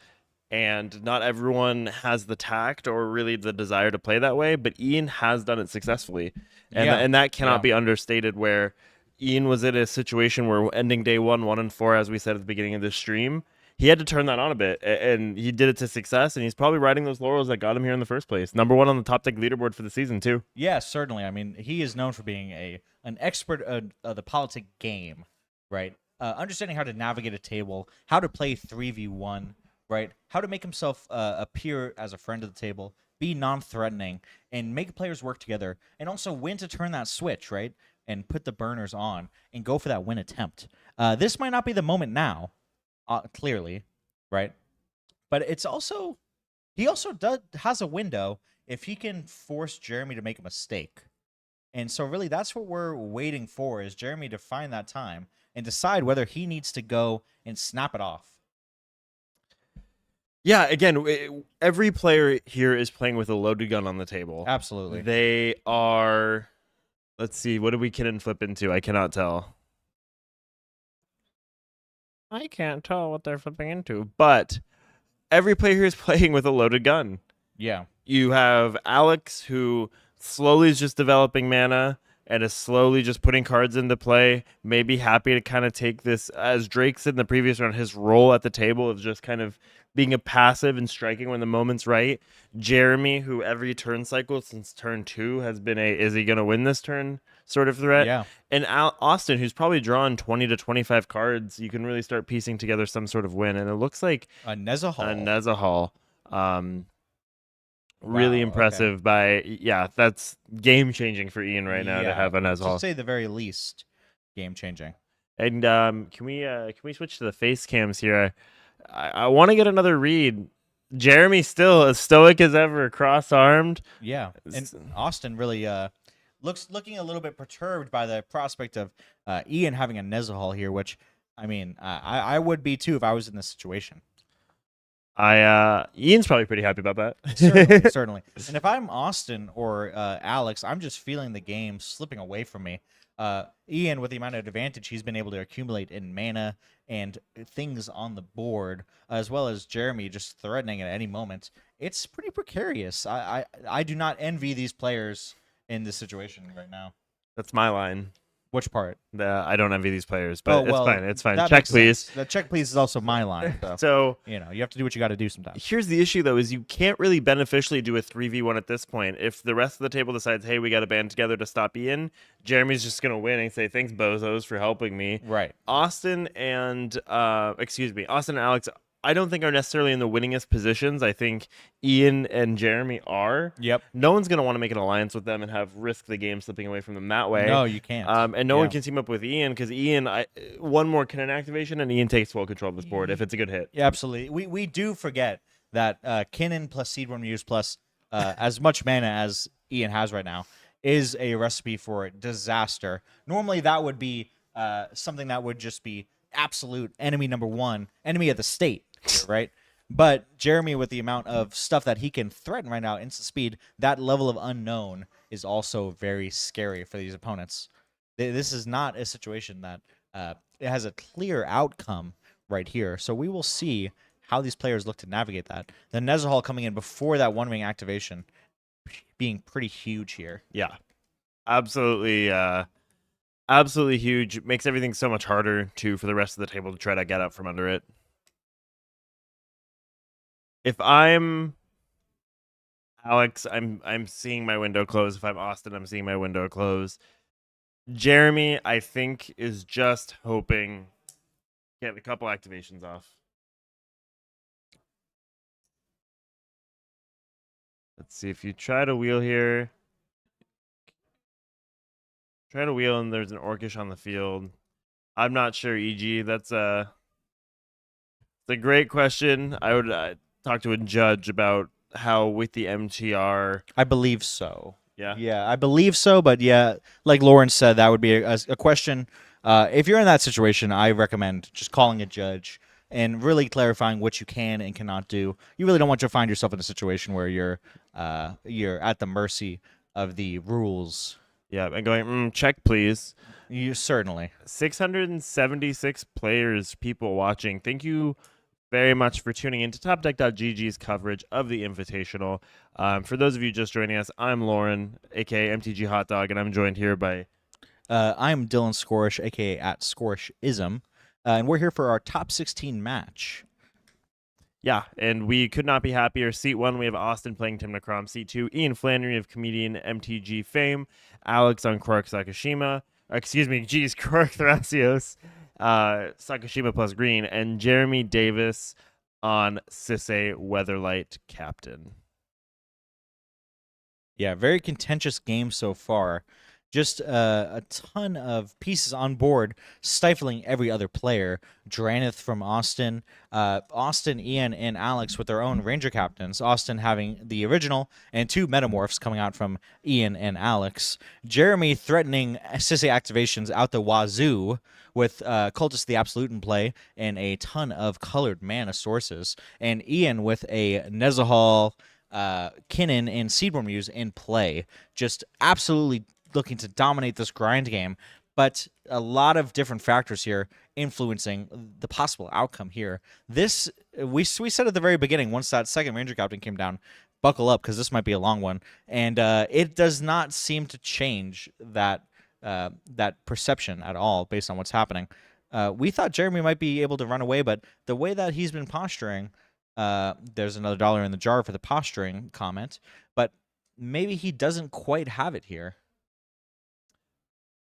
And not everyone has the tact or really the desire to play that way, but Ian has done it successfully, and that cannot be understated. Where Ian was in a situation where ending day 1-4, as we said at the beginning of this stream, he had to turn that on a bit, and he did it to success, and he's probably riding those laurels that got him here in the first place. #1 on the Topdeck leaderboard for the season, too. Yeah, certainly. I mean, he is known for being an expert of the politic game, right? Understanding how to navigate a table, how to play 3v1, right? How to make himself appear as a friend of the table, be non-threatening, and make players work together, and also when to turn that switch, right? And put the burners on and go for that win attempt. This might not be the moment now, clearly, right? But it's also he also has a window if he can force Jeremy to make a mistake. And so really that's what we're waiting for, is Jeremy to find that time and decide whether he needs to go and snap it off. Yeah, again, every player here is playing with a loaded gun on the table. Absolutely. They are, let's see, what did we can flip into? I cannot tell. I can't tell what they're flipping into, but every player here is playing with a loaded gun. Yeah. You have Alex, who slowly is just developing mana and is slowly just putting cards into play, maybe happy to kind of take this, as Drake said in the previous round, his role at the table of just kind of being a passive and striking when the moment's right. Jeremy, who every turn cycle since turn 2 has been a, is he going to win this turn sort of threat. Yeah. And Austin, who's probably drawn 20 to 25 cards, you can really start piecing together some sort of win. And it looks like A Nezahal. Really impressive that's game changing for Ian right now to have a Nezahal. To say the very least, game changing. And can we switch to the face cams here? I want to get another read. Jeremy still as stoic as ever, cross-armed. Yeah, and Austin really looking a little bit perturbed by the prospect of Ian having a Nezahal here, which, I mean, I would be too if I was in this situation. Ian's probably pretty happy about that. Certainly. And if I'm Austin or Alex, I'm just feeling the game slipping away from me. Ian, with the amount of advantage he's been able to accumulate in mana and things on the board, as well as Jeremy just threatening at any moment, it's pretty precarious. I do not envy these players in this situation right now. That's my line. Which part? I don't envy these players, but it's fine. Check, please. The check, please, is also my line. So you have to do what you got to do sometimes. Here's the issue, though, is you can't really beneficially do a 3v1 at this point. If the rest of the table decides, hey, we got to band together to stop Ian, Jeremy's just going to win and say, thanks, bozos, for helping me. Right. Austin and Alex, I don't think are necessarily in the winningest positions. I think Ian and Jeremy are. Yep. No one's going to want to make an alliance with them and have risk the game slipping away from them that way. No, you can't. And no one can team up with Ian because Ian, one more cannon activation and Ian takes full control of this board if it's a good hit. Yeah, absolutely. We do forget that Kinnan plus Seedworm Use plus as much mana as Ian has right now is a recipe for disaster. Normally that would be something that would just be absolute enemy number one, enemy of the state, right? But Jeremy, with the amount of stuff that he can threaten right now, instant speed, that level of unknown is also very scary for these opponents. This is not a situation that it has a clear outcome right here. So we will see how these players look to navigate that. The Nezahal coming in before that one-wing activation being pretty huge here. Yeah, absolutely. Absolutely huge. Makes everything so much harder too for the rest of the table to try to get out from under it. If I'm Alex, I'm seeing my window close. If I'm Austin, I'm seeing my window close. Jeremy, I think, is just hoping get a couple activations off. Let's see if you try to wheel here. Try to wheel and there's an Orcish on the field. I'm not sure, EG. That's a great question. I would talk to a judge about how with the MTR. I believe so. Yeah. Yeah, I believe so. But yeah, like Lauren said, that would be a question. If you're in that situation, I recommend just calling a judge and really clarifying what you can and cannot do. You really don't want to find yourself in a situation where you're at the mercy of the rules. Yeah, and going, check, please. You certainly. 676 players, people watching. Thank you very much for tuning in to TopDeck.gg's coverage of the Invitational. For those of you just joining us, I'm Lauren, a.k.a. MTG Hot Dog, and I'm joined here by... I'm Dylan Scorish, a.k.a. at Scorishism, and we're here for our top 16 match. Yeah, and we could not be happier. Seat 1, we have Austin playing Tim Necrom. Seat 2, Ian Flannery of comedian MTG fame. Alex on Quark Sakashima. Quark Thrasios. Sakashima plus green. And Jeremy Davis on Sisay Weatherlight Captain. Yeah, very contentious game so far. Just a ton of pieces on board, stifling every other player. Dranith from Austin, Ian, and Alex with their own Ranger captains. Austin having the original, and 2 Metamorphs coming out from Ian and Alex. Jeremy threatening Sisay activations out the wazoo with Cultist the Absolute in play and a ton of colored mana sources. And Ian with a Nezahal, Kinnan, and Seedborn Muse in play. Just absolutely looking to dominate this grind game, but a lot of different factors here influencing the possible outcome here. This we said at the very beginning, once that second Ranger Captain came down, buckle up because this might be a long one, and it does not seem to change that perception at all based on what's happening. We thought Jeremy might be able to run away, but the way that he's been posturing, there's another dollar in the jar for the posturing comment, but maybe he doesn't quite have it here.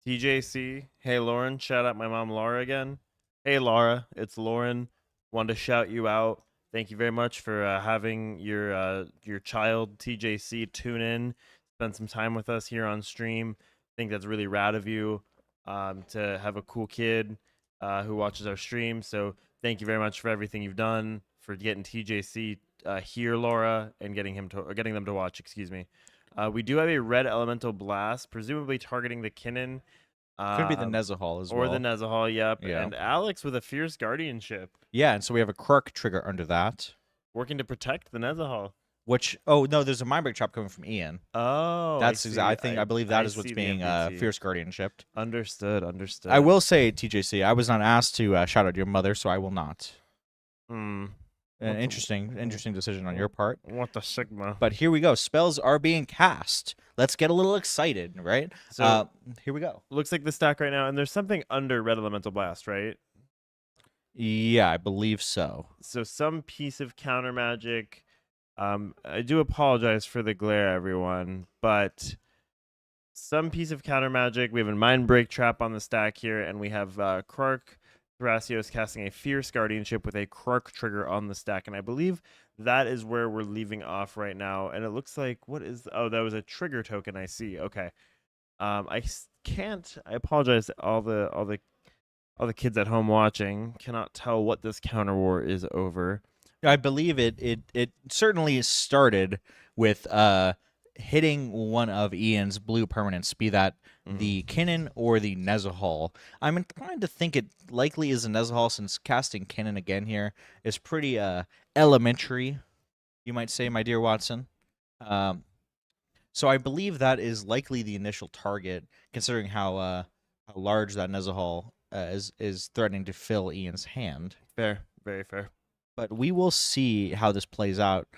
TJC, hey Lauren, shout out my mom Laura again. Hey Laura, it's Lauren. Wanted to shout you out. Thank you very much for having your child TJC tune in, spend some time with us here on stream. I think that's really rad of you to have a cool kid who watches our stream. So thank you very much for everything you've done for getting TJC here, Laura, and getting them to watch. Excuse me. We do have a red elemental blast, presumably targeting the Kinnan. Could be the Nezahal as well. Or the Nezahal, yep. Yeah. And Alex with a Fierce Guardianship. Yeah, and so we have a Krark trigger under that. Working to protect the Nezahal. Which, oh, no, there's a Mindbreak Trap coming from Ian. Oh, That's I believe that is what's being Fierce Guardianshipped. Understood. I will say, TJC, I was not asked to shout out your mother, so I will not. Interesting decision on your part. What the Sigma? But here we go. Spells are being cast. Let's get a little excited, right? So here we go. Looks like the stack right now, and there's something under Red Elemental Blast, right? Yeah, I believe so. So some piece of counter magic. I do apologize for the glare, everyone, but some piece of counter magic. We have a Mind Break Trap on the stack here, and we have Krark Thrasios casting a Fierce Guardianship with a Krark trigger on the stack, and I believe that is where we're leaving off right now. And it looks like that was a trigger token. I see. Okay. I apologize to all the kids at home watching. Cannot tell what this counter war is over. I believe it certainly started with hitting one of Ian's blue permanents, be that the Kinnan or the Nezahal. I'm inclined to think it likely is a Nezahal, since casting Kinnan again here is pretty elementary, you might say, my dear Watson. So I believe that is likely the initial target, considering how large that Nezahal is threatening to fill Ian's hand. Fair, very fair. But we will see how this plays out.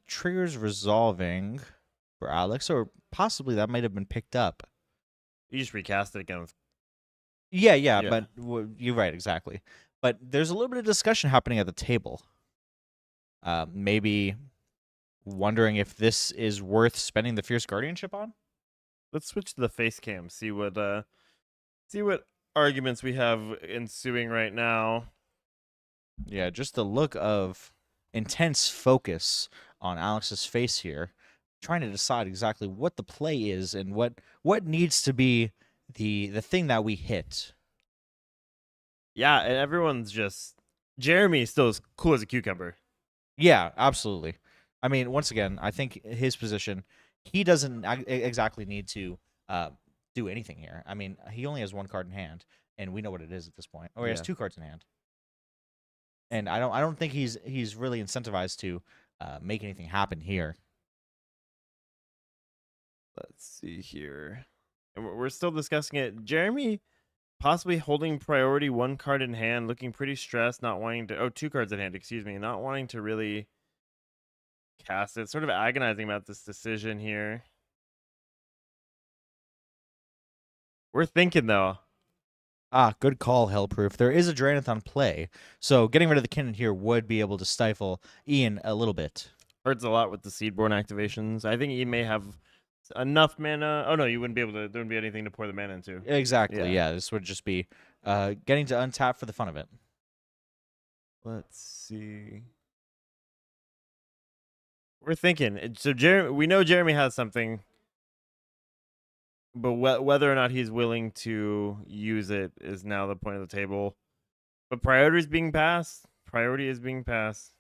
Triggers resolving for Alex, or possibly that might have been picked up. You just recast it again with Yeah, Yeah. but you're right, exactly. But there's a little bit of discussion happening at the table. Maybe wondering if this is worth spending the Fierce Guardianship on? Let's switch to the face cam. See what arguments we have ensuing right now. Yeah, just the look of intense focus on Alex's face here, trying to decide exactly what the play is and what needs to be the thing that we hit. Yeah, and everyone's just Jeremy still as cool as a cucumber. Yeah, absolutely. I mean, once again, I think his position, he doesn't exactly need to do anything here. I mean, he only has one card in hand, and we know what it is at this point. Oh, he has Yeah. 2 cards in hand, and I don't think he's really incentivized to make anything happen here. Let's see here. And we're still discussing it. Jeremy possibly holding priority, 1 card in hand, looking pretty stressed, not wanting to 2 cards in hand, excuse me, not wanting to really cast it, sort of agonizing about this decision here. We're thinking though. Good call, Hellproof. There is a Draenathon play, so getting rid of the Kinnan here would be able to stifle Ian a little bit. Hurts a lot with the Seedborn activations. I think he may have enough mana. Oh no, you wouldn't be able to. There wouldn't be anything to pour the mana into. Exactly, Yeah. yeah. This would just be getting to untap for the fun of it. Let's see. We're thinking. So we know Jeremy has something, but whether or not he's willing to use it is now the point of the table. But priority is being passed. Priority is being passed.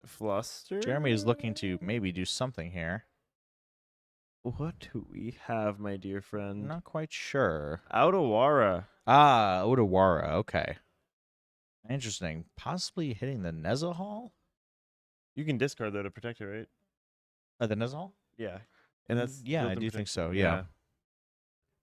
Fluster. Jeremy is looking to maybe do something here. What do we have, my dear friend? Not quite sure. Aotawara. Odawara, okay. Interesting. Possibly hitting the Nezahal? You can discard though to protect it, right? The Nezahal? Yeah. And that's Yeah, I built-in do think protection. so, yeah.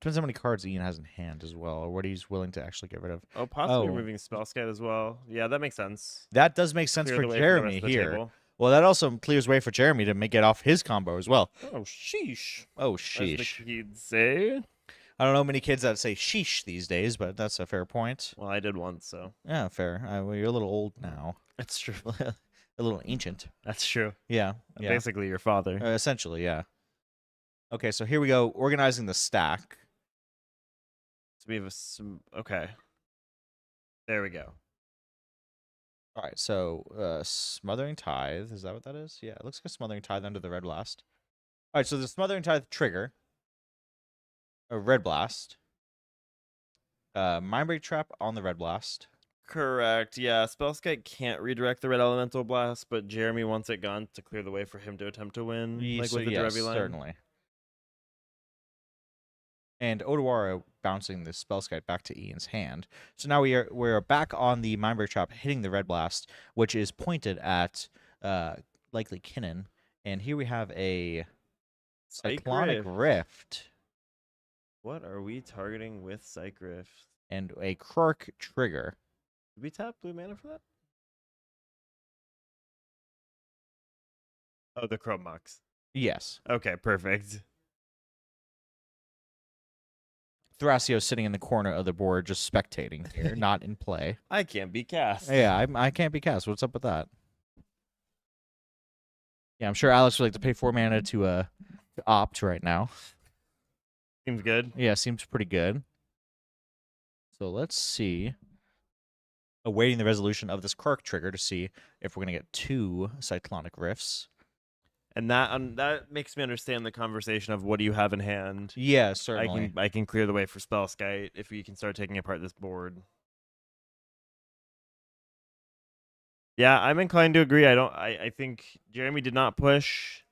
Depends how many cards Ian has in hand as well, or what he's willing to actually get rid of. Oh, possibly Oh. removing Spell Scat as well. Yeah, that makes sense. That does make sense Clear for the way Jeremy the rest of the here. table. Well, that also clears way for Jeremy to get off his combo as well. Oh, sheesh. Oh, As sheesh. the kids say. I don't know many kids that say sheesh these days, but that's a fair point. Well, I did once, so Yeah, fair. Well, you're a little old now. that's true. A little ancient. That's true. Yeah. I'm yeah. basically your father. Essentially, yeah. Okay, so here we go. Organizing the stack. So we have some. Okay. There we go. All right, so Smothering Tithe. Is that what that is? Yeah, it looks like a Smothering Tithe under the Red Blast. All right, so the Smothering Tithe trigger. A Red Blast. Mindbreak Trap on the Red Blast. Correct. Yeah, Spellskite can't redirect the red elemental blast, but Jeremy wants it gone to clear the way for him to attempt to win, like So with the yes, Derevi line. certainly. And Odawara bouncing the Spellskite back to Ian's hand. So now we're back on the Mindbreak Trap, hitting the Red Blast, which is pointed at likely Kinnan. And here we have a Cyclonic Rift What are we targeting with Psych Rift? and a Krark trigger. Did we tap blue mana for that? Oh, the Chrome Mox. Yes. Okay, perfect. Thrasio sitting in the corner of the board just spectating here, not in play. I can't be cast. Yeah, I can't be cast. What's up with that? Yeah, I'm sure Alex would like to pay 4 mana to opt right now. Seems good. Yeah, seems pretty good. So let's see. Awaiting the resolution of this Krark trigger to see if we're going to get 2 Cyclonic Rifts. And that makes me understand the conversation of what do you have in hand. Yeah, certainly. I can clear the way for Spellskite if we can start taking apart this board. Yeah, I'm inclined to agree. I think Jeremy did not push,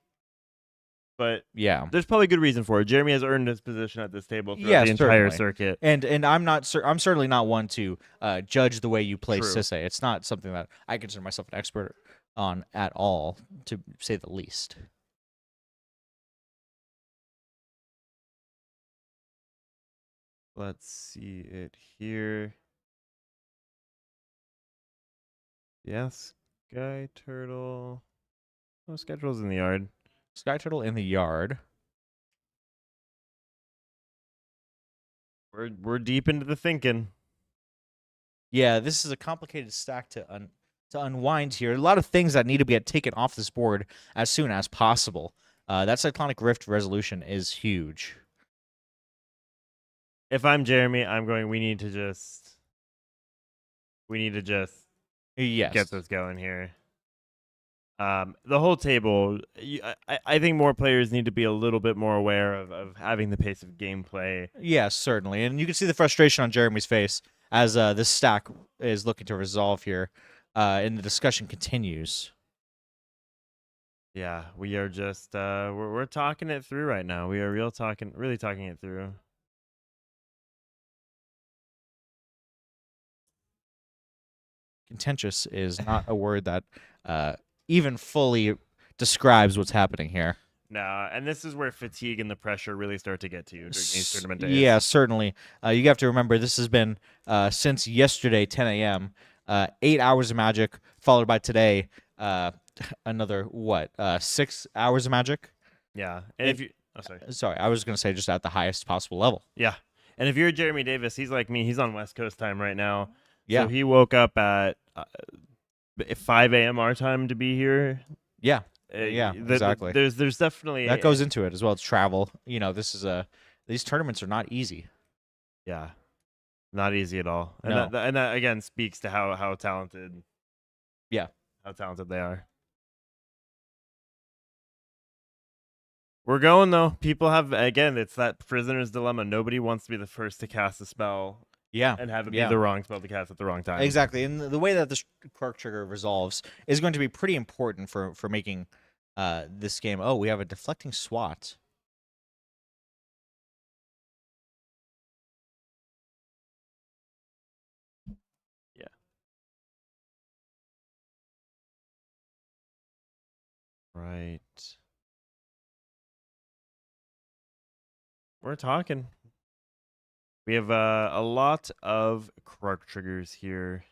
but Yeah. there's probably good reason for it. Jeremy has earned his position at this table throughout Yeah, the entire certainly. circuit. And I'm certainly not one to judge the way you play True. Sisse. It's not something that I consider myself an expert on at all, to say the least. Let's see it here. Yes, Sky Turtle. Oh, Sky Turtle's in the yard. Sky Turtle in the yard. We're deep into the thinking. Yeah, this is a complicated stack to unwind here. A lot of things that need to get taken off this board as soon as possible. That Cyclonic Rift resolution is huge. If I'm Jeremy, I'm going. We need to just Yes. get this going here. The whole table. I think more players need to be a little bit more aware of having the pace of gameplay. Yes, certainly. And you can see the frustration on Jeremy's face as this stack is looking to resolve here, and the discussion continues. Yeah, we are just we're talking it through right now. We are really talking it through. Contentious is not a word that even fully describes what's happening here. No, and this is where fatigue and the pressure really start to get to you during these tournament days. Yeah, certainly. You have to remember this has been since yesterday, 10 a.m. 8 hours of Magic, followed by today another 6 hours of Magic. Yeah, and if you, Sorry, I was going to say just at the highest possible level. Yeah, and if you're Jeremy Davis, he's like me. He's on West Coast time right now. Yeah. So he woke up at 5 a.m. our time to be here. Yeah. Yeah, exactly. There's definitely that goes into it as well. It's travel. You know, these tournaments are not easy. Yeah, not easy at all. And No. that again speaks to how talented. Yeah. How talented they are. We're going though. People have it's that prisoner's dilemma. Nobody wants to be the first to cast a spell. Yeah. And have it be the wrong spell to cast at the wrong time. Exactly. And the way that this quirk trigger resolves is going to be pretty important for making this game. Oh, we have a deflecting SWAT. Yeah. Right. We're talking. We have a lot of quirk triggers here.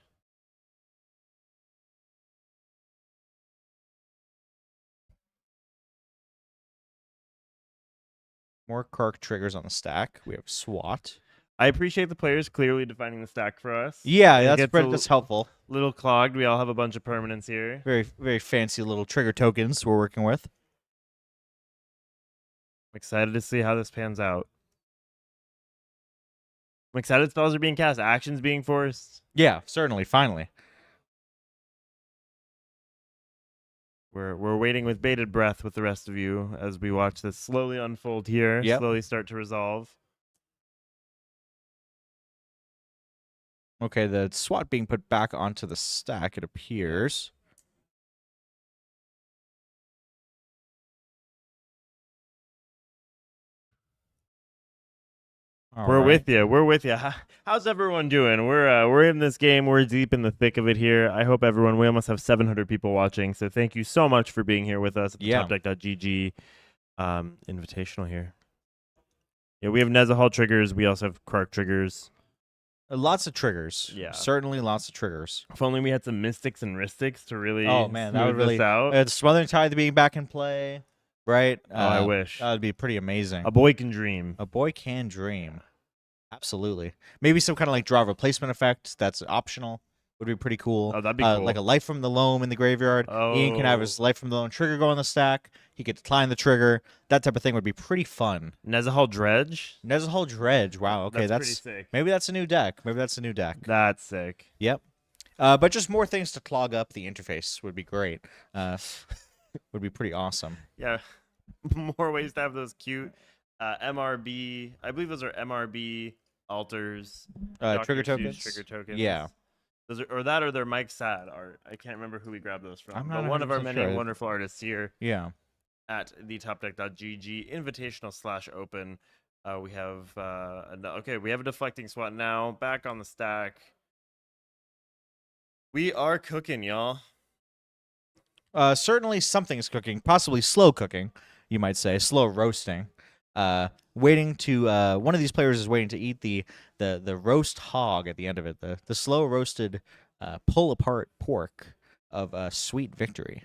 More quirk triggers on the stack. We have SWAT. I appreciate the players clearly defining the stack for us. Yeah, that's helpful. Little clogged. We all have a bunch of permanents here. Very, very fancy little trigger tokens we're working with. I'm excited to see how this pans out. I'm excited spells are being cast, actions being forced. Yeah, certainly. Finally. We're waiting with bated breath with the rest of you as we watch this slowly unfold here, slowly start to resolve. Okay, the SWAT being put back onto the stack, it appears. We're with you. We're with you. How's everyone doing? We're in this game. We're deep in the thick of it here. I hope everyone. We almost have 700 people watching, so thank you so much for being here with us at the Topdeck.gg Invitational here. Yeah, we have Nezahal triggers. We also have Quark triggers. Lots of triggers. Yeah, certainly lots of triggers. If only we had some Mystics and Ristics to really. Oh man, that would really this out. It's Smothering Tithe being back in play. Right? I wish. That would be pretty amazing. A boy can dream. A boy can dream. Absolutely. Maybe some kind of like draw replacement effect that's optional would be pretty cool. Oh, that'd be cool. Like a Life from the Loam in the graveyard. Oh. Ian can have his Life from the Loam trigger go on the stack. He could decline the trigger. That type of thing would be pretty fun. Nezahal Dredge? Nezahal Dredge. Wow. Okay, that's pretty sick. Maybe that's a new deck. That's sick. Yep. But just more things to clog up the interface would be great. Would be pretty awesome. Yeah. More ways to have those cute MRB. I believe those are MRB altars. Trigger tokens. Trigger tokens. Yeah. Or that or their Mike Sad art. I can't remember who we grabbed those from. I'm But not one of our 100% many sure. wonderful artists here Yeah. at the topdeck.gg invitational/open. We have we have a deflecting SWAT now. Back on the stack. We are cooking, y'all. Certainly something's cooking, possibly slow cooking, you might say, slow roasting. Waiting to one of these players is waiting to eat the roast hog at the end of it, the slow roasted pull apart pork of sweet victory.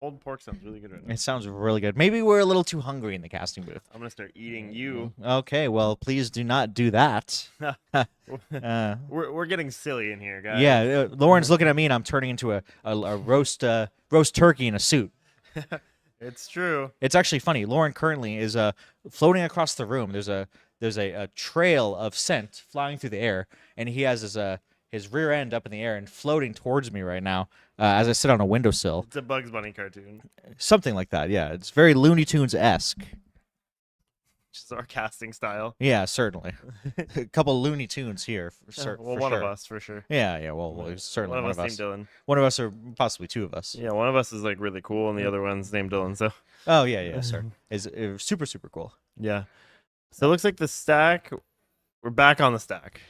Pulled pork sounds really good right now. It sounds really good. Maybe we're a little too hungry in the casting booth. I'm gonna start eating you. Okay, well, please do not do that. We're getting silly in here, guys. Yeah, Lauren's looking at me, and I'm turning into a roast turkey in a suit. It's true. It's actually funny. Lauren currently is floating across the room. There's a trail of scent flying through the air, and he has his rear end up in the air and floating towards me right now as I sit on a windowsill. It's a Bugs Bunny cartoon. Something like that. Yeah, it's very Looney Tunes esque. Just our casting style. Yeah, certainly. A couple Looney Tunes here. One of us for sure. Yeah. Well, it's certainly one of us named Dylan. One of us, or possibly two of us. Yeah, one of us is like really cool, and the other one's named Dylan. So. Oh yeah, sir. Is super cool. Yeah. So it looks like the stack. We're back on the stack.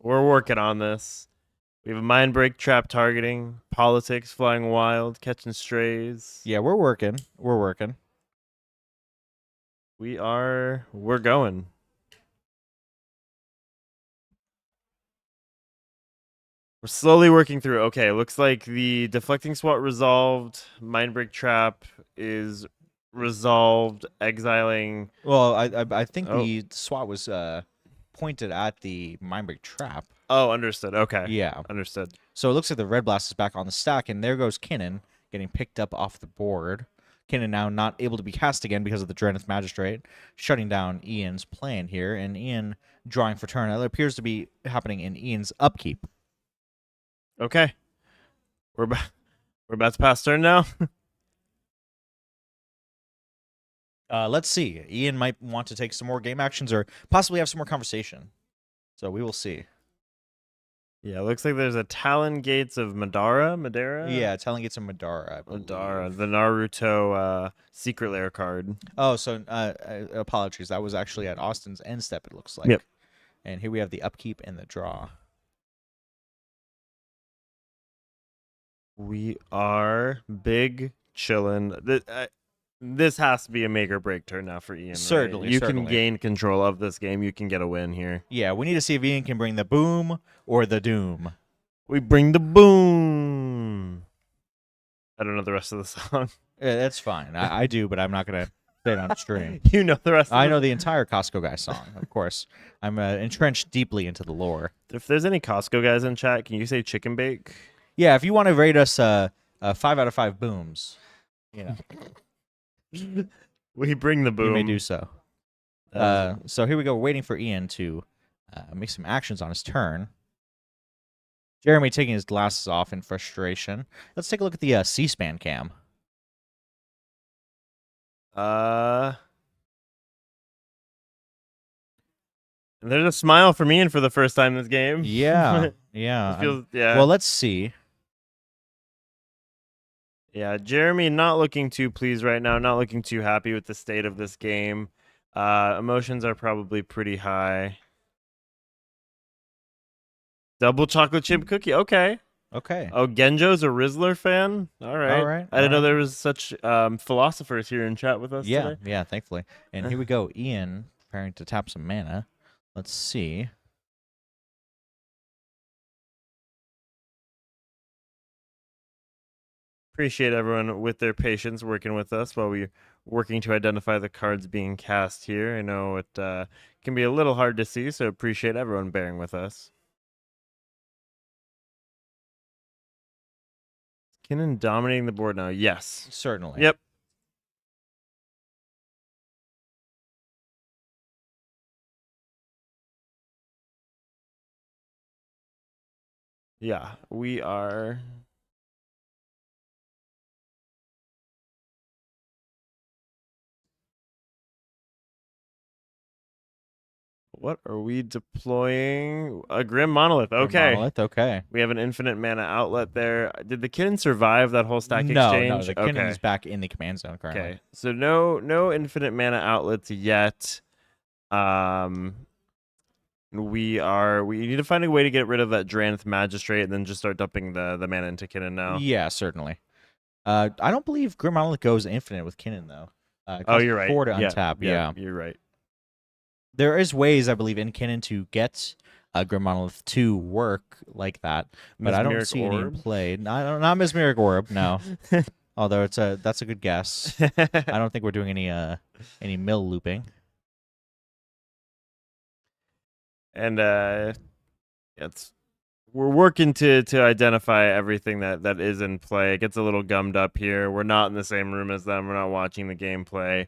We're working on this. We have a mind break trap targeting, politics, flying wild, catching strays. Yeah, we're working. We're going. We're slowly working through. Okay, looks like the deflecting SWAT resolved. Mind break trap is resolved. Exiling. Well, I think the SWAT was pointed at the mindbreak trap. Oh, understood. Okay. Yeah. Understood. So it looks like the red blast is back on the stack, and there goes Kinnan getting picked up off the board. Kinnan now not able to be cast again because of the Drenith Magistrate, shutting down Ian's plan here, and Ian drawing for turn. That appears to be happening in Ian's upkeep. Okay. We're about to pass turn now. Let's see. Ian might want to take some more game actions or possibly have some more conversation. So we will see. Yeah, looks like there's a Talon Gates of Madeira. Yeah, Talon Gates of Madara. Madara, the Naruto secret lair card. Oh, so apologies. That was actually at Austin's end step, it looks like. Yep. And here we have the upkeep and the draw. We are big chillin'. This has to be a make or break turn now for Ian. Certainly, right? You certainly. can gain control of this game. You can get a win here. Yeah, we need to see if Ian can bring the boom or the doom. We bring the boom. I don't know the rest of the song. Yeah, that's fine. I do, but I'm not going to say it on stream. You know the rest. I know the entire Costco guy song, of course. I'm entrenched deeply into the lore. If there's any Costco guys in chat, can you say chicken bake? Yeah, if you want to rate us 5 out of 5 booms, you know. We bring the boom. You may do so. So here we go. We're waiting for Ian to make some actions on his turn. Jeremy taking his glasses off in frustration. Let's take a look at the C-SPAN cam. And there's a smile from Ian for the first time this game. Yeah, yeah. Yeah. Well, let's see. Yeah, Jeremy not looking too pleased right now, not looking too happy with the state of this game. Emotions are probably pretty high. Double chocolate chip cookie. Okay. Okay. Oh, Genjo's a Rizzler fan? All right. All right. I didn't know there was such philosophers here in chat with us Yeah, today. yeah, thankfully. And here we go. Ian preparing to tap some mana. Let's see. Appreciate everyone with their patience working with us while we're working to identify the cards being cast here. I know it can be a little hard to see, so appreciate everyone bearing with us. Kinnan dominating the board now. Yes. Certainly. Yep. Yeah, we are. What are we deploying? A Grim Monolith. Grim Okay. Monolith, okay. We have an infinite mana outlet there. Did the Kinnan survive that whole stack No, exchange? the Kinnan is back in the command zone currently. Okay. So no infinite mana outlets yet. We need to find a way to get rid of that Dranth Magistrate and then just start dumping the mana into Kinnan now. Yeah, certainly. I don't believe Grim Monolith goes infinite with Kinnan though. Oh, you're right. 4 to untap. Yeah, you're right. there is ways I believe in Kinnan to get Grim Monolith to work like that, but I don't Mesmeric see any in Orb? play. Not Mesmeric Orb, no. Although that's a good guess. I don't think we're doing any mill looping. And we're working to identify everything that is in play. It gets a little gummed up here. We're not in the same room as them. We're not watching the gameplay.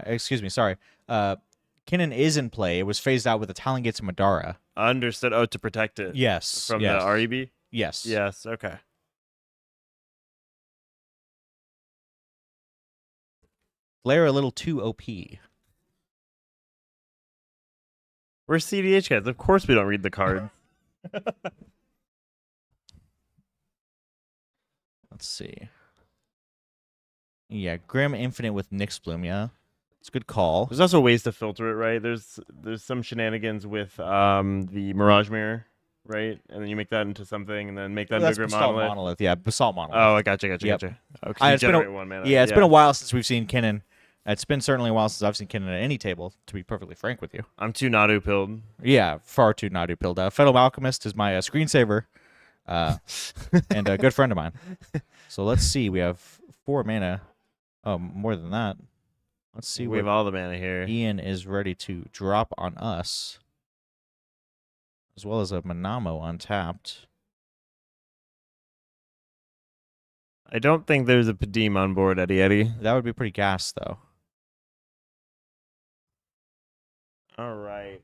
Excuse me, sorry. Kinnan is in play. It was phased out with the Talon Gates of Madara. Understood. Oh, to protect it. Yes. From yes. the REB? Yes. Yes, okay. Flare a little too OP. We're CDH guys. Of course we don't read the card. Let's see. Yeah, Grim Infinite with Nyx Bloom, yeah. It's a good call. There's also ways to filter it, right? There's some shenanigans with the Mirage Mirror, right? And then you make that into something and then make that into That's Grim Basalt Monolith. Yeah, Basalt Monolith. Oh, I gotcha. Yep. Okay, It's been generate 1 mana. Yeah, it's been a while since we've seen Kinnan. It's been certainly a while since I've seen Kinnan at any table, to be perfectly frank with you. I'm too Nadu pilled. Yeah, far too Nadu pilled. Fellow Alchemist is my screensaver and a good friend of mine. So let's see. We have 4 mana. Oh, more than that. Let's see We what have all the mana here. Ian is ready to drop on us. As well as a Manamo untapped. I don't think there's a Padim on board, Eddie. That would be pretty gas, though. All right.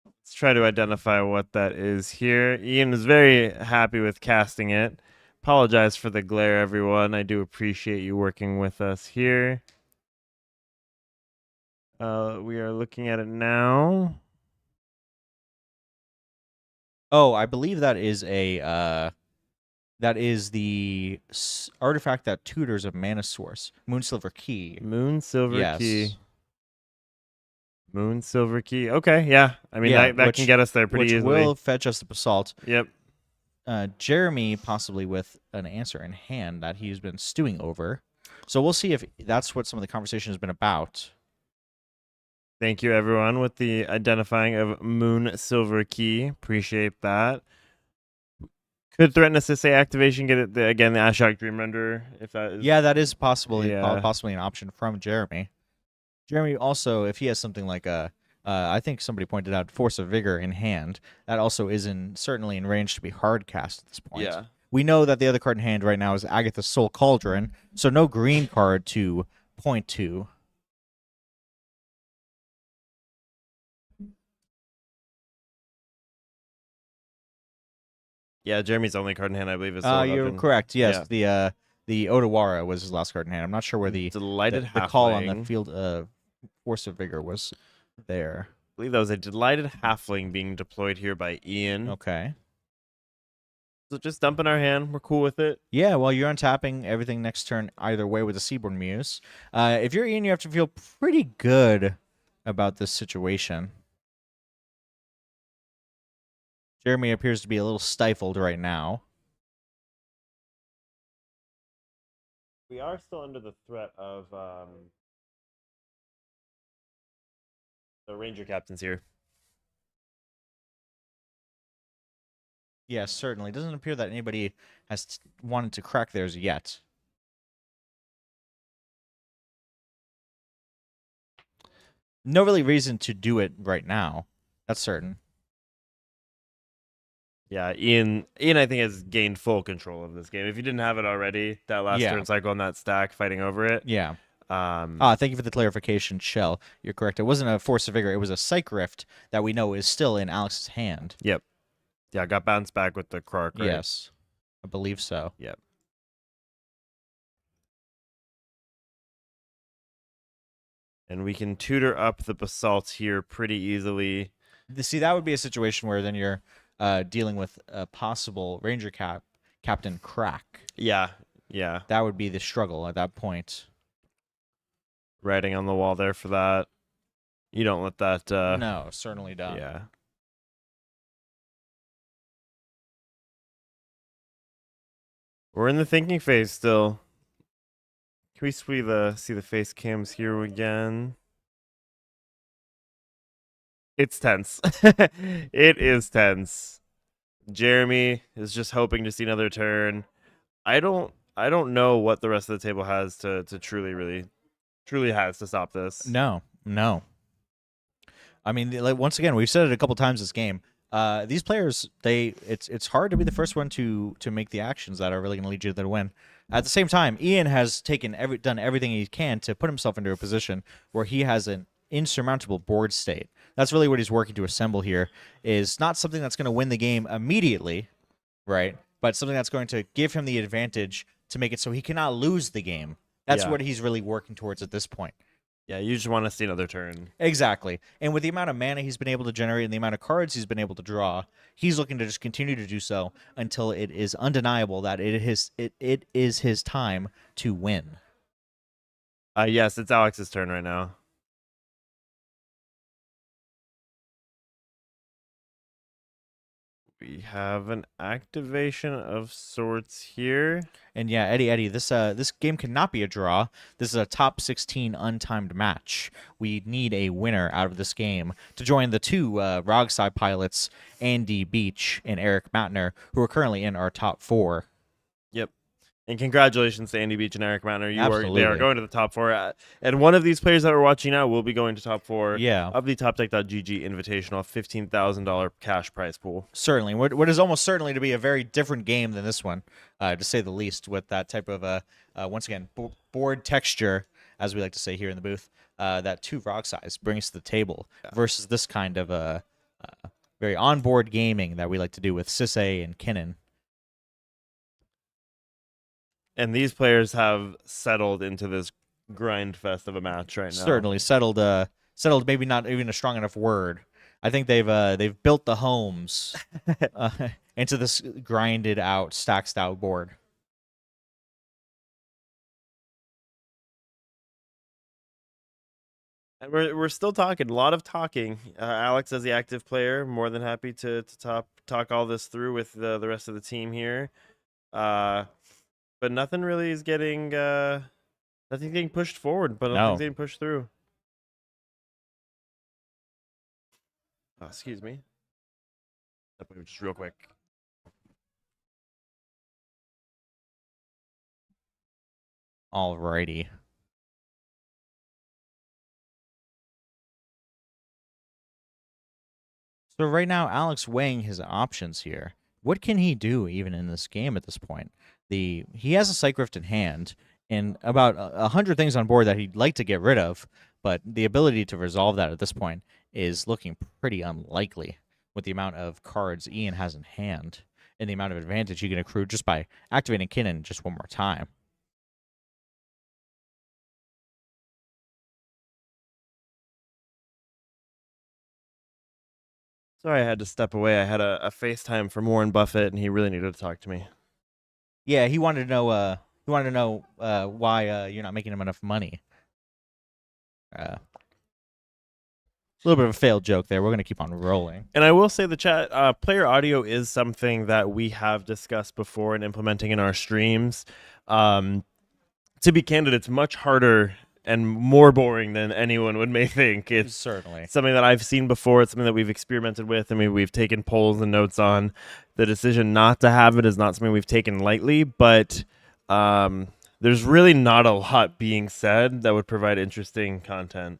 Let's try to identify what that is here. Ian is very happy with casting it. Apologize for the glare, everyone. I do appreciate you working with us here. We are looking at it now. Oh, I believe that is the artifact that tutors a mana source. Moonsilver Key. Moon Silver Yes. Key. Moon Silver Key. Okay, yeah. I mean, Yeah, that can get us there pretty which easily. will fetch us the Basalt. Yep. Jeremy possibly with an answer in hand that he's been stewing over. So we'll see if that's what some of the conversation has been about. Thank you, everyone, with the identifying of Moon Silver Key. Appreciate that. Could threaten us to say activation, get it again, the Ashok Dream Renderer, if that is. Yeah, that is possibly Yeah. possibly an option from Jeremy. Jeremy also, if he has something like I think somebody pointed out Force of Vigor in hand, that also is certainly in range to be hard cast at this point. Yeah. We know that the other card in hand right now is Agatha's Soul Cauldron, so no green card to point to. Yeah, Jeremy's only card in hand, I believe, is Soul You're Weapon. correct. Yes, the Odawara was his last card in hand. I'm not sure where the Delighted the call on Halfling. the field Force of Vigor was there. I believe that was a Delighted Halfling being deployed here by Ian. Okay. So just dump in our hand. We're cool with it. Yeah, well, you're untapping everything next turn either way with the Seaborn Muse. If you're Ian, you have to feel pretty good about this situation. Jeremy appears to be a little stifled right now. We are still under the threat of the Ranger captains here. Yes, certainly. It doesn't appear that anybody has wanted to crack theirs yet. No really reason to do it right now. That's certain. Yeah, Ian I think has gained full control of this game. If you didn't have it already, that last Yeah. turn cycle on that stack, fighting over it. Yeah. Um, Thank you for the clarification, Shell. You're correct. It wasn't a Force of Vigor. It was a Psych Rift that we know is still in Alex's hand. Yep. Yeah, got bounced back with the Krark, right? Yes. I believe so. Yep. And we can tutor up the Basalt here pretty easily. See, that would be a situation where then you're dealing with a possible Ranger captain crack. Yeah. That would be the struggle at that point. Writing on the wall there for that. You don't let that. No, certainly don't. Yeah. We're in the thinking phase still. Can we see the face cams here again? It's tense. It is tense. Jeremy is just hoping to see another turn. I don't know what the rest of the table has to truly has to stop this. No. I mean, like, once again, we've said it a couple times this game. These players, it's hard to be the first one to make the actions that are really going to lead you to the win. At the same time, Ian has done everything he can to put himself into a position where he has an insurmountable board state. That's really what he's working to assemble here. Is not something that's going to win the game immediately, right? But something that's going to give him the advantage to make it so he cannot lose the game. That's what he's really working towards at this point. Yeah, you just want to see another turn. Exactly. And with the amount of mana he's been able to generate and the amount of cards he's been able to draw, he's looking to just continue to do so until it is undeniable that it is his time to win. Yes, it's Alex's turn right now. We have an activation of sorts here. And yeah, Eddie, this game cannot be a draw. This is a top 16 untimed match. We need a winner out of this game to join the two Rogside pilots, Andy Beach and Eric Matner, who are currently in our top 4. Yep. And congratulations to Andy Beach and Eric Matner. Absolutely. They are going to the top 4. And one of these players that we're watching now will be going to top 4 of the Topdeck.gg Invitational $15,000 cash prize pool. Certainly. What is almost certainly to be a very different game than this one, to say the least, with that type of, once again, board texture, as we like to say here in the booth, that two rock size brings to the table versus this kind of very on-board gaming that we like to do with Sisay and Kinnan. And these players have settled into this grind fest of a match right now. Certainly settled. Maybe not even a strong enough word. I think they've built the homes into this grinded out, stacked out board. And we're still talking, a lot of talking. Alex, as the active player, more than happy to talk all this through with the rest of the team here. But nothing really is getting nothing's getting pushed forward, but nothing's getting pushed through. Oh, excuse me. Just real quick. Alrighty. So right now, Alex weighing his options here. What can he do even in this game at this point? He has a Psych Rift in hand and about 100 things on board that he'd like to get rid of, but the ability to resolve that at this point is looking pretty unlikely with the amount of cards Ian has in hand and the amount of advantage he can accrue just by activating Kinnan just one more time. Sorry, I had to step away. I had a FaceTime from Warren Buffett, and he really needed to talk to me. Yeah, he wanted to know. Why you're not making him enough money. A little bit of a failed joke there. We're gonna keep on rolling. And I will say the chat player audio is something that we have discussed before and implementing in our streams. To be candid, it's much harder and more boring than anyone may think. It's certainly something that I've seen before. It's something that we've experimented with. I mean, we've taken polls and notes on. The decision not to have it is not something we've taken lightly, but there's really not a lot being said that would provide interesting content.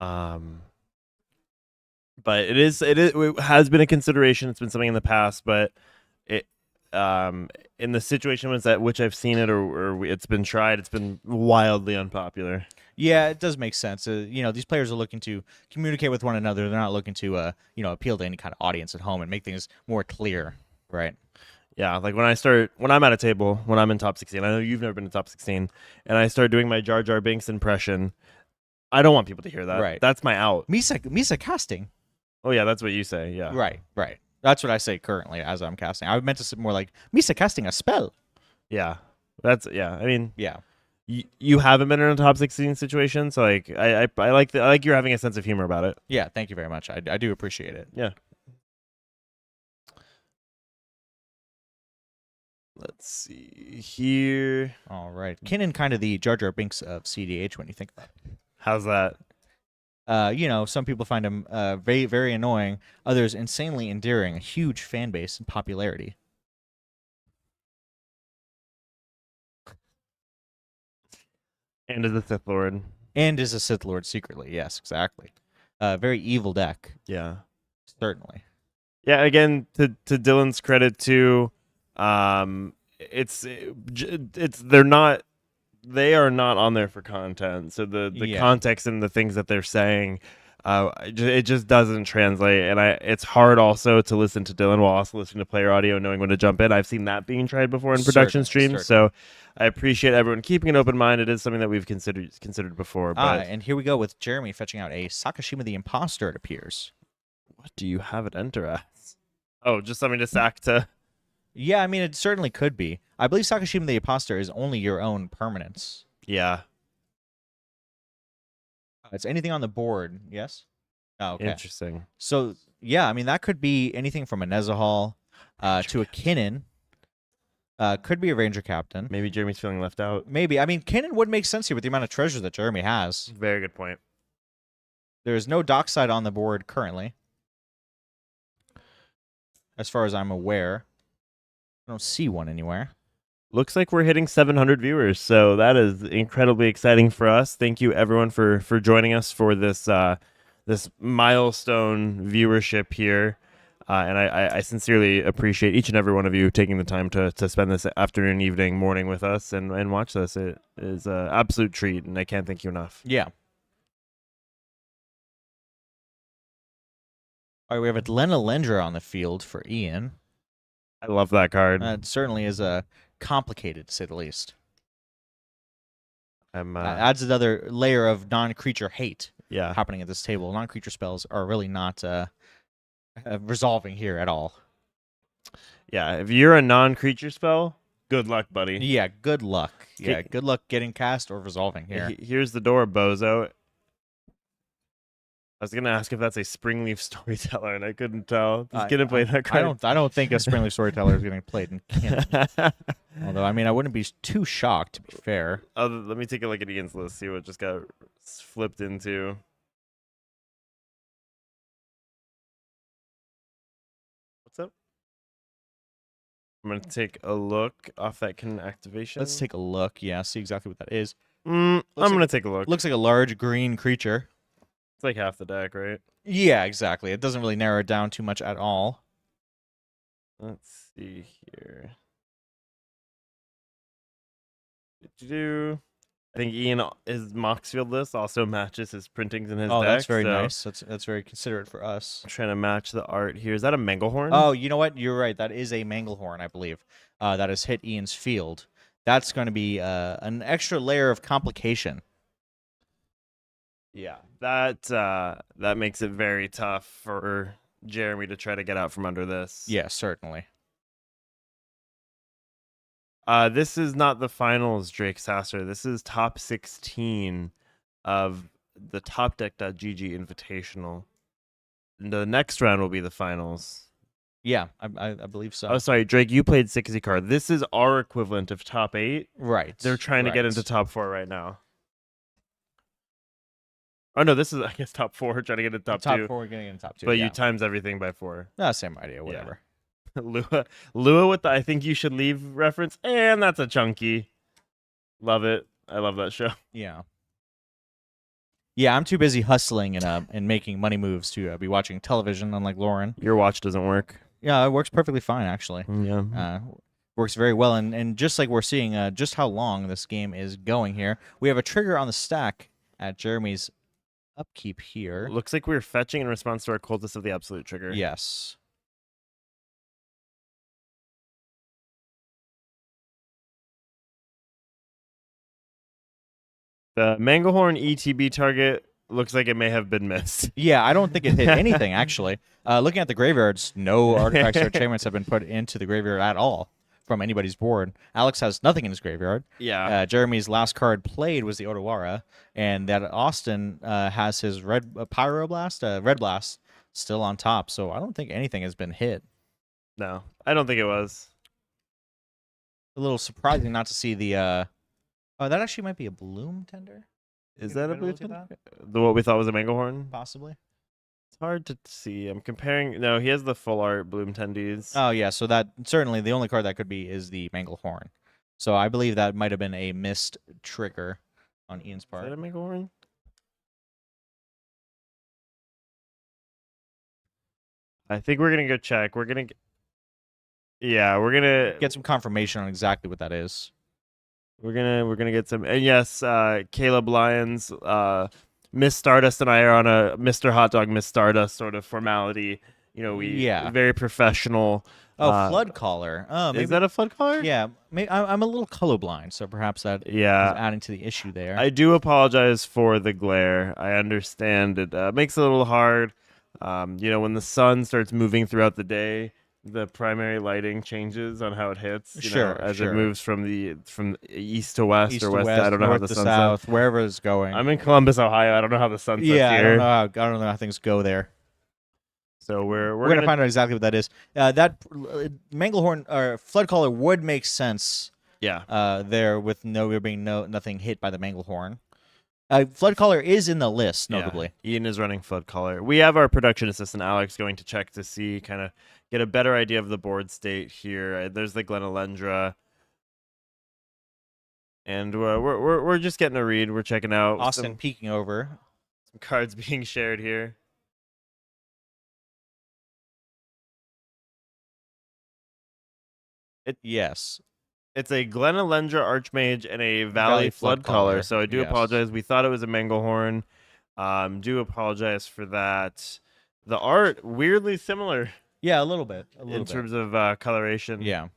But it has been a consideration. It's been something in the past, but it in the situation which I've seen it or it's been tried, it's been wildly unpopular. Yeah, it does make sense. These players are looking to communicate with one another. They're not looking to appeal to any kind of audience at home and make things more clear, right? Yeah, like when I'm at a table, when I'm in top 16, I know you've never been in top 16, and I start doing my Jar Jar Binks impression, I don't want people to hear that. Right. That's my out. Misa casting. Oh yeah, that's what you say. Yeah. Right. That's what I say currently as I'm casting. I meant to say more like Misa casting a spell. Yeah. I mean, Yeah. you haven't been in a top 16 situation, so like I like you're having a sense of humor about it. Yeah, thank you very much. I do appreciate it. Yeah. Let's see here. All right. Kinnan kind of the Jar Jar Binks of CDH when you think about it. How's that? Some people find him very, very annoying. Others insanely endearing. A huge fan base and popularity. And as a Sith Lord. And is a Sith Lord secretly. Yes, exactly. Very evil deck. Yeah. Certainly. Yeah, again, to Dylan's credit too, they are not on there for content. So the context and the things that they're saying, it just doesn't translate. And it's hard also to listen to Dylan while also listening to player audio, knowing when to jump in. I've seen that being tried before in production streams. So I appreciate everyone keeping an open mind. It is something that we've considered before. But And here we go with Jeremy fetching out a Sakashima the Imposter, it appears. what do you have it enter as? Oh, just something to sack to. Yeah, I mean, it certainly could be. I believe Sakashima the Imposter is only your own permanence. Yeah. It's anything on the board, yes? Oh, okay. Interesting. So, yeah, I mean, that could be anything from a Nezahal to a Kinnan. Could be a Ranger Captain. Maybe Jeremy's feeling left out. Maybe. I mean, Kinnan would make sense here with the amount of treasure that Jeremy has. Very good point. There is no dockside on the board currently, as far as I'm aware. I don't see one anywhere. Looks like we're hitting 700 viewers, so that is incredibly exciting for us. Thank you, everyone, for joining us for this this milestone viewership here. And I sincerely appreciate each and every one of you taking the time to spend this afternoon, evening, morning with us and watch this. It is an absolute treat, and I can't thank you enough. Yeah. All right, we have a Lena Lendra on the field for Ian. I love that card. It certainly is complicated, to say the least. I'm Adds another layer of non-creature hate yeah. happening at this table. Non-creature spells are really not resolving here at all. Yeah, if you're a non-creature spell, good luck, buddy. Yeah, good luck. Yeah, good luck getting cast or resolving here. Here's the door, bozo. I was gonna ask if that's a Springleaf Storyteller, and I couldn't tell. Just gonna play that card. I don't think a Springleaf Storyteller is getting played in canon. Although, I mean, I wouldn't be too shocked, to be fair. Let me take a look at Ian's list, see what just got flipped into. What's up? I'm gonna take a look off that Canon activation. Let's take a look. Yeah, see exactly what that is. I'm gonna take a look. Looks like a large green creature. It's like half the deck, right? Yeah, exactly. It doesn't really narrow it down too much at all. Let's see here. I think Ian, his Moxfield list also matches his printings in his deck. Oh, that's very so nice. That's very considerate for us. I'm trying to match the art here. Is that a Manglehorn? Oh, you know what? You're right. That is a Manglehorn, I believe. That has hit Ian's field. That's going to be an extra layer of complication. Yeah, that makes it very tough for Jeremy to try to get out from under this. Yeah, certainly. This is not the finals, Drake Sasser. This is top 16 of the Topdeck.gg Invitational. The next round will be the finals. Yeah, I believe so. Oh, sorry, Drake, you played 60 card. This is our equivalent of top 8. Right. They're trying to get into top 4 right now. Oh, no, this is, I guess, top 4, trying to get into top 2. Top 4, getting into top 2. But you times everything by 4. No, same idea, whatever. Lua with the I think you should leave reference, and that's a chunky. Love it. I love that show. Yeah. Yeah, I'm too busy hustling and making money moves to be watching television, unlike Lauren. Your watch doesn't work. Yeah, it works perfectly fine, actually. Yeah. Works very well, and just like we're seeing just how long this game is going here, we have a trigger on the stack at Jeremy's upkeep here. Looks like we're fetching in response to our Cultist of the Absolute trigger. Yes. The Manglehorn ETB target looks like it may have been missed. Yeah, I don't think it hit anything, actually. Looking at the graveyards, no artifacts or enchantments have been put into the graveyard at all from anybody's board. Alex has nothing in his graveyard. Yeah. Jeremy's last card played was the Otawara, and that Austin has his red Pyroblast, Red Blast, still on top. So I don't think anything has been hit. No, I don't think it was. A little surprising not to see the. Oh, that actually might be a Bloom Tender. Is Maybe that a better blue look at tender? The what we thought was a Manglehorn? Possibly. It's hard to see. I'm comparing. No, he has the full art Bloom Tendies. Oh yeah, so that certainly the only card that could be is the Manglehorn. So I believe that might have been a missed trigger on Ian's Is part. that a Manglehorn? I think we're gonna go check. We're gonna. Yeah, we're gonna Get some confirmation on exactly what that is. We're gonna get some. And yes, Caleb Lyons, Miss Stardust, and I are on a Mr. Hot Dog, Miss Stardust sort of formality. We very professional. Oh, Flood Caller. Oh, maybe, Is that a flood color? yeah. I'm a little colorblind, so perhaps that is Yeah. adding to the issue there. I do apologize for the glare. I understand it makes it a little hard. When the sun starts moving throughout the day, the primary lighting changes on how it hits. As it moves from east to west East or to west. west, I don't know how north the to sun's south, wherever it's going. I'm in Columbus, Ohio. I don't know how the sun sets yeah, here. I don't know how things go there. So we're We're gonna find out exactly what that is. That Manglehorn or Flood Caller would make sense. Yeah. There with there being nothing hit by the Manglehorn. Flood Caller is in the list, notably. Yeah. Ian is running Flood Caller. We have our production assistant Alex going to check to see, kind of get a better idea of the board state here. There's the Glenalendra, and we're just getting a read. We're checking out Austin peeking over. some cards being shared here. Yes. It's a Glenalendra Archmage and a Valley Flood Caller. So I do yes. apologize. We thought it was a Manglehorn. Do apologize for that. The art weirdly similar Yeah, a little bit. in terms of coloration. Yeah.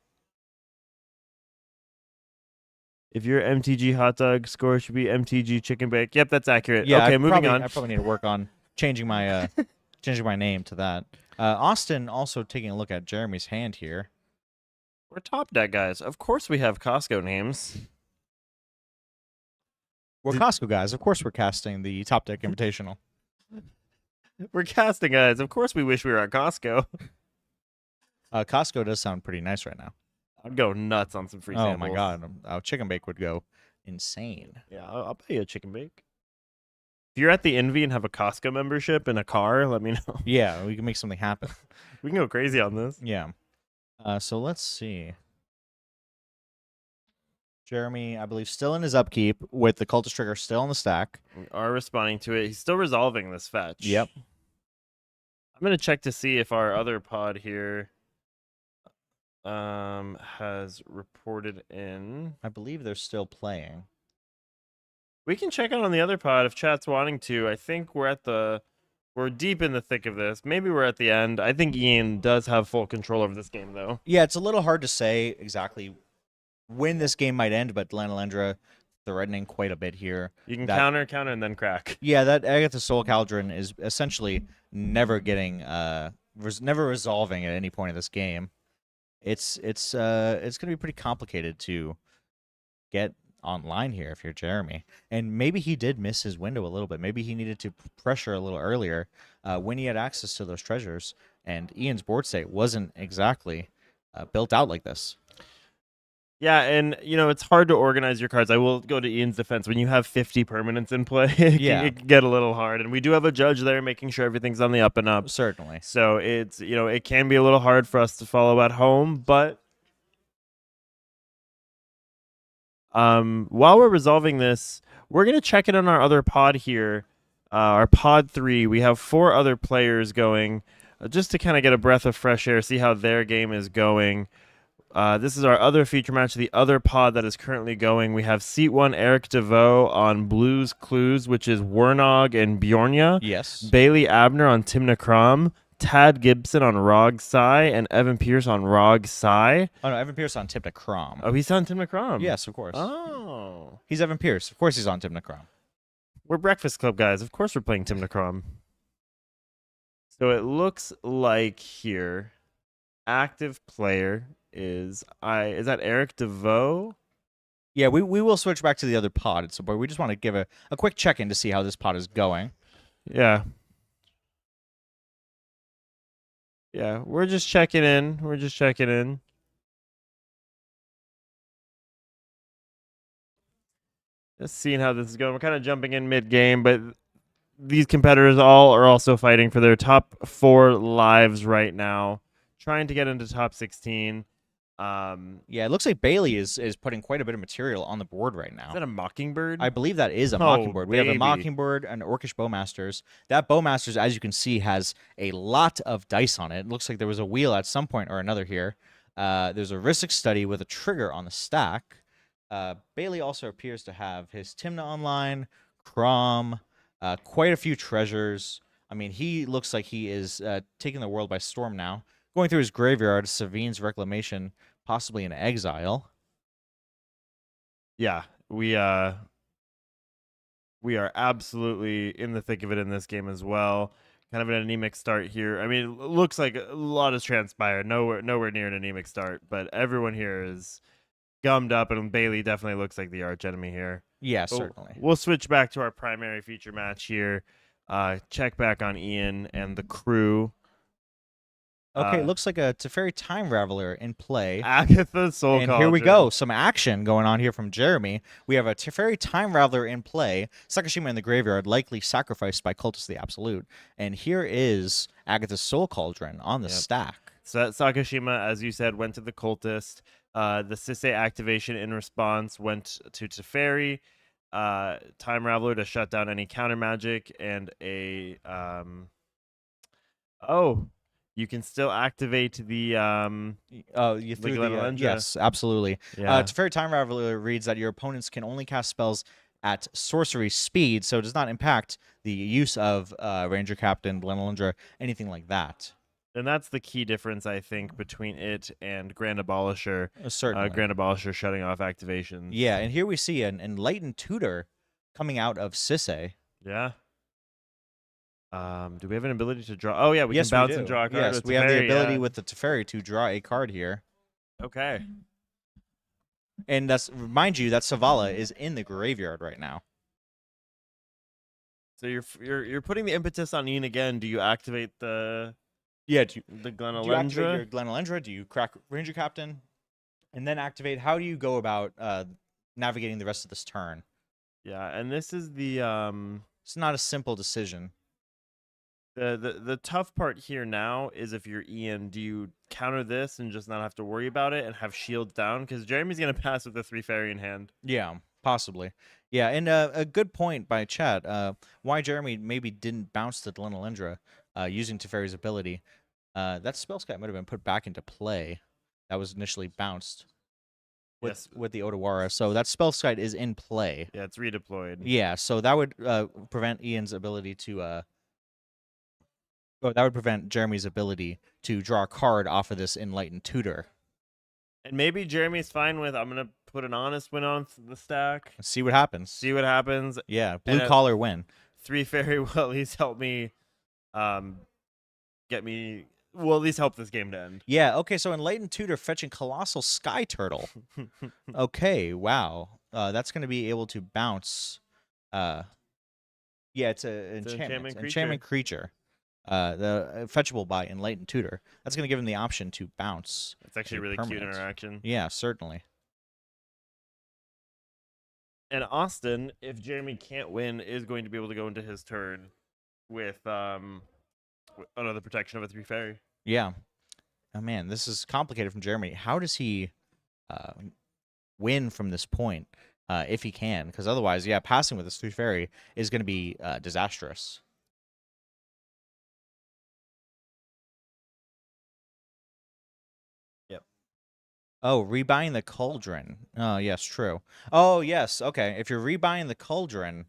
If you're MTG hot dog, score should be MTG chicken bake. Yep, that's accurate. Yeah. Okay, moving on. I probably need to work on changing my name to that. Austin also taking a look at Jeremy's hand here. We're top deck guys. Of course we have Costco names. We're Costco guys. Of course, we're casting the Topdeck Invitational. We're casting guys. Of course we wish we were at Costco. Costco does sound pretty nice right now. I'd go nuts on some free Oh samples. my god, chicken bake would go insane. Yeah, I'll pay you a chicken bake. If you're at the Envy and have a Costco membership and a car, let me know. Yeah, we can make something happen. We can go crazy on this. Yeah. So let's see. Jeremy, I believe, still in his upkeep with the Cultist Trigger still in the stack. We are responding to it. He's still resolving this fetch. Yep. I'm going to check to see if our other pod here has reported in. I believe they're still playing. We can check out on the other pod if chat's wanting to. I think we're deep in the thick of this. Maybe we're at the end. I think Ian does have full control over this game, though. Yeah, it's a little hard to say exactly when this game might end, but Glenalendra threatening quite a bit here. You can counter, and then crack. Yeah, that Agatha Soul Cauldron is essentially never getting, never resolving at any point of this game. It's gonna be pretty complicated to get online here if you're Jeremy, and maybe he did miss his window a little bit. Maybe he needed to pressure a little earlier when he had access to those treasures, and Ian's board state wasn't exactly built out like this. Yeah, and it's hard to organize your cards. I will go to Ian's defense. When you have 50 permanents in play, it can get a little hard. And we do have a judge there making sure everything's on the up and up. Certainly. So it's it can be a little hard for us to follow at home, but while we're resolving this, we're gonna check in on our other pod here, our pod 3. We have 4 other players going, just to kind of get a breath of fresh air, see how their game is going. This is our other feature match, the other pod that is currently going. We have Seat 1 Eric DeVoe on Blues Clues, which is Wernog and Bjornia. Yes. Bailey Abner on Timna Krom, Tad Gibson on Rog Sai and Evan Pierce on Rog Sai. Oh no, Evan Pierce on Tip to Crom. Oh, he's on Tim McCrom. Yes, of course. Oh. He's Evan Pierce. Of course he's on Tip to Crom. We're Breakfast Club guys. Of course we're playing Tim McCrom. So it looks like here, active player is that Eric DeVoe? Yeah, we will switch back to the other pod at some point. We just want to give a quick check-in to see how this pod is going. Yeah. Yeah, we're just checking in. We're just checking in. Just seeing how this is going. We're kind of jumping in mid-game, but these competitors all are also fighting for their top 4 lives right now, trying to get into top 16. Yeah, it looks like Bailey is putting quite a bit of material on the board right now. Is that a Mockingbird? I believe that is a Oh, Mockingbird. We have a baby. Mockingbird and Orcish Bowmasters. That Bowmasters, as you can see, has a lot of dice on it. It looks like there was a wheel at some point or another here. There's a Ristic Study with a trigger on the stack. Bailey also appears to have his Timna online, Crom, quite a few treasures. I mean, he looks like he is taking the world by storm now. Going through his graveyard, Savine's Reclamation, possibly in exile. Yeah, we are absolutely in the thick of it in this game as well. Kind of an anemic start here. I mean, it looks like a lot has transpired. Nowhere near an anemic start, but everyone here is gummed up, and Bailey definitely looks like the arch enemy here. Yeah, But certainly. We'll switch back to our primary feature match here. Check back on Ian and the crew. Okay, looks like a Teferi Time Raveler in play. Agatha Soul And here we go. Some action going on here from Jeremy. We have a Teferi Time Raveler in play. Sakashima in the graveyard, likely sacrificed by Cultist of the Absolute. And here is Agatha's Soul Cauldron on the stack. So that Sakashima, as you said, went to the Cultist. The Sisei activation in response went to Teferi. Time Raveler to shut down any counter magic, and a you can still activate the You threw the Glenalendra. yes, absolutely. yeah. Teferi Time Raveler reads that your opponents can only cast spells at sorcery speed, so it does not impact the use of Ranger Captain, Glenalendra, anything like that. And that's the key difference, I think, between it and Grand Abolisher. Certainly. Grand Abolisher shutting off activations. Yeah, and here we see an Enlightened Tutor coming out of Sisei. Yeah. Do we have an ability to draw? Oh, yeah, we Yes, can bounce we do. and draw a card. Yes, with we have the Teferi, ability yeah. with the Teferi to draw a card here. Okay. And that's remind you that Savala is in the graveyard right now. So you're putting the impetus on Ian again. Do you activate the Yeah, the do you activate Glenalendra? your Glenalendra? Do you crack Ranger Captain? And then activate. How do you go about navigating the rest of this turn? Yeah, and this is the It's not a simple decision. the tough part here now is if you're Ian, do you counter this and just not have to worry about it and have shields down? Because Jeremy's gonna pass with the 3 fairy in hand. Yeah, possibly. Yeah, and a good point by chat. Why Jeremy maybe didn't bounce the Glenalendra using Teferi's ability. That spell scat might have been put back into play. That was initially bounced with the Otawara. So that spell scat is in play. Yeah, it's redeployed. Yeah, so that would prevent Ian's ability to. That would prevent Jeremy's ability to draw a card off of this Enlightened Tutor. And maybe Jeremy's fine with, I'm gonna put an honest win on the stack. Let's see what happens. See what happens. Yeah, blue collar win. 3 fairy will at least help me, get me. Will at least help this game to end. Yeah. Okay. So Enlightened Tutor fetching Colossal Sky Turtle. Okay. Wow. That's going to be able to bounce. Yeah, it's an enchantment. Enchantment creature. The fetchable by Enlightened Tutor. That's going to give him the option to bounce. It's actually a really cute interaction. Yeah, certainly. And Austin, if Jeremy can't win, is going to be able to go into his turn with another protection of a 3 fairy. Yeah. Oh man, this is complicated from Jeremy. How does he win from this point if he can? Because otherwise, yeah, passing with this 3 fairy is going to be disastrous. Yep. Oh, rebuying the Cauldron. Oh, yes, true. Oh, yes, okay. If you're rebuying the Cauldron,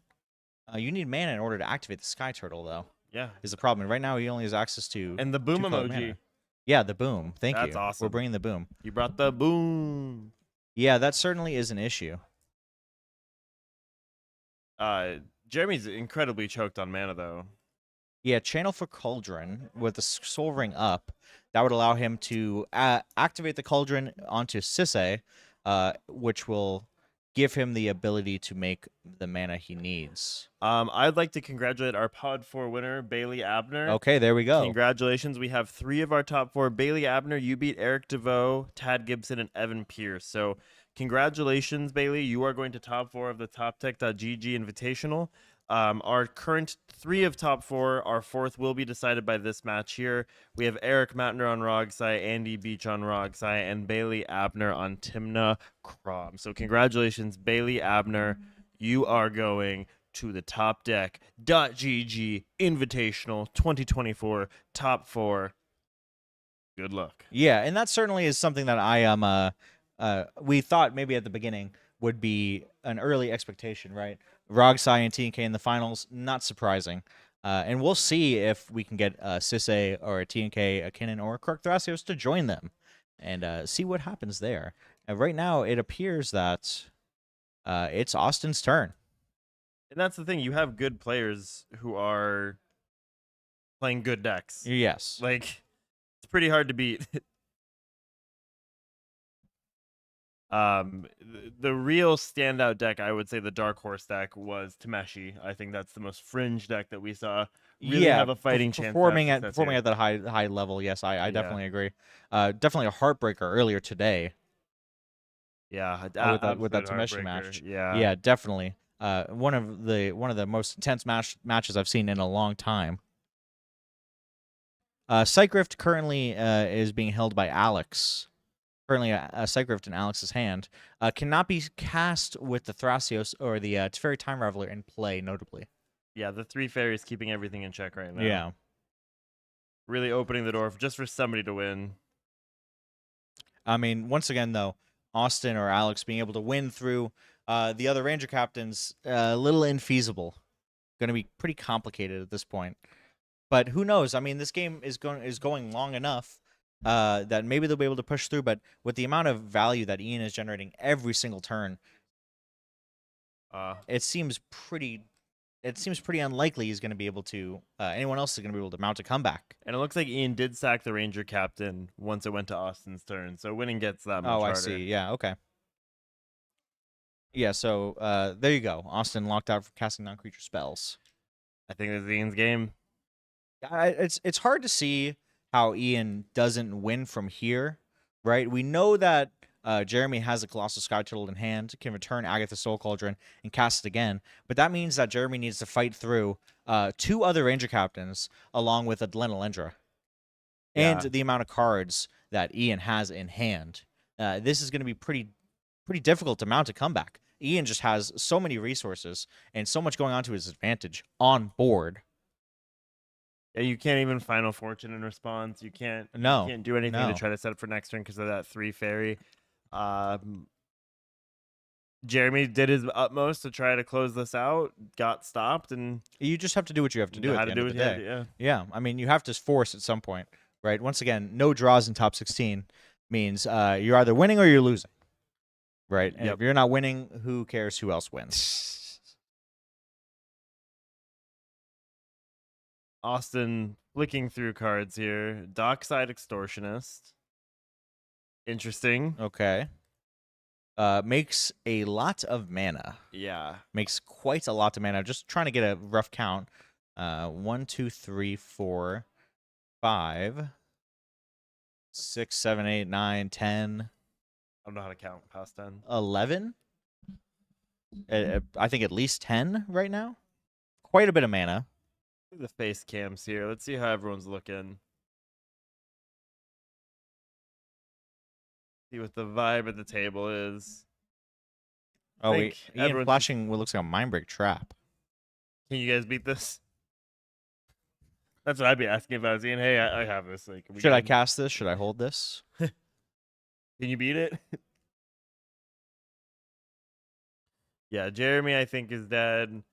you need mana in order to activate the Sky Turtle, though. Yeah. is the problem. And right now, he only has access to And the boom 2 color emoji. mana. Yeah, the boom. Thank That's you. We're awesome. bringing the boom. You brought the boom. Yeah, that certainly is an issue. Jeremy's incredibly choked on mana, though. Yeah, channel for Cauldron with the Soul Ring up. That would allow him to activate the Cauldron onto Sisay, which will give him the ability to make the mana he needs. I'd like to congratulate our Pod 4 winner, Bailey Abner. Okay, there we go. Congratulations. We have 3 of our top 4. Bailey Abner, you beat Eric DeVoe, Tad Gibson, and Evan Pierce. So congratulations, Bailey. You are going to top 4 of the Topdeck.gg Invitational. Our current 3 of top 4, our 4th will be decided by this match here. We have Eric Matner on Rogsai, Andy Beach on Rogsai, and Bailey Abner on Timna Crom. So congratulations, Bailey Abner. You are going to the Topdeck.gg Invitational 2024 top 4. Good luck. Yeah, and that certainly is something that I am. We thought maybe at the beginning would be an early expectation, right? Rogsai and TNK in the finals, not surprising. And we'll see if we can get Sisay or a TNK, a Kinnan, or a Kirk Thrasios to join them and see what happens there. And right now, it appears that it's Austin's turn. And that's the thing. You have good players who are playing good decks. Yes. Like, it's pretty hard to beat. The real standout deck, I would say the Dark Horse deck, was Tameshi. I think that's the most fringe deck that we saw. Really have a fighting chance. Performing at that high level, yes, I definitely agree. Definitely a heartbreaker earlier today. Yeah, with that Tameshi match. Yeah, definitely. One of the most intense matches I've seen in a long time. Psychrift currently is being held by Alex. Currently, a Psychrift in Alex's hand cannot be cast with the Thrasios or the Teferi Time Raveler in play, notably. Yeah, the 3 fairies keeping everything in check right now. Yeah. Really opening the door just for somebody to win. I mean, once again, though, Austin or Alex being able to win through the other Ranger captains, a little infeasible. Going to be pretty complicated at this point. But who knows? I mean, this game is going long enough that maybe they'll be able to push through. But with the amount of value that Ian is generating every single turn, it seems pretty unlikely he's going to be able to. Anyone else is going to be able to mount a comeback. And it looks like Ian did sack the Ranger captain once it went to Austin's turn, so winning gets that much harder. I see. Yeah. Okay. Yeah. So there you go. Austin locked out for casting non-creature spells. I think this is Ian's game. It's hard to see how Ian doesn't win from here, right? We know that Jeremy has a Colossal Sky Turtle in hand, can return Agatha's Soul Cauldron and cast it again, but that means that Jeremy needs to fight through 2 other Ranger captains along with a Dlenalendra. And the amount of cards that Ian has in hand. This is going to be pretty difficult to mount a comeback. Ian just has so many resources and so much going on to his advantage on board. Yeah, you can't even Final Fortune in response. You can't do anything to try to set up for next turn because of that 3 fairy. Jeremy did his utmost to try to close this out, got stopped, and you just have to do what you have to do at the end of the day. Yeah, I mean, you have to force at some point, right? Once again, no draws in top 16 means you're either winning or you're losing, right? And if you're not winning, who cares who else wins? Austin flicking through cards here. Dockside Extortionist. Interesting. Okay. Makes a lot of mana. Yeah. Makes quite a lot of mana. Just trying to get a rough count. 1, 2, 3, 4, 5, 6, 7, 8, 9, 10. I don't know how to count past 10. 11? I think at least 10 right now. Quite a bit of mana. The face cams here. Let's see how everyone's looking. See what the vibe at the table is. Oh, wait. Ian flashing what looks like a Mindbreak Trap. Can you guys beat this? That's what I'd be asking if I was Ian. Hey, I have this. Like, should I cast this? Should I hold this? Can you beat it? Yeah, Jeremy, I think, is dead.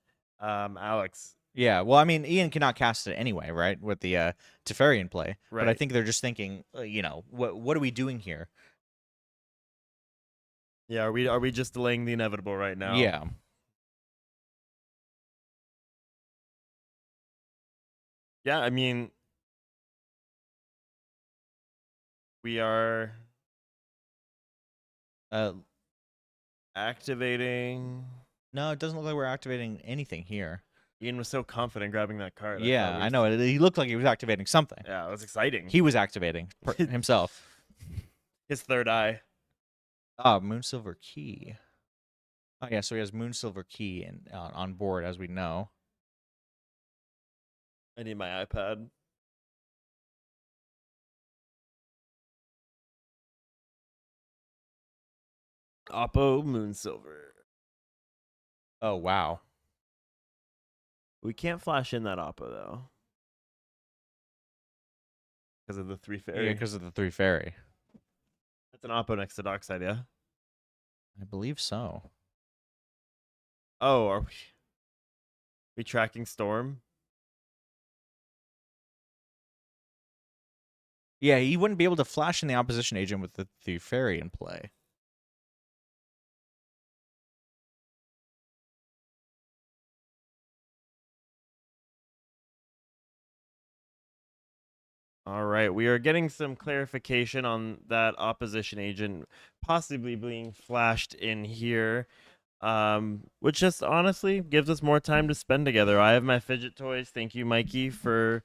Alex. Yeah, well, I mean, Ian cannot cast it anyway, right? With the Teferi in play, but I Right. think they're just thinking, what are we doing here? Yeah, are we just delaying the inevitable right now? Yeah, Yeah, I mean, we are uh, activating. no, it doesn't look like we're activating anything here. Ian was so confident grabbing that card. Yeah, I know. He looked like he was activating something. Yeah, it was exciting. He was activating himself. His third eye. Oh, Moonsilver Key. Oh yeah, so he has Moonsilver Key on board, as we know. I need my iPad. Oppo Moonsilver. Oh wow. We can't flash in that Oppo though. Because of the 3 fairy. Yeah, because of the 3 fairy. That's an Oppo next to Dockside, yeah? I believe so. Oh, are we tracking Storm? Yeah, he wouldn't be able to flash in the opposition agent with the 3 fairy in play. All right, we are getting some clarification on that opposition agent possibly being flashed in here, which just honestly gives us more time to spend together. I have my fidget toys. Thank you, Mikey, for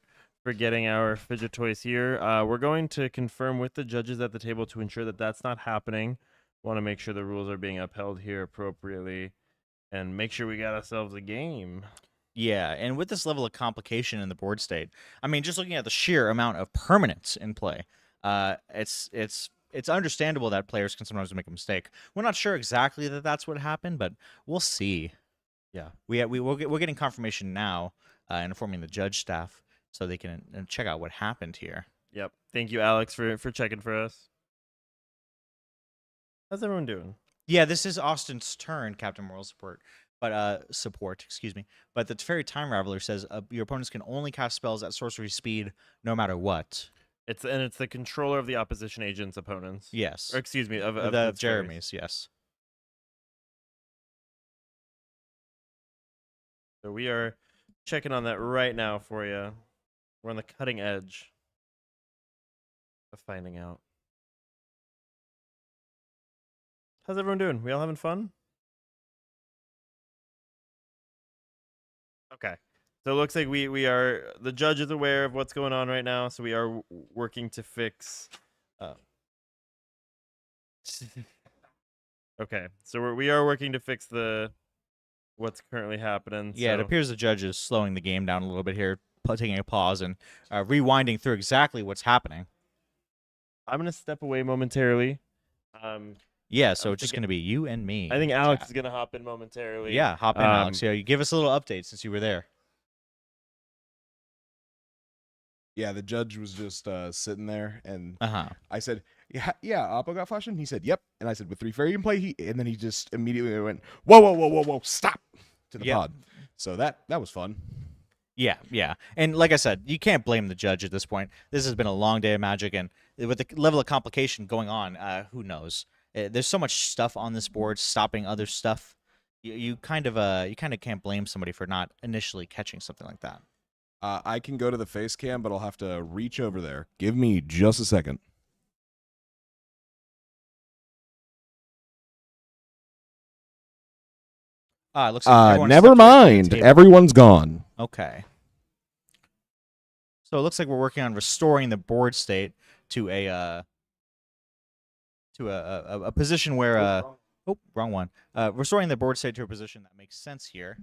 getting our fidget toys here. We're going to confirm with the judges at the table to ensure that that's not happening. Want to make sure the rules are being upheld here appropriately, and make sure we got ourselves a game. Yeah, and with this level of complication in the board state, I mean, just looking at the sheer amount of permanence in play, it's understandable that players can sometimes make a mistake. We're not sure exactly that that's what happened, but we'll see. Yeah, we're getting confirmation now, informing the judge staff so they can check out what happened here. Yep. Thank you, Alex, for checking for us. How's everyone doing? Yeah, this is Austin's turn, Captain Moral Support. Support, excuse me. But the Teferi Time Raveler says your opponents can only cast spells at sorcery speed no matter what. It's the controller of the opposition agent's opponents. Yes. Or excuse me, of the Teferi's. Jeremy's, yes. So we are checking on that right now for you. We're on the cutting edge of finding out. How's everyone doing? We all having fun? Okay. So it looks like we are, the judge is aware of what's going on right now, so we are working to fix. Okay, so we are working to fix what's currently happening. Yeah, it so. appears the judge is slowing the game down a little bit here, taking a pause and rewinding through exactly what's happening. I'm gonna step away momentarily. Yeah, so it's just going to be you and me. I think Alex is gonna hop in momentarily. Yeah, hop in, Alex. Yeah, you give us a little update since you were there. Yeah, the judge was just sitting there, and Uh-huh. I said, "Yeah, Oppo got flashed in." He said, "Yep," and I said, "With 3 fairy in play," and then he just immediately went, "Whoa, stop!" to the pod. So that was fun. Yeah. And like I said, you can't blame the judge at this point. This has been a long day of Magic, and with the level of complication going on, who knows? There's so much stuff on this board stopping other stuff. You kind of can't blame somebody for not initially catching something like that. I can go to the face cam, but I'll have to reach over there. Give me just a second. It looks like everyone Never stepped away from the mind. table. Everyone's gone. Okay. So it looks like we're working on restoring the board state to a position where wrong one. Restoring the board state to a position that makes sense here.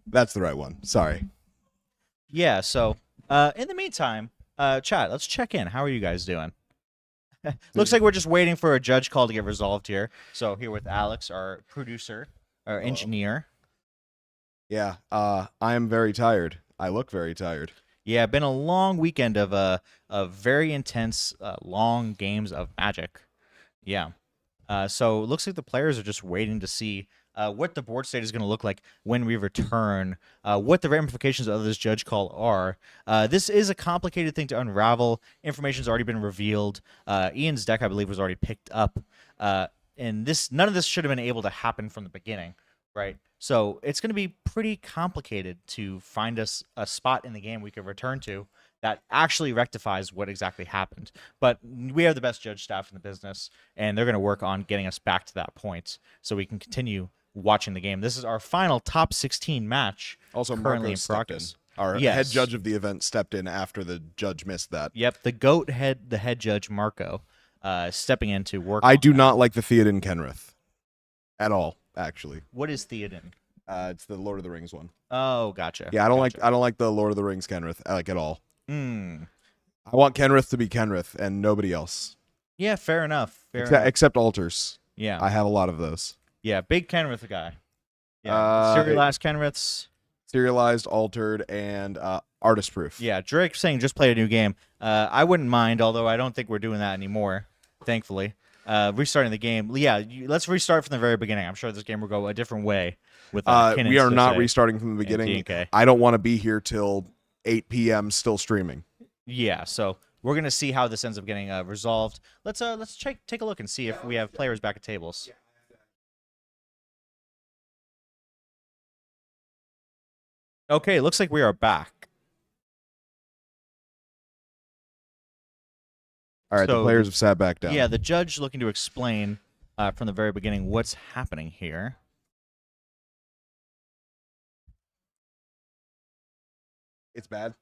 That's the right one. Sorry. Yeah, so in the meantime, chat, let's check in. How are you guys doing? Looks like we're just waiting for a judge call to get resolved here. So here with Alex, our producer, our engineer. Yeah, I am very tired. I look very tired. Yeah, been a long weekend of very intense, long games of Magic. Yeah. So it looks like the players are just waiting to see what the board state is going to look like when we return, what the ramifications of this judge call are. This is a complicated thing to unravel. Information's already been revealed. Ian's deck, I believe, was already picked up. And none of this should have been able to happen from the beginning, right? So it's going to be pretty complicated to find us a spot in the game we could return to that actually rectifies what exactly happened. But we have the best judge staff in the business, and they're going to work on getting us back to that point so we can continue watching the game. This is our final top 16 match. Also, currently Marco in stepped in. progress. Our Yes. head judge of the event stepped in after the judge missed that. Yep, the head judge Marco, stepping in to work. I on do that. not like the Theoden Kenrith at all, actually. What is Theoden? It's the Lord of the Rings one. Oh, gotcha. Yeah, I don't Gotcha. like the Lord of the Rings Kenrith at all. Mm. I want Kenrith to be Kenrith and nobody else. Yeah, fair enough. Fair enough. Except altars. Yeah, I have a lot of those. yeah, big Kenrith guy. Yeah, Uh, serialized Kenriths. Serialized, altered, and artist proof. Yeah, Drake saying just play a new game. I wouldn't mind, although I don't think we're doing that anymore, thankfully. Restarting the game. Yeah, let's restart from the very beginning. I'm sure this game will go a different way. With Kin we are and not Sose restarting from the and beginning. TNK. I don't want to be here till 8 p.m. still streaming. Yeah, so we're gonna see how this ends up getting resolved. Let's take a look and see if we have players back at tables. Okay, looks like we are back. All right, So the players have sat back down. Yeah, the judge looking to explain from the very beginning what's happening here. It's bad.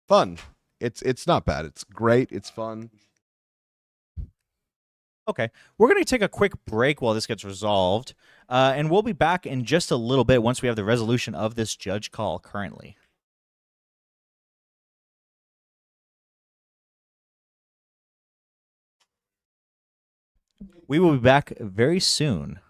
Fun. It's not bad. It's great. It's fun. Okay, we're going to take a quick break while this gets resolved, and we'll be back in just a little bit once we have the resolution of this judge call currently. We will be back very soon.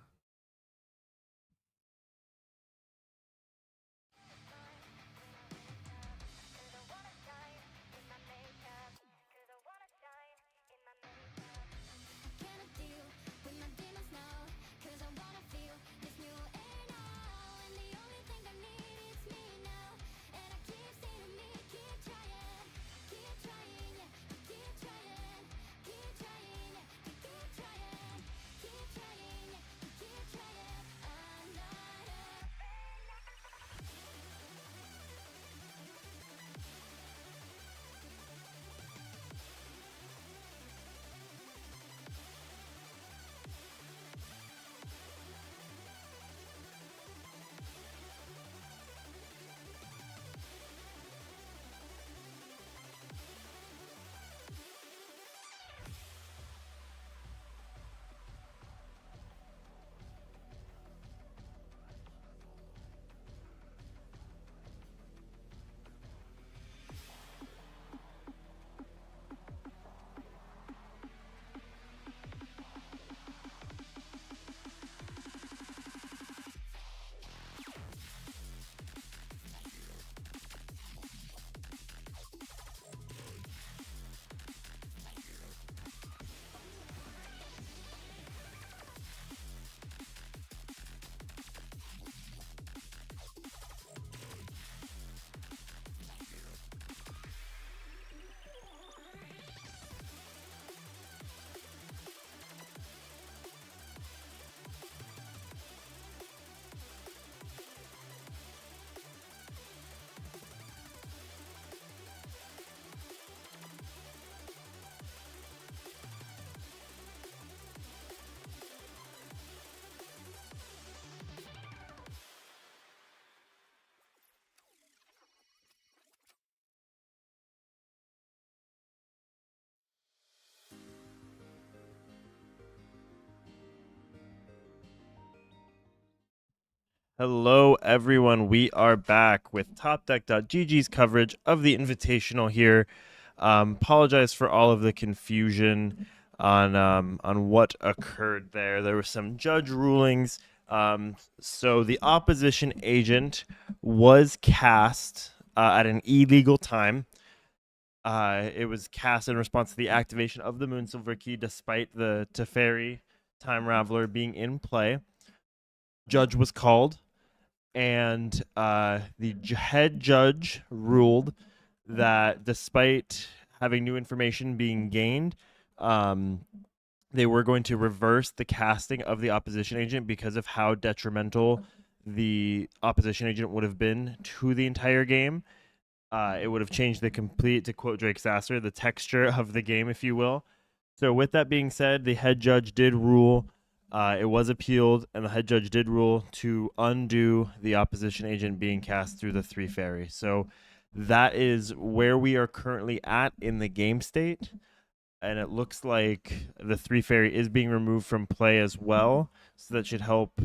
Hello, everyone. We are back with Topdeck.gg's coverage of the Invitational here. Apologize for all of the confusion on what occurred there. There were some judge rulings. So the opposition agent was cast at an illegal time. It was cast in response to the activation of the Moonsilver Key, despite the Teferi Time Raveler being in play. Judge was called, and the head judge ruled that despite having new information being gained, they were going to reverse the casting of the opposition agent because of how detrimental the opposition agent would have been to the entire game. It would have changed the complete, to quote Drake Sasser, the texture of the game, if you will. So with that being said, the head judge did rule. It was appealed, and the head judge did rule to undo the opposition agent being cast through the 3 fairy. So that is where we are currently at in the game state. And it looks like the 3 fairy is being removed from play as well. So that should help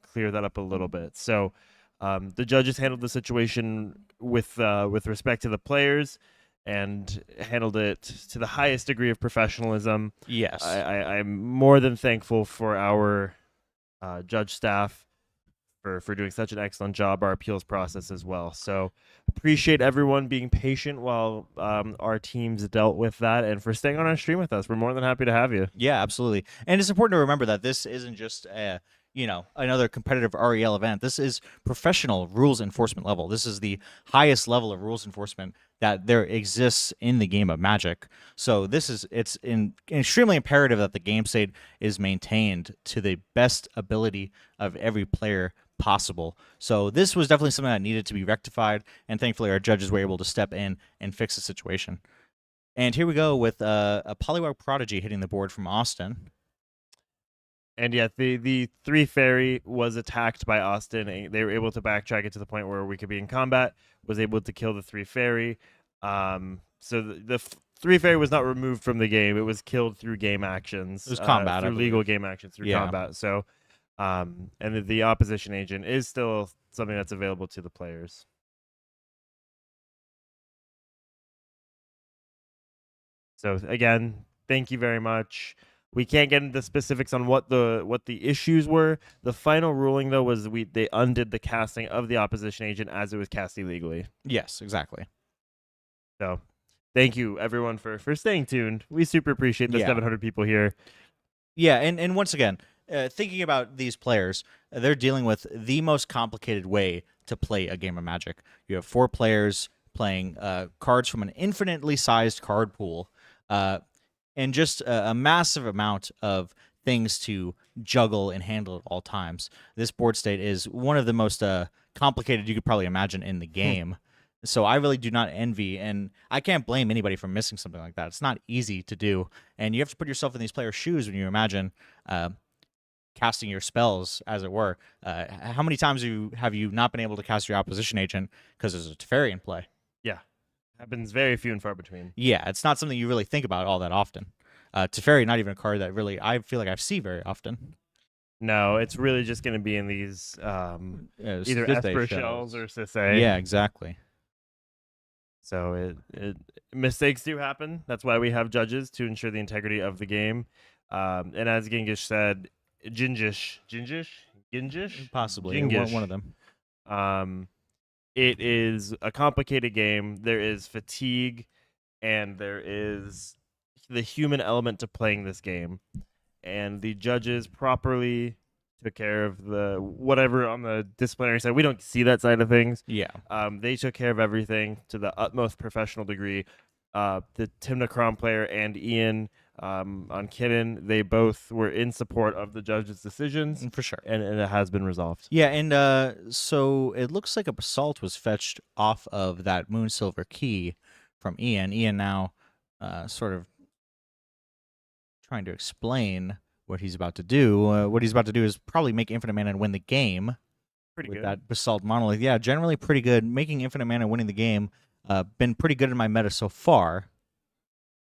clear that up a little bit. So the judges handled the situation with respect to the players and handled it to the highest degree of professionalism. Yes. I'm more than thankful for our judge staff for doing such an excellent job, our appeals process as well. So appreciate everyone being patient while our teams dealt with that, and for staying on our stream with us. We're more than happy to have you. Yeah, absolutely. And it's important to remember that this isn't just another competitive REL event. This is professional rules enforcement level. This is the highest level of rules enforcement that there exists in the game of Magic. So it's extremely imperative that the game state is maintained to the best ability of every player possible. So this was definitely something that needed to be rectified, and thankfully our judges were able to step in and fix the situation. And here we go with a Poliwag Prodigy hitting the board from Austin. And yet the 3 fairy was attacked by Austin. And they were able to backtrack it to the point where we could be in combat, was able to kill the 3 fairy. So the 3 fairy was not removed from the game. It was killed through game actions. It was combat, I through legal game actions, through combat. So, and the opposition agent is still something that's available to the players. So again, thank you very much. We can't get into specifics on what the issues were. The final ruling, though, was they undid the casting of the opposition agent as it was cast illegally. Yes, exactly. So thank you, everyone, for staying tuned. We super appreciate the 700 people here. Yeah, and once again, thinking about these players, they're dealing with the most complicated way to play a game of Magic. You have 4 players playing cards from an infinitely sized card pool, and just a massive amount of things to juggle and handle at all times. This board state is one of the most complicated you could probably imagine in the game. So I really do not envy, and I can't blame anybody for missing something like that. It's not easy to do, and you have to put yourself in these players' shoes when you imagine casting your spells, as it were. How many times have you not been able to cast your opposition agent because there's a Teferi in play? Yeah. Happens very few and far between. Yeah, it's not something you really think about all that often. Teferi, not even a card that really I feel like I see very often. No, it's really just going to be in these either Sisay Esper shells or Sisay. Yeah, exactly. So mistakes do happen. That's why we have judges, to ensure the integrity of the game. And as Gingish said, Gingish, Possibly Gingish. one of them. It is a complicated game. There is fatigue, and there is the human element to playing this game. And the judges properly took care of the whatever on the disciplinary side. We don't see that side of things. Yeah. They took care of everything to the utmost professional degree. The Timna Crom player and Ian on Kidden, they both were in support of the judge's decisions. For sure. And it has been resolved. Yeah, and so it looks like a basalt was fetched off of that Moonsilver key from Ian. Ian now sort of trying to explain what he's about to do. What he's about to do is probably make infinite mana and win the game. Pretty with good. That basalt monolith. Yeah, generally pretty good. Making infinite mana and winning the game. Been pretty good in my meta so far.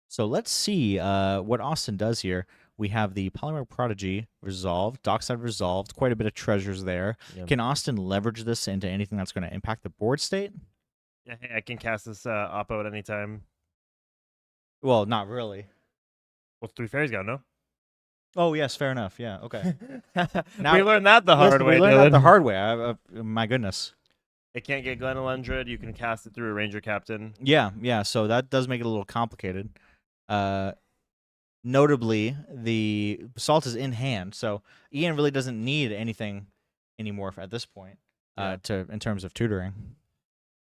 So let's see what Austin does here. We have the Poliwag Prodigy resolved, Dockside resolved, quite a bit of treasures there. Yep. Can Austin leverage this into anything that's going to impact the board state? Yeah, hey, I can cast this Oppo at any time. Well, not really. Well, 3 fairies got no. Oh, yes, fair enough. Yeah, okay. We learned that the hard way. We learned that the Dylan. hard way. My goodness. It can't get Glen Elendred. You can cast it through a Ranger Captain. Yeah, so that does make it a little complicated. notably, the Basalt is in hand, so Ian really doesn't need anything anymore at this point in terms of tutoring.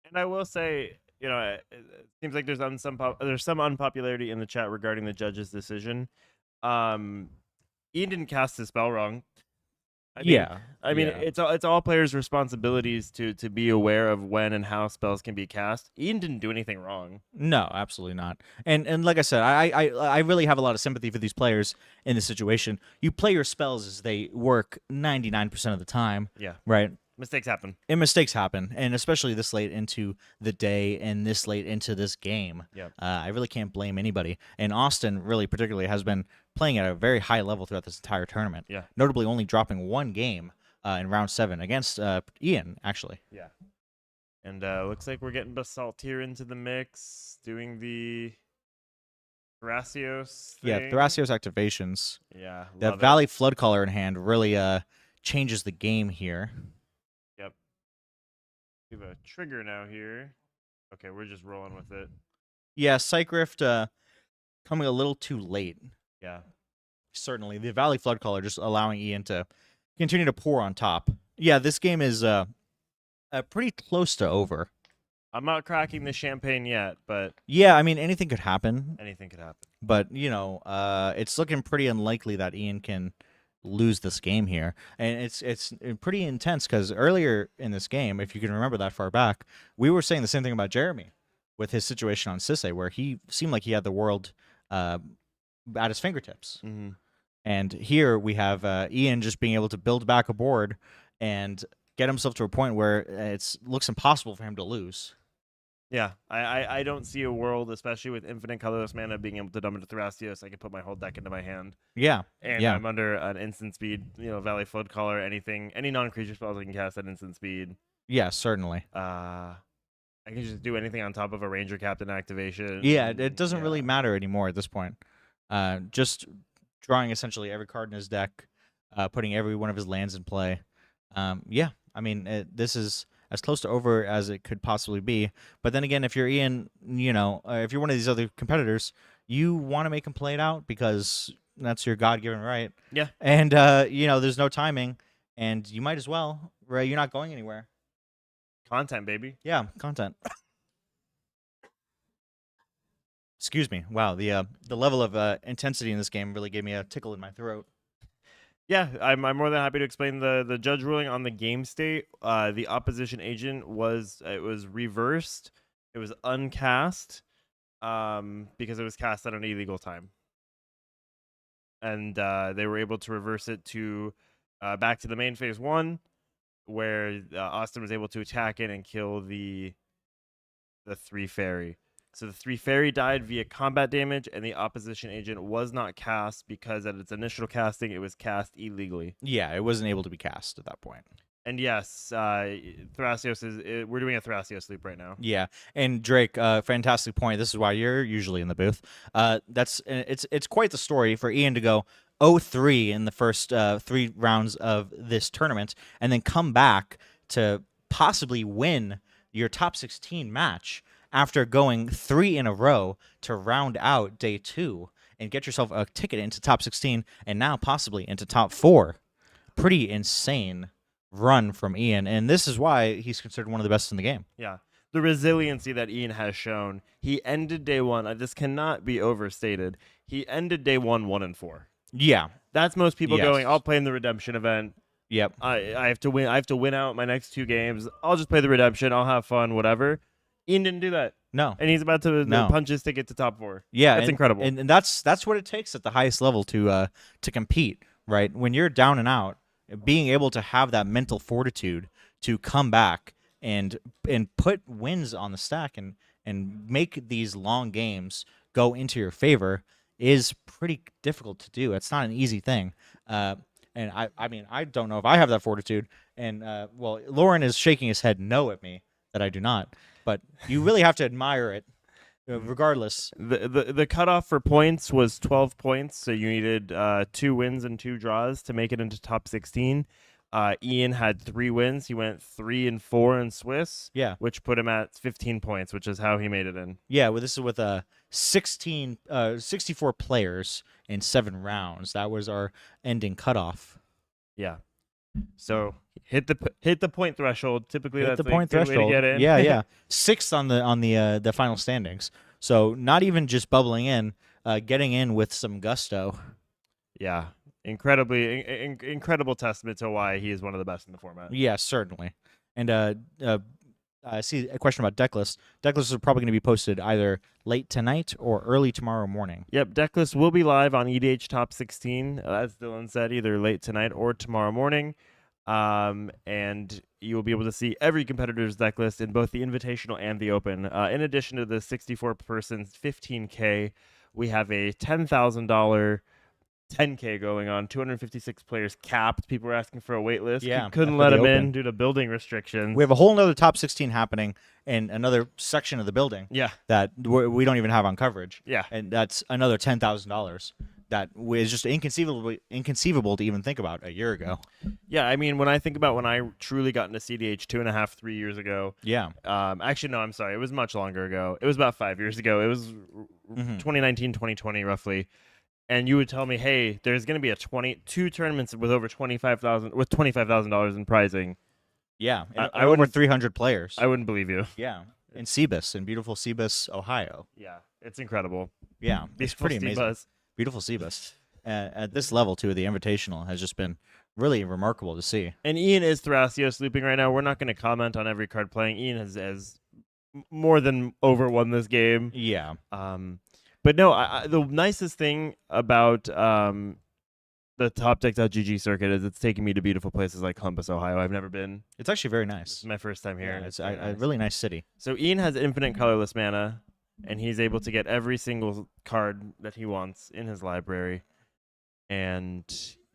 And I will say, it seems like there's some unpopularity in the chat regarding the judge's decision. Ian didn't cast his spell wrong. I mean, it's all players' responsibilities to be aware of when and how spells can be cast. Ian didn't do anything wrong. No, absolutely not. And like I said, I really have a lot of sympathy for these players in this situation. You play your spells as they work 99% of the time. Yeah. Right. Mistakes happen. And mistakes happen, and especially this late into the day and this late into this game. Yep. I really can't blame anybody. And Austin, really particularly, has been playing at a very high level throughout this entire tournament. Yeah. Notably only dropping one game in round 7 against Ian, actually. Yeah. And looks like we're getting Basalt here into the mix, doing the Thrasios thing. Yeah, Thrasios activations. Yeah, The love it. Valley Flood Caller in hand really changes the game here. Yep. We have a trigger now here. Okay, we're just rolling with it. Yeah, Psych Rift coming a little too late. Yeah. Certainly. The Valley Flood Caller just allowing Ian to continue to pour on top. Yeah, this game is pretty close to over. I'm not cracking the champagne yet, but Yeah, I mean, anything could happen. anything could happen. But, it's looking pretty unlikely that Ian can lose this game here. And it's pretty intense because earlier in this game, if you can remember that far back, we were saying the same thing about Jeremy with his situation on Sisse, where he seemed like he had the world at his fingertips. Mm-hmm. And here we have Ian just being able to build back a board and get himself to a point where it looks impossible for him to lose. Yeah, I don't see a world, especially with infinite colorless mana, being able to dump into Thrasios. I can put my whole deck into my hand. Yeah, And yeah. I'm under an instant speed, Valley Flood Caller, any non-creature spells I can cast at instant speed. Yeah, certainly. I can just do anything on top of a Ranger Captain activation. Yeah, it doesn't Yeah. really matter anymore at this point. Just drawing essentially every card in his deck, putting every one of his lands in play. Yeah, I mean, this is as close to over as it could possibly be. But then again, if you're Ian, if you're one of these other competitors, you want to make him play it out because that's your God-given right. Yeah. And, there's no timing, and you might as well, right? You're not going anywhere. Content, baby. Yeah, content. Excuse me. Wow, the level of intensity in this game really gave me a tickle in my throat. Yeah, I'm more than happy to explain the judge ruling on the game state. The opposition agent was reversed. It was uncast because it was cast at an illegal time, and they were able to reverse it to back to the main phase 1, where Austin was able to attack it and kill the 3 fairy. So the 3 fairy died via combat damage, and the opposition agent was not cast because at its initial casting, it was cast illegally. Yeah, it wasn't able to be cast at that point. And yes, Thrasios we're doing a Thrasios loop right now. Yeah, and Drake, fantastic point. This is why you're usually in the booth. It's quite the story for Ian to go 0-3 in the first 3 rounds of this tournament, and then come back to possibly win your top 16 match after going 3 in a row to round out day 2 and get yourself a ticket into top 16 and now possibly into top 4. Pretty insane run from Ian, and this is why he's considered one of the best in the game. Yeah. The resiliency that Ian has shown. He ended day 1. This cannot be overstated. He ended day 1 1-4. Yeah. That's most people Yes. going, I'll play in the redemption event. Yep. I have to win. I have to win out my next 2 games. I'll just play the redemption. I'll have fun, whatever. Ian didn't do that. No. And he's about to No. punch his ticket to top 4. Yeah, That's and, incredible. And that's what it takes at the highest level to compete, right? When you're down and out, being able to have that mental fortitude to come back and put wins on the stack and make these long games go into your favor is pretty difficult to do. It's not an easy thing. And I mean, I don't know if I have that fortitude. And well, Lauren is shaking his head no at me that I do not. But you really have to admire it, regardless. The cutoff for points was 12 points, so you needed 2 wins and 2 draws to make it into top 16. Ian had 3 wins. He went 3-4 in Swiss, Yeah. which put him at 15 points, which is how he made it in. Yeah, well, this is with 64 players in 7 rounds. That was our ending cutoff. Yeah. So hit the point threshold. Typically, Hit that's the a point good way to threshold. get in. Yeah, yeah. 6th on the final standings. So not even just bubbling in, getting in with some gusto. Yeah. Incredible testament to why he is one of the best in the format. Yeah, certainly. And I see a question about deck lists. Deck lists are probably going to be posted either late tonight or early tomorrow morning. Yep, deck list will be live on EDH Top 16, as Dylan said, either late tonight or tomorrow morning. And you will be able to see every competitor's deck list in both the Invitational and the Open. In addition to the 64-person 15K, we have a $10,000 10K going on. 256 players capped. People were asking for a wait list. Yeah, Couldn't for let the them in Open. due to building restrictions. We have a whole nother top 16 happening in another section of the building Yeah, that we don't even have on coverage. yeah. And that's another $10,000 that is just inconceivable to even think about a year ago. Yeah, I mean, when I think about when I truly got into CDH 2.5, 3 years ago, Yeah. actually, no, I'm sorry. It was much longer ago. It was about 5 years ago. It was Mhm. 2019, 2020, roughly. And you would tell me, hey, there's going to be 2 tournaments with over $25,000 in prizing. Yeah. I And over wouldn't- 300 players. I wouldn't believe you. Yeah. In Cebus, in beautiful Cebus, Ohio. Yeah, it's incredible. Yeah. It's Beautiful pretty Steve amazing. Buzz. Beautiful Cebus. At this level, too, the Invitational has just been really remarkable to see. And Ian is Thrasios looping right now. We're not going to comment on every card playing. Ian has more than overwon this game. Yeah. But no, the nicest thing about the Topdeck.gg circuit is it's taking me to beautiful places like Columbus, Ohio. I've never been. It's actually very This nice. is my first time here. Yeah, it's very a nice. really nice city. So Ian has infinite colorless mana, and he's able to get every single card that he wants in his library. And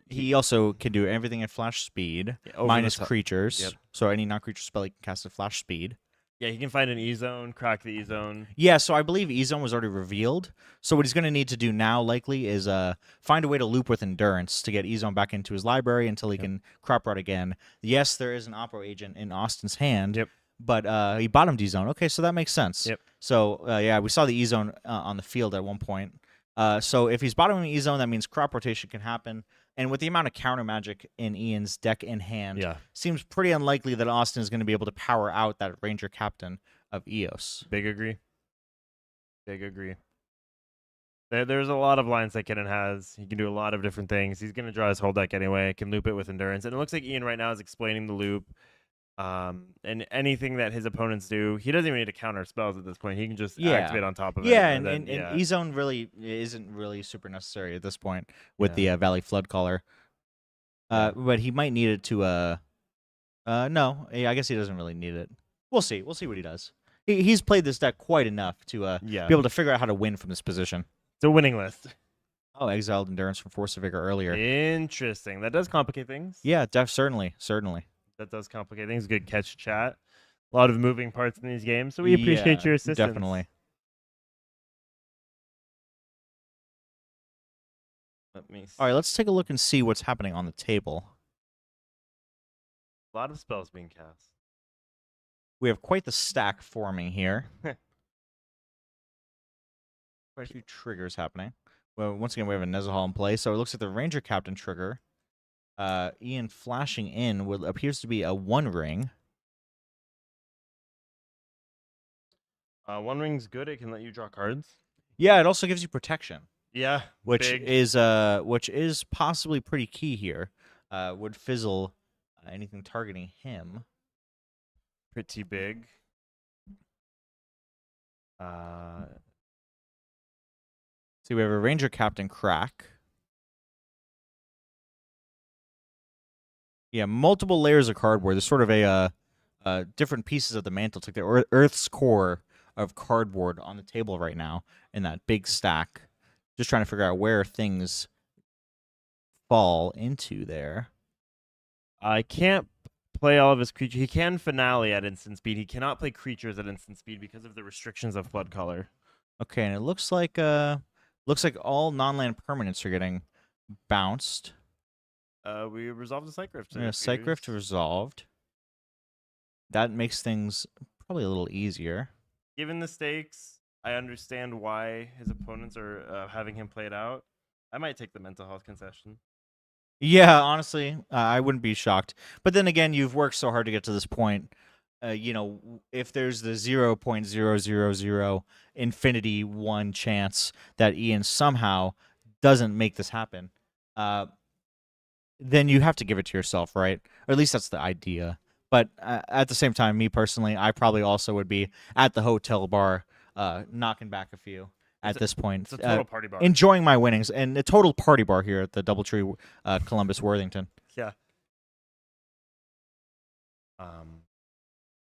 He also can do everything at flash speed, over minus the top. creatures. Yep. So any non-creature spell he can cast at flash speed. Yeah, he can find an E-zone, crack the E-zone. Yeah, so I believe E-Zone was already revealed. So what he's going to need to do now, likely, is find a way to loop with Endurance to get E-Zone back into his library until he can crop rot again. Yes, there is an Opera agent in Austin's hand, Yep. but he bottomed E-Zone. Okay, so that makes sense. Yep. So, yeah, we saw the E-Zone on the field at one point. So if he's bottoming E-Zone, that means crop rotation can happen. And with the amount of counter magic in Ian's deck in hand, Yeah, seems pretty unlikely that Austin is going to be able to power out that Ranger Captain of Eos. big agree. Big agree. There's a lot of lines that Kenan has. He can do a lot of different things. He's going to draw his whole deck anyway. Can loop it with Endurance. And it looks like Ian right now is explaining the loop. And anything that his opponents do, he doesn't even need to counter spells at this point. He can just Yeah. activate on top of it. Yeah, then, and E-Zone really isn't really super necessary at this point with the Valley Flood Caller. But he might need it to no, I guess he doesn't really need it. We'll see. We'll see what he does. He's played this deck quite enough to be able to figure out how to win from this position. It's a winning list. Oh, exiled Endurance from Force of Vigor earlier. Interesting. That does complicate things. Yeah, certainly. That does complicate things. Good catch, chat. A lot of moving parts in these games, so we appreciate Yeah, your assistance. Definitely. Let me see. All right, let's take a look and see what's happening on the table. A lot of spells being cast. We have quite the stack forming here. Quite a few triggers happening. Well, once again, we have a Nezahal in play, so it looks like the Ranger Captain trigger. Ian flashing in appears to be a One Ring. One Ring's good. It can let you draw cards. Yeah, it also gives you protection, Yeah, which big. is possibly pretty key here. Would fizzle anything targeting him. Pretty big. See, we have a Ranger Captain crack. Yeah, multiple layers of cardboard. There's sort of a different pieces of the mantle. It's like the Earth's core of cardboard on the table right now in that big stack. Just trying to figure out where things fall into there. I can't play all of his creatures. He can finale at instant speed. He cannot play creatures at instant speed because of the restrictions of Flood Color. Okay, and it looks like all non-land permanents are getting bounced. we resolved the site grift. Yeah, site grift resolved. That makes things probably a little easier. Given the stakes, I understand why his opponents are having him play it out. I might take the mental health concession. Yeah, honestly, I wouldn't be shocked. But then again, you've worked so hard to get to this point. If there's the 0.000 infinity one chance that Ian somehow doesn't make this happen, then you have to give it to yourself, right? Or at least that's the idea. But at the same time, me personally, I probably also would be at the hotel bar knocking back a few at this point. It's a total party bar. Enjoying my winnings. And a total party bar here at the Doubletree Columbus Worthington. Yeah.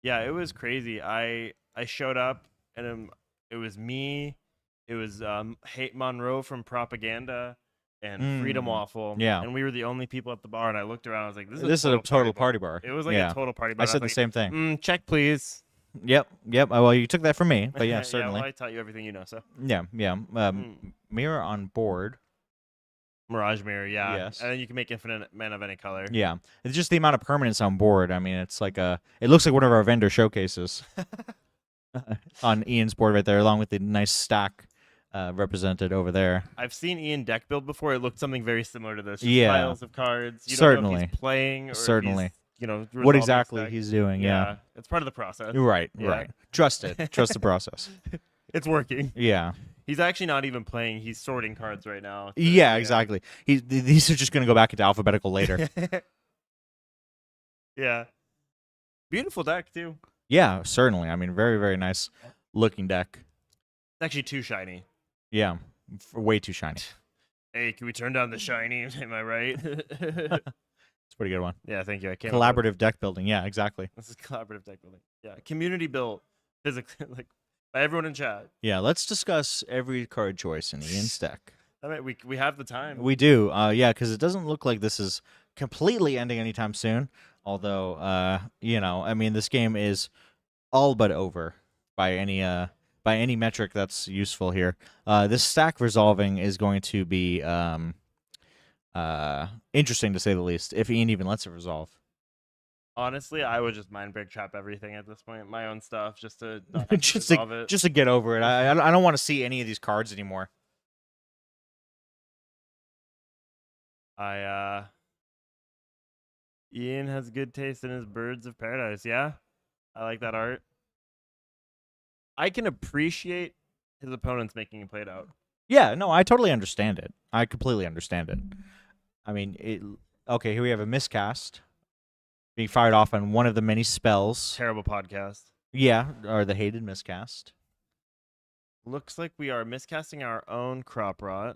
Yeah, it was crazy. I showed up, and it was me. It was Hate Monroe from Propaganda and Freedom Waffle. Yeah. And we were the only people at the bar, and I looked around. I was like, this is a total party bar. It was like Yeah. a total party bar. I said the was same thing. like, check, please. Yep. Well, you took that from me, but yeah, certainly. Yeah, well, I taught you everything you know, so. Yeah. Mirror on board. Mirage Mirror, yeah. Yes. And then you can make Infinite Man of any color. Yeah, it's just the amount of permanence on board. I mean, it's like it looks like one of our vendor showcases on Ian's board right there, along with the nice stack represented over there. I've seen Ian deck build before. It looked something very similar to this. Just Yeah. piles of cards. You don't know Certainly. if he's playing or Certainly. if he's, What resolving exactly stack. he's doing? Yeah. It's part of the process. Right. Yeah. Right. Trust it. Trust the process. It's working. Yeah. He's actually not even playing. He's sorting cards right now. Yeah. Exactly. These are just going to go back into alphabetical later. Yeah. Beautiful deck, too. Yeah. Certainly. I mean, very, very nice looking deck. It's actually too shiny. Yeah. Way too shiny. Hey, can we turn down the shiny? Am I right? It's a pretty good one. Yeah, thank you. I can't. Collaborative deck building. Yeah. Exactly. This is collaborative deck building. Yeah, community built physically, like by everyone in chat. Yeah. Let's discuss every card choice in Ian's deck. I mean, we have the time. We do, yeah, because it doesn't look like this is completely ending anytime soon. Although, I mean, this game is all but over by any metric that's useful here. This stack resolving is going to be interesting to say the least. If Ian even lets it resolve. Honestly, I would just mind break trap everything at this point, my own stuff, just to not have to just resolve it. to get over it. I don't want to see any of these cards anymore. Ian has good taste in his Birds of Paradise. Yeah, I like that art. I can appreciate his opponents making him play it out. Yeah, no, I totally understand it. I completely understand it. I mean, okay, here we have a miscast being fired off on one of the many spells. Terrible podcast. Yeah, or the hated miscast. Looks like we are miscasting our own Crop Rot.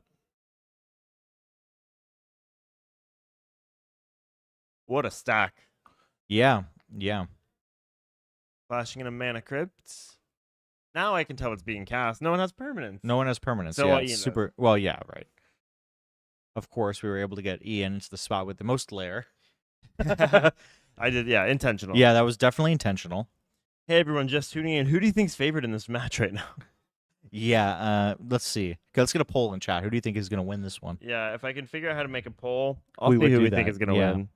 What a stack. Yeah. Flashing in a Mana Crypt. Now I can tell it's being cast. No one has permanence. No one has permanence. So yeah, Ian it's does. super. Well, yeah, right. Of course, we were able to get Ian into the spot with the most lair. I did, yeah, intentional. Yeah, that was definitely intentional. Hey, everyone, just tuning in. Who do you think's favored in this match right now? Yeah, let's see. Okay, let's get a poll in chat. Who do you think is going to win this one? Yeah, if I can figure out how to make a poll, I'll We see would who do we think that, is going to yeah. win.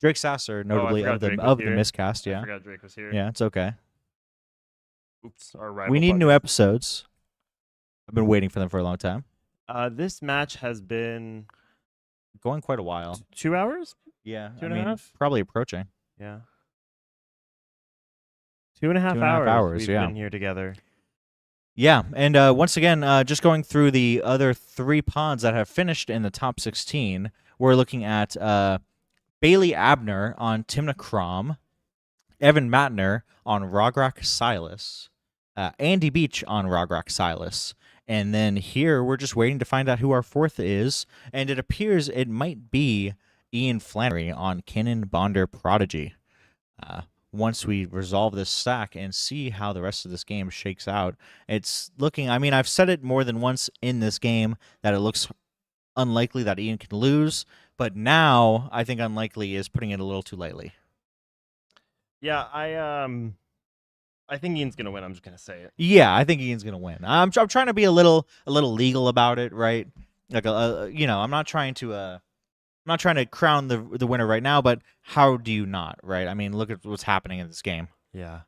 Drake Sasser, notably forgot of the Drake was here. miscast. I Yeah, forgot Drake was here. yeah, it's okay. Oops, our rival We need new podcast. episodes. I've been waiting for them for a long time. This match has been Going quite a while. 2 hours? Yeah, Two and a half? Probably approaching. Yeah. 2.5 2.5 hours, we've yeah. been here together. Yeah, and once again, just going through the other 3 pods that have finished in the top 16, we're looking at Bailey Abner on Timna Crom, Evan Matner on Rograk Silas, Andy Beach on Rograk Silas, and then here we're just waiting to find out who our 4th is, and it appears it might be Ian Flannery on Cannon Bonder Prodigy. Once we resolve this stack and see how the rest of this game shakes out, it's looking, I mean, I've said it more than once in this game that it looks unlikely that Ian can lose, but now I think unlikely is putting it a little too lightly. Yeah, I think Ian's gonna win. I'm just gonna say it. Yeah, I think Ian's gonna win. I'm trying to be a little legal about it, right? Like I'm not trying to not trying to crown the winner right now, but how do you not, right? I mean, look at what's happening in this game. Yeah.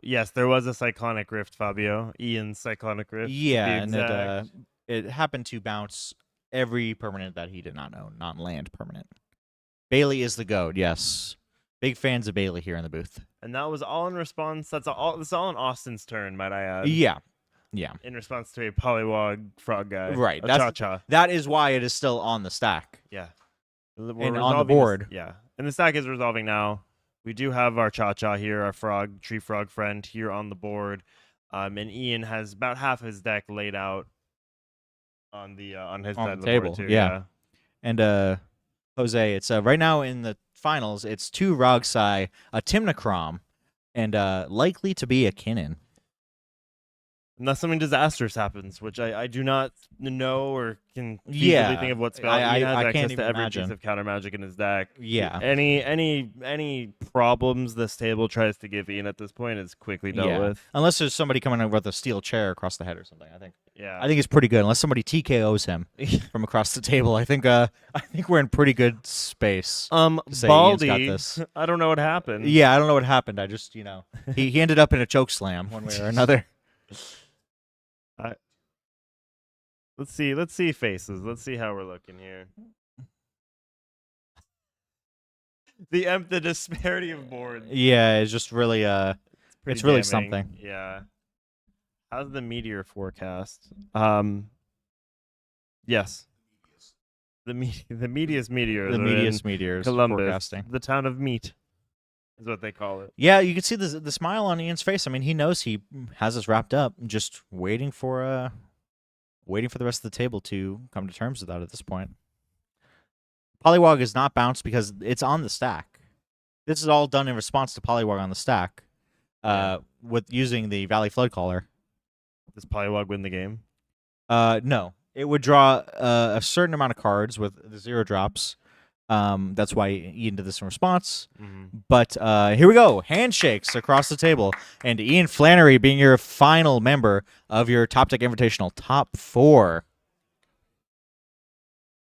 Yes, there was a cyclonic rift, Fabio. Ian's cyclonic rift. Yeah, to be and exact. it happened to bounce every permanent that he did not own, non-land permanent. Bailey is the goat, yes. Big fans of Bailey here in the booth. And that was all in response. That's all on Austin's turn, might I add. Yeah. In response to a Polywog frog guy. Right, A that's- cha-cha. That is why it is still on the stack. Yeah. And on the resolving this- board. yeah. And the stack is resolving now. We do have our cha-cha here, our tree frog friend here on the board. And Ian has about half his deck laid out on his On side the of the table, board too. yeah. And Jose, it's right now in the finals, it's 2 Rogsai, a Timnacrom, and likely to be a Kinnan. Unless something disastrous happens, which I do not know or can feasibly Yeah, think of what spell. I Ian has can't access even to every imagine. piece of counter magic in his deck. Yeah. Any problems this table tries to give Ian at this point is quickly dealt Yeah. with. Unless there's somebody coming in with a steel chair across the head or something, I think. Yeah. I think it's pretty good. Unless somebody TKOs him from across the table, I think we're in pretty good space. say Ian's got Baldy, this. I don't know what happened. Yeah, I don't know what happened. I just, he ended up in a choke slam one way or another. Let's see faces. Let's see how we're looking here. The disparity of boards. Yeah, it's just really pretty it's really damning. something. Yeah. How's the meteor forecast? Yes. The meteor's meteors. the are in medius meteors Columbus, forecasting. the town of meat, is what they call it. Yeah, you can see the smile on Ian's face. I mean, he knows he has us wrapped up, just waiting for the rest of the table to come to terms with that at this point. Polywog is not bounced because it's on the stack. This is all done in response to Polywog on the stack, with using the Valley Flood Caller. Does Polywog win the game? No, it would draw a certain amount of cards with the 0 drops. That's why Ian did this in response. Mm-hmm. But here we go. Handshakes across the table. And Ian Flannery being your final member of your Topdeck Invitational top 4.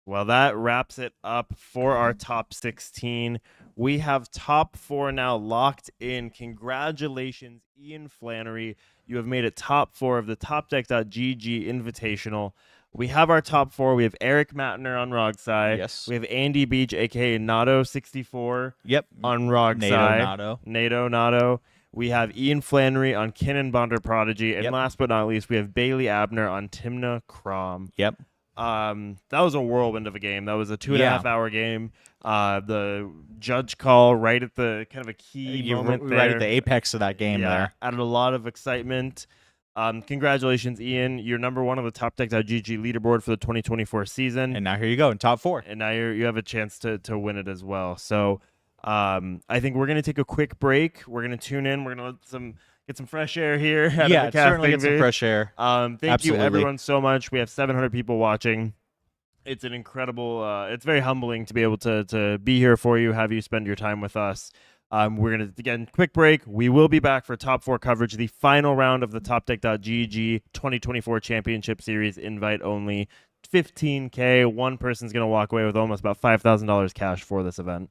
Well, that wraps it up for our top 16. We have top 4 now locked in. Congratulations, Ian Flannery. You have made it top 4 of the Topdeck.gg Invitational. We have our top 4. We have Eric Matner on Rogsai. Yes. We have Andy Beach, a.k.a. Nato64 Yep. on Rogsai. NATO. Nato. We have Ian Flannery on Kinnan Bonder Prodigy. And Yep. last but not least, we have Bailey Abner on Timna Crom. Yep. That was a whirlwind of a game. That was a 2.5 hour game. The judge call right at the kind of a key moment there. Right at the apex of that game there. Added a lot of excitement. Congratulations, Ian. You're number 1 on the Topdeck.gg leaderboard for the 2024 season. And now here you go in top 4. And now you have a chance to win it as well. So I think we're going to take a quick break. We're going to tune in. We're going to get some fresh air here. Yeah, certainly get some fresh air. Thank Absolutely. you, everyone, so much. We have 700 people watching. It's an incredible, it's very humbling to be able to be here for you, have you spend your time with us. We're going to, again, quick break. We will be back for top 4 coverage, the final round of the Topdeck.gg 2024 Championship Series, invite only. $15K. One person's going to walk away with almost about $5,000 cash for this event.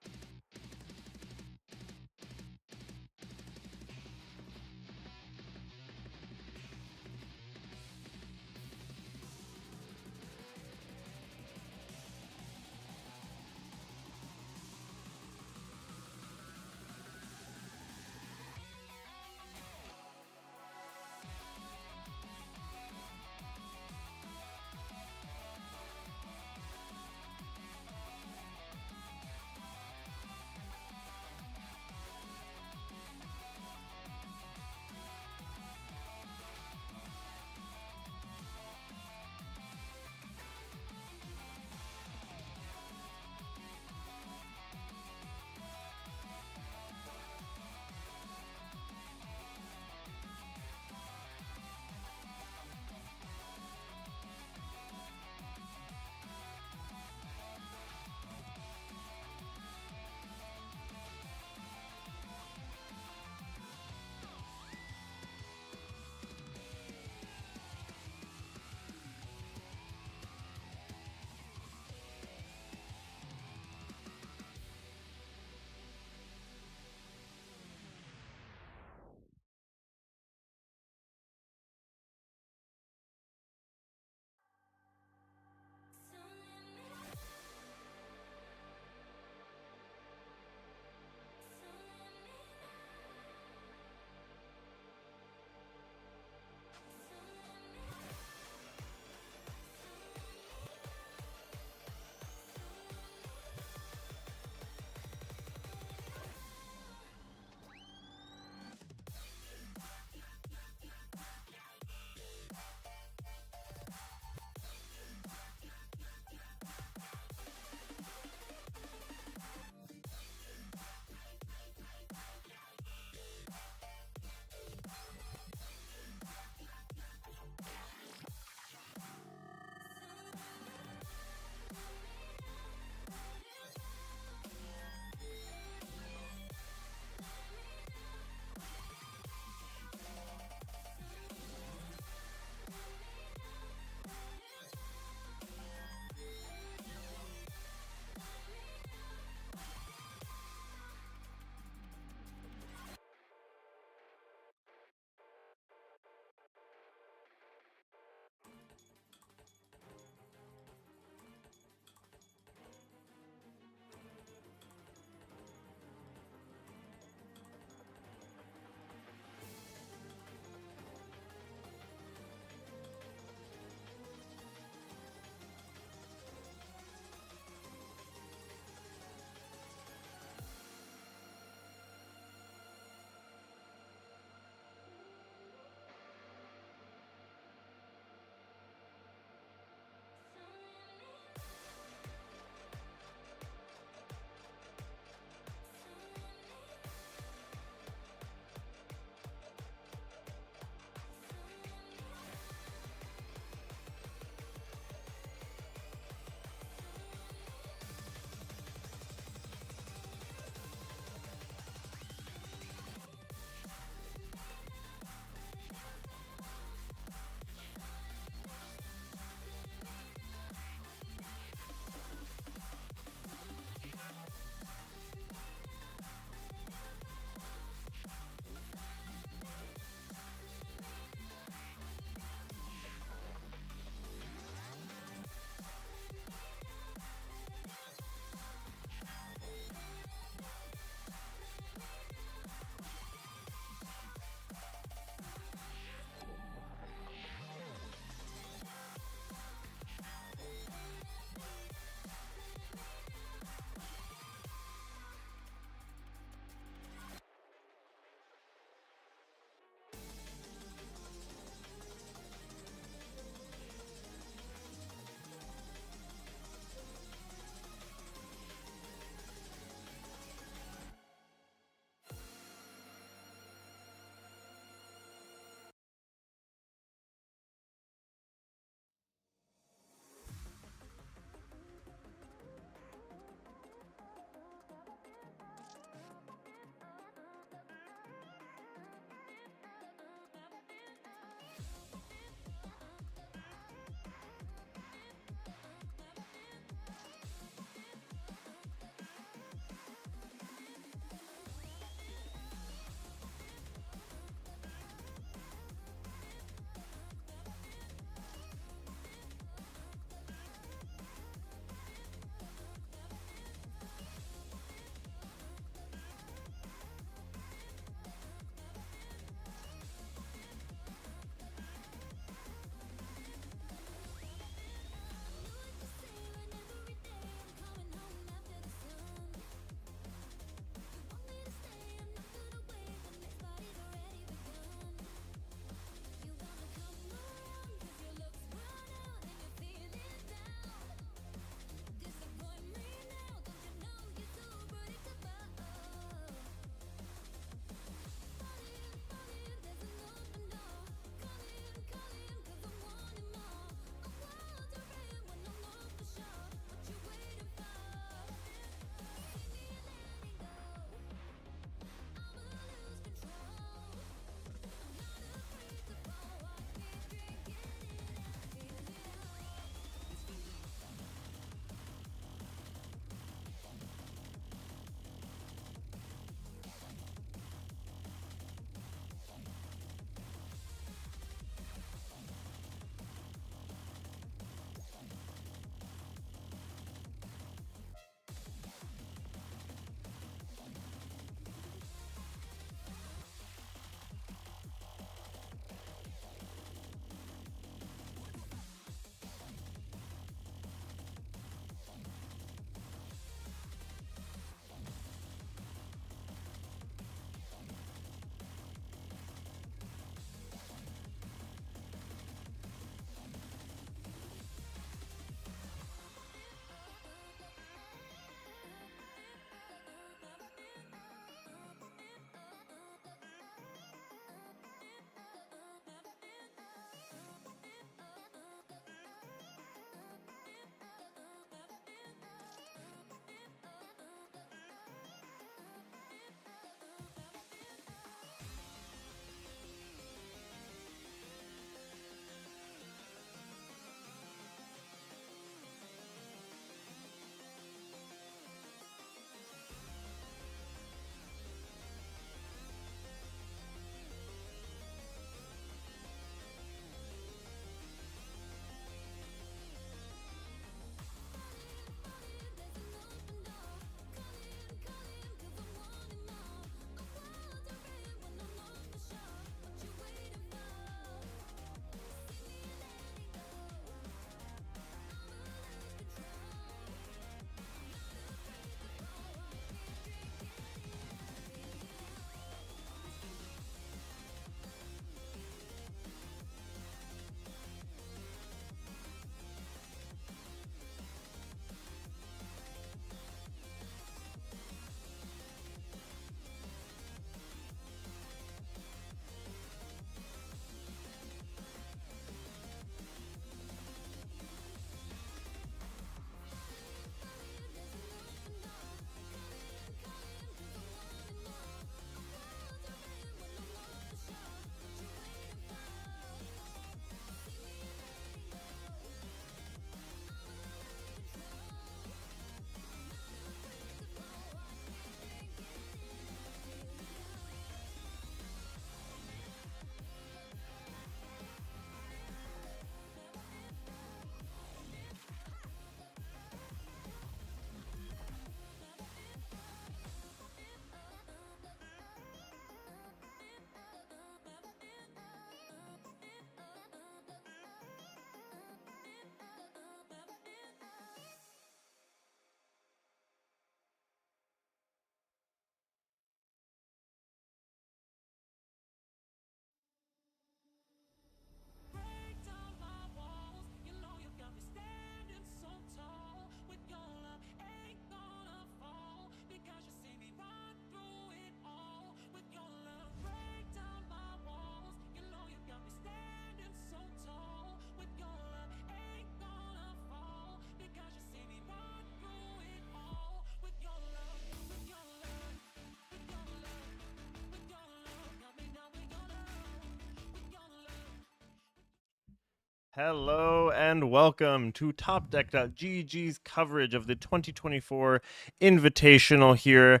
Hello and welcome to Topdeck.gg's coverage of the 2024 Invitational here.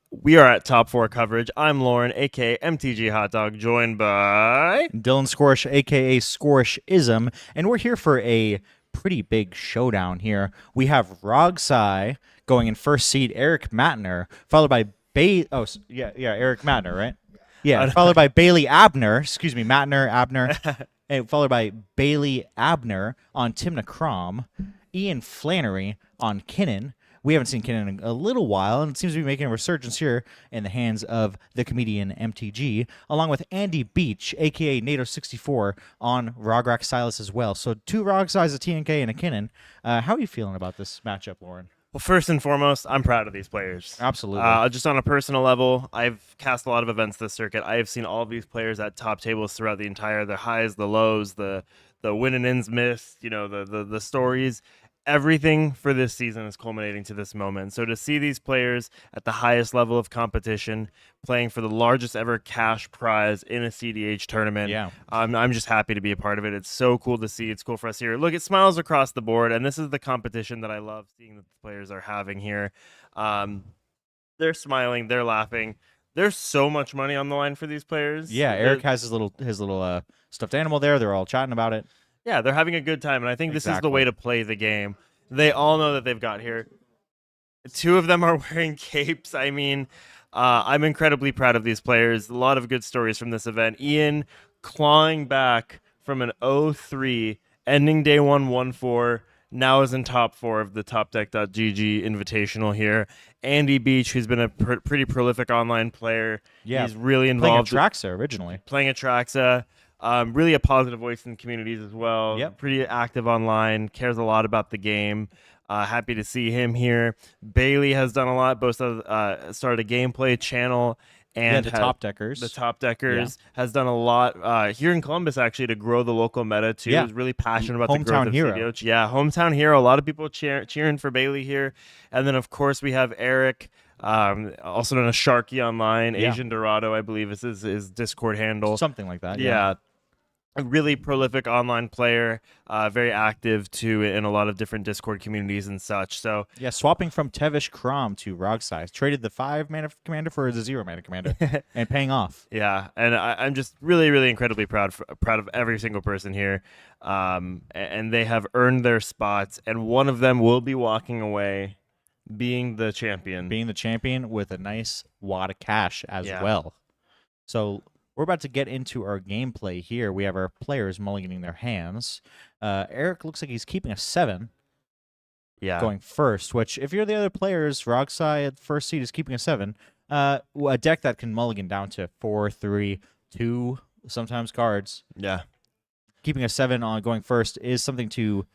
We are at Top 4 coverage. I'm Lauren, aka MTG Hot Dog, joined by Dylan Squorish, aka Squorishism, and we're here for a pretty big showdown here. We have Rogsai going in first seed, Eric Matner, followed by Eric Matner, right? Yeah, followed by Bailey Abner. Excuse me, Matner, Abner. And followed by Bailey Abner on Timna Crom, Ian Flannery on Kinnan. We haven't seen Kinnan in a little while, and it seems to be making a resurgence here in the hands of the comedian MTG, along with Andy Beach, a.k.a. NATO64, on Rograk Silas as well. So 2 Rogsais, a TNK, and a Kinnan. How are you feeling about this matchup, Lauren? Well, first and foremost, I'm proud of these players. Absolutely. Just on a personal level, I've cast a lot of events this circuit. I have seen all of these players at top tables throughout the entire, the highs, the lows, the win and ends missed, the stories. Everything for this season is culminating to this moment. So to see these players at the highest level of competition, playing for the largest ever cash prize in a CDH tournament, Yeah. I'm just happy to be a part of it. It's so cool to see. It's cool for us here. Look, it smiles across the board, and this is the competition that I love seeing that the players are having here. They're smiling, they're laughing. There's so much money on the line for these players. Yeah, Eric has his little stuffed animal there. They're all chatting about it. Yeah, they're having a good time, and I think this is the Exactly. way to play the game. They all know that they've got here. 2 of them are wearing capes. I mean, I'm incredibly proud of these players. A lot of good stories from this event. Ian clawing back from an 0-3, ending day 1-1-4, now is in top 4 of the Topdeck.gg Invitational here. Andy Beach, who's been a pretty prolific online player. Yeah, He's really playing involved. Atraxa originally. Playing Atraxa. Really a positive voice in the communities as well. Yep. Pretty active online, cares a lot about the game. Happy to see him here. Bailey has done a lot, both started a gameplay channel and the Top Deckers. The Top Deckers has done a lot here in Columbus actually to grow the local meta too. Yeah. He's really passionate about the growth Hometown of hero. CDH. Yeah, hometown hero. A lot of people cheering for Bailey here. And then of course we have Eric, also known as Sharky online, Yeah. Asian Dorado, I believe is his Discord handle. Something like that. Yeah. A really prolific online player, very active too in a lot of different Discord communities and such. So Yeah, swapping from Tevish Crom to Rogsai. Traded the 5-mana commander for the 0-mana commander and paying off. yeah, and I'm just really incredibly proud of every single person here, and they have earned their spots. And one of them will be walking away, being the champion. Being the champion with a nice wad of cash as Yeah. well. So we're about to get into our gameplay here. We have our players mulliganing their hands. Eric looks like he's keeping a 7 yeah, going first, which if you're the other players, Rogsai at first seed is keeping a 7. A deck that can mulligan down to 4, 3, 2, sometimes cards. yeah. Keeping a 7 on going first is something to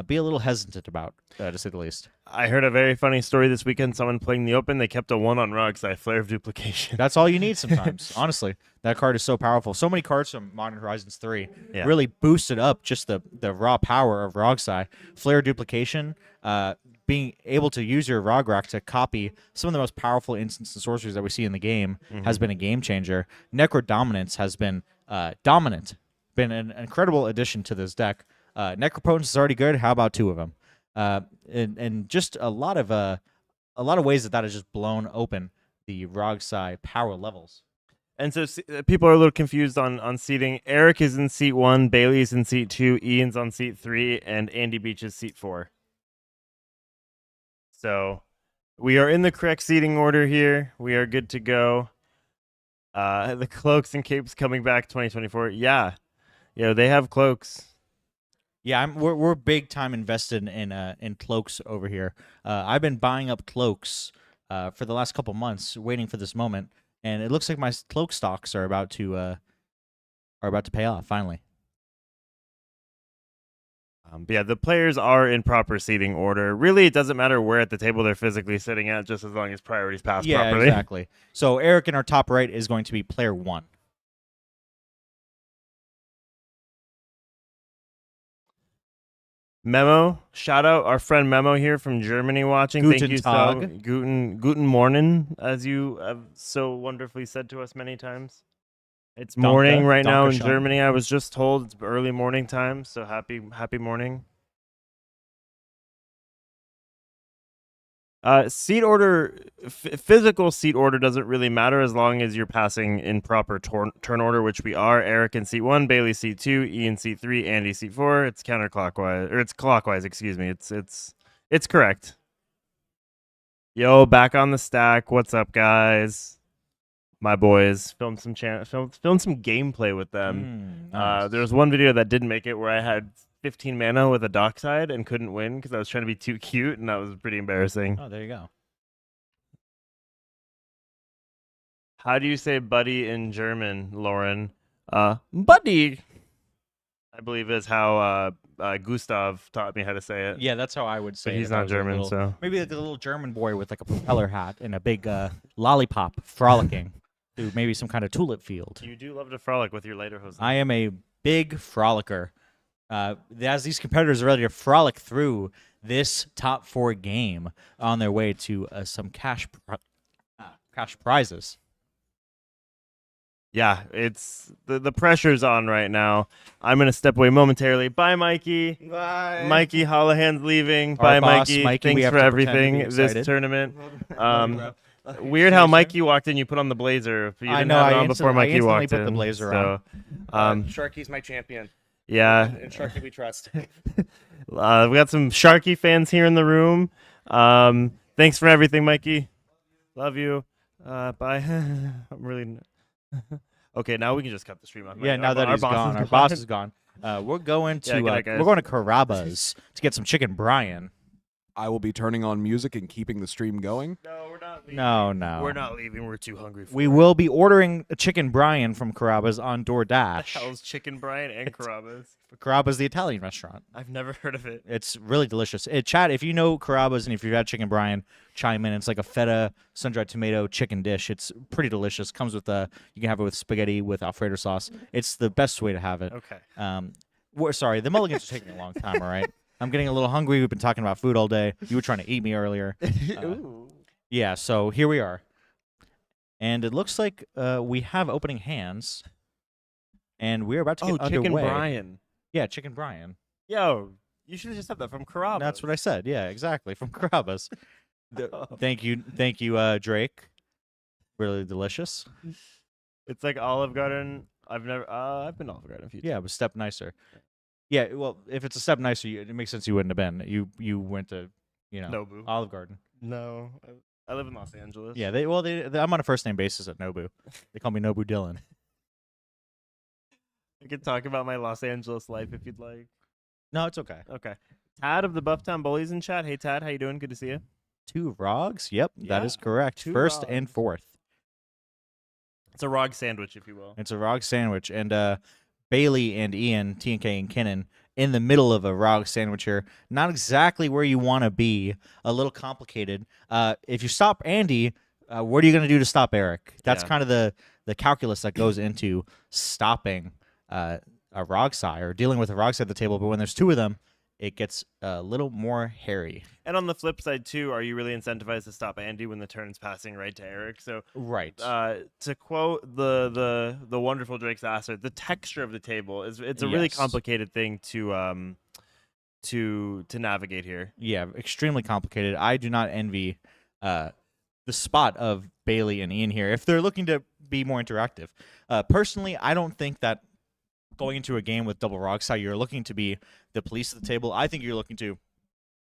be a little hesitant about, to say the least. I heard a very funny story this weekend. Someone playing the Open, they kept a 1 on Rogsai, Flare of Duplication. That's all you need sometimes, honestly. That card is so powerful. So many cards from Modern Horizons 3 Yeah. really boosted up just the raw power of Rogsai. Flare Duplication, being able to use your Rograk to copy some of the most powerful instants and sorceries that we see in the game has been a game changer. Necro Dominance has been dominant, been an incredible addition to this deck. Necropotence is already good. How about 2 of them? And just a lot of ways that has just blown open the Rogsai power levels. And so people are a little confused on seating. Eric is in seat 1, Bailey is in seat 2, Ian's on seat 3, and Andy Beach is seat 4. So we are in the correct seating order here. We are good to go. The cloaks and capes coming back 2024. Yeah, they have cloaks. Yeah, we're big time invested in cloaks over here. I've been buying up cloaks for the last couple months, waiting for this moment, and it looks like my cloak stocks are about to pay off finally. But yeah, the players are in proper seating order. Really, it doesn't matter where at the table they're physically sitting at, just as long as priorities pass Yeah, properly. exactly. So Eric in our top right is going to be player 1. Memo, shout out our friend Memo here from Germany watching. Guten Thank you Tag. so guten Morgen, as you have so wonderfully said to us many times. It's morning Danke, right now in Danke schön. Germany. I was just told it's early morning time, so happy morning. Seat order, physical seat order doesn't really matter as long as you're passing in proper turn order, which we are. Eric in seat 1, Bailey seat 2, Ian seat 3, Andy seat 4. It's counterclockwise, or it's clockwise. Excuse me. It's correct. Yo, back on the stack. What's up, guys? My boys filmed some filmed some gameplay with them. Nice. There was one video that didn't make it where I had 15 mana with a dockside and couldn't win because I was trying to be too cute, and that was pretty embarrassing. Oh, there you go. How do you say buddy in German, Lauren? Buddy, I believe is how Gustav taught me how to say it. Yeah, that's how I would say But it he's if I not was a German, little- so Maybe like a little German boy with like a propeller hat and a big lollipop frolicking through maybe some kind of tulip field. you do love to frolic with your lederhosen. I am a big frolicker. As these competitors are ready to frolic through this top 4 game on their way to some cash prizes. Yeah, it's the pressure's on right now. I'm gonna step away momentarily. Bye, Mikey. Bye. Mikey Hollahan's leaving. Our Bye, boss, Mikey. Mikey, we Thanks have for to pretend to be everything this excited. tournament. Weird how Mikey walked in. You put on the blazer. You I didn't know, have it I on before instantly- I Mikey instantly walked put in. the blazer so, Sharky's my champion. yeah, And Sharky we trust. we got some Sharky fans here in the room. Thanks for everything, Mikey. Love you. Bye. I'm really. Okay, now we can just cut the stream off. Yeah, now that he's gone, our boss is gone. We're going to good night, guys. we're going to Carrabba's to get some chicken Brian. I will be turning on music and keeping the stream going. No, we're not leaving. No. We're not leaving. We're too hungry for We it. will be ordering a chicken Brian from Carrabba's on What the DoorDash. hell's Chicken Brian and Carrabba's? Carrabba's, the Italian restaurant. I've never heard of it. It's really delicious. Chat, if you know Carrabba's and if you've had chicken Brian, chime in. It's like a feta, sun-dried tomato chicken dish. It's pretty delicious. Comes with you can have it with spaghetti with Alfredo sauce. It's the best way to have it. Okay. We're sorry, the mulligans are taking a long time. All right, I'm getting a little hungry. We've been talking about food all day. You were trying to eat me earlier. Ooh. Yeah, so here we are, and it looks like we have opening hands, and we're about to get Chicken underway. Brian. Yeah, chicken Brian. Yo, you should have just said that from Carrabba's. That's what I said. Yeah, exactly. From Carrabba's. Thank you, Drake. Really delicious. It's like Olive Garden. I've been Olive Garden a few times. Yeah, it was step nicer. Yeah, well, if it's a step nicer, it makes sense you wouldn't have been. You went to, Nobu. Olive Garden. No, I live in Los Angeles. Yeah, I'm on a first name basis at Nobu. They call me Nobu Dylan. I could talk about my Los Angeles life if you'd like. No, it's okay. Okay. Tad of the Bufftown Bullies in chat. Hey, Tad, how you doing? Good to see you. 2 Rogs? Yep, that Yeah, is correct. 2 First and Rogs. fourth. It's a Rog sandwich, if you will. It's a Rog sandwich. And Bailey and Ian, TNK and Kinnan, in the middle of a Rog sandwich here. Not exactly where you want to be. A little complicated. If you stop Andy, what are you going to do to stop Eric? That's Yeah. kind of the calculus that goes into stopping a Rogsai or dealing with a Rogsai at the table. But when there's 2 of them, it gets a little more hairy. And on the flip side, too, are you really incentivized to stop Andy when the turn's passing right to Eric? So, Right. to quote the wonderful Drake Sasser, the texture of the table it's a really Yes. complicated thing to navigate here. Yeah, extremely complicated. I do not envy the spot of Bailey and Ian here if they're looking to be more interactive. Personally, I don't think that going into a game with double Rogsai, you're looking to be the police of the table. I think you're looking to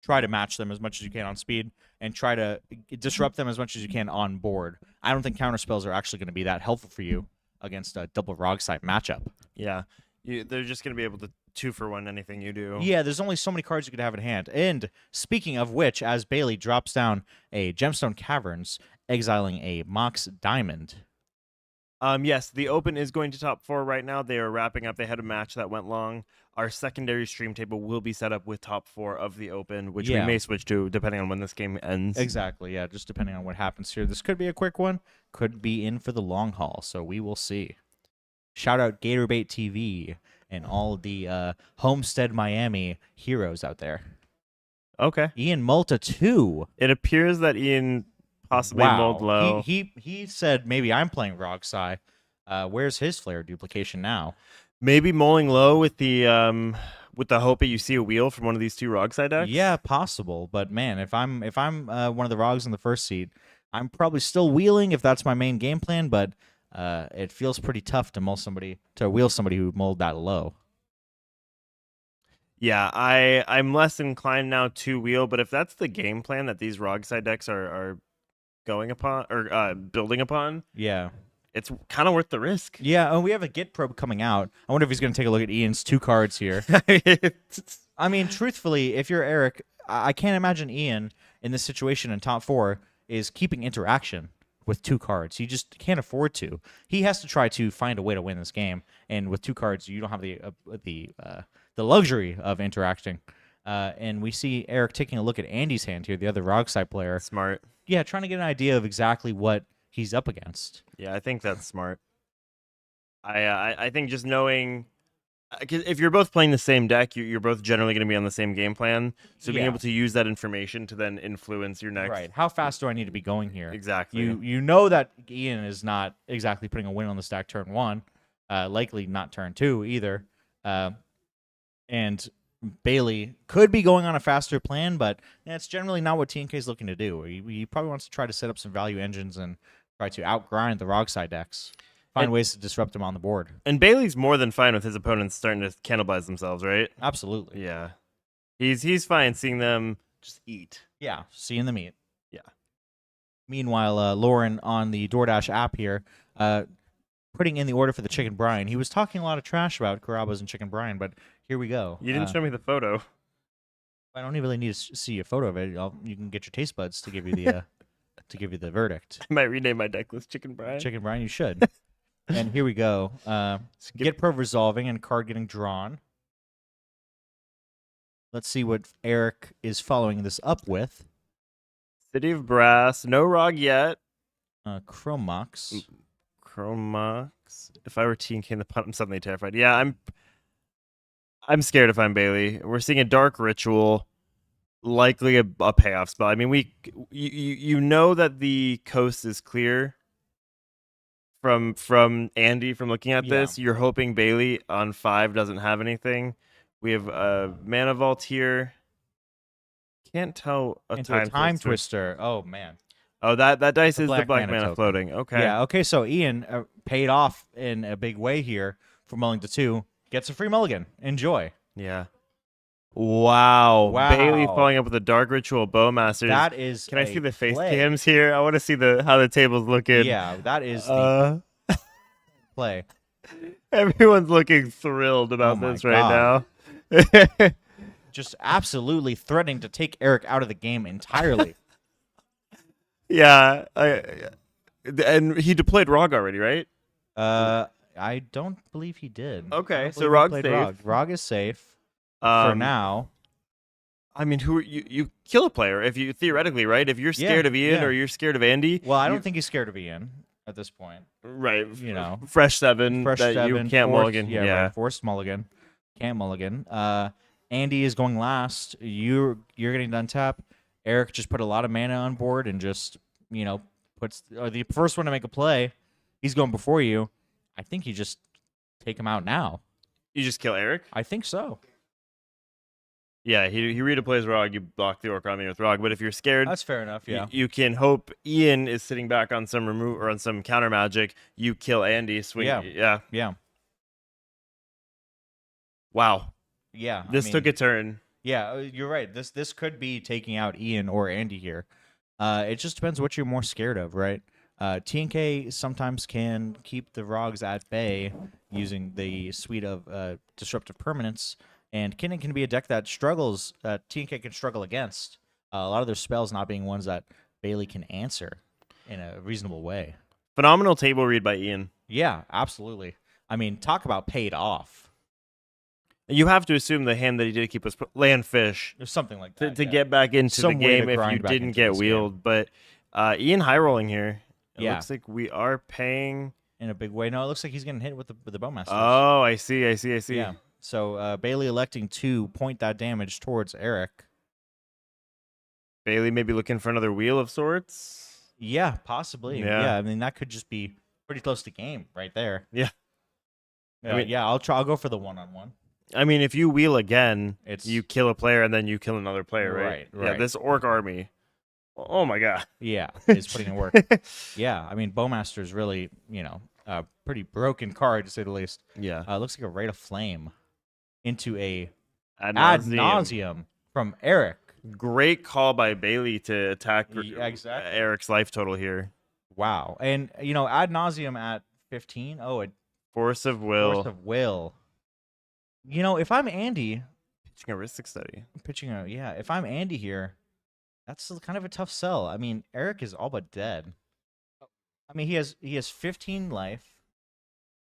try to match them as much as you can on speed and try to disrupt them as much as you can on board. I don't think counterspells are actually going to be that helpful for you against a double Rogsai matchup. Yeah, they're just going to be able to 2-for-1 anything you do. Yeah, there's only so many cards you could have in hand. And speaking of which, as Bailey drops down a Gemstone Caverns, exiling a Mox Diamond. Yes, the Open is going to top 4 right now. They are wrapping up. They had a match that went long. Our secondary stream table will be set up with top 4 of the Open, which we Yeah. may switch to depending on when this game ends. Exactly, yeah, just depending on what happens here. This could be a quick one, could be in for the long haul, so we will see. Shout out Gatorbait TV and all the Homestead Miami heroes out there. Okay. Ian Malta too. It appears that Ian possibly Wow. mulled low. He said maybe I'm playing Rogsai. Where's his flare duplication now? Maybe mulling low with the hope that you see a wheel from one of these two Rogside decks. Yeah, possible. But man, if I'm one of the Rogs in the first seat, I'm probably still wheeling if that's my main game plan. But it feels pretty tough to wheel somebody who mulled that low. Yeah, I'm less inclined now to wheel, but if that's the game plan that these Rogside decks are going upon or building upon, Yeah. it's kind of worth the risk. Yeah, and we have a Git probe coming out. I wonder if he's going to take a look at Ian's 2 cards here. I mean, truthfully, if you're Eric, I can't imagine Ian in this situation in top 4 is keeping interaction with 2 cards. He just can't afford to. He has to try to find a way to win this game, and with 2 cards, you don't have the luxury of interacting. And we see Eric taking a look at Andy's hand here, the other Rogside player. Smart. Yeah, trying to get an idea of exactly what he's up against. Yeah, I think that's smart. I think just knowing, 'cause if you're both playing the same deck, you're both generally going to be on the same game plan. So being Yeah. able to use that information to then influence your next. Right. How fast do I need to be going here? Exactly. You know that Ian is not exactly putting a win on the stack turn 1, likely not turn 2 either. And Bailey could be going on a faster plan, but that's generally not what TNK is looking to do. He probably wants to try to set up some value engines and try to outgrind the Rogside decks. Find ways to disrupt them on the board. And Bailey's more than fine with his opponents starting to cannibalize themselves, right? Absolutely. Yeah. He's fine seeing them just eat. Yeah, seeing them eat. Yeah. Meanwhile, Lauren on the DoorDash app here, putting in the order for the chicken brine. He was talking a lot of trash about Carrabba's and chicken brine, but here we go. You didn't show me the photo. I don't really need to see a photo of it. You can get your taste buds to give you the the verdict. I might rename my deck list Chicken Brine. Chicken brine, you should. And here we go. Get Pro resolving and card getting drawn. Let's see what Eric is following this up with. City of Brass. No Rog yet. Chromox. Chromox. If I were TNK in the punt, I'm suddenly terrified. Yeah, I'm scared if I'm Bailey. We're seeing a Dark Ritual, likely a payoff spell. I mean, you know that the coast is clear from Andy from looking at this. You're hoping Bailey on 5 doesn't have anything. We have a Mana Vault here. Can't tell a time twister. Oh man. Oh, that dice is the black black mana mana token. floating. Okay. Yeah. Okay. So Ian paid off in a big way here for mulling to 2. Gets a free mulligan. Enjoy. Yeah. Wow. Wow. Bailey following up with a Dark Ritual Bowmasters. That is. Can I see the face play. cams here? I want to see how the table's looking. Yeah, that is the play. Everyone's looking thrilled about Oh my this right now. Just absolutely threatening to take Eric out of the game entirely. Yeah. And he deployed Rog already, right? I don't believe he did. Okay, I don't so believe he Rog's played safe. Rog. Rog is safe for now. I mean, you kill a player if you theoretically, right? If you're scared of Ian yeah. or you're scared of Andy. Well, I don't think he's scared of Ian at this point. Right. You know, fresh 7 fresh that 7, you can't forced, mulligan. Yeah, right, forced mulligan. Can't mulligan. Andy is going last. You're getting done tap. Eric just put a lot of mana on board and just, puts the first one to make a play. He's going before you. I think you just take him out now. You just kill Eric? I think so. Yeah, he redeploys Rog. You block the Orc Army with Rog. But if you're scared, That's fair enough, yeah. you can hope Ian is sitting back on some remove or on some counter magic. You kill Andy. Swing. Yeah. Wow. Yeah. This took a turn. Yeah, you're right. This could be taking out Ian or Andy here. It just depends what you're more scared of, right? TNK sometimes can keep the Rogs at bay using the suite of disruptive permanents, and Kinnan can be a deck that struggles. TNK can struggle against a lot of their spells not being ones that Bailey can answer in a reasonable way. Phenomenal table read by Ian. Yeah, absolutely. I mean, talk about paid off. You have to assume the hand that he did keep was land fish There's something like that to yeah. get back into Some the way to game if grind you back didn't into get this wheeled. But Ian high rolling here. It Yeah. looks like we are paying in a big way. No, it looks like he's getting hit with the Bowmasters. Oh, I see. Yeah. So Bailey electing to point that damage towards Eric. Bailey maybe looking for another wheel of sorts. Yeah, possibly. Yeah. I mean, that could just be pretty close to game right there. Yeah. I mean, yeah, I'll go for the 1-on-1. I mean, if you wheel again, It's you kill a player and then you kill another player, right? Right, Yeah, right. this orc army. Oh my god. Yeah, it's putting in work. Yeah, I mean, Bowmaster's really, a pretty broken card to say the least. Yeah. Looks like a Rite of Flame into a Ad Ad nauseam. Nauseam from Eric. Great call by Bailey to attack Yeah, exactly. Eric's life total here. Wow. And, Ad Nauseam at 15. Oh, a Force of will. Force of Will. If I'm Andy, Pitching a Ristic Study. if I'm Andy here, that's kind of a tough sell. I mean, Eric is all but dead. I mean, he has 15 life.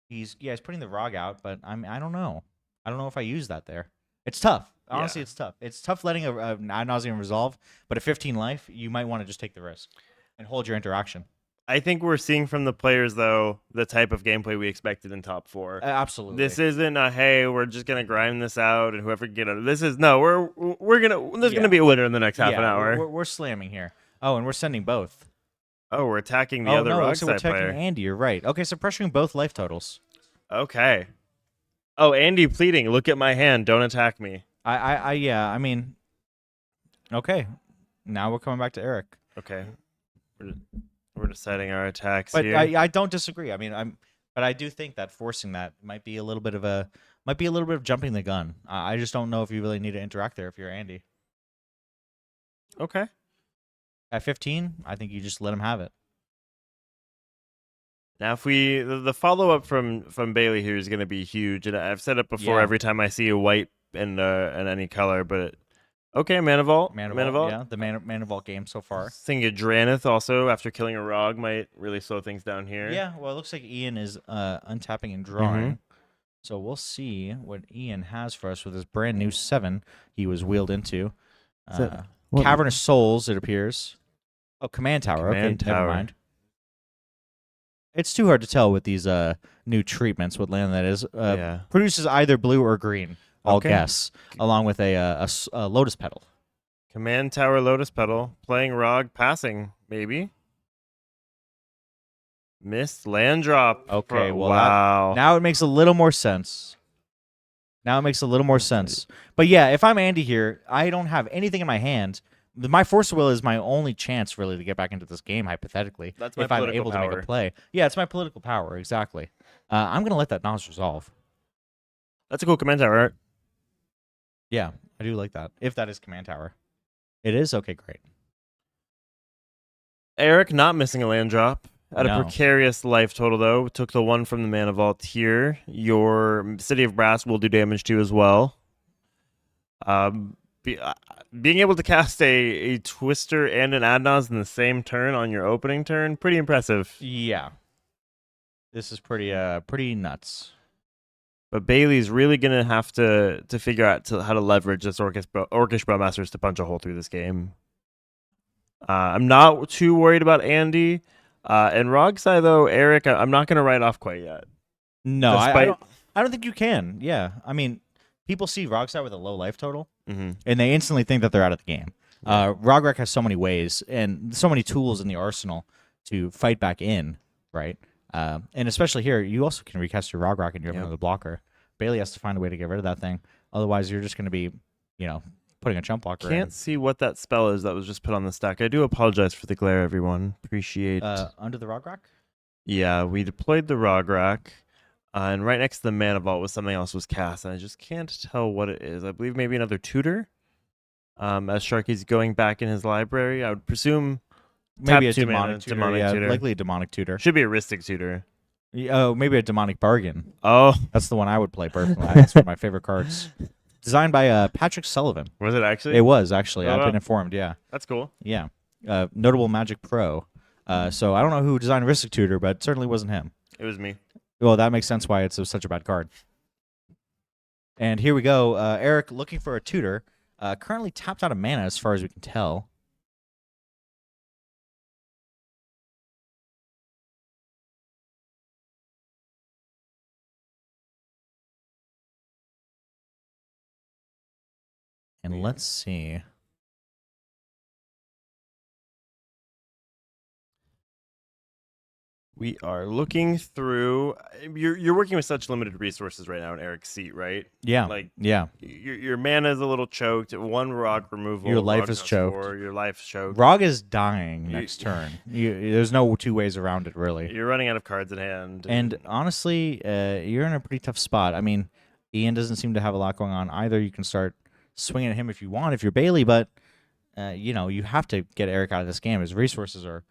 He's putting the Rog out, but I don't know. I don't know if I use that there. It's tough. Honestly, Yeah. it's tough. It's tough letting a Ad Nauseam resolve, but at 15 life, you might want to just take the risk and hold your interaction. I think we're seeing from the players, though, the type of gameplay we expected in top 4. Absolutely. This isn't a, hey, we're just going to grind this out and whoever can get it. This is, no, there's going to be a winner in the next half an hour. We're slamming here. Oh, and we're sending both. Oh, we're attacking the other no, Rock so we're side attacking player. Andy. You're right. Okay, so pressuring both life totals. Okay. Oh, Andy pleading, look at my hand, don't attack me. I mean, okay. Now we're coming back to Eric. Okay. We're deciding our attacks But here. I don't disagree. I mean, but I do think that forcing that might be a little bit of jumping the gun. I just don't know if you really need to interact there if you're Andy. Okay. At 15, I think you just let him have it. Now, if the follow up from Bailey here is going to be huge, and I've said it before. Yeah. Every time I see a white and any color, but okay, Mana Vault, Yeah, the Mana Vault game so far. Thinking Dranith also after killing a Rog might really slow things down here. Yeah, well, it looks like Ian is untapping and drawing. So we'll see what Ian has for us with his brand new 7 he was wheeled into. Cavernous Souls, it appears. Oh, Command Tower. Command okay, never Tower. mind. It's too hard to tell with these new treatments what land that is. Yeah. Produces either blue or green. I'll Okay. guess, along with a Lotus Petal. Command Tower, Lotus Petal, playing Rog, passing maybe. Missed land drop. Okay, well, wow. Now it makes a little more sense. But yeah, if I'm Andy here, I don't have anything in my hand. My Force of Will is my only chance, really, to get back into this game, hypothetically. That's my if I'm political able to power. make a play. Yeah, it's my political power, exactly. I'm going to let that Nas resolve. That's a cool Command Tower art. Yeah, I do like that. If that is Command Tower. It is? Okay, great. Eric not missing a land drop. At No. a precarious life total, though. Took the 1 from the Mana Vault here. Your City of Brass will do damage to as well. Being able to cast a Twister and an Adnaz in the same turn on your opening turn, pretty impressive. Yeah. This is pretty nuts. But Bailey's really going to have to figure out how to leverage this Orcish Bowmasters to punch a hole through this game. I'm not too worried about Andy. And Rogsai, though, Eric, I'm not going to write off quite yet. No, Despite- I don't think you can. Yeah. I mean, people see Rogstar with a low life total, Mm-hmm. and they instantly think that they're out of the game. Rogrek has so many ways and so many tools in the arsenal to fight back in, right? And especially here, you also can recast your Rogrek and you have another blocker. Bailey has to find a way to get rid of that thing. Otherwise, you're just going to be, putting a chump blocker in. Can't see what that spell is that was just put on the stack. I do apologize for the glare, everyone. Appreciate. Under the Rogrek? Yeah, we deployed the Rograk, and right next to the Mana Vault was something else was cast, and I just can't tell what it is. I believe maybe another tutor. As Sharky's going back in his library, I would presume Maybe a tap 2 demonic mana, tutor. demonic yeah, tutor. likely a demonic tutor. Should be a Ristic tutor. Oh, maybe a demonic bargain. Oh, That's the one I would play personally. That's one of my favorite cards. Designed by Patrick Sullivan. was it actually? It was actually. Oh, I've wow. been informed. Yeah, That's cool. yeah. Notable Magic Pro. So I don't know who designed Ristic Tutor, but it certainly wasn't him. It was me. Well, that makes sense why it's such a bad card. And here we go. Eric looking for a tutor. Currently tapped out of mana as far as we can tell. And let's see. We are looking through. You're working with such limited resources right now in Eric's seat, right? Yeah. Like, yeah. your mana is a little choked. One rock removal. Your life Rog is costs choked. 4, your life's choked. Rog is dying next turn. There's no two ways around it, really. You're running out of cards in hand. And honestly, you're in a pretty tough spot. I mean, Ian doesn't seem to have a lot going on either. You can start swinging at him if you want, if you're Bailey, but you have to get Eric out of this game. His resources are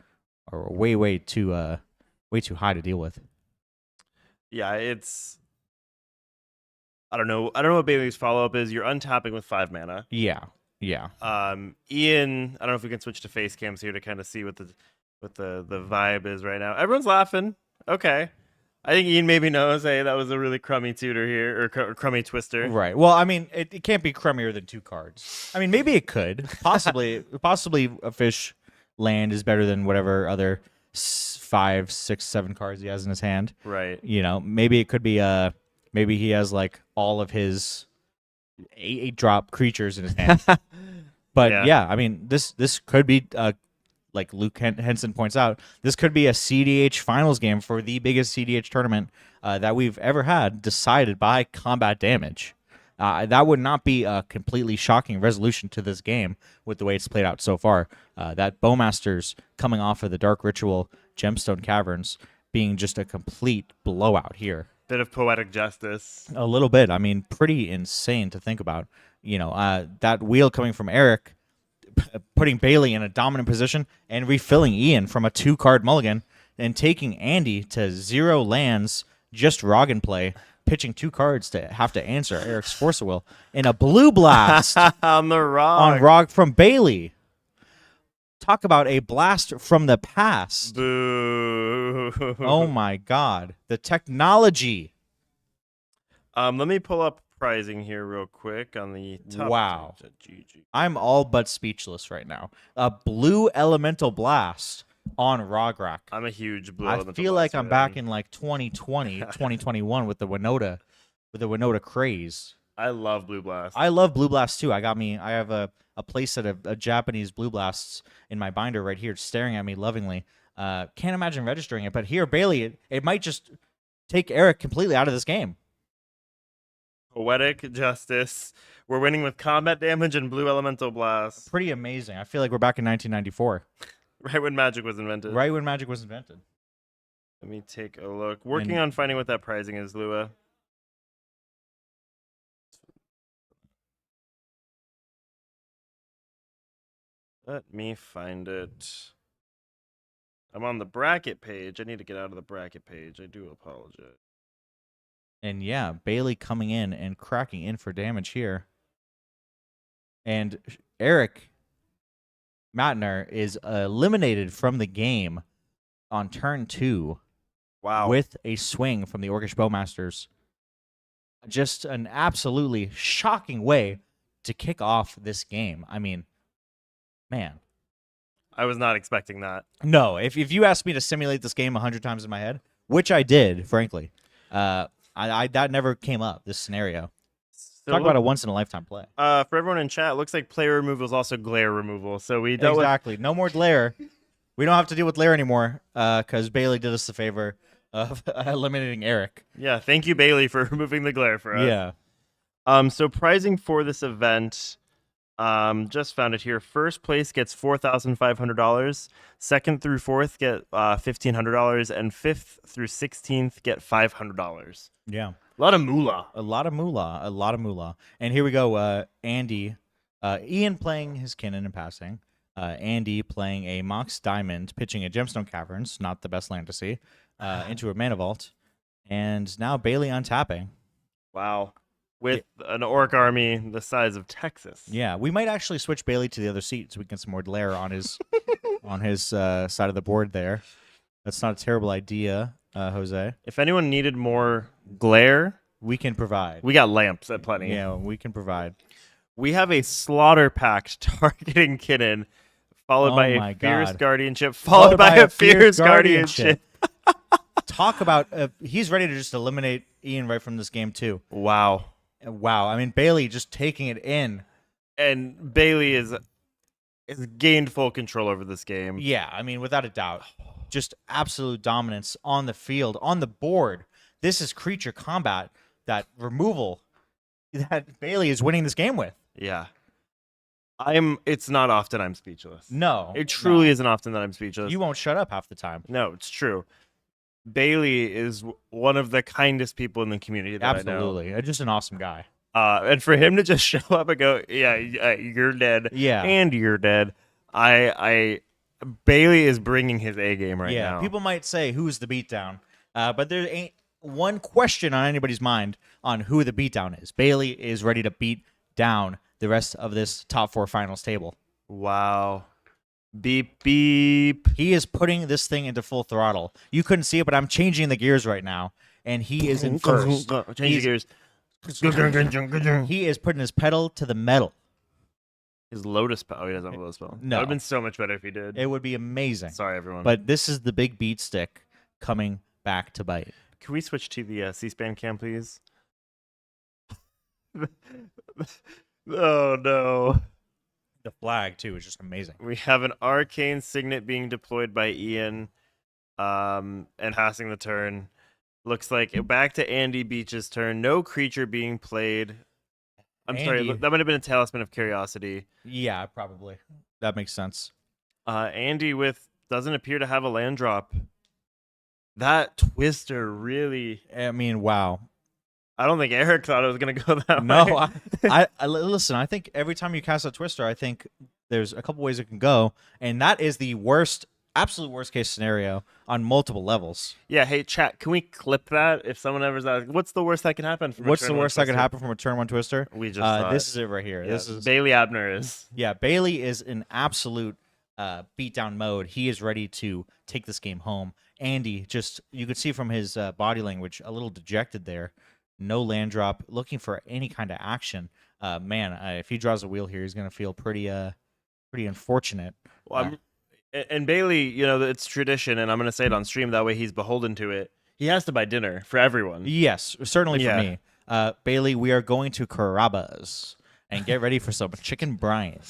way too high to deal with. Yeah, it's. I don't know what Bailey's follow up is. You're untapping with 5 mana. Yeah. Ian, I don't know if we can switch to face cams here to kind of see what the vibe is right now. Everyone's laughing. Okay. I think Ian maybe knows, hey, that was a really crummy tutor here, or crummy twister. Right. Well, I mean, it can't be crummier than 2 cards. I mean, maybe it could. Possibly a fish land is better than whatever other 5, 6, 7 cards he has in his hand. Right. Maybe it could be maybe he has like all of his 8-drop creatures in his hand. But yeah, I mean, this could be like Luke Henson points out, this could be a CDH finals game for the biggest CDH tournament that we've ever had, decided by combat damage. That would not be a completely shocking resolution to this game with the way it's played out so far. That Bowmasters coming off of the Dark Ritual Gemstone Caverns being just a complete blowout here. Bit of poetic justice. A little bit. I mean, pretty insane to think about. That wheel coming from Eric, putting Bailey in a dominant position and refilling Ian from a 2-card mulligan and taking Andy to 0 lands, just Roggen play, pitching 2 cards to have to answer Eric's Force of Will in a blue blast on the Rog. on Rog from Bailey. Talk about a blast from the past. Boo. Oh my God. The technology. Let me pull up pricing here real quick on the top. Wow. GG. I'm all but speechless right now. A blue elemental blast on Rograk. I'm a huge blue I elemental feel like blaster I'm fan. back in like 2020, 2021 with the Winota craze. I love blue blast. I love blue blasts too. I have a playset of Japanese blue blasts in my binder right here, staring at me lovingly. Can't imagine registering it, but here, Bailey, it might just take Eric completely out of this game. Poetic justice. We're winning with combat damage and blue elemental blast. Pretty amazing. I feel like we're back in 1994, Right when magic was invented. right when magic was invented. Let me take a look. Working on finding what that pricing is, Lua. Let me find it. I'm on the bracket page. I need to get out of the bracket page. I do apologize. And yeah, Bailey coming in and cracking in for damage here. And Eric Matner is eliminated from the game on turn 2 Wow. with a swing from the Orcish Bowmasters. Just an absolutely shocking way to kick off this game. I mean, man. I was not expecting that. No, if you asked me to simulate this game 100 times in my head, which I did, frankly, that never came up, this scenario. So Talk about a once-in-a-lifetime play. for everyone in chat, it looks like player removal is also glare removal. So we dealt Exactly. No more glare. We don't have to deal with glare anymore because Bailey did us the favor of eliminating Eric. with... Yeah, thank you, Bailey, for removing the glare for us. Yeah. So pricing for this event, just found it here. First place gets $4,500. Second through fourth get $1,500, and fifth through 16th get $500. Yeah. A lot of moolah. A lot of moolah. And here we go. Andy, Ian playing his Kinnan and passing. Andy playing a Mox Diamond, pitching a Gemstone Caverns, not the best land to see, into a Mana Vault. And now Bailey untapping. Wow. With an orc army the size of Texas. Yeah, we might actually switch Bailey to the other seat so we can get some more glare on his side of the board there. That's not a terrible idea, Jose. If anyone needed more glare, We can provide. we got lamps at plenty. Yeah, we can provide. We have a Slaughter Pact targeting Kinnan, followed Oh by my a Fierce God. Guardianship, followed by a Fierce Guardianship. Talk about he's ready to just eliminate Ian right from this game too. Wow. Wow, I mean Bailey just taking it in. And Bailey is gained full control over this game. Yeah, I mean without a doubt. just absolute dominance on the field, on the board. This is creature combat, that removal that Bailey is winning this game with. Yeah. It's not often I'm speechless. No. It truly no. isn't often that I'm speechless. You won't shut up half the time. No, it's true. Bailey is one of the kindest people in the community that I know. Absolutely. Just an awesome guy. And for him to just show up and go, yeah, you're dead. Yeah. And you're dead. Bailey is bringing his A game right now. People might say, who's the beatdown? But there ain't one question on anybody's mind on who the beatdown is. Bailey is ready to beat down the rest of this top 4 finals table. Wow. Beep, beep. He is putting this thing into full throttle. You couldn't see it, but I'm changing the gears right now, and he is in first. Change the gears. He is putting his pedal to the metal. His Lotus Spell. Oh, he doesn't have a Lotus Spell. No. That would have been so much better if he did. It would be amazing. Sorry, everyone. But this is the big beat stick coming back to bite. Can we switch to the C-SPAN cam, please? Oh, no. The flag, too, is just amazing. We have an Arcane Signet being deployed by Ian and passing the turn. Looks like back to Andy Beach's turn. No creature being played. I'm sorry, Andy- that might have been a Talisman of Curiosity. Yeah, probably. That makes sense. Andy doesn't appear to have a land drop. That Twister really... I mean, wow. I don't think Eric thought it was going to go that No, way. I listen. I think every time you cast a Twister, I think there's a couple ways it can go, and that is the worst, absolute worst case scenario on multiple levels. Yeah, hey, chat, can we clip that? If someone ever's asking, what's the worst that can happen from What's a the turn worst one that could Twister? happen from a turn 1 Twister? We just saw this it. is it right here. Yeah, This is Bailey Abner is. Yeah, Bailey is in absolute beatdown mode. He is ready to take this game home. Andy, just you could see from his body language, a little dejected there. No land drop, looking for any kind of action. If he draws a wheel here, he's going to feel pretty unfortunate. Well, and Bailey, it's tradition, and I'm going to say it on stream. That way he's beholden to it. He has to buy dinner for everyone. Yes, certainly for Yeah. me. Bailey, we are going to Carrabba's and get ready for some chicken brine.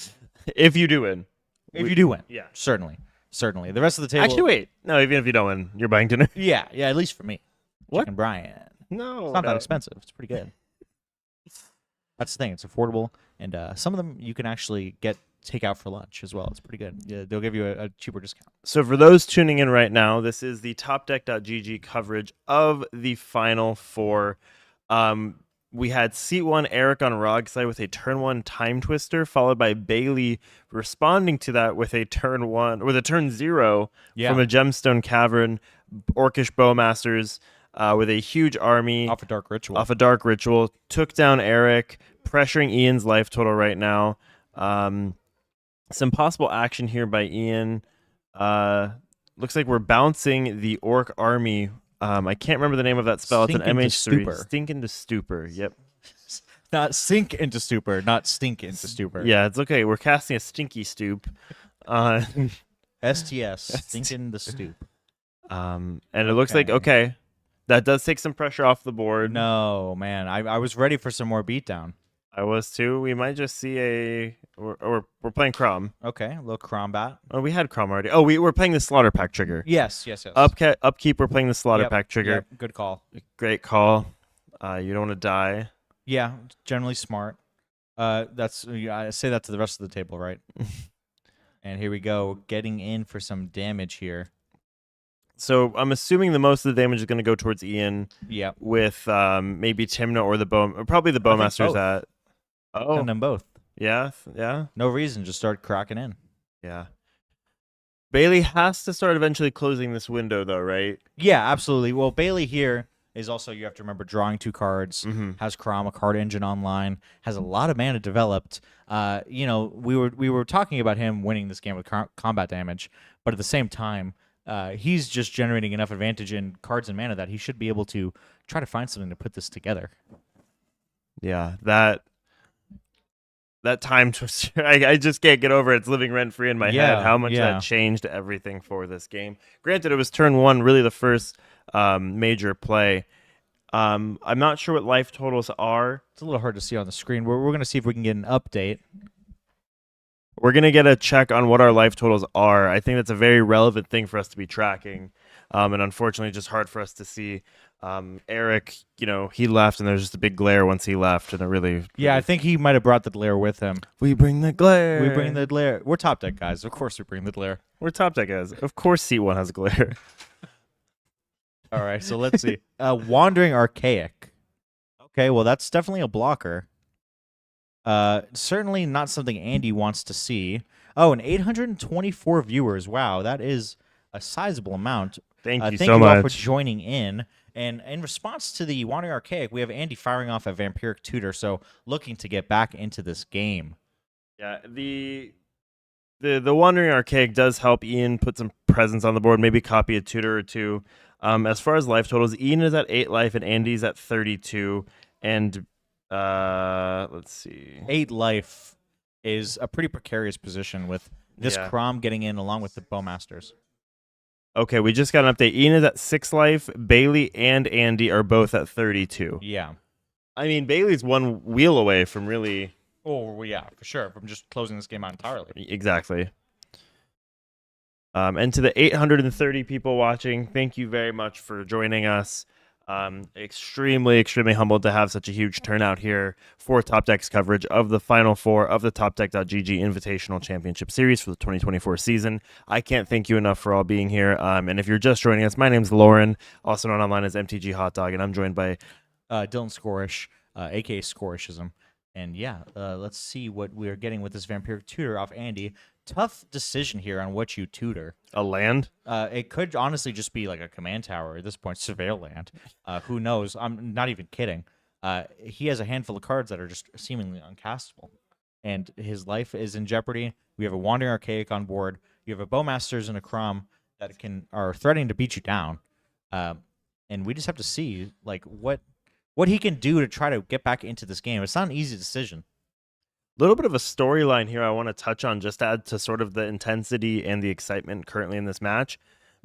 If you do win. If you do win. Yeah. Certainly. The rest of the table. Actually, wait. No, even if you don't win, you're buying dinner. Yeah, at least for me. What? Chicken brine. No. It's not that expensive. It's pretty good. That's the thing. It's affordable, and some of them you can actually take out for lunch as well. It's pretty good. Yeah, they'll give you a cheaper discount. So for those tuning in right now, this is the Topdeck.gg coverage of the Final Four. We had seat 1 Eric on Rogside with a turn 1 Time Twister, followed by Bailey responding to that with a turn 0 from a Gemstone Cavern, Orcish Bowmasters with a huge army Off a Dark Ritual. Took down Eric, pressuring Ian's life total right now. Some possible action here by Ian. Looks like we're bouncing the Orc army. I can't remember the name of that spell. Sink it's an into MH3. stupor. Stink into stupor. Yep. Not sink into stupor, not stink into stupor. Yeah, it's okay. We're casting a stinky stoop. STS, stink in the stoop. And it looks like, okay, that does take some pressure off the board. No, man. I was ready for some more beatdown. I was too. We might just see we're playing Crom. Okay, a little Crombat. Oh, we had Crom already. Oh, we're playing the Slaughter Pack trigger. Yes. Upkeep, we're playing the Slaughter Yep, Pack trigger. Yep, good call. Great call. You don't want to die. Yeah, generally smart. I say that to the rest of the table, right? And here we go, getting in for some damage here. So I'm assuming the most of the damage is going to go towards Ian. Yep. With maybe Timna or probably the Bowmasters at. Oh, Done them both. yeah. No reason, just start cracking in. Yeah. Bailey has to start eventually closing this window, though, right? Yeah, absolutely. Well, Bailey here is also, you have to remember, drawing 2 cards, Mm-hmm. has Crom, a card engine online, has a lot of mana developed. We were talking about him winning this game with combat damage, but at the same time, he's just generating enough advantage in cards and mana that he should be able to try to find something to put this together. Yeah, that Time Twister, I just can't get over it. It's living rent-free in my head how much that changed everything for this game. Granted, it was turn 1, really the first major play. I'm not sure what life totals are. It's a little hard to see on the screen. We're going to see if we can get an update. We're going to get a check on what our life totals are. I think that's a very relevant thing for us to be tracking. And unfortunately, just hard for us to see. Eric, he left, and there's just a big glare once he left, and it really. Yeah, I think he might have brought the glare with him. We bring the glare. We bring the glare. We're top deck guys. Of course we bring the glare. We're top deck guys. Of course, seat 1 has glare. All right, so let's see. Wandering Archaic. Okay, well, that's definitely a blocker. Certainly not something Andy wants to see. Oh, and 824 viewers. Wow, that is a sizable amount. Thank you thank so you all for much. joining in. And in response to the Wandering Archaic, we have Andy firing off a Vampiric Tutor, so looking to get back into this game. Yeah, the Wandering Archaic does help Ian put some presence on the board, maybe copy a tutor or two. As far as life totals, Ian is at 8 life and Andy's at 32. And let's see. 8 life is a pretty precarious position with this Yeah. Crom getting in along with the Bowmasters. Okay, we just got an update. Ian is at 6 life. Bailey and Andy are both at 32. Yeah. I mean, Bailey's one wheel away from really... Oh, well, yeah, for sure. From just closing this game out entirely. Exactly. And to the 830 people watching, thank you very much for joining us. Extremely, extremely humbled to have such a huge turnout here for Top Deck's coverage of the Final Four of the Topdeck.gg Invitational Championship Series for the 2024 season. I can't thank you enough for all being here. And if you're just joining us, my name's Lauren, also known online as MTG Hot Dog, and I'm joined by Dylan Scorish, a.k.a. Scorishism. And yeah, let's see what we're getting with this Vampiric Tutor off Andy. Tough decision here on what you tutor. a land. It could honestly just be like a command tower at this point, Surveil Land. Who knows? I'm not even kidding. He has a handful of cards that are just seemingly uncastable. And his life is in jeopardy. We have a Wandering Archaic on board. You have a Bowmasters and a Crom that are threatening to beat you down. And we just have to see like what he can do to try to get back into this game. It's not an easy decision. A little bit of a storyline here I want to touch on, just to add to sort of the intensity and the excitement currently in this match.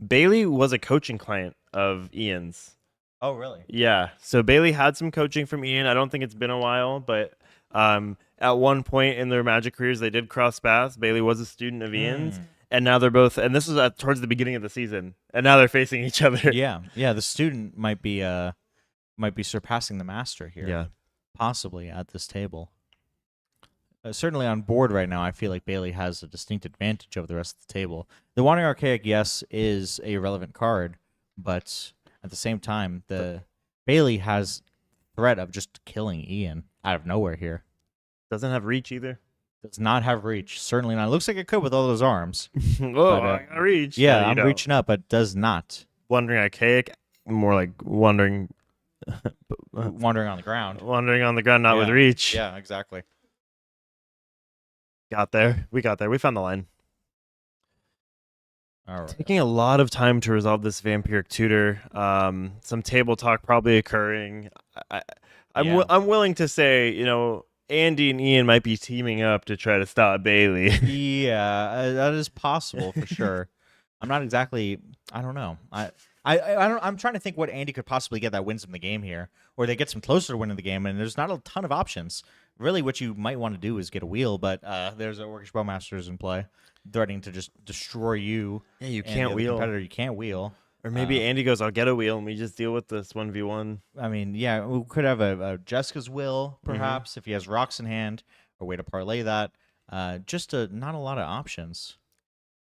Bailey was a coaching client of Ian's. Oh, really? Yeah. So Bailey had some coaching from Ian. I don't think it's been a while, but at one point in their Magic careers, they did cross paths. Bailey was a student of Ian's, and now they're both, and this was towards the beginning of the season, and now they're facing each other. Yeah. The student might be surpassing the master here. Yeah. Possibly at this table. Certainly on board right now, I feel like Bailey has a distinct advantage over the rest of the table. The Wandering Archaic, yes, is a relevant card, but at the same time, Bailey has threat of just killing Ian out of nowhere here. Doesn't have reach either. Does not have reach. Certainly not. It looks like it could with all those arms. Oh, But, I got reach. Yeah, No, you I'm don't. reaching up, but does not. Wandering Archaic, more like wandering Wandering on the ground. wandering on the ground, not with Yeah. reach. Yeah, exactly. Got there. We got there. We found the line. All right. Taking a lot of time to resolve this Vampiric Tutor. Some table talk probably occurring. Yeah. I'm willing to say, Andy and Ian might be teaming up to try to stop Bailey. Yeah, that is possible for sure. I'm not exactly. I don't know. I'm trying to think what Andy could possibly get that wins him the game here, or they get some closer to winning the game, and there's not a ton of options. Really, what you might want to do is get a wheel, but there's a Orcish Bowmasters in play, threatening to just destroy you. Yeah, you and the can't other wheel. Competitor, you can't wheel. Or maybe Andy goes, I'll get a wheel, and we just deal with this 1v1. I mean, yeah, we could have a Jessica's will, perhaps, if he has rocks in hand, or way to parlay that. Not a lot of options.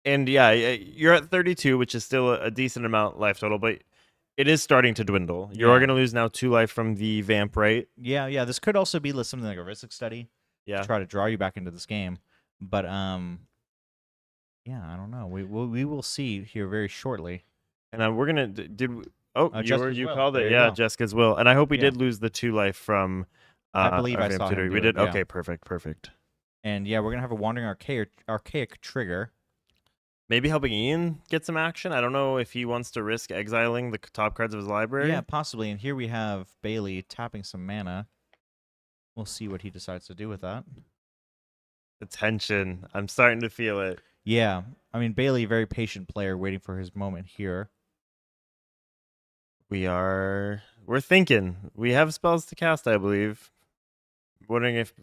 And yeah, you're at 32, which is still a decent amount life total, but it is starting to dwindle. You are Yeah. going to lose now 2 life from the Vamp, right? Yeah. This could also be something like a Risic study. Yeah. To try to draw you back into this game. But yeah, I don't know. We will see here very shortly. And we're gonna Jessica's you Will. called There it, you yeah, go. Jessica's will, and I hope we Yeah. did lose the 2 life from. I believe our I Vamp saw him tutor. do We it, did. yeah. Okay, perfect. And yeah, we're gonna have a Wandering Archaic trigger. Maybe helping Ian get some action. I don't know if he wants to risk exiling the top cards of his library. Yeah, possibly. And here we have Bailey tapping some mana. We'll see what he decides to do with that. The tension. I'm starting to feel it. Yeah, I mean Bailey, very patient player, waiting for his moment here. We're thinking. We have spells to cast, I believe. Wondering if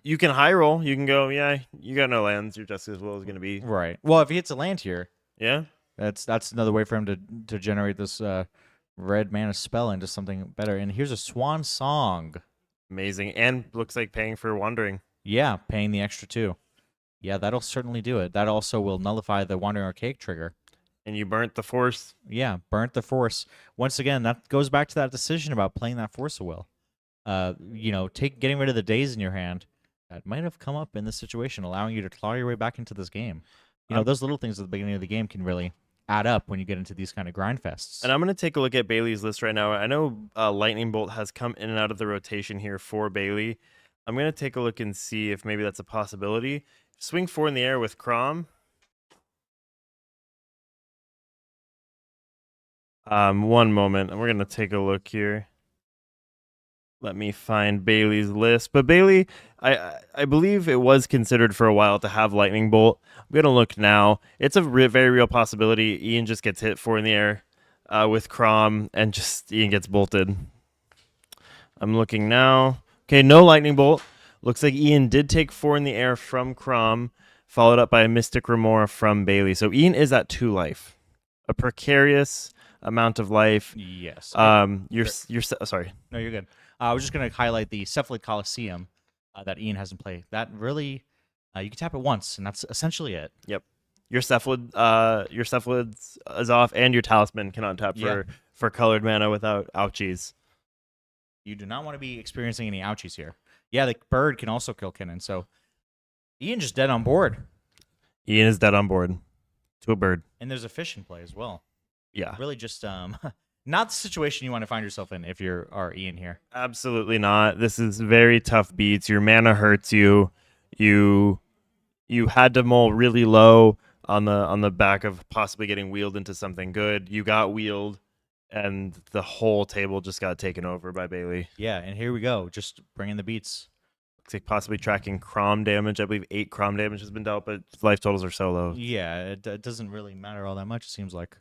You can high roll. You can go, yeah, you got no lands. You're just as well as going to be. Right. Well, if he hits a land here, Yeah. that's another way for him to generate this red mana spell into something better. And here's a Swan Song. Amazing. And looks like paying for Wandering. Yeah, paying the extra 2. Yeah, that'll certainly do it. That also will nullify the Wandering Archaic trigger. And you burnt the Force. Yeah, burnt the Force. Once again, that goes back to that decision about playing that Force of Will. Getting rid of the days in your hand. That might have come up in this situation, allowing you to claw your way back into this game. Those little things at the beginning of the game can really add up when you get into these kind of grind fests. And I'm going to take a look at Bailey's list right now. I know Lightning Bolt has come in and out of the rotation here for Bailey. I'm going to take a look and see if maybe that's a possibility. Swing 4 in the air with Crom. One moment. We're going to take a look here. Let me find Bailey's list. But Bailey, I believe it was considered for a while to have Lightning Bolt. I'm going to look now. It's a very real possibility. Ian just gets hit 4 in the air with Crom, and just Ian gets bolted. I'm looking now. Okay, no Lightning Bolt. Looks like Ian did take 4 in the air from Crom, followed up by a Mystic Remora from Bailey. So Ian is at 2 life. A precarious amount of life. Yes. Sorry. No, you're good. I was just going to highlight the Cephalid Coliseum that Ian hasn't played. That really, you can tap it once, and that's essentially it. Yep. Your Cephalid is off, and your Talisman cannot tap for colored mana without ouchies. You do not want to be experiencing any ouchies here. Yeah, the bird can also kill Kinnan, so Ian just dead on board. Ian is dead on board to a bird. And there's a fish in play as well. Yeah. Really just not the situation you want to find yourself in if you're our Ian here. Absolutely not. This is very tough beats. Your mana hurts you. You had to mull really low on the back of possibly getting wheeled into something good. You got wheeled, and the whole table just got taken over by Bailey. Yeah, and here we go, just bringing the beats. Looks like possibly tracking Crom damage. I believe 8 Crom damage has been dealt, but life totals are so low. Yeah, it doesn't really matter all that much, it seems like.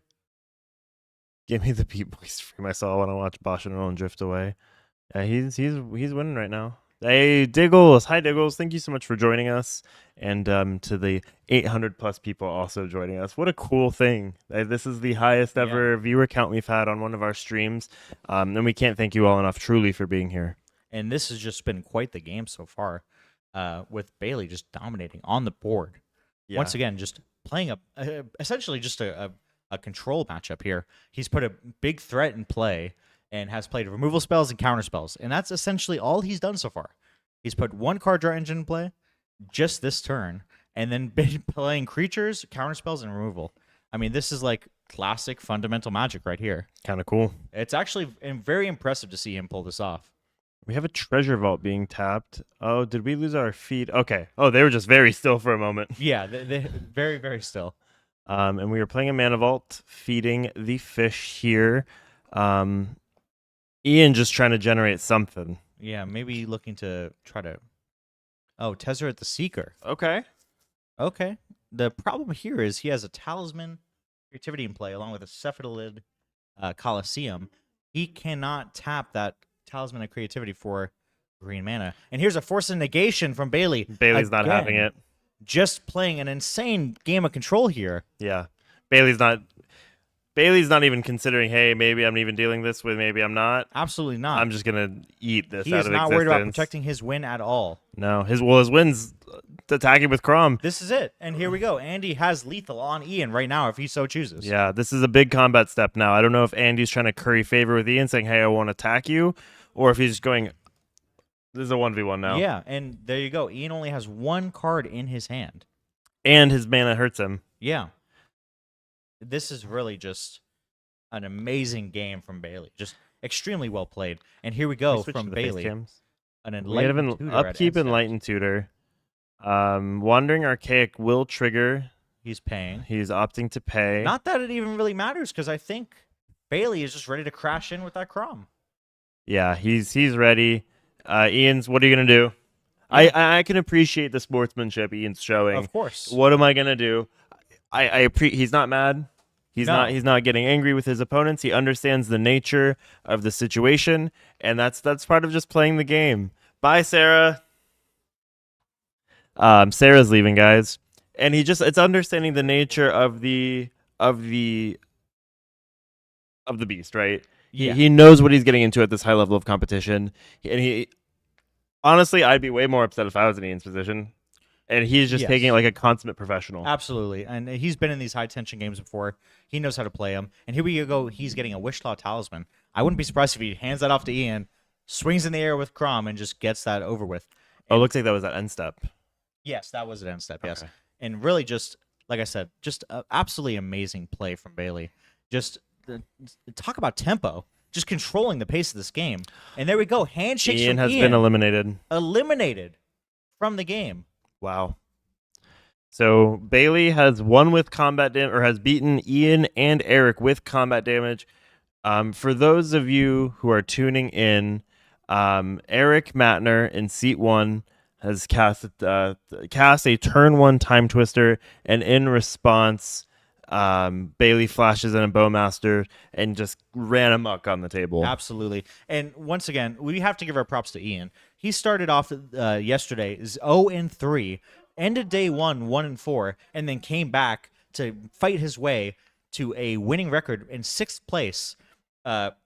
Give me the Beat Boys to free my soul. I want to watch Bosch and Roland drift away. Yeah, he's winning right now. Hey, Diggles. Hi, Diggles. Thank you so much for joining us. And to the 800 plus people also joining us. What a cool thing. This is the highest ever viewer count we've had on one of our streams. And we can't thank you all enough truly for being here. And this has just been quite the game so far, with Bailey just dominating on the board. Yeah. Once again, just playing essentially just a control matchup here. He's put a big threat in play and has played removal spells and counter spells. And that's essentially all he's done so far. He's put 1 card draw engine in play just this turn, and then been playing creatures, counter spells, and removal. I mean, this is like classic fundamental magic right here. Kind of cool. It's actually very impressive to see him pull this off. We have a treasure vault being tapped. Oh, did we lose our feed? Okay. Oh, they were just very still for a moment. Yeah, they very, very still. And we are playing a mana vault, feeding the fish here. Ian just trying to generate something. Yeah, maybe looking to try to... Oh, Tezzeret the Seeker. Okay. Okay. The problem here is he has a Talisman Creativity in play along with a Cephalid Coliseum. He cannot tap that Talisman of Creativity for green mana. And here's a Force of Negation from Bailey. Bailey's not having it. Just playing an insane game of control here. Yeah. Bailey's not even considering, hey, maybe I'm even dealing this with, maybe I'm not. Absolutely not. I'm just going to eat this he out is of not existence. worried about protecting his win at all. No. His win's attacking with Crom. This is it. And here we go. Andy has lethal on Ian right now if he so chooses. Yeah, this is a big combat step now. I don't know if Andy's trying to curry favor with Ian, saying, hey, I won't attack you, or if he's going, this is a 1v1 now. Yeah, and there you go. Ian only has 1 card in his hand. And his mana hurts him. Yeah. This is really just an amazing game from Bailey. Just extremely well played. And here we go from Bailey. An We have Enlightened an upkeep Enlightened Tutor. Wandering Archaic will trigger. He's paying. He's opting to pay. Not that it even really matters, because I think Bailey is just ready to crash in with that Crom. Yeah, he's ready. Ian's, what are you gonna do? I can appreciate the sportsmanship Ian's showing. Of course. What am I gonna do? He's not mad. He's not getting angry with his opponents. He understands the nature of the situation, and that's part of just playing the game. Bye, Sarah. Sarah's leaving, guys, and it's understanding the nature of the beast, right? Yeah. He knows what he's getting into at this high level of competition, and he honestly, I'd be way more upset if I was in Ian's position, and he's just Yes. taking it like a consummate professional. Absolutely. And he's been in these high tension games before. He knows how to play them. And here we go. He's getting a Wishlaw Talisman. I wouldn't be surprised if he hands that off to Ian, swings in the air with Crom, and just gets that over with. Oh, it looks like that was that end step. Yes, that was an end step. Yes. Okay. And really just, like I said, just absolutely amazing play from Bailey. Just talk about tempo. Just controlling the pace of this game. And there we go. Handshakes Ian from has Ian. been eliminated. Eliminated from the game. Wow. So Bailey has won with combat damage, or has beaten Ian and Eric with combat damage. For those of you who are tuning in, Eric Matner in seat 1 has cast a turn 1 time twister, and in response, Bailey flashes in a Bowmaster and just ran amok on the table. Absolutely. And once again, we have to give our props to Ian. He started off yesterday 0-3, ended day 1-4, and then came back to fight his way to a winning record in 6th place at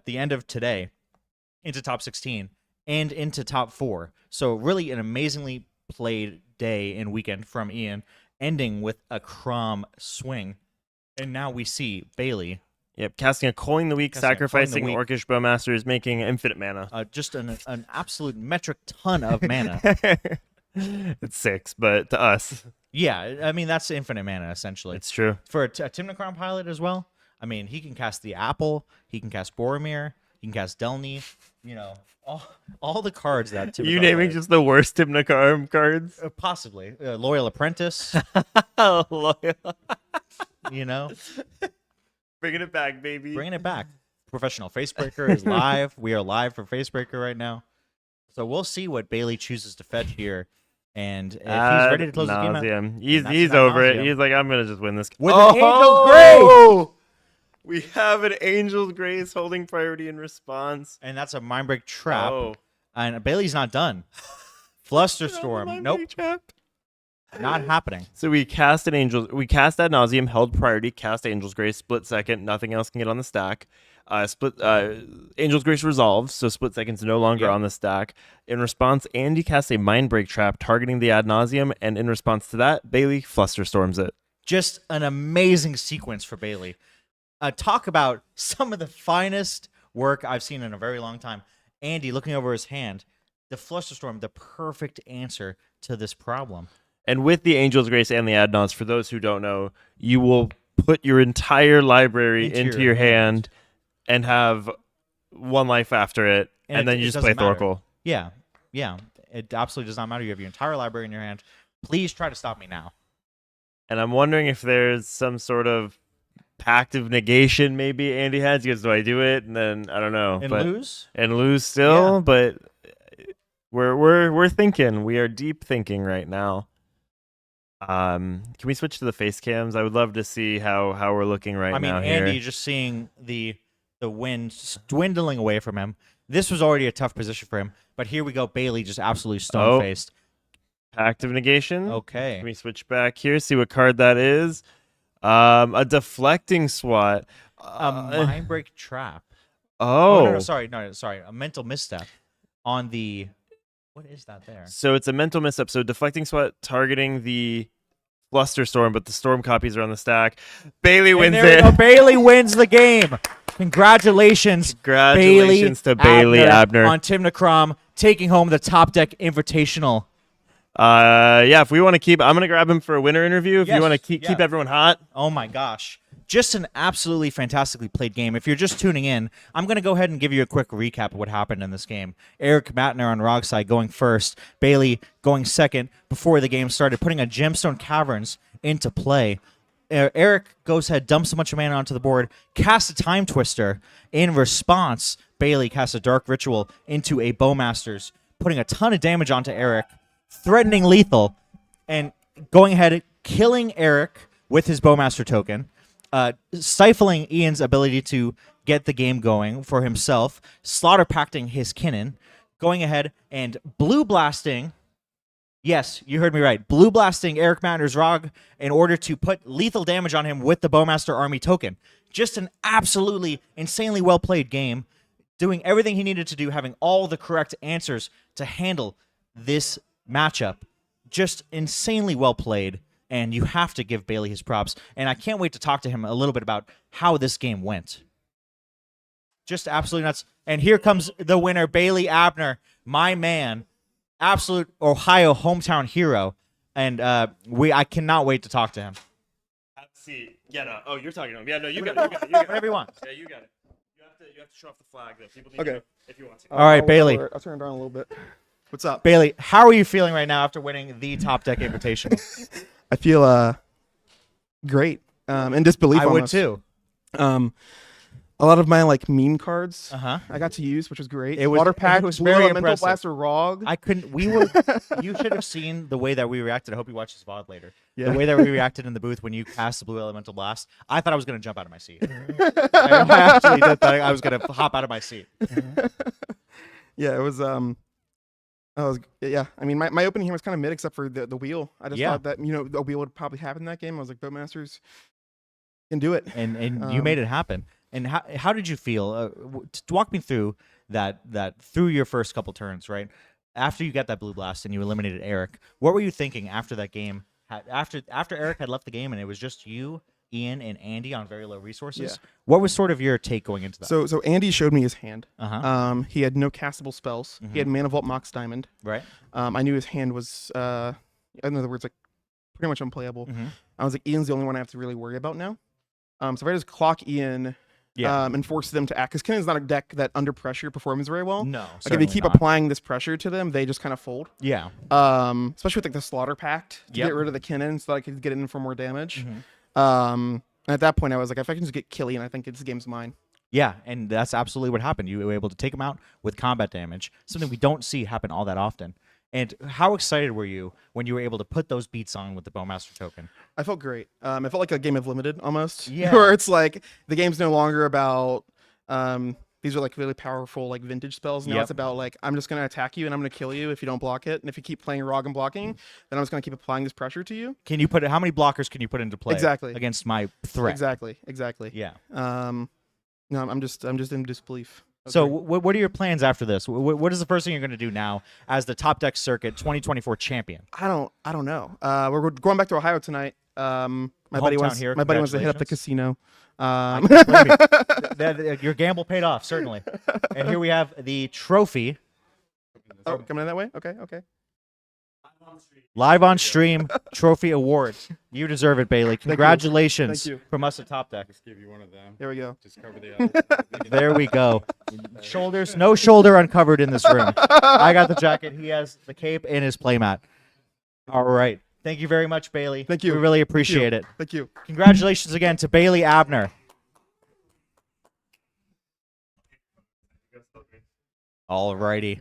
the end of today into top 16 and into top 4. So really an amazingly played day and weekend from Ian, ending with a Crom swing. And now we see Bailey. Yep, casting a Coin the Week, Casting a Coin the sacrificing Week. Orcish Bowmaster is making infinite mana. Just an absolute metric ton of mana. It's 6, but to us, Yeah, I mean, that's infinite mana, essentially. it's true. For a Timnacron pilot as well, I mean, he can cast the Apple, he can cast Boromir, he can cast Delny, all the cards that Timnacron You naming plays. just the worst Timnacron cards? Possibly. Loyal Apprentice, Loyal. Bringing it back, baby. bringing it back. Professional Facebreaker is live. We are live for Facebreaker right now. So we'll see what Bailey chooses to fetch here. And if he's ready to close the game out, nauseam. that's He's ad over it. nauseam. He's like, I'm gonna just win this. With an Angel's Grace! We have an Angel's Grace holding priority in response. And that's a Mindbreak Trap. Oh. And Bailey's not done. Flusterstorm. Nope, not happening. So we cast ad nauseum, held priority, cast Angel's Grace, split second, nothing else can get on the stack. Angel's Grace resolves, so split second's no longer Yep. on the stack. In response, Andy casts a Mindbreak Trap targeting the ad nauseum, and in response to that, Bailey Flusterstorms it. Just an amazing sequence for Bailey. Talk about some of the finest work I've seen in a very long time. Andy looking over his hand. The Flusterstorm, the perfect answer to this problem. And with the Angel's Grace and the ad nos, for those who don't know, you will put your entire library into your hand and have 1 life after it, and then you just play doesn't matter. Thorkel. Yeah. It absolutely does not matter. You have your entire library in your hand. Please try to stop me now. And I'm wondering if there's some sort of pact of negation maybe Andy has. He goes, do I do it? And then I don't know. And but, lose? And lose still, Yeah. but we're thinking. We are deep thinking right now. Can we switch to the face cams? I would love to see how we're looking right now. I mean, Andy here. just seeing the win dwindling away from him. This was already a tough position for him, but here we go. Bailey just absolutely stone-faced. Pact of negation. Okay. Let me switch back here. See what card that is. A deflecting swat. A Mindbreak Trap. Oh, No, sorry. A mental misstep on the... What is that there? So it's a mental misstep. So deflecting swat targeting the Flusterstorm, but the storm copies are on the stack. Bailey wins And there we it. go. Bailey wins the game. Congratulations, Congratulations to Bailey Abner. on Timnacron taking home the Top Deck Invitational. Yeah, if we want to keep, I'm going to grab him for a winner interview. If Yes, you want to keep yeah. everyone hot. Oh my gosh. Just an absolutely fantastically played game. If you're just tuning in, I'm going to go ahead and give you a quick recap of what happened in this game. Eric Matner on Rogside going first, Bailey going second before the game started, putting a Gemstone Caverns into play. Eric goes ahead, dumps a bunch of mana onto the board, casts a Time Twister. In response, Bailey casts a Dark Ritual into a Bowmasters, putting a ton of damage onto Eric, threatening lethal, and going ahead, killing Eric with his Bowmaster token, stifling Ian's ability to get the game going for himself, slaughter pacting his Kinnan, going ahead and blue blasting Yes, you heard me right. Blue blasting Eric Matner's Rog in order to put lethal damage on him with the Bowmaster Army token. Just an absolutely insanely well played game, doing everything he needed to do, having all the correct answers to handle this matchup. Just insanely well played, and you have to give Bailey his props. And I can't wait to talk to him a little bit about how this game went. Just absolutely nuts. And here comes the winner, Bailey Abner, my man. Absolute Ohio hometown hero, and I cannot wait to talk to him. Have a seat. Yeah, no. Oh, you're talking to him. Yeah, no, you got it. You got it. You got it. Whatever you want. Yeah, you got it. You have to show off the flag though. People need Okay. to know if you want to. All right, Bailey. I'll turn it down a little bit. What's up? Bailey, how are you feeling right now after winning the Topdeck Invitational? I feel great. In disbelief. I would almost. too. A lot of my like meme cards Uh-huh. I got to use, which was great. It was- Water Pack, it was Blue very Elemental impressive. Blaster, Rog. I couldn't. We were. You should have seen the way that we reacted. I hope you watch this VOD later. Yeah. The way that we reacted in the booth when you cast the Blue Elemental Blast. I thought I was going to jump out of my seat. I actually did think I was going to hop out of my seat. Yeah, it was. Yeah. I mean, my opening here was kind of mid, except for the wheel. I just Yeah. thought that the wheel would probably happen in that game. I was like, Boatmasters can do it. And you made it happen. And how did you feel? Walk me through that through your first couple turns, right? After you got that blue blast and you eliminated Eric, what were you thinking after that game? After Eric had left the game and it was just you, Ian, and Andy on very low resources. Yeah. What was sort of your take going into that? So Andy showed me his hand. Uh-huh. He had no castable spells. He had Mana Vault Mox Diamond. Right. I knew his hand was, in other words, like pretty much unplayable. Mm-hmm. I was like, Ian's the only one I have to really worry about now. So if I just clock Ian, and force them to act, because Kinnon's not a deck that under pressure performs very well. No. Like if certainly you keep not. applying this pressure to them, they just kind of fold. Yeah. Especially with like the Slaughter Pact to Yep. get rid of the Kinnon, so that I could get in for more damage. Mhm. And at that point, I was like, if I can just get Killian, I think this game's mine. Yeah, and that's absolutely what happened. You were able to take him out with combat damage, something we don't see happen all that often. And how excited were you when you were able to put those beats on with the Bowmaster token? I felt great. It felt like a game of Limited almost. Yeah. Where it's like the game's no longer about these are like really powerful like vintage spells. Now Yep. it's about like I'm just gonna attack you and I'm gonna kill you if you don't block it. And if you keep playing Rog and blocking, then I'm just gonna keep applying this pressure to you. Can you put how many blockers can you put into play Exactly. against my threat? Exactly. Yeah. No, I'm just in disbelief. So what are your plans after this? What is the first thing you're going to do now as the Top Deck Circuit 2024 champion? I don't know. We're going back to Ohio tonight. My buddy wants here. to hit up the casino. Believe me, your gamble paid off, certainly. And here we have the trophy Oh, coming in that way? Okay. live on stream trophy award. You deserve it, Bailey. Congratulations Thank you. from us at Top Deck. Just give you one of them. There we go. Just cover the other. There we go. Shoulders, no shoulder uncovered in this room. I got the jacket. He has the cape and his playmat. All right. Thank you very much, Bailey. Thank you. We really appreciate it. Thank you. Congratulations again to Bailey Abner. All righty.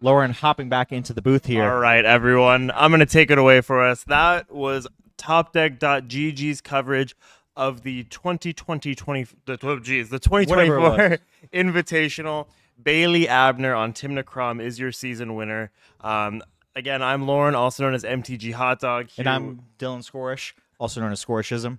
Lauren hopping back into the booth here. All right, everyone. I'm going to take it away for us. That was TopDeck.gg's coverage of the 2024 Invitational. Bailey Abner on Timna Crom is your season winner. Again, I'm Lauren, also known as MTG Hot Dog. And I'm Dylan Scorish, also known as Scorishism.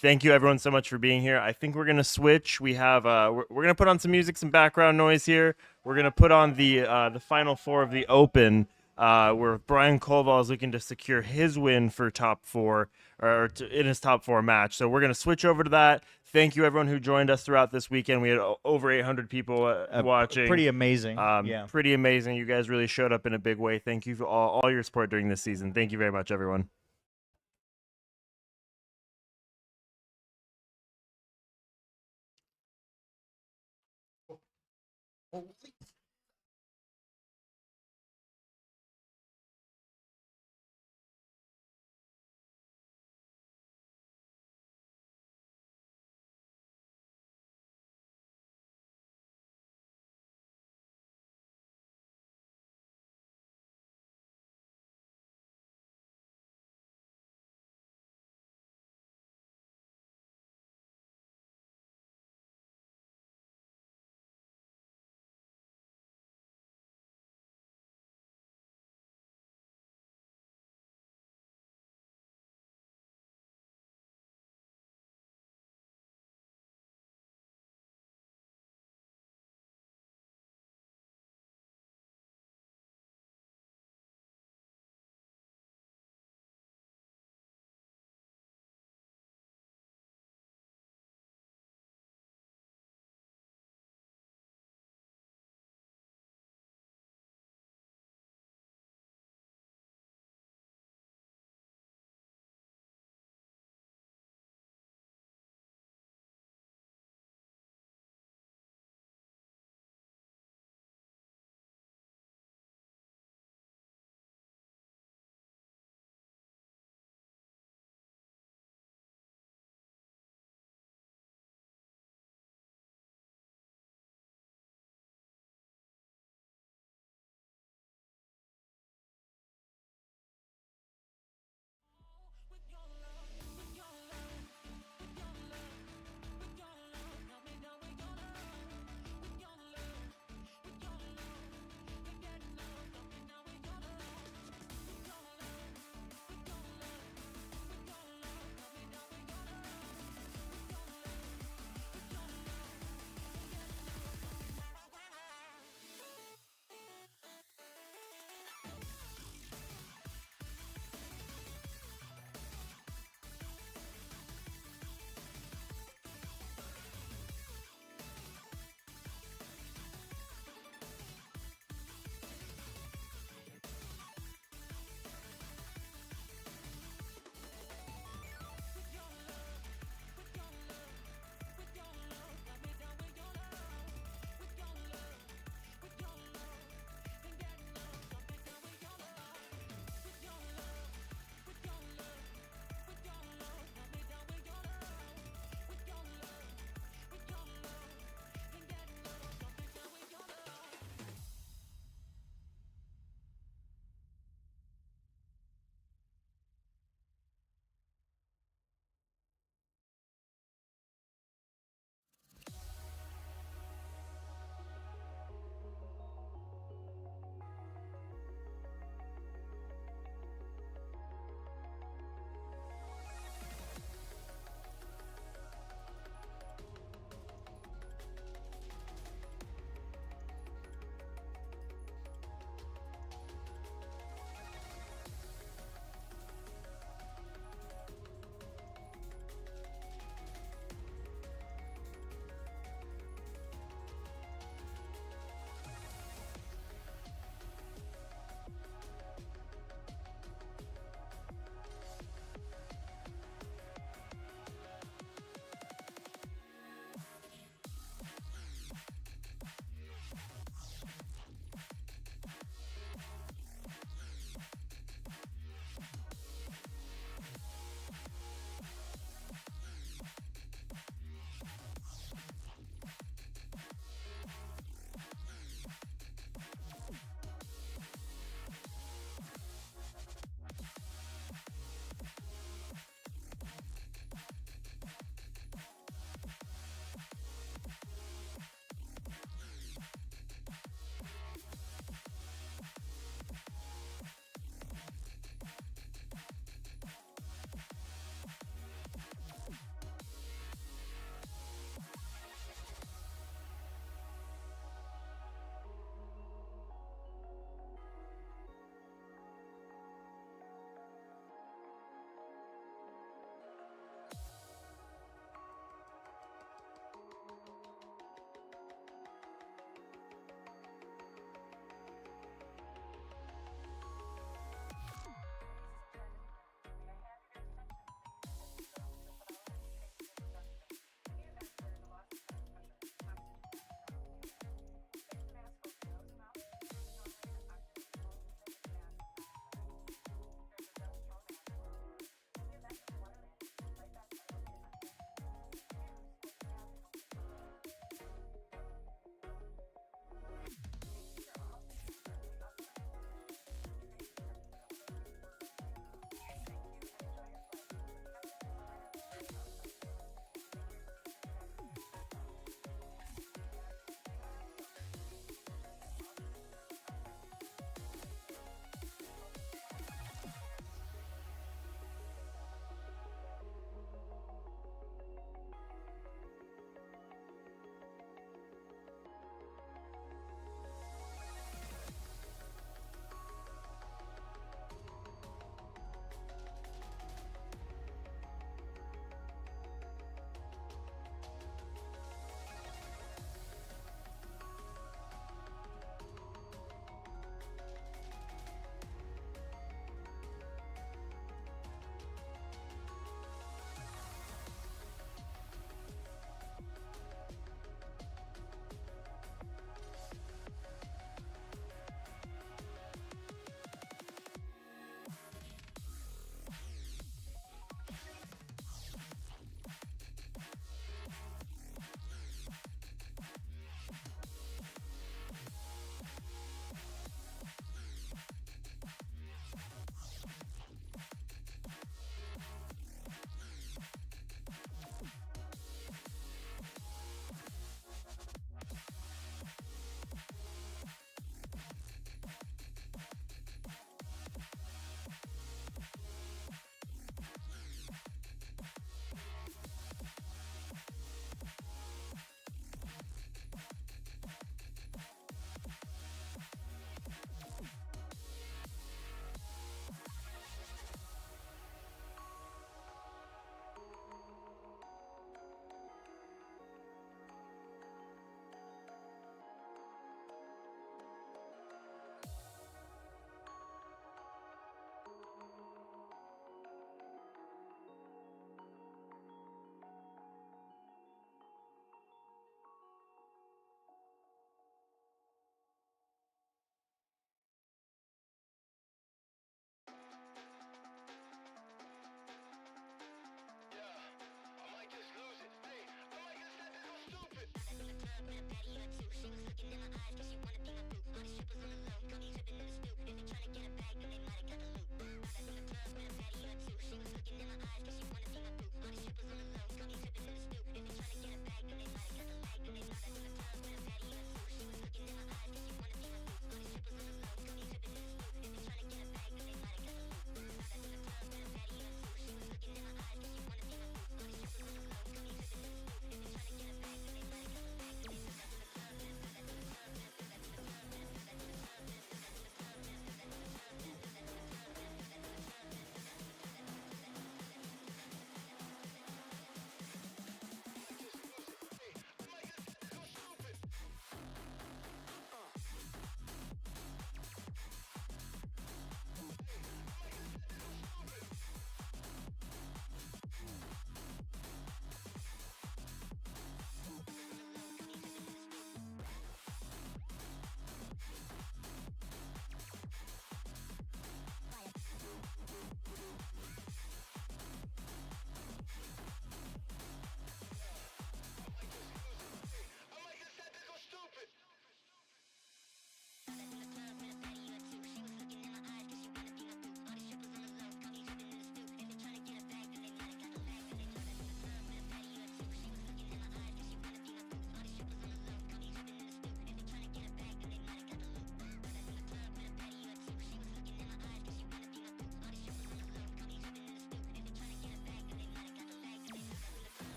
Thank you, everyone, so much for being here. I think we're going to switch. We have we're going to put on some music, some background noise here. We're going to put on the Final Four of the Open, where Brian Koval is looking to secure his win for top four, in his top four match. So we're going to switch over to that. Thank you, everyone who joined us throughout this weekend. We had over 800 people watching. Pretty amazing. Pretty amazing. You guys really showed up in a big way. Thank you for all your support during this season. Thank you very much, everyone.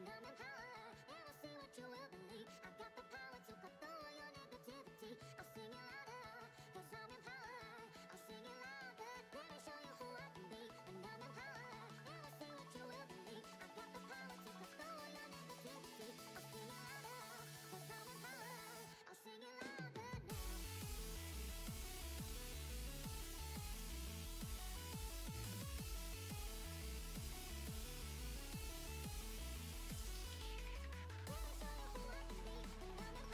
and I'm empowered, and I'll see what you will believe. I've got the power to cut through all your negativity. I'll sing it louder, cause I'm empowered. I'll sing it louder, let me show you who I can be. And I'm empowered, and I'll see what you will believe. I've got the power to cut through all your negativity. I'll sing it louder, cause I'm empowered. I'll sing it louder now. Let me show you who I can be. And I'm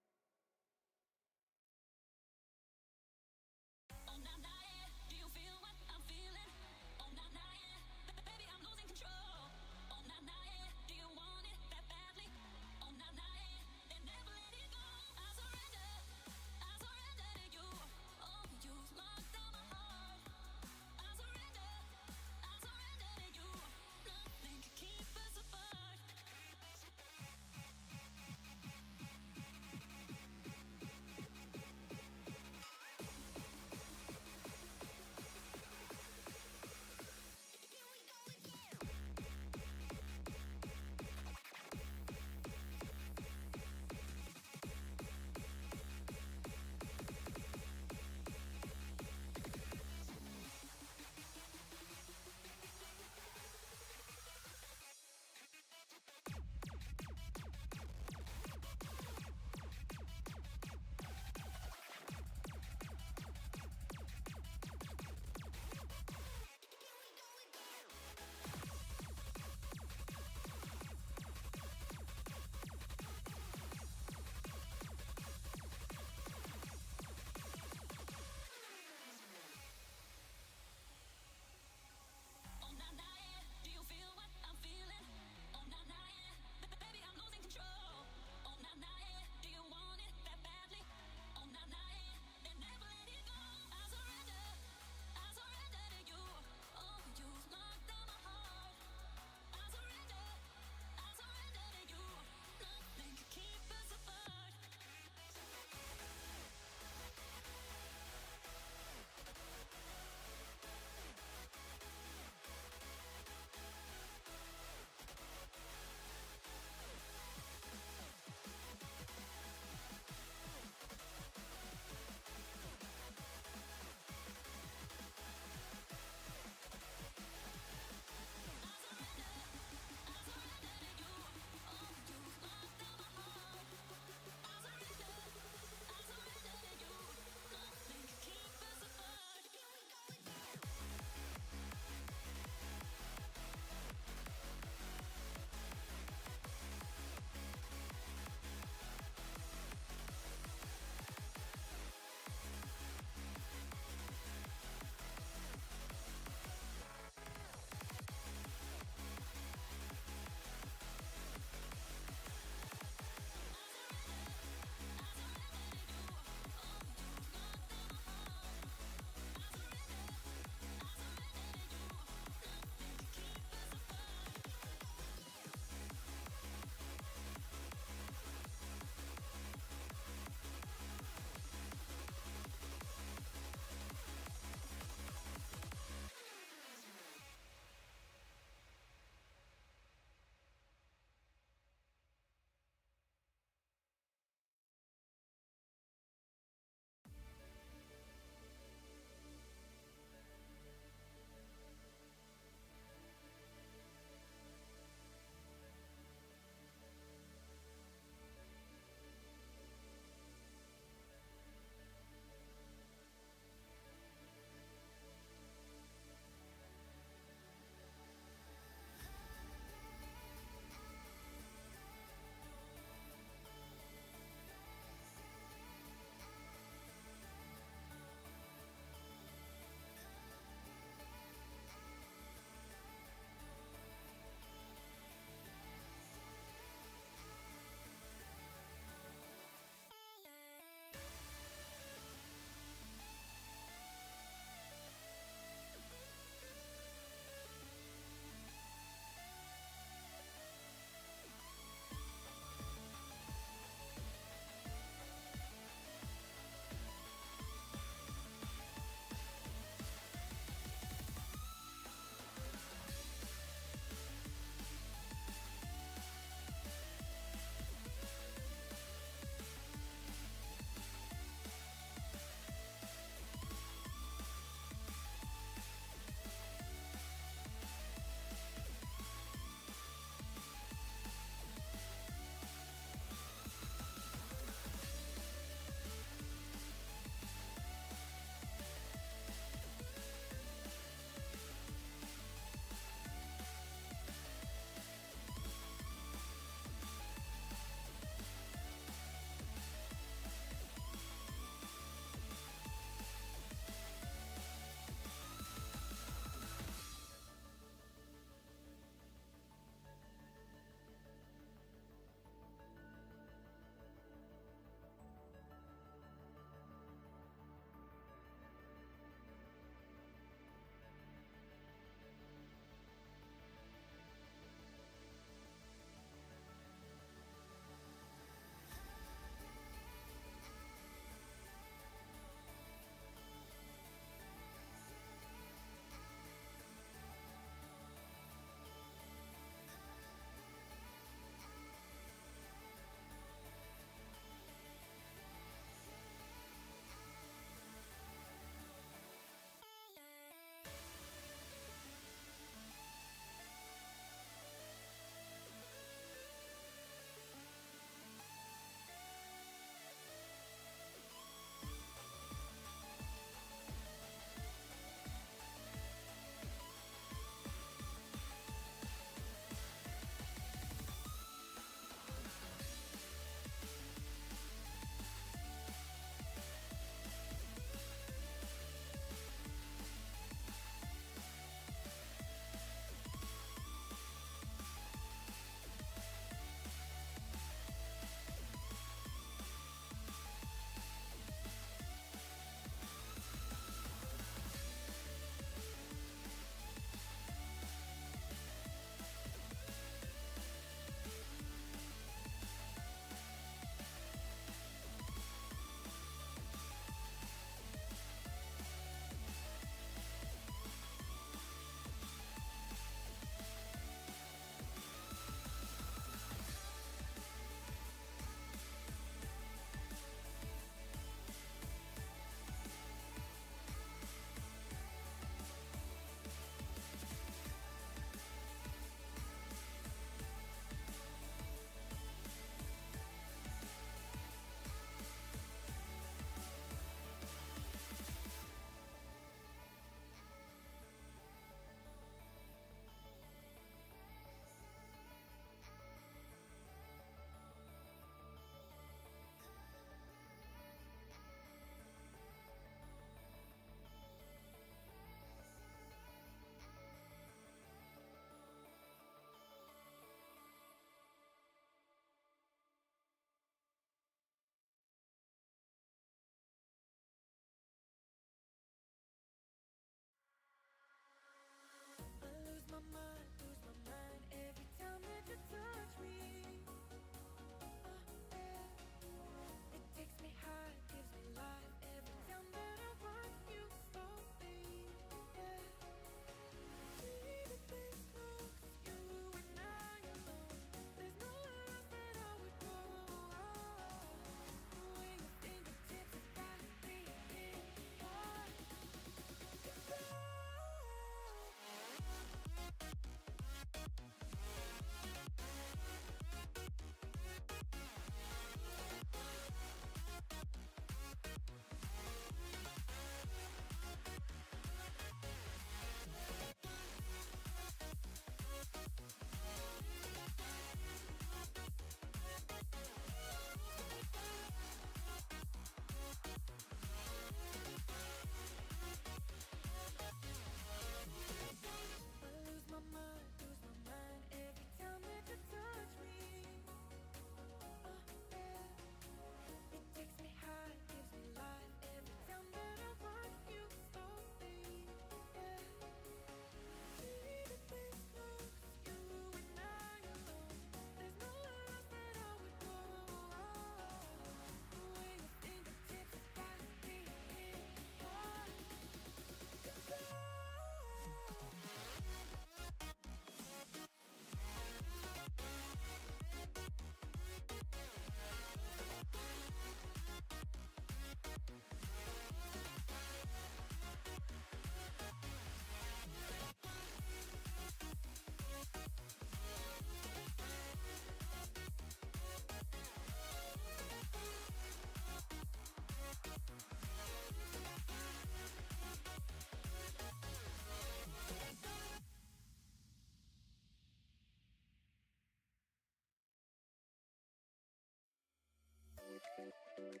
Thank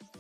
you.